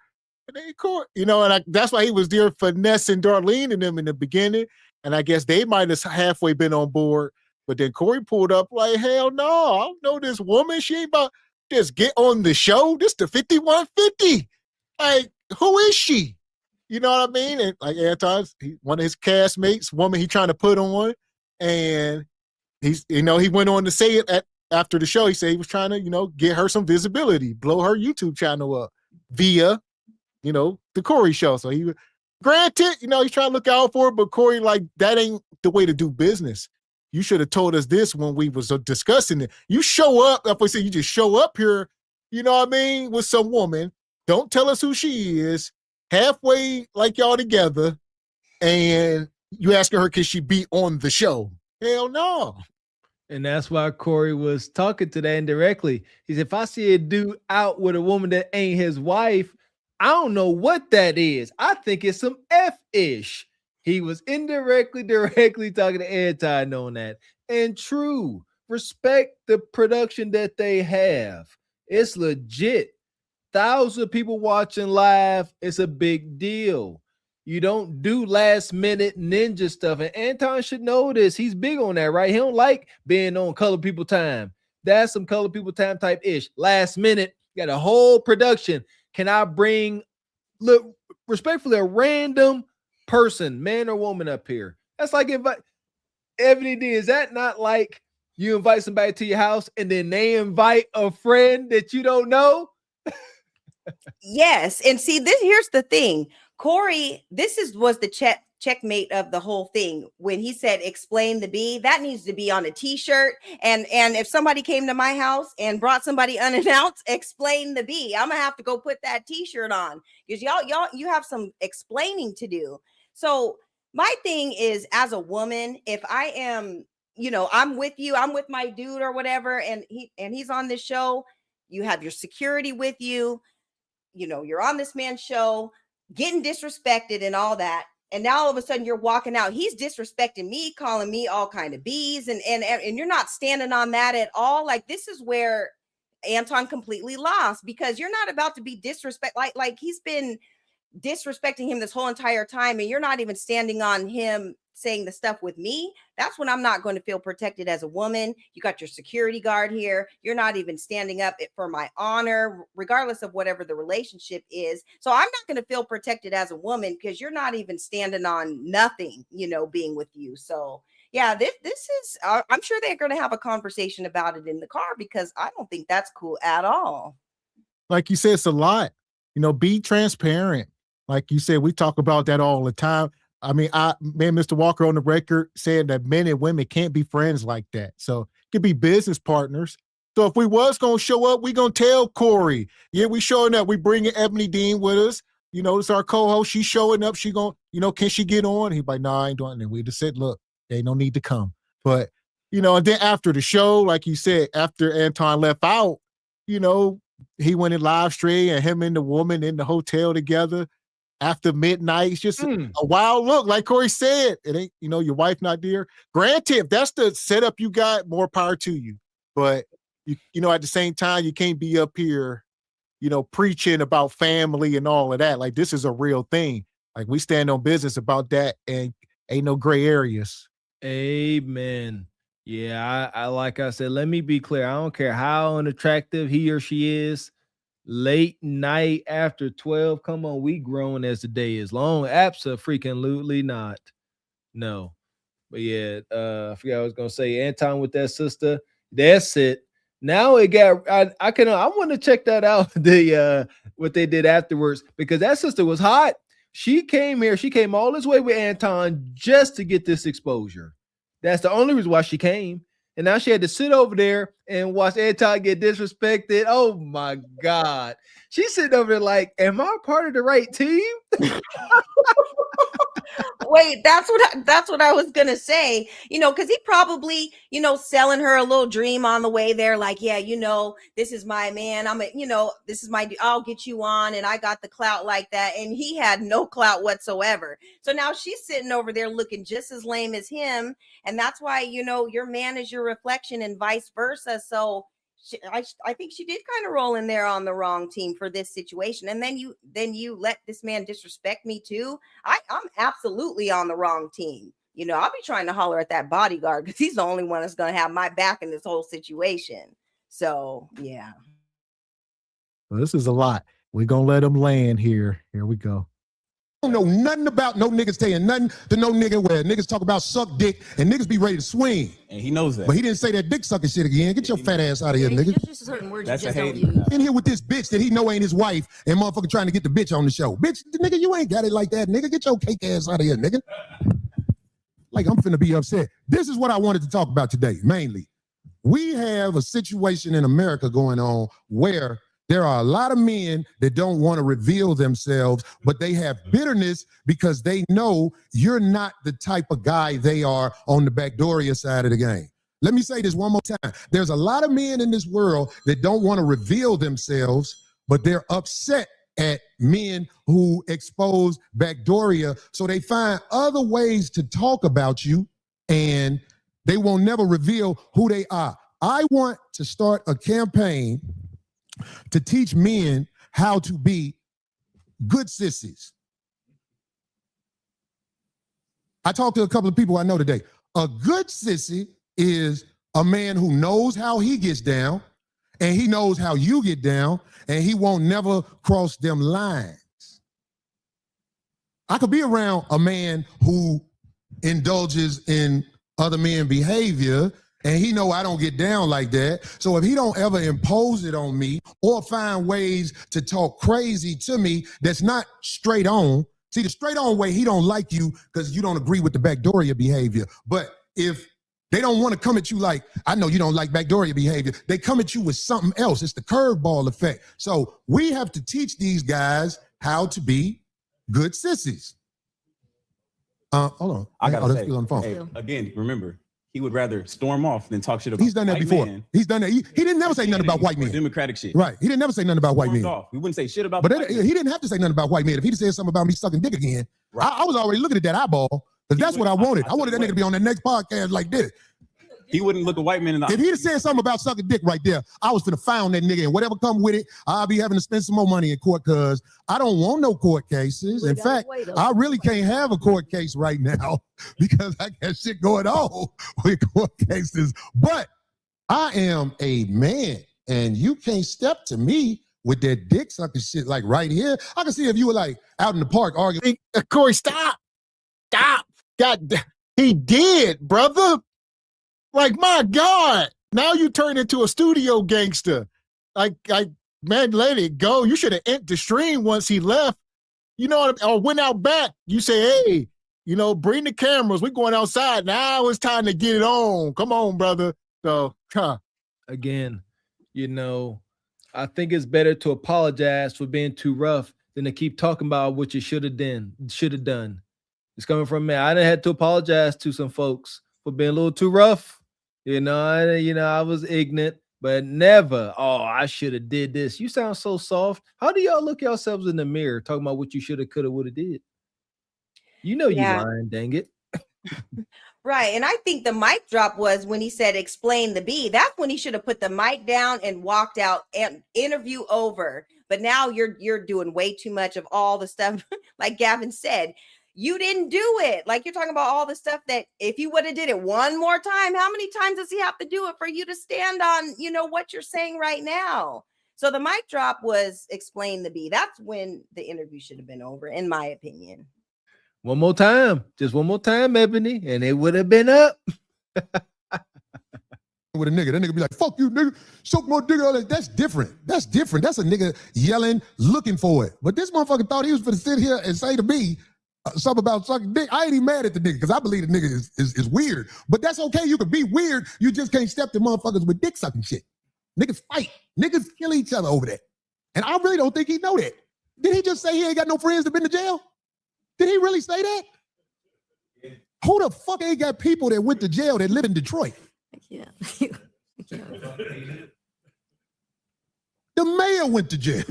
And that's why he was there finessing Darlene and them in the beginning. And I guess they might have halfway been on board. But then Corey pulled up like, hell no, I don't know this woman. She ain't about just get on the show. This the 5150. Like, who is she? You know what I mean? And like Anton, one of his castmates, woman he trying to put on. And he went on to say it after the show. He said he was trying to, get her some visibility, blow her YouTube channel up via, the Corey show. So granted, he's trying to look out for it, but Corey, like, that ain't the way to do business. You should have told us this when we was discussing it. You show up, if I say you just show up here, you know what I mean, with some woman. Don't tell us who she is. Halfway like y'all together, and you asking her, can she be on the show? Hell no. And that's why Corey was talking to that indirectly. He said, if I see a dude out with a woman that ain't his wife, I don't know what that is. I think it's some F-ish. He was directly talking to Anton on that. And true, respect the production that they have. It's legit. Thousands of people watching live. It's a big deal. You don't do last minute ninja stuff. And Anton should know this. He's big on that, right? He don't like being on Color People Time. That's some Color People Time type ish. Last minute, got a whole production. Can I bring, look, respectfully, a random person, man or woman up here? That's like invite Ebony D. Is that not like you invite somebody to your house and then they invite a friend that you don't know? Yes. And see, here's the thing. Corey, was the checkmate of the whole thing. When he said, explain the B, that needs to be on a t-shirt. And if somebody came to my house and brought somebody unannounced, explain the B. I'm going to have to go put that t-shirt on because you have some explaining to do. So my thing is, as a woman, if I am, I'm with you, I'm with my dude or whatever, and he's on this show, you have your security with you, you're on this man's show, getting disrespected and all that. And now all of a sudden you're walking out. He's disrespecting me, calling me all kind of B's, and you're not standing on that at all. Like, this is where Anton completely lost, because you're not about to be disrespect. Like he's been disrespecting him this whole entire time, and you're not even standing on him saying the stuff with me. That's when I'm not going to feel protected as a woman. You got your security guard here. You're not even standing up for my honor, regardless of whatever the relationship is. So I'm not going to feel protected as a woman because you're not even standing on nothing, being with you. So yeah, this is, I'm sure they're going to have a conversation about it in the car, because I don't think that's cool at all. Like you said, it's a lot, be transparent. Like you said, we talk about that all the time. I mean, me and Mr. Walker on the record said that men and women can't be friends like that. So it could be business partners. So if we was going to show up, we going to tell Corey, yeah, we showing up. We bringing Ebony Dean with us. It's our co-host. She's showing up. She going, can she get on? He's like, no, I ain't doing it. And we just said, look, there ain't no need to come. But, and then after the show, like you said, after Anton left out, he went in live stream and him and the woman in the hotel together. After midnight, it's just a wild look. Like Corey said, it ain't, your wife not there. Granted, if that's the setup you got, more power to you. But, at the same time, you can't be up here, preaching about family and all of that. Like, this is a real thing. Like, we stand on business about that, and ain't no gray areas. Amen. Yeah, I like I said, let me be clear. I don't care how unattractive he or she is. Late night after 12, come on, we grown as the day is long. Absolutely not. No. But yeah, I forgot what I was gonna say. Anton with that sister. That's it. Now it got I want to check that out, the what they did afterwards, because that sister was hot. She came here, she came all this way with Anton just to get this exposure. That's the only reason why she came. And now she had to sit over there and watch Anton get disrespected. Oh my God. She's sitting over there like, am I part of the right team? Wait, that's what I was gonna say, because he probably, selling her a little dream on the way there, like, yeah, this is my man, this is my, I'll get you on, and I got the clout like that, and he had no clout whatsoever. So now she's sitting over there looking just as lame as him, and that's why, your man is your reflection and vice versa. So I think she did kind of roll in there on the wrong team for this situation. And then you let this man disrespect me too. I'm absolutely on the wrong team. You know, I'll be trying to holler at that bodyguard because he's the only one that's going to have my back in this whole situation. So, yeah. Well, this is a lot. We're going to let him land here. Here we go. I don't know nothing about no niggas saying nothing to no nigga where niggas talk about suck dick and niggas be ready to swing. And he knows that. But he didn't say that dick sucking shit again. Get your fat ass out of here, nigga. Just certain words That's you just a don't hate. use. In here with this bitch that he know ain't his wife and motherfucker trying to get the bitch on the show. Bitch, nigga, you ain't got it like that, nigga. Get your cake ass out of here, nigga. Like, I'm finna be upset. This is what I wanted to talk about today, mainly. We have a situation in America going on where there are a lot of men that don't want to reveal themselves, but they have bitterness because they know you're not the type of guy they are on the Backdooria side of the game. Let me say this one more time. There's a lot of men in this world that don't want to reveal themselves, but they're upset at men who expose Backdooria, so they find other ways to talk about you, and they will never reveal who they are. I want to start a campaign to teach men how to be good sissies. I talked to a couple of people I know today. A good sissy is a man who knows how he gets down, and he knows how you get down, and he won't never cross them lines. I could be around a man who indulges in other men's behavior, and he know I don't get down like that. So if he don't ever impose it on me or find ways to talk crazy to me that's not straight on, see, the straight on way, he don't like you because you don't agree with the Backdooria behavior. But if they don't want to come at you like, I know you don't like Backdooria behavior, they come at you with something else. It's the curveball effect. So we have to teach these guys how to be good sissies. Hold on. I gotta say, on the phone. hey, again, remember, he would rather storm off than talk shit about. He's done that white before. men. He's done that. He didn't never say nothing about white men. Democratic shit. Right. He didn't never say nothing about white Stormed men. off. We wouldn't say shit about. But white men. he didn't have to say nothing about white men. If he'd said something about me sucking dick again, I was already looking at that eyeball because that's what I wanted. I wanted that nigga to be on the next podcast like this. He wouldn't look a white man in the eye. If he'd have said something about sucking dick right there, I was finna found that nigga, and whatever come with it, I'll be having to spend some more money in court because I don't want no court cases. In fact, I really can't have a court case right now because I got shit going on with court cases. But I am a man, and you can't step to me with that dick sucking shit like right here. I can see if you were like out in the park arguing. Corey, stop. God, he did, brother. Like, my God, now you turn into a studio gangster. Like, man, let it go. You should have ended the stream once he left. You know, or went out back. You say, hey, you know, bring the cameras. We're going outside. Now it's time to get it on. Come on, brother. So, Again, you know, I think it's better to apologize for being too rough than to keep talking about what you should have done. It's coming from me. I done had to apologize to some folks for being a little too rough. You know, I was ignorant, but never, oh, I should have did this. You sound so soft. How do y'all look yourselves in the mirror talking about what you should have, could have, would have did? You know you lying, dang it. Right. And I think the mic drop was when he said, explain the B. That's when he should have put the mic down and walked out and interview over. But now you're doing way too much of all the stuff. Like Gavin said, you didn't do it. Like, you're talking about all the stuff that if you would have did it one more time, how many times does he have to do it for you to stand on, you know, what you're saying right now? So the mic drop was explain the B. That's when the interview should have been over, in my opinion. One more time. Just one more time, Ebony, and it would have been up. With a nigga, that nigga be like, fuck you, nigga, suck my dick. That's different. That's different. That's a nigga yelling, looking for it. But this motherfucker thought he was gonna sit here and say to me something about sucking dick. I ain't even mad at the nigga because I believe the nigga is weird. But that's okay. You can be weird. You just can't step to motherfuckers with dick sucking shit. Niggas fight. Niggas kill each other over that. And I really don't think he know that. Did he just say he ain't got no friends that been to jail? Did he really say that? Who the fuck ain't got people that went to jail that live in Detroit? Yeah. The mayor went to jail.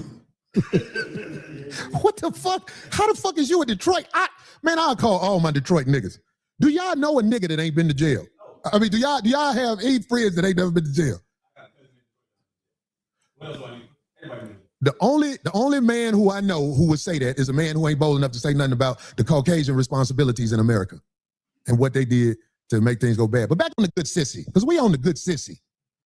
What the fuck? How the fuck is you in Detroit? I'll call all my Detroit niggas. Do y'all know a nigga that ain't been to jail? I mean, do y'all have any friends that ain't never been to jail? The only man who I know who would say that is a man who ain't bold enough to say nothing about the Caucasian responsibilities in America and what they did to make things go bad. But back on the good sissy, because we on the good sissy.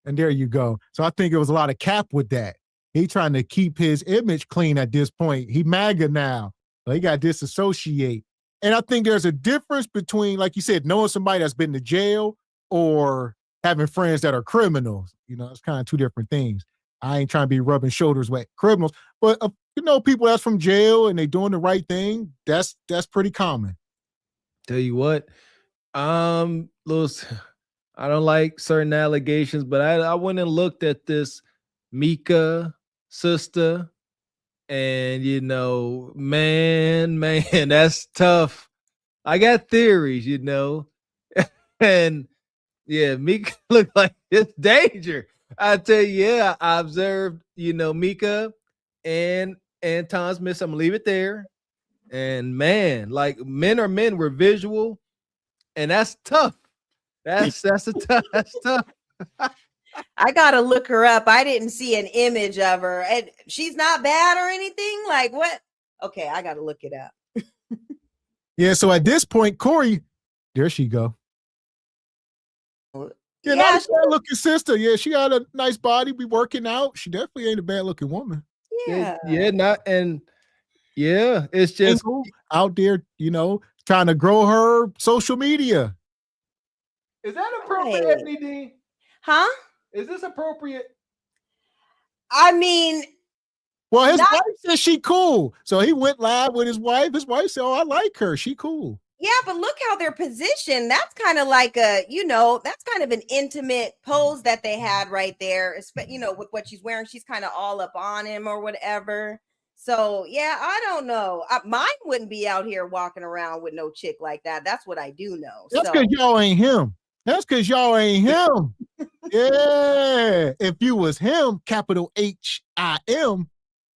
And there you go. So I think it was a lot of cap with that. He trying to keep his image clean at this point. He MAGA now. So he got to disassociate. And I think there's a difference between, like you said, knowing somebody that's been to jail or having friends that are criminals. You know, it's kind of two different things. I ain't trying to be rubbing shoulders with criminals, but you know, people that's from jail and they doing the right thing, that's pretty common. Tell you what, I don't like certain allegations, but I went and looked at this Mika sister, and you know, man, that's tough. I got theories, you know, and yeah, Mika looked like it's danger. I tell you, yeah, I observed, you know, Mika and Anton Smith. I'm gonna leave it there. And man, like men were visual, and that's tough. That's tough. I gotta look her up. I didn't see an image of her, and she's not bad or anything. Like what? Okay, I gotta look it up. Yeah. So at this point, Corey, there she go. Yeah, nice looking sister. Yeah, she got a nice body. Be working out. She definitely ain't a bad looking woman. Yeah. It's just out there, you know, trying to grow her social media. Is that appropriate, Nadine? Huh? Is this appropriate? I mean, well, his wife said she cool. So he went live with his wife. His wife said, "Oh, I like her. She cool." Yeah, but look how they're positioned. That's kind of like that's kind of an intimate pose that they had right there. You know, with what she's wearing, she's kind of all up on him or whatever. So yeah, I don't know. Mine wouldn't be out here walking around with no chick like that. That's what I do know. That's because y'all ain't him. That's because y'all ain't him. Yeah. If you was him, capital HIM,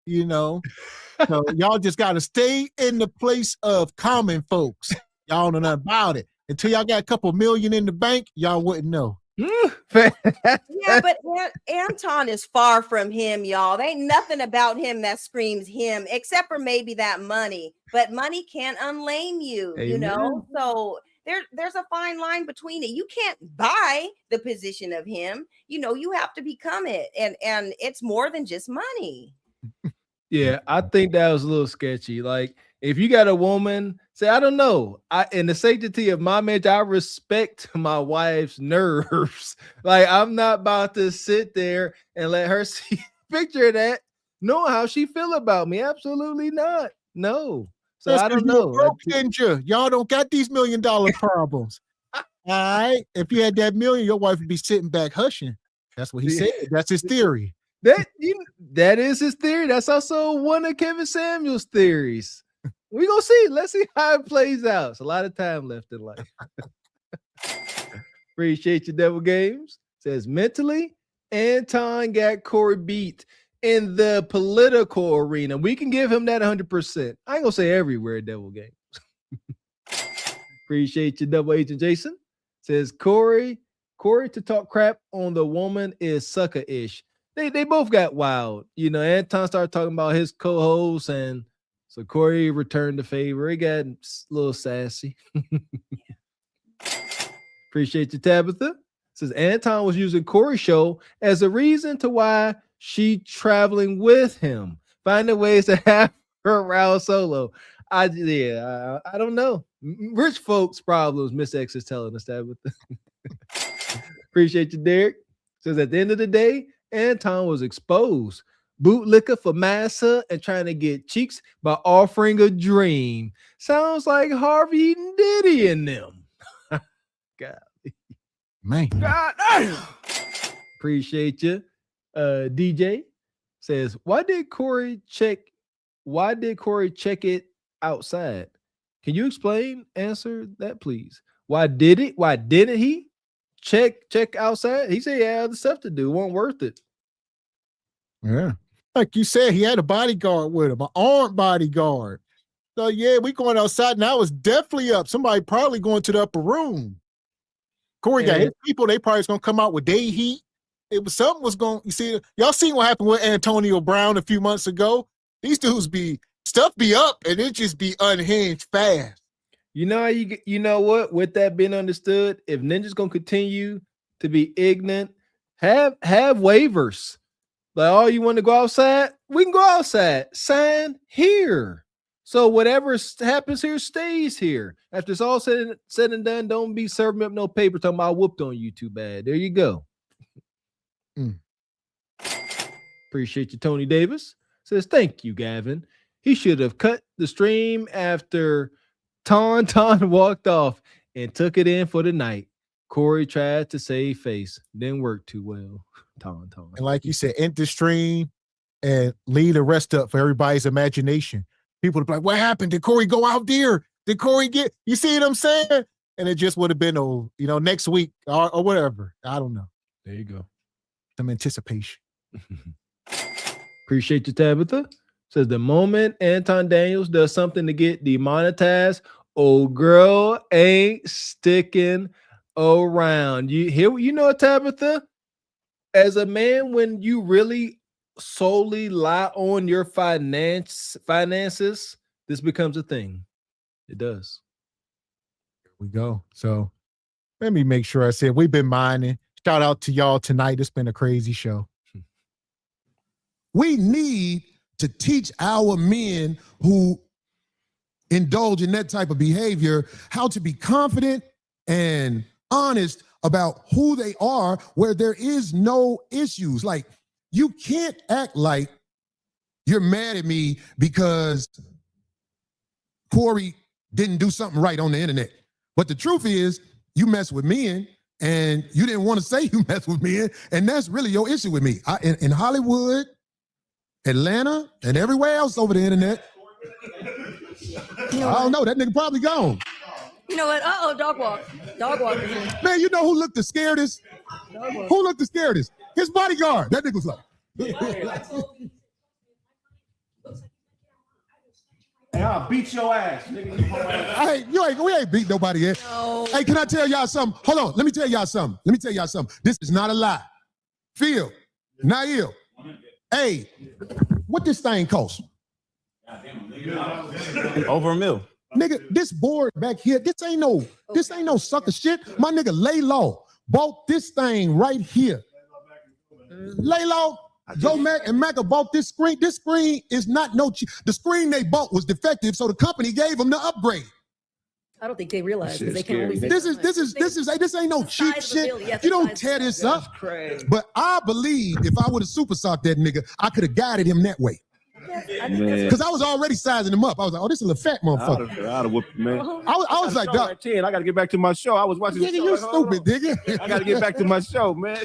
you know. So y'all just got to stay in the place of common folks. Y'all don't know nothing about it. Until y'all got a couple million in the bank, y'all wouldn't know. Yeah, but Anton is far from him, y'all. There ain't nothing about him that screams him, except for maybe that money. But money can't unlame you, you know? So there's a fine line between it. You can't buy the position of him. You know, you have to become it. And it's more than just money. Yeah, I think that was a little sketchy. Like, if you got a woman, say, I don't know. In the sanctity of my marriage, I respect my wife's nerves. Like, I'm not about to sit there and let her see a picture of that, knowing how she feel about me. Absolutely not. No. So that's I don't know. Broke ninja. Y'all don't got these $1 million problems. All right. If you had that million, your wife would be sitting back hushing. That's what he said. That's his theory. That is his theory. That's also one of Kevin Samuel's theories. We gonna see. Let's see how it plays out. It's a lot of time left in life. Appreciate your Devil Games. Says mentally, Anton got Corey beat in the political arena. We can give him that 100%. I ain't gonna say everywhere Devil Games. Appreciate your Double Agent Jason. Says Corey to talk crap on the woman is sucker-ish. They both got wild. You know, Anton started talking about his co-host, and so Corey returned the favor. He got a little sassy. Appreciate you, Tabitha. Says Anton was using Corey's show as a reason to why she traveling with him, finding ways to have her around solo. I don't know. Rich folks' problems, Miss X is telling us, Tabitha. Appreciate you, Derek. Says at the end of the day, Anton was exposed. Bootlicker for massa and trying to get cheeks by offering a dream. Sounds like Harvey and Diddy in them. God. Man. God. Appreciate you. DJ says, why did Corey check it outside? Can you explain? Answer that, please. Why didn't he check outside? He said he had other stuff to do. It wasn't worth it. Yeah. Like you said, he had a bodyguard with him, an armed bodyguard. So yeah, we going outside now. It's definitely up. Somebody probably going to the upper room. Corey got his people. They probably going to come out with day heat it was something was going. You see, y'all seen what happened with Antonio Brown a few months ago? These dudes stuff be up and it just be unhinged fast. You know, you know what? With that being understood, if Ninja's gonna continue to be ignorant, have waivers. Like, oh, you want to go outside? We can go outside. Sign here. So whatever happens here stays here. After it's all said and done, don't be serving me up no paper talking about I whooped on you too bad. There you go. Appreciate you, Tony Davis. Says, thank you, Gavin. He should have cut the stream after Tauntaun walked off and took it in for the night. Corey tried to save face. Didn't work too well. Tauntaun. And like you said, end the stream and leave the rest up for everybody's imagination. People would be like, what happened? Did Corey go out there? Did Corey get, you see what I'm saying? And it just would have been, next week or whatever. I don't know. There you go. Some anticipation. Appreciate you, Tabitha. Says the moment Anton Daniels does something to get demonetized, old girl ain't sticking around. You know, Tabitha, as a man, when you really solely lie on your finances, this becomes a thing. It does. Here we go. So let me make sure I said we've been mining. Shout out to y'all tonight. It's been a crazy show. We need to teach our men who indulge in that type of behavior how to be confident and honest about who they are, where there is no issues. Like, you can't act like you're mad at me because Corey didn't do something right on the internet. But the truth is, you mess with men and you didn't want to say you mess with men, and that's really your issue with me. In Hollywood, Atlanta, and everywhere else over the internet, I don't know, that nigga probably gone. You know what? Dog walk. Dog walk. Man, you know who looked the scariest? Who looked the scariest? His bodyguard. That nigga was like. Hey, I'll beat your ass, nigga. Hey, we ain't beat nobody yet. No. Hey, can I tell y'all something? Hold on, let me tell y'all something. This is not a lie. Phil, Nail. Hey, what this thing cost? Over $1 million. Nigga, this board back here, this ain't no sucker shit. My nigga Laylaw bought this thing right here. Laylaw, Joe Mac and Mac bought this screen. This screen is not no cheap. The screen they bought was defective, so the company gave them the upgrade. I don't think they realize because they can only. This ain't no cheap shit. You don't tear this up. But I believe if I would have super socked that nigga, I could have guided him that way. Because I was already sizing him up. I was like, oh, this is a fat motherfucker. I'd have whooped him, man. I was like, dog. I got to get back to my show. I was watching Nigga, you stupid, nigga. I got to get back to my show, man.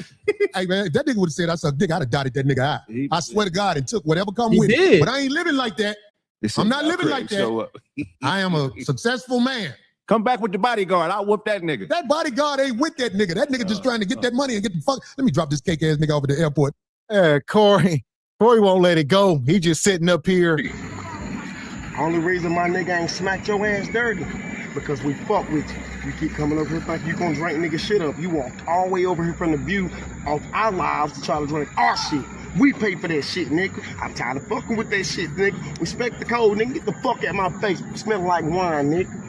Hey, man, if that nigga would have said I suck dick, I'd have dotted that nigga out. I swear to God, and took whatever come with it. But I ain't living like that. I'm not living like that. I am a successful man. Come back with the bodyguard. I'll whoop that nigga. That bodyguard ain't with that nigga. That nigga just trying to get that money and get the fuck. Let me drop this cake ass nigga over the airport. Corey won't let it go. He just sitting up here. Only reason my nigga ain't smacked your ass dirty because we fuck with you. You keep coming over here thinking you gonna drink nigga shit up. You walked all the way over here from the view off our lives to try to drink our shit. We pay for that shit, nigga. I'm tired of fucking with that shit, nigga. Respect the code, nigga. Get the fuck out my face. You smell like wine, nigga.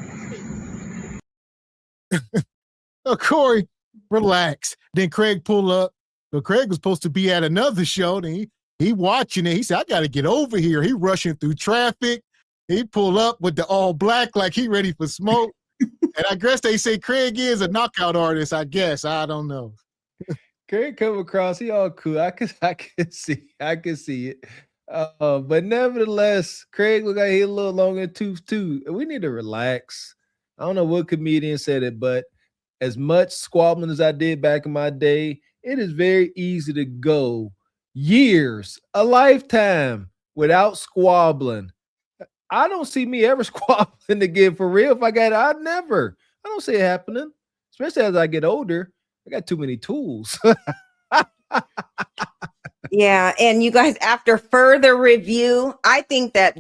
Corey, relax. Then Craig pull up. So Craig was supposed to be at another show. Then he watching it. He said, I got to get over here. He rushing through traffic. He pull up with the all black like he ready for smoke. And I guess they say Craig is a knockout artist, I guess. I don't know. Craig come across, he all cool. I can see it. But nevertheless, Craig look like he a little longer tooth too. We need to relax. I don't know what comedian said it, but as much squabbling as I did back in my day, it is very easy to go years, a lifetime without squabbling. I don't see me ever squabbling again for real. If I got it, I don't see it happening, especially as I get older. I got too many tools. Yeah, and you guys, after further review, I think that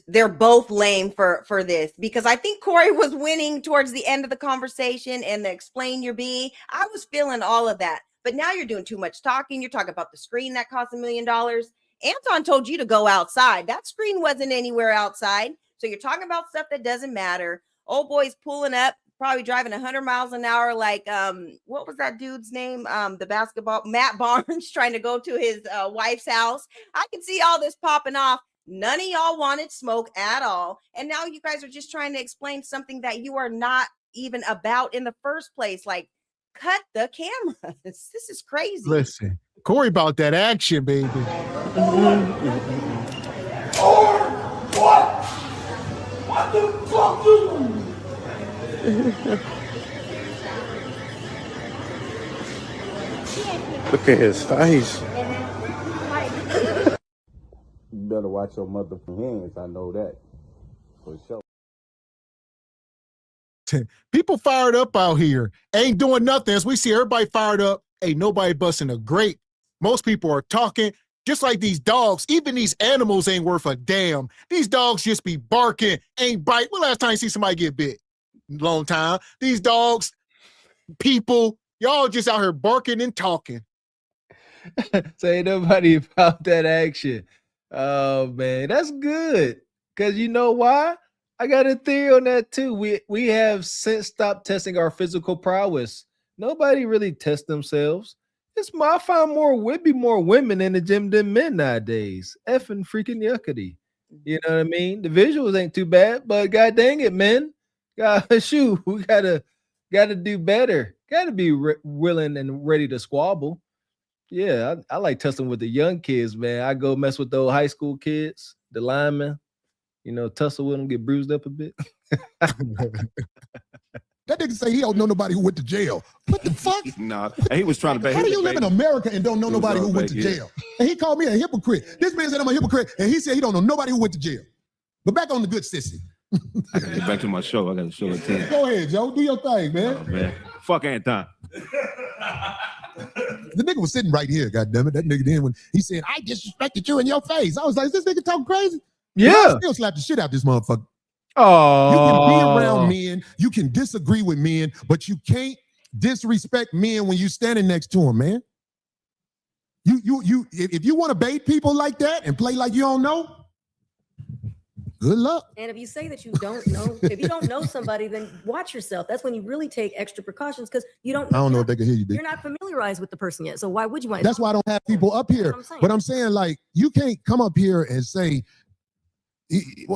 they're both lame for this, because I think Corey was winning towards the end of the conversation and the explain your B. I was feeling all of that. But now you're doing too much talking. You're talking about the screen that cost $1 million. Anton told you to go outside. That screen wasn't anywhere outside. So you're talking about stuff that doesn't matter. Old boy's pulling up, probably driving 100 miles an hour. Like, what was that dude's name? The basketball, Matt Barnes, trying to go to his wife's house. I can see all this popping off. None of y'all wanted smoke at all. And now you guys are just trying to explain something that you are not even about in the first place. Like, cut the cameras. This is crazy. Listen, Corey about that action, baby. Or what? What the fuck do Look at his face. You better watch your motherfucking hands. I know that for sure. People fired up out here. Ain't doing nothing. As we see everybody fired up, ain't nobody busting a grape. Most people are talking. Just like these dogs, even these animals ain't worth a damn. These dogs just be barking, ain't bite. When last time you see somebody get bit? Long time. These dogs, people, y'all just out here barking and talking. Say nobody about that action. Oh man, that's good. Cause you know why? I got a theory on that too. We have since stopped testing our physical prowess. Nobody really tests themselves. I find would be more women in the gym than men nowadays. Effing freaking yuckity. You know what I mean? The visuals ain't too bad, but god dang it, men. God, shoot, we gotta do better. Gotta be willing and ready to squabble. Yeah, I like tussling with the young kids, man. I go mess with those high school kids, the linemen. You know, tussle with them, get bruised up a bit. That nigga say he don't know nobody who went to jail. What the fuck? Nah, he was trying to beg. How do you live in America and don't know nobody who went to jail? And he called me a hypocrite. This man said I'm a hypocrite, and he said he don't know nobody who went to jail. But back on the good sissy. I gotta get back to my show. I gotta show it to you. Go ahead, Joe. Do your thing, man. Oh, man. Fuck Anton. The nigga was sitting right here, goddammit. That nigga then when he said, I disrespected you in your face. I was like, is this nigga talking crazy? Yeah. But I still slapped the shit out this motherfucker. Oh, you can be around men, you can disagree with men, but you can't disrespect men when you're standing next to them, man. If you want to bait people like that and play like you don't know, good luck. And if you say that you don't know, if you don't know somebody, then watch yourself. That's when you really take extra precautions because you don't. I don't know if they can hear you. You're not familiarized with the person yet, so why would you want? That's why I don't have people up here. But I'm saying, like, you can't come up here and say.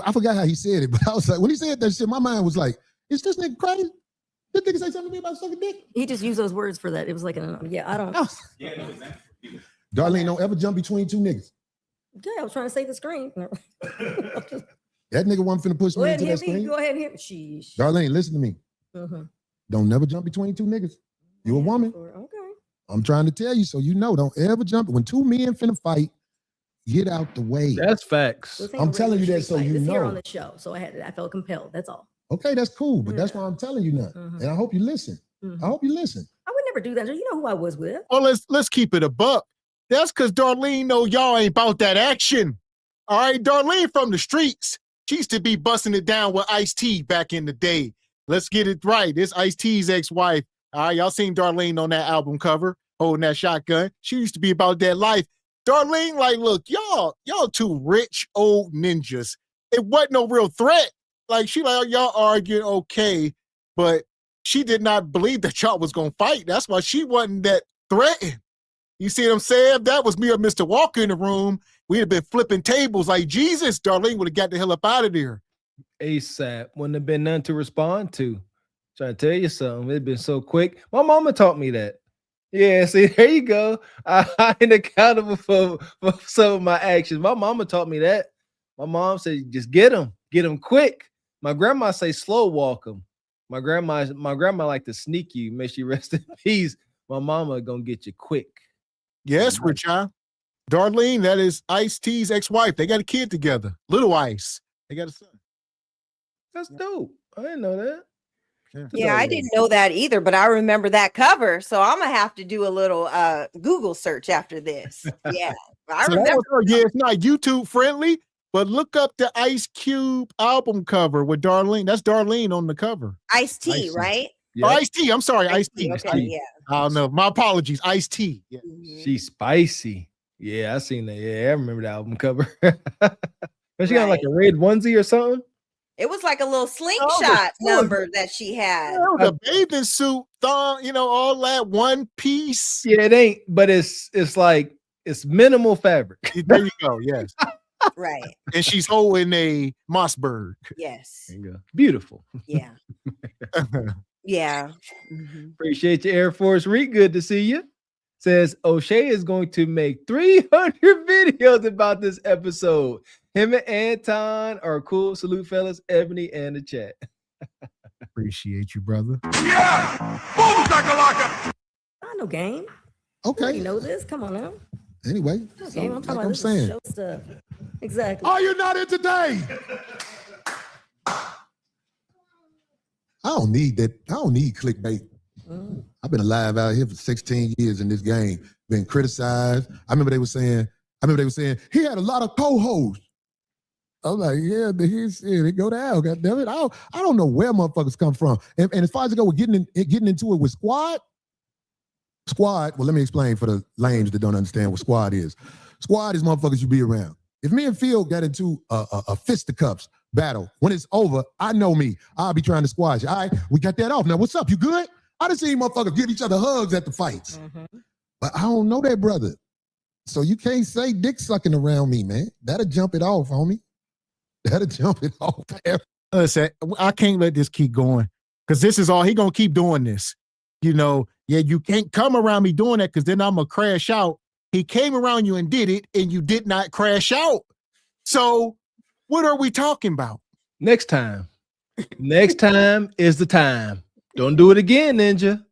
I forgot how he said it, but I was like, when he said that shit, my mind was like, is this nigga crazy? This nigga say something to me about sucking dick? He just used those words for that. It was like, yeah, I don't. Darlene, don't ever jump between two niggas. Yeah, I was trying to save the screen. That nigga wasn't finna push Go me ahead into and that hit me. screen. Go ahead and hit me. Sheesh. Darlene, listen to me. Don't never jump between two niggas. You a woman. Okay. I'm trying to tell you so you know. Don't ever jump. When two men finna fight, get out the way. That's facts. I'm telling you that so you It's here know. on the show, so I felt compelled. That's all. Okay, that's cool, but that's why I'm telling you now. And I hope you listen. I hope you listen. I would never do that. You know who I was with. Well, let's keep it a buck. That's because Darlene know y'all ain't about that action. All right, Darlene from the streets. She used to be busting it down with Ice-T back in the day. Let's get it right. This Ice-T's ex-wife. All right, y'all seen Darlene on that album cover holding that shotgun. She used to be about that life. Darlene, like, look, y'all two rich old ninjas. It wasn't no real threat. Like, she like, y'all arguing, okay, but she did not believe that y'all was gonna fight. That's why she wasn't that threatened. You see what I'm saying? If that was me or Mr. Walker in the room, we'd have been flipping tables like Jesus. Darlene would have got the hell up out of there. ASAP. Wouldn't have been none to respond to. Trying to tell you something. It'd been so quick. My mama taught me that. Yeah, see, there you go. I ain't accountable for some of my actions. My mama taught me that. My mom said, just get them quick. My grandma say, slow walk them. My grandma like to sneak you. May she rest in peace. My mama gonna get you quick. Yes, Richard. Darlene, that is Ice-T's ex-wife. They got a kid together. Little Ice. They got a son. That's dope. I didn't know that. Yeah, I didn't know that either, but I remember that cover. So I'm gonna have to do a little Google search after this. Yeah, I remember. Yeah, it's not YouTube friendly, but look up the Ice Cube album cover with Darlene. That's Darlene on the cover. Ice-T, right? Or Ice-T. I'm sorry, Ice-T. Okay, yeah. I don't know. My apologies. Ice-T. Yeah. She's spicy. Yeah, I seen that. Yeah, I remember the album cover. She got like a red onesie or something. It was like a little slingshot number that she had. The bathing suit, thong, all that one piece. Yeah, it ain't, but it's like it's minimal fabric. There you go. Yes. Right. And she's holding a Mossberg. Yes. There you go. Beautiful. Yeah. Yeah. Appreciate you, Air Force Reek. Good to see you. Says O'Shea is going to make 300 videos about this episode. Him and Anton are cool. Salute, fellas. Ebony and the chat. Appreciate you, brother. I know game. Okay. You know this. Come on now. Anyway, Okay, I'm talking like about I'm this saying. show stuff. Exactly. Are you not in today? I don't need that. I don't need clickbait. I've been alive out here for 16 years in this game. Been criticized. I remember they were saying he had a lot of co-hosts. I'm like, yeah, but they go down. God damn it. I don't know where motherfuckers come from. And as far as it go with getting into it with Squad, well, let me explain for the lames that don't understand what Squad is. Squad is motherfuckers you be around. If me and Phil got into a fisticuffs battle, when it's over, I know me. I'll be trying to squash you. All right, we got that off. Now, what's up? You good? I done seen motherfuckers give each other hugs at the fights. But I don't know that brother. So you can't say dick sucking around me, man. That'll jump it off, homie. That'll jump it off. Listen, I can't let this keep going because this is all he gonna keep doing this. You can't come around me doing that because then I'm gonna crash out. He came around you and did it, and you did not crash out. So what are we talking about? Next time. Next time is the time. Don't do it again, Ninja.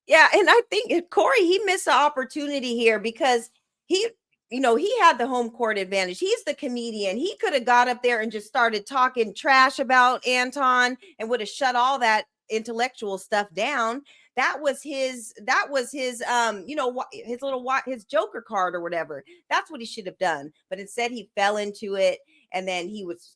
Yeah, and I think Corey, he missed the opportunity here because he had the home court advantage. He's the comedian. He could have got up there and just started talking trash about Anton and would have shut all that intellectual stuff down. That was his his Joker card or whatever. That's what he should have done. But instead he fell into it, and then he was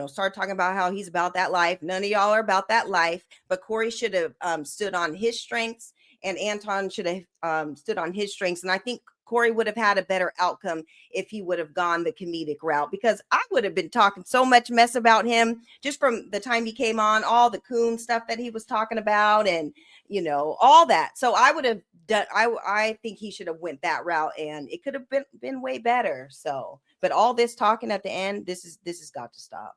start talking about how he's about that life. None of y'all are about that life, but Corey should have stood on his strengths, and Anton should have stood on his strengths. And I think Corey would have had a better outcome if he would have gone the comedic route, because I would have been talking so much mess about him just from the time he came on, all the coon stuff that he was talking about, and all that. So I would have done. I think he should have went that route, and it could have been way better. So. But all this talking at the end, this has got to stop.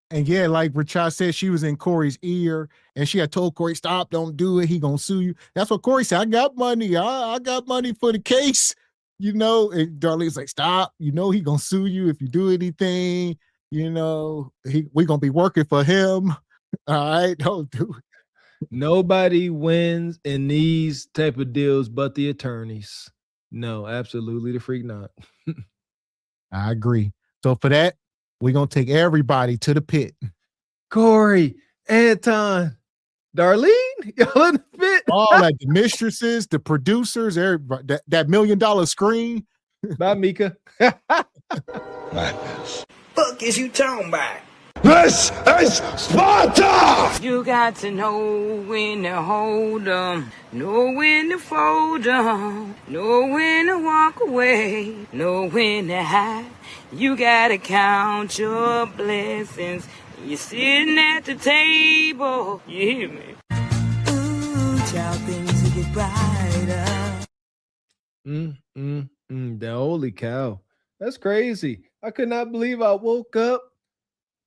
And yeah, like Rachel said, she was in Corey's ear, and she had told Corey, "Stop, don't do it. He gonna sue you." That's what Corey said. I got money. I got money for the case. And Darlene's like, "Stop. He gonna sue you if you do anything. We gonna be working for him. All right, don't do it." Nobody wins in these type of deals but the attorneys. No, absolutely the freak not. I agree. So for that, we're going to take everybody to the pit. Corey, Anton, Darlene, y'all in the pit. All like the mistresses, the producers, everybody, that $1 million screen. Bye, Mika. Madness. Fuck is you talking about? This is Sparta! You got to know when to hold 'em, know when to fold 'em, know when to walk away, know when to hide. You gotta count your blessings. You're sitting at the table. You hear me? Ooh, child, things will get brighter. Holy cow. That's crazy. I could not believe I woke up.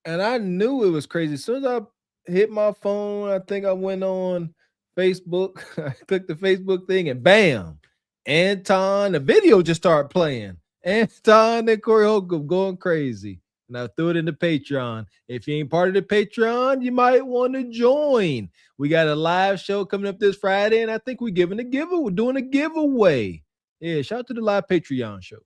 And I knew it was crazy. As soon as I hit my phone, I think I went on Facebook. I clicked the Facebook thing, and bam, Anton, the video just started playing. Anton and Corey Holcomb going crazy. And I threw it in the Patreon. If you ain't part of the Patreon, you might want to join. We got a live show coming up this Friday, and I think we're doing a giveaway. Yeah, shout out to the live Patreon shows.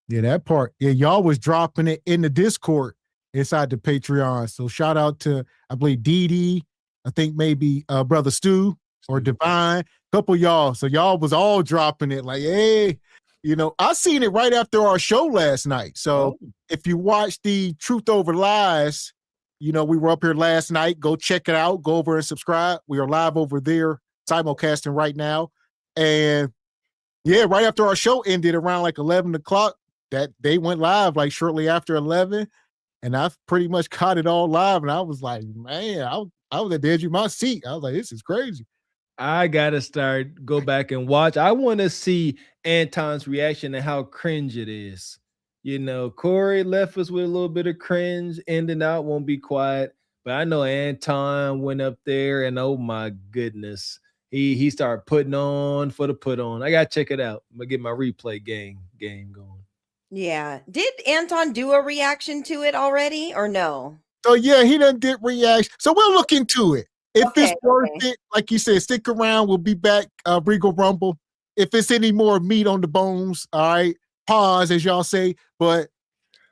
Yeah, that part. Yeah, y'all was dropping it in the Discord inside the Patreon. So shout out to, I believe, Dee, I think maybe Brother Stu or Divine, couple y'all. So y'all was all dropping it like, hey, I seen it right after our show last night. So if you watch the Truth Over Lies you know, we were up here last night. Go check it out. Go over and subscribe. We are live over there, simulcasting right now. And yeah, right after our show ended around like 11 o'clock, that they went live like shortly after 11. And I pretty much caught it all live. And I was like, man, I was at the edge of my seat. I was like, this is crazy. I gotta go back and watch. I want to see Anton's reaction and how cringe it is. You know, Corey left us with a little bit of cringe, ending out, won't be quiet. But I know Anton went up there and oh my goodness, he started putting on for the put on. I gotta check it out. I'm gonna get my replay game going. Yeah. Did Anton do a reaction to it already or no? So yeah, he done did reaction. So we'll look into it. If it's worth it, like you said, stick around. We'll be back. Regal Rumble. If it's any more meat on the bones, all right. Pause, as y'all say. But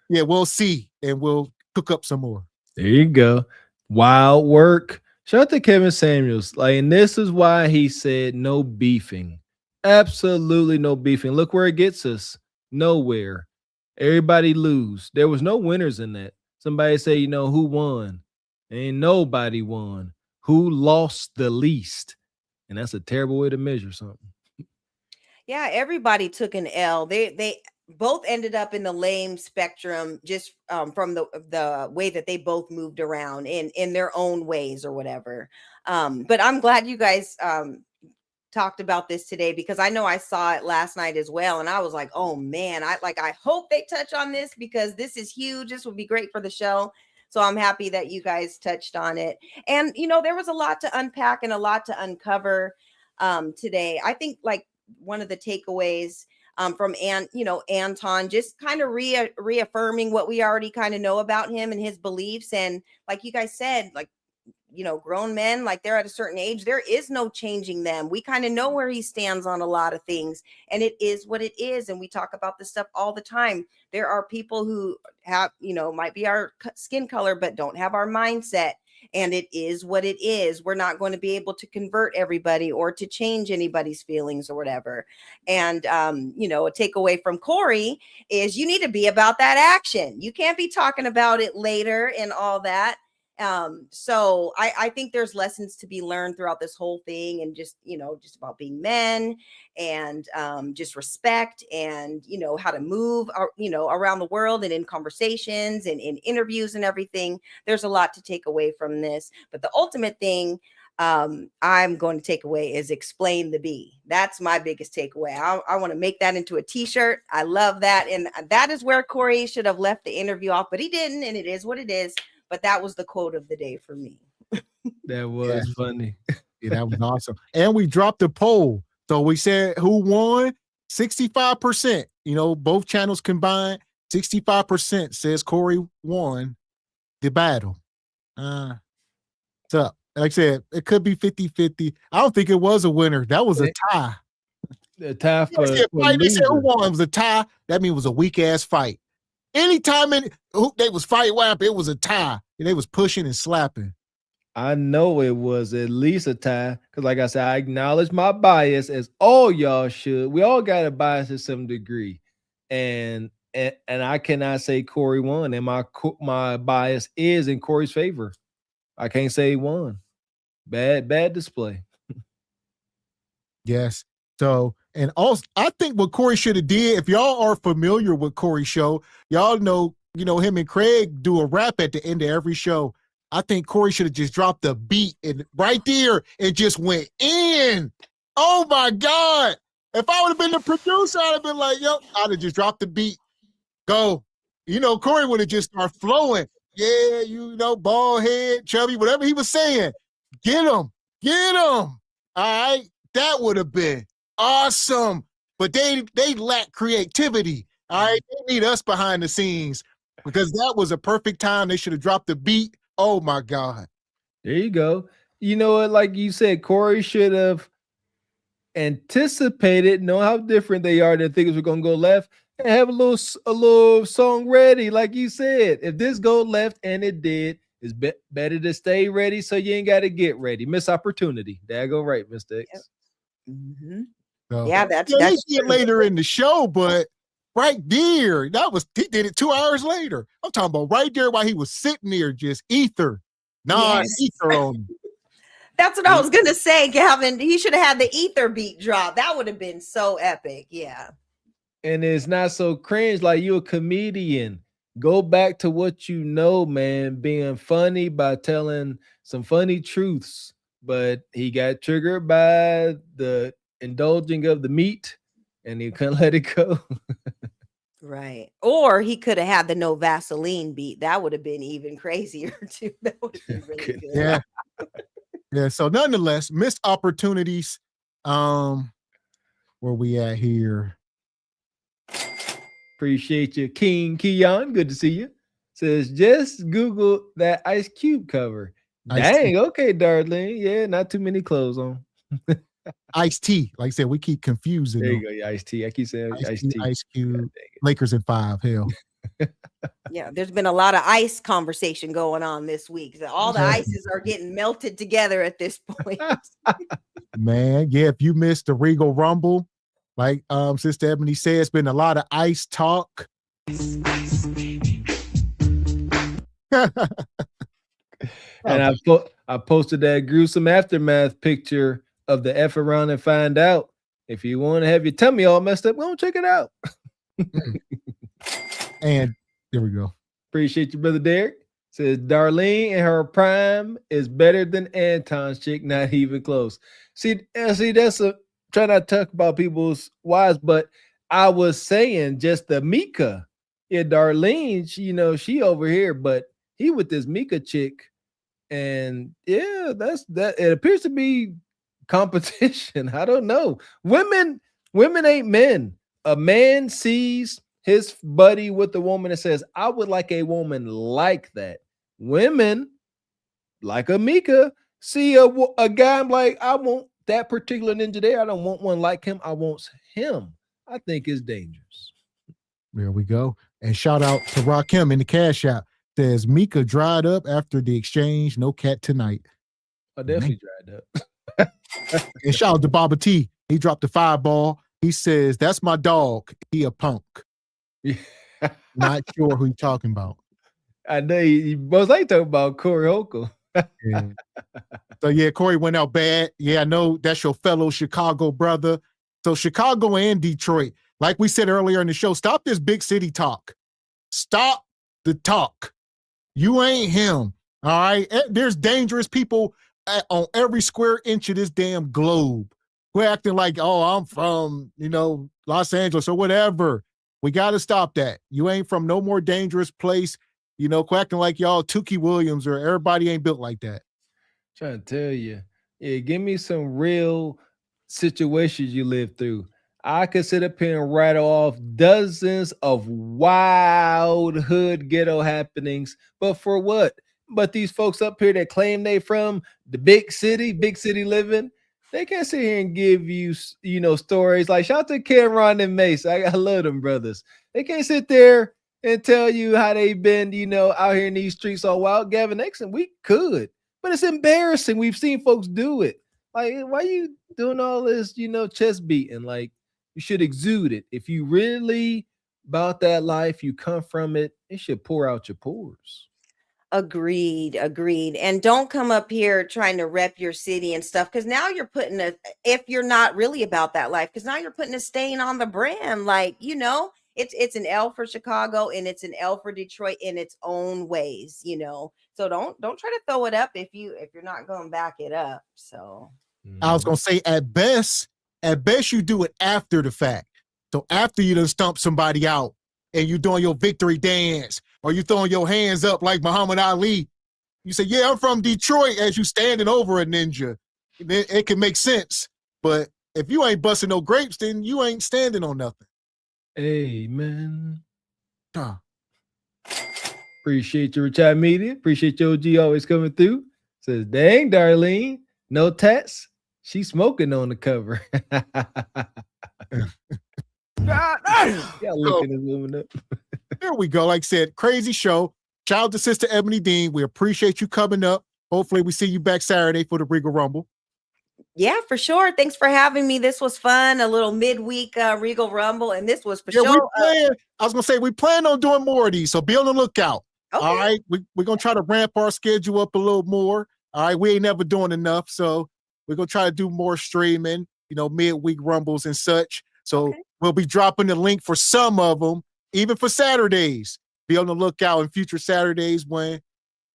yeah, we'll see, and we'll cook up some more. There you go. Wild work. Shout out to Kevin Samuels. Like, and this is why he said no beefing. Absolutely no beefing. Look where it gets us. Nowhere. Everybody lose. There was no winners in that. Somebody say, you know, who won? Ain't nobody won. Who lost the least? And that's a terrible way to measure something. Yeah, everybody took an L. They both ended up in the lame spectrum just from the way that they both moved around in their own ways or whatever. But I'm glad you guys talked about this today because I know I saw it last night as well. And I was like, oh man, I hope they touch on this because this is huge. This would be great for the show. So I'm happy that you guys touched on it. And, you know, there was a lot to unpack and a lot to uncover today. I think like one of the takeaways from Anton, just kind of reaffirming what we already kind of know about him and his beliefs. And like you guys said, like, you know, grown men, like they're at a certain age, there is no changing them. We kind of know where he stands on a lot of things and it is what it is. And we talk about this stuff all the time. There are people who have, you know, might be our skin color, but don't have our mindset. And it is what it is. We're not going to be able to convert everybody or to change anybody's feelings or whatever. And, you know, a takeaway from Corey is you need to be about that action. You can't be talking about it later and all that. So I think there's lessons to be learned throughout this whole thing and just, you know, just about being men and just respect and, you know, how to move, you know, around the world and in conversations and in interviews and everything. There's a lot to take away from this. But the ultimate thing I'm going to take away is explain the B. That's my biggest takeaway. I want to make that into a t-shirt. I love that. And that is where Corey should have left the interview off, but he didn't. And it is what it is. But that was the quote of the day for me. That was funny. Yeah, that was awesome. And we dropped the poll. So we said who won? 65%. You know, both channels combined, 65% says Corey won the battle. What's up? Like I said, it could be 50-50. I don't think it was a winner. That was a tie. The tie for They said who won? It was a tie. That means it was a weak-ass fight. Anytime they was fighting, it was a tie. And they was pushing and slapping. I know it was at least a tie. Because like I said, I acknowledge my bias as all y'all should. We all got a bias to some degree. And I cannot say Corey won. And my bias is in Corey's favor. I can't say he won. Bad display. Yes. So, and also, I think what Corey should have did, if y'all are familiar with Corey's show, y'all know, him and Craig do a rap at the end of every show. I think Corey should have just dropped the beat and right there and just went in. Oh my God. If I would have been the producer, I'd have been like, I'd have just dropped the beat. Go. Corey would have just started flowing. Yeah, bald head, chubby, whatever he was saying. Get him. All right. That would have been awesome. But they lack creativity. All right. They need us behind the scenes because that was a perfect time. They should have dropped the beat. Oh my God. There you go. You know what? Like you said, Corey should have anticipated, know how different they are than things were going to go left, and have a little song ready. Like you said, if this go left, and it did, it's better to stay ready so you ain't got to get ready. Miss opportunity. There go right, Mr. X. Mm-hmm. So, yeah, that's later in the show, but right there. He did it 2 hours later. I'm talking about right there while he was sitting there, just ether. Ether on him. That's what I was gonna say, Gavin. He should have had the ether beat drop. That would have been so epic. Yeah. And it's not so cringe, like you a comedian. Go back to what you know, man, being funny by telling some funny truths. But he got triggered by the indulging of the meat and he couldn't let it go. Right. Or he could have had the no Vaseline beat. That would have been even crazier too. That would have been really good. Yeah. Yeah. So nonetheless, missed opportunities. Where we at here? Appreciate you, King Keon. Good to see you. Says just Google that Ice Cube cover. Dang, okay, Darlene. Yeah, not too many clothes on. Ice T. Like I said, we keep confusing. There you go. Yeah, Ice T. I keep saying Ice T. Ice Cube. Lakers in 5. Hell. Yeah, there's been a lot of ice conversation going on this week. So all the ices are getting melted together at this point. Man, yeah, if you missed the Regal Rumble, like Sister Ebony said, it's been a lot of ice talk. And I posted that gruesome aftermath picture of the F around and find out. If you want to have your tummy all messed up, go check it out. And there we go. Appreciate you, brother Derek. Says Darlene in her prime is better than Anton's chick, not even close. See, that's a try not to talk about people's wives, but I was saying just the Mika. Yeah, Darlene, she over here, but he with this Mika chick. And yeah, that's that. It appears to be competition. I don't know. Women ain't men. A man sees his buddy with the woman and says, I would like a woman like that. Women, like a Mika, see a guy, I'm like, I want that particular ninja there. I don't want one like him. I want him. I think it's dangerous. There we go. And shout out to Rakim in the Cash App. Says Mika dried up after the exchange. No cat tonight. I definitely dried up. And shout out to Baba T. He dropped the fireball. He says, that's my dog. He a punk. Yeah. Not sure who you're talking about. I know you most like talking about Corey Holcomb. Yeah. So yeah, Corey went out bad. Yeah, I know that's your fellow Chicago brother. So Chicago and Detroit, like we said earlier in the show, stop this big city talk. Stop the talk. You ain't him. All right. There's dangerous people on every square inch of this damn globe. We're acting like, oh, I'm from, Los Angeles or whatever. We got to stop that. You ain't from no more dangerous place. Acting like y'all Tukey Williams or everybody ain't built like that. Trying to tell you. Yeah, give me some real situations you lived through. I could sit up here and rattle off dozens of wild hood ghetto happenings. But for what? But these folks up here that claim they from the big city living, they can't sit here and give you, stories like shout out to Cameron and Mace. I love them brothers. They can't sit there and tell you how they've been, out here in these streets all wild. Gavin X, and we could, but it's embarrassing. We've seen folks do it. Like, why are you doing all this, chest beating? Like, you should exude it. If you really about that life, you come from it, it should pour out your pores. Agreed. And don't come up here trying to rep your city and stuff, because now you're putting if you're not really about that life, because now you're putting a stain on the brand. Like, it's an L for Chicago and it's an L for Detroit in its own ways, So don't try to throw it up if you're not going to back it up. So I was gonna say at best you do it after the fact. So after you done stump somebody out and you doing your victory dance or you throwing your hands up like Muhammad Ali, you say, yeah, I'm from Detroit, as you standing over a ninja. It can make sense. But if you ain't busting no grapes, then you ain't standing on nothing. Amen. Appreciate your retired media. Appreciate your OG always coming through. Says, dang, Darlene, no tats. She's smoking on the cover. Looking this woman up. There we go. Like I said, crazy show. Shout out to Sister Ebony Dean. We appreciate you coming up. Hopefully we see you back Saturday for the Regal Rumble. Yeah, for sure. Thanks for having me. This was fun. A little midweek Regal Rumble, and this was for Yeah, sure. I was gonna say we plan on doing more of these, so be on the lookout. Okay. All right, we're gonna try to ramp our schedule up a little more. All right, we ain't never doing enough, so we're gonna try to do more streaming. Midweek rumbles and such. So we'll be dropping the link for some of them, even for Saturdays. Be on the lookout in future Saturdays when,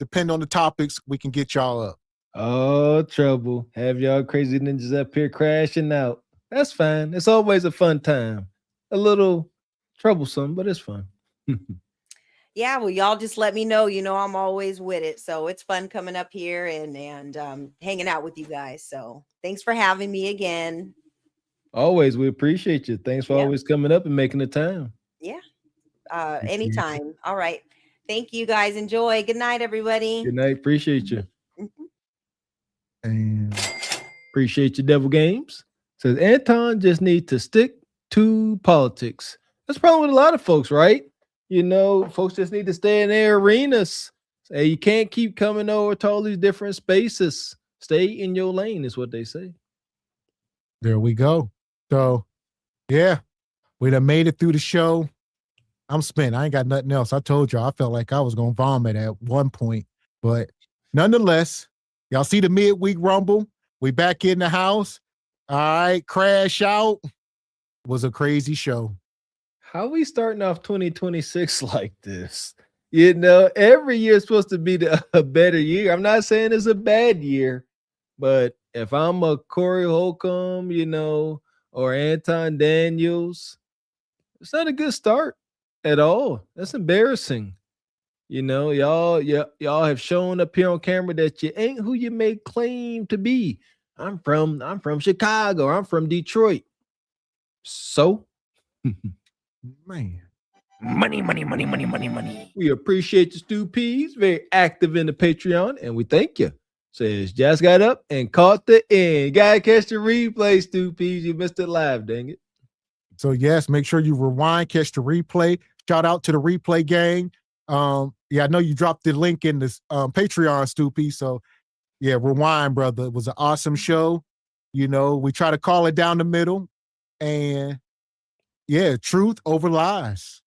depending on the topics, we can get y'all up. Oh, trouble. Have y'all crazy ninjas up here crashing out. That's fine. It's always a fun time. A little troublesome, but it's fun. Yeah, well, y'all just let me know. I'm always with it. So it's fun coming up here and hanging out with you guys. So thanks for having me again. Always. We appreciate you. Thanks for always coming up and making the time. Yeah. Anytime. All right. Thank you guys. Enjoy. Good night, everybody. Good night. Appreciate you. And appreciate your devil games. Says Anton just need to stick to politics. That's the problem with a lot of folks, right? Folks just need to stay in their arenas. Say you can't keep coming over to all these different spaces. Stay in your lane is what they say. There we go. So, yeah, we done made it through the show. I'm spent. I ain't got nothing else. I told y'all I felt like I was going to vomit at one point. But nonetheless, y'all see the midweek rumble. We back in the house. All right, crash out. Was a crazy show. How we starting off 2026 like this? Every year is supposed to be a better year. I'm not saying it's a bad year, but if I'm a Corey Holcomb, or Anton Daniels, it's not a good start at all. That's embarrassing. Y'all have shown up here on camera that you ain't who you may claim to be. I'm from Chicago. I'm from Detroit. So, man, money. We appreciate you, Stu Peas, very active in the Patreon, and we thank you. Says just got up and caught the end. Gotta catch the replay, Stu Peas. You missed it live, dang it. So yes, make sure you rewind, catch the replay. Shout out to the replay gang. I know you dropped the link in this Patreon, Stoopy. So yeah, rewind, brother. It was an awesome show. We try to call it down the middle, and yeah, truth over lies.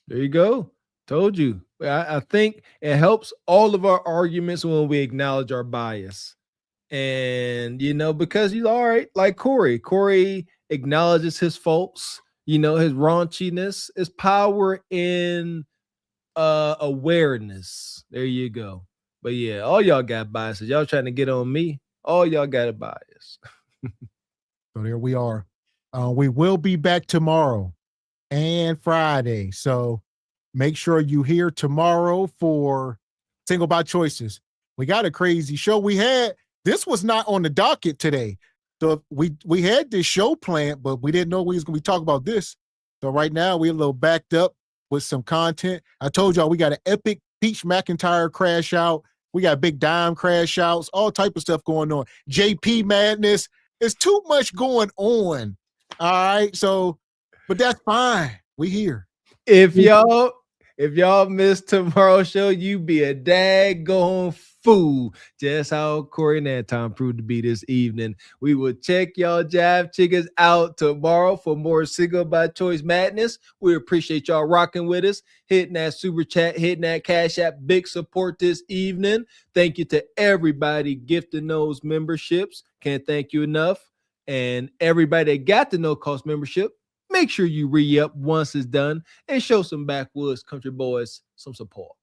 There you go. Told you. I think it helps all of our arguments when we acknowledge our bias. And, because he's all right, like Corey acknowledges his faults, his raunchiness, his power in awareness. There you go. But yeah, all y'all got biases. Y'all trying to get on me. All y'all got a bias. So there we are. We will be back tomorrow and Friday. So make sure you here tomorrow for Single by Choices. We got a crazy show. This was not on the docket today. So we had this show planned, but we didn't know we was going to be talking about this. So right now we're a little backed up with some content. I told y'all we got an epic Peach McIntyre crash out. We got big dime crash outs, all type of stuff going on. JP madness. It's too much going on. All right. So, but that's fine. We here. If y'all miss tomorrow's show, you be a daggone fool. Just how Corey and Anton proved to be this evening. We will check y'all jive chickens out tomorrow for more Single by Choice madness. We appreciate y'all rocking with us, hitting that super chat, hitting that Cash App. Big support this evening. Thank you to everybody gifting those memberships. Can't thank you enough. And everybody that got the no cost membership, make sure you re-up once it's done and show some backwoods country boys some support.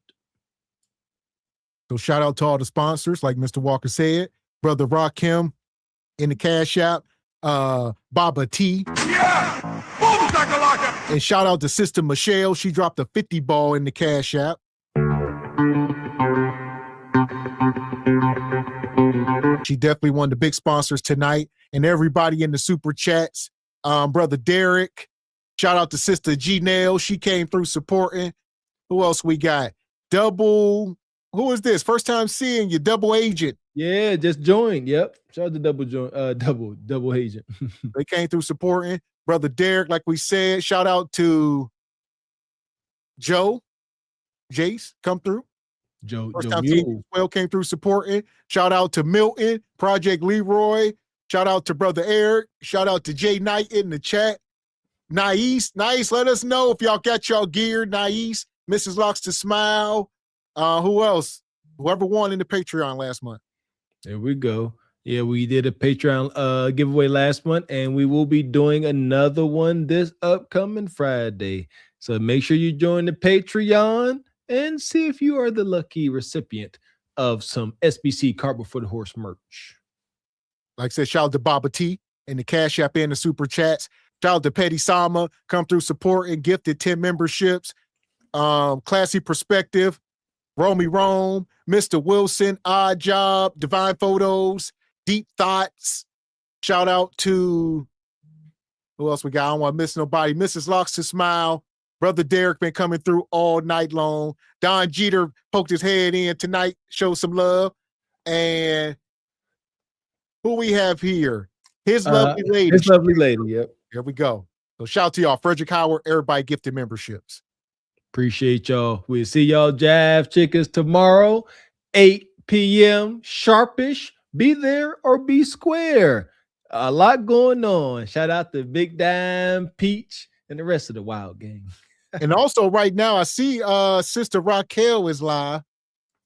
So shout out to all the sponsors, like Mr. Walker said, Brother Rakim in the Cash App, Baba T. Yeah! Boom, shakalaka! And shout out to Sister Michelle. She dropped a 50 ball in the Cash App. She definitely one of the big sponsors tonight. And everybody in the super chats. Brother Derek, shout out to Sister G-Nail. She came through supporting. Who else we got? Who is this? First time seeing you, Double Agent. Yeah, just joined. Yep. Shout out to Double Agent. They came through supporting. Brother Derek, like we said, shout out to Joe. Jace, come through. Joe First time seeing you as well, came through supporting. Shout out to Milton, Project Leroy, Shout out to Brother Eric. Shout out to Jay Knight in the chat. Nice, let us know if y'all got y'all gear. Nice, Mrs. Locks to Smile. Who else? Whoever won in the Patreon last month. There we go. Yeah, we did a Patreon giveaway last month, and we will be doing another one this upcoming Friday. So make sure you join the Patreon and see if you are the lucky recipient of some SBC Cart Before the Horse merch. Like I said, shout out to Baba T and the Cash App and the Super Chats. Shout out to Petty Sama, come through support and gifted 10 memberships. Classy Perspective, Romy Rome, Mr. Wilson, Odd Job, Divine Photos, Deep Thoughts. Shout out to, who else we got? I don't want to miss nobody. Mrs. Locks to Smile. Brother Derek been coming through all night long. Don Jeter poked his head in tonight, showed some love. And who we have here? His lovely lady. His lovely lady, yep. Here we go. So shout out to y'all. Frederick Howard, everybody gifted memberships. Appreciate y'all. We'll see y'all Jive Chickens tomorrow, 8 p.m. sharpish. Be there or be square. A lot going on. Shout out to Big Dime, Peach, and the rest of the Wild gang. And also right now, I see Sister Raquel is live.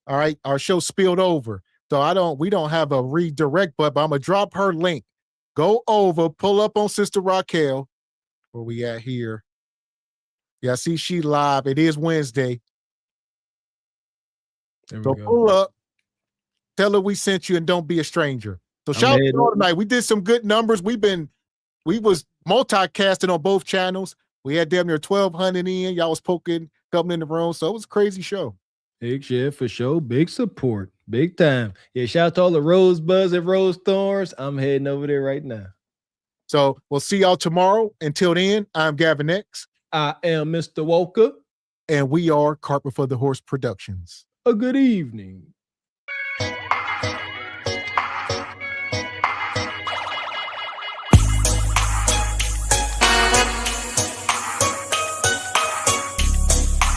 All right. Our show spilled over. So we don't have a redirect, but I'm gonna drop her link. Go over, pull up on Sister Raquel. Where we at here? Yeah, I see she live. It is Wednesday. So pull up, tell her we sent you, and don't be a stranger. So shout out to y'all tonight. We did some good numbers. We was multicasting on both channels. We had damn near 1,200 in. Y'all was coming in the room. So it was a crazy show. Big shit for sure. Big support. Big time. Yeah, shout out to all the Rosebuds and Rose Thorns. I'm heading over there right now. So we'll see y'all tomorrow. Until then, I'm Gavin X. I am Mr. Walker. And we are Cart Before the Horse Productions. A good evening.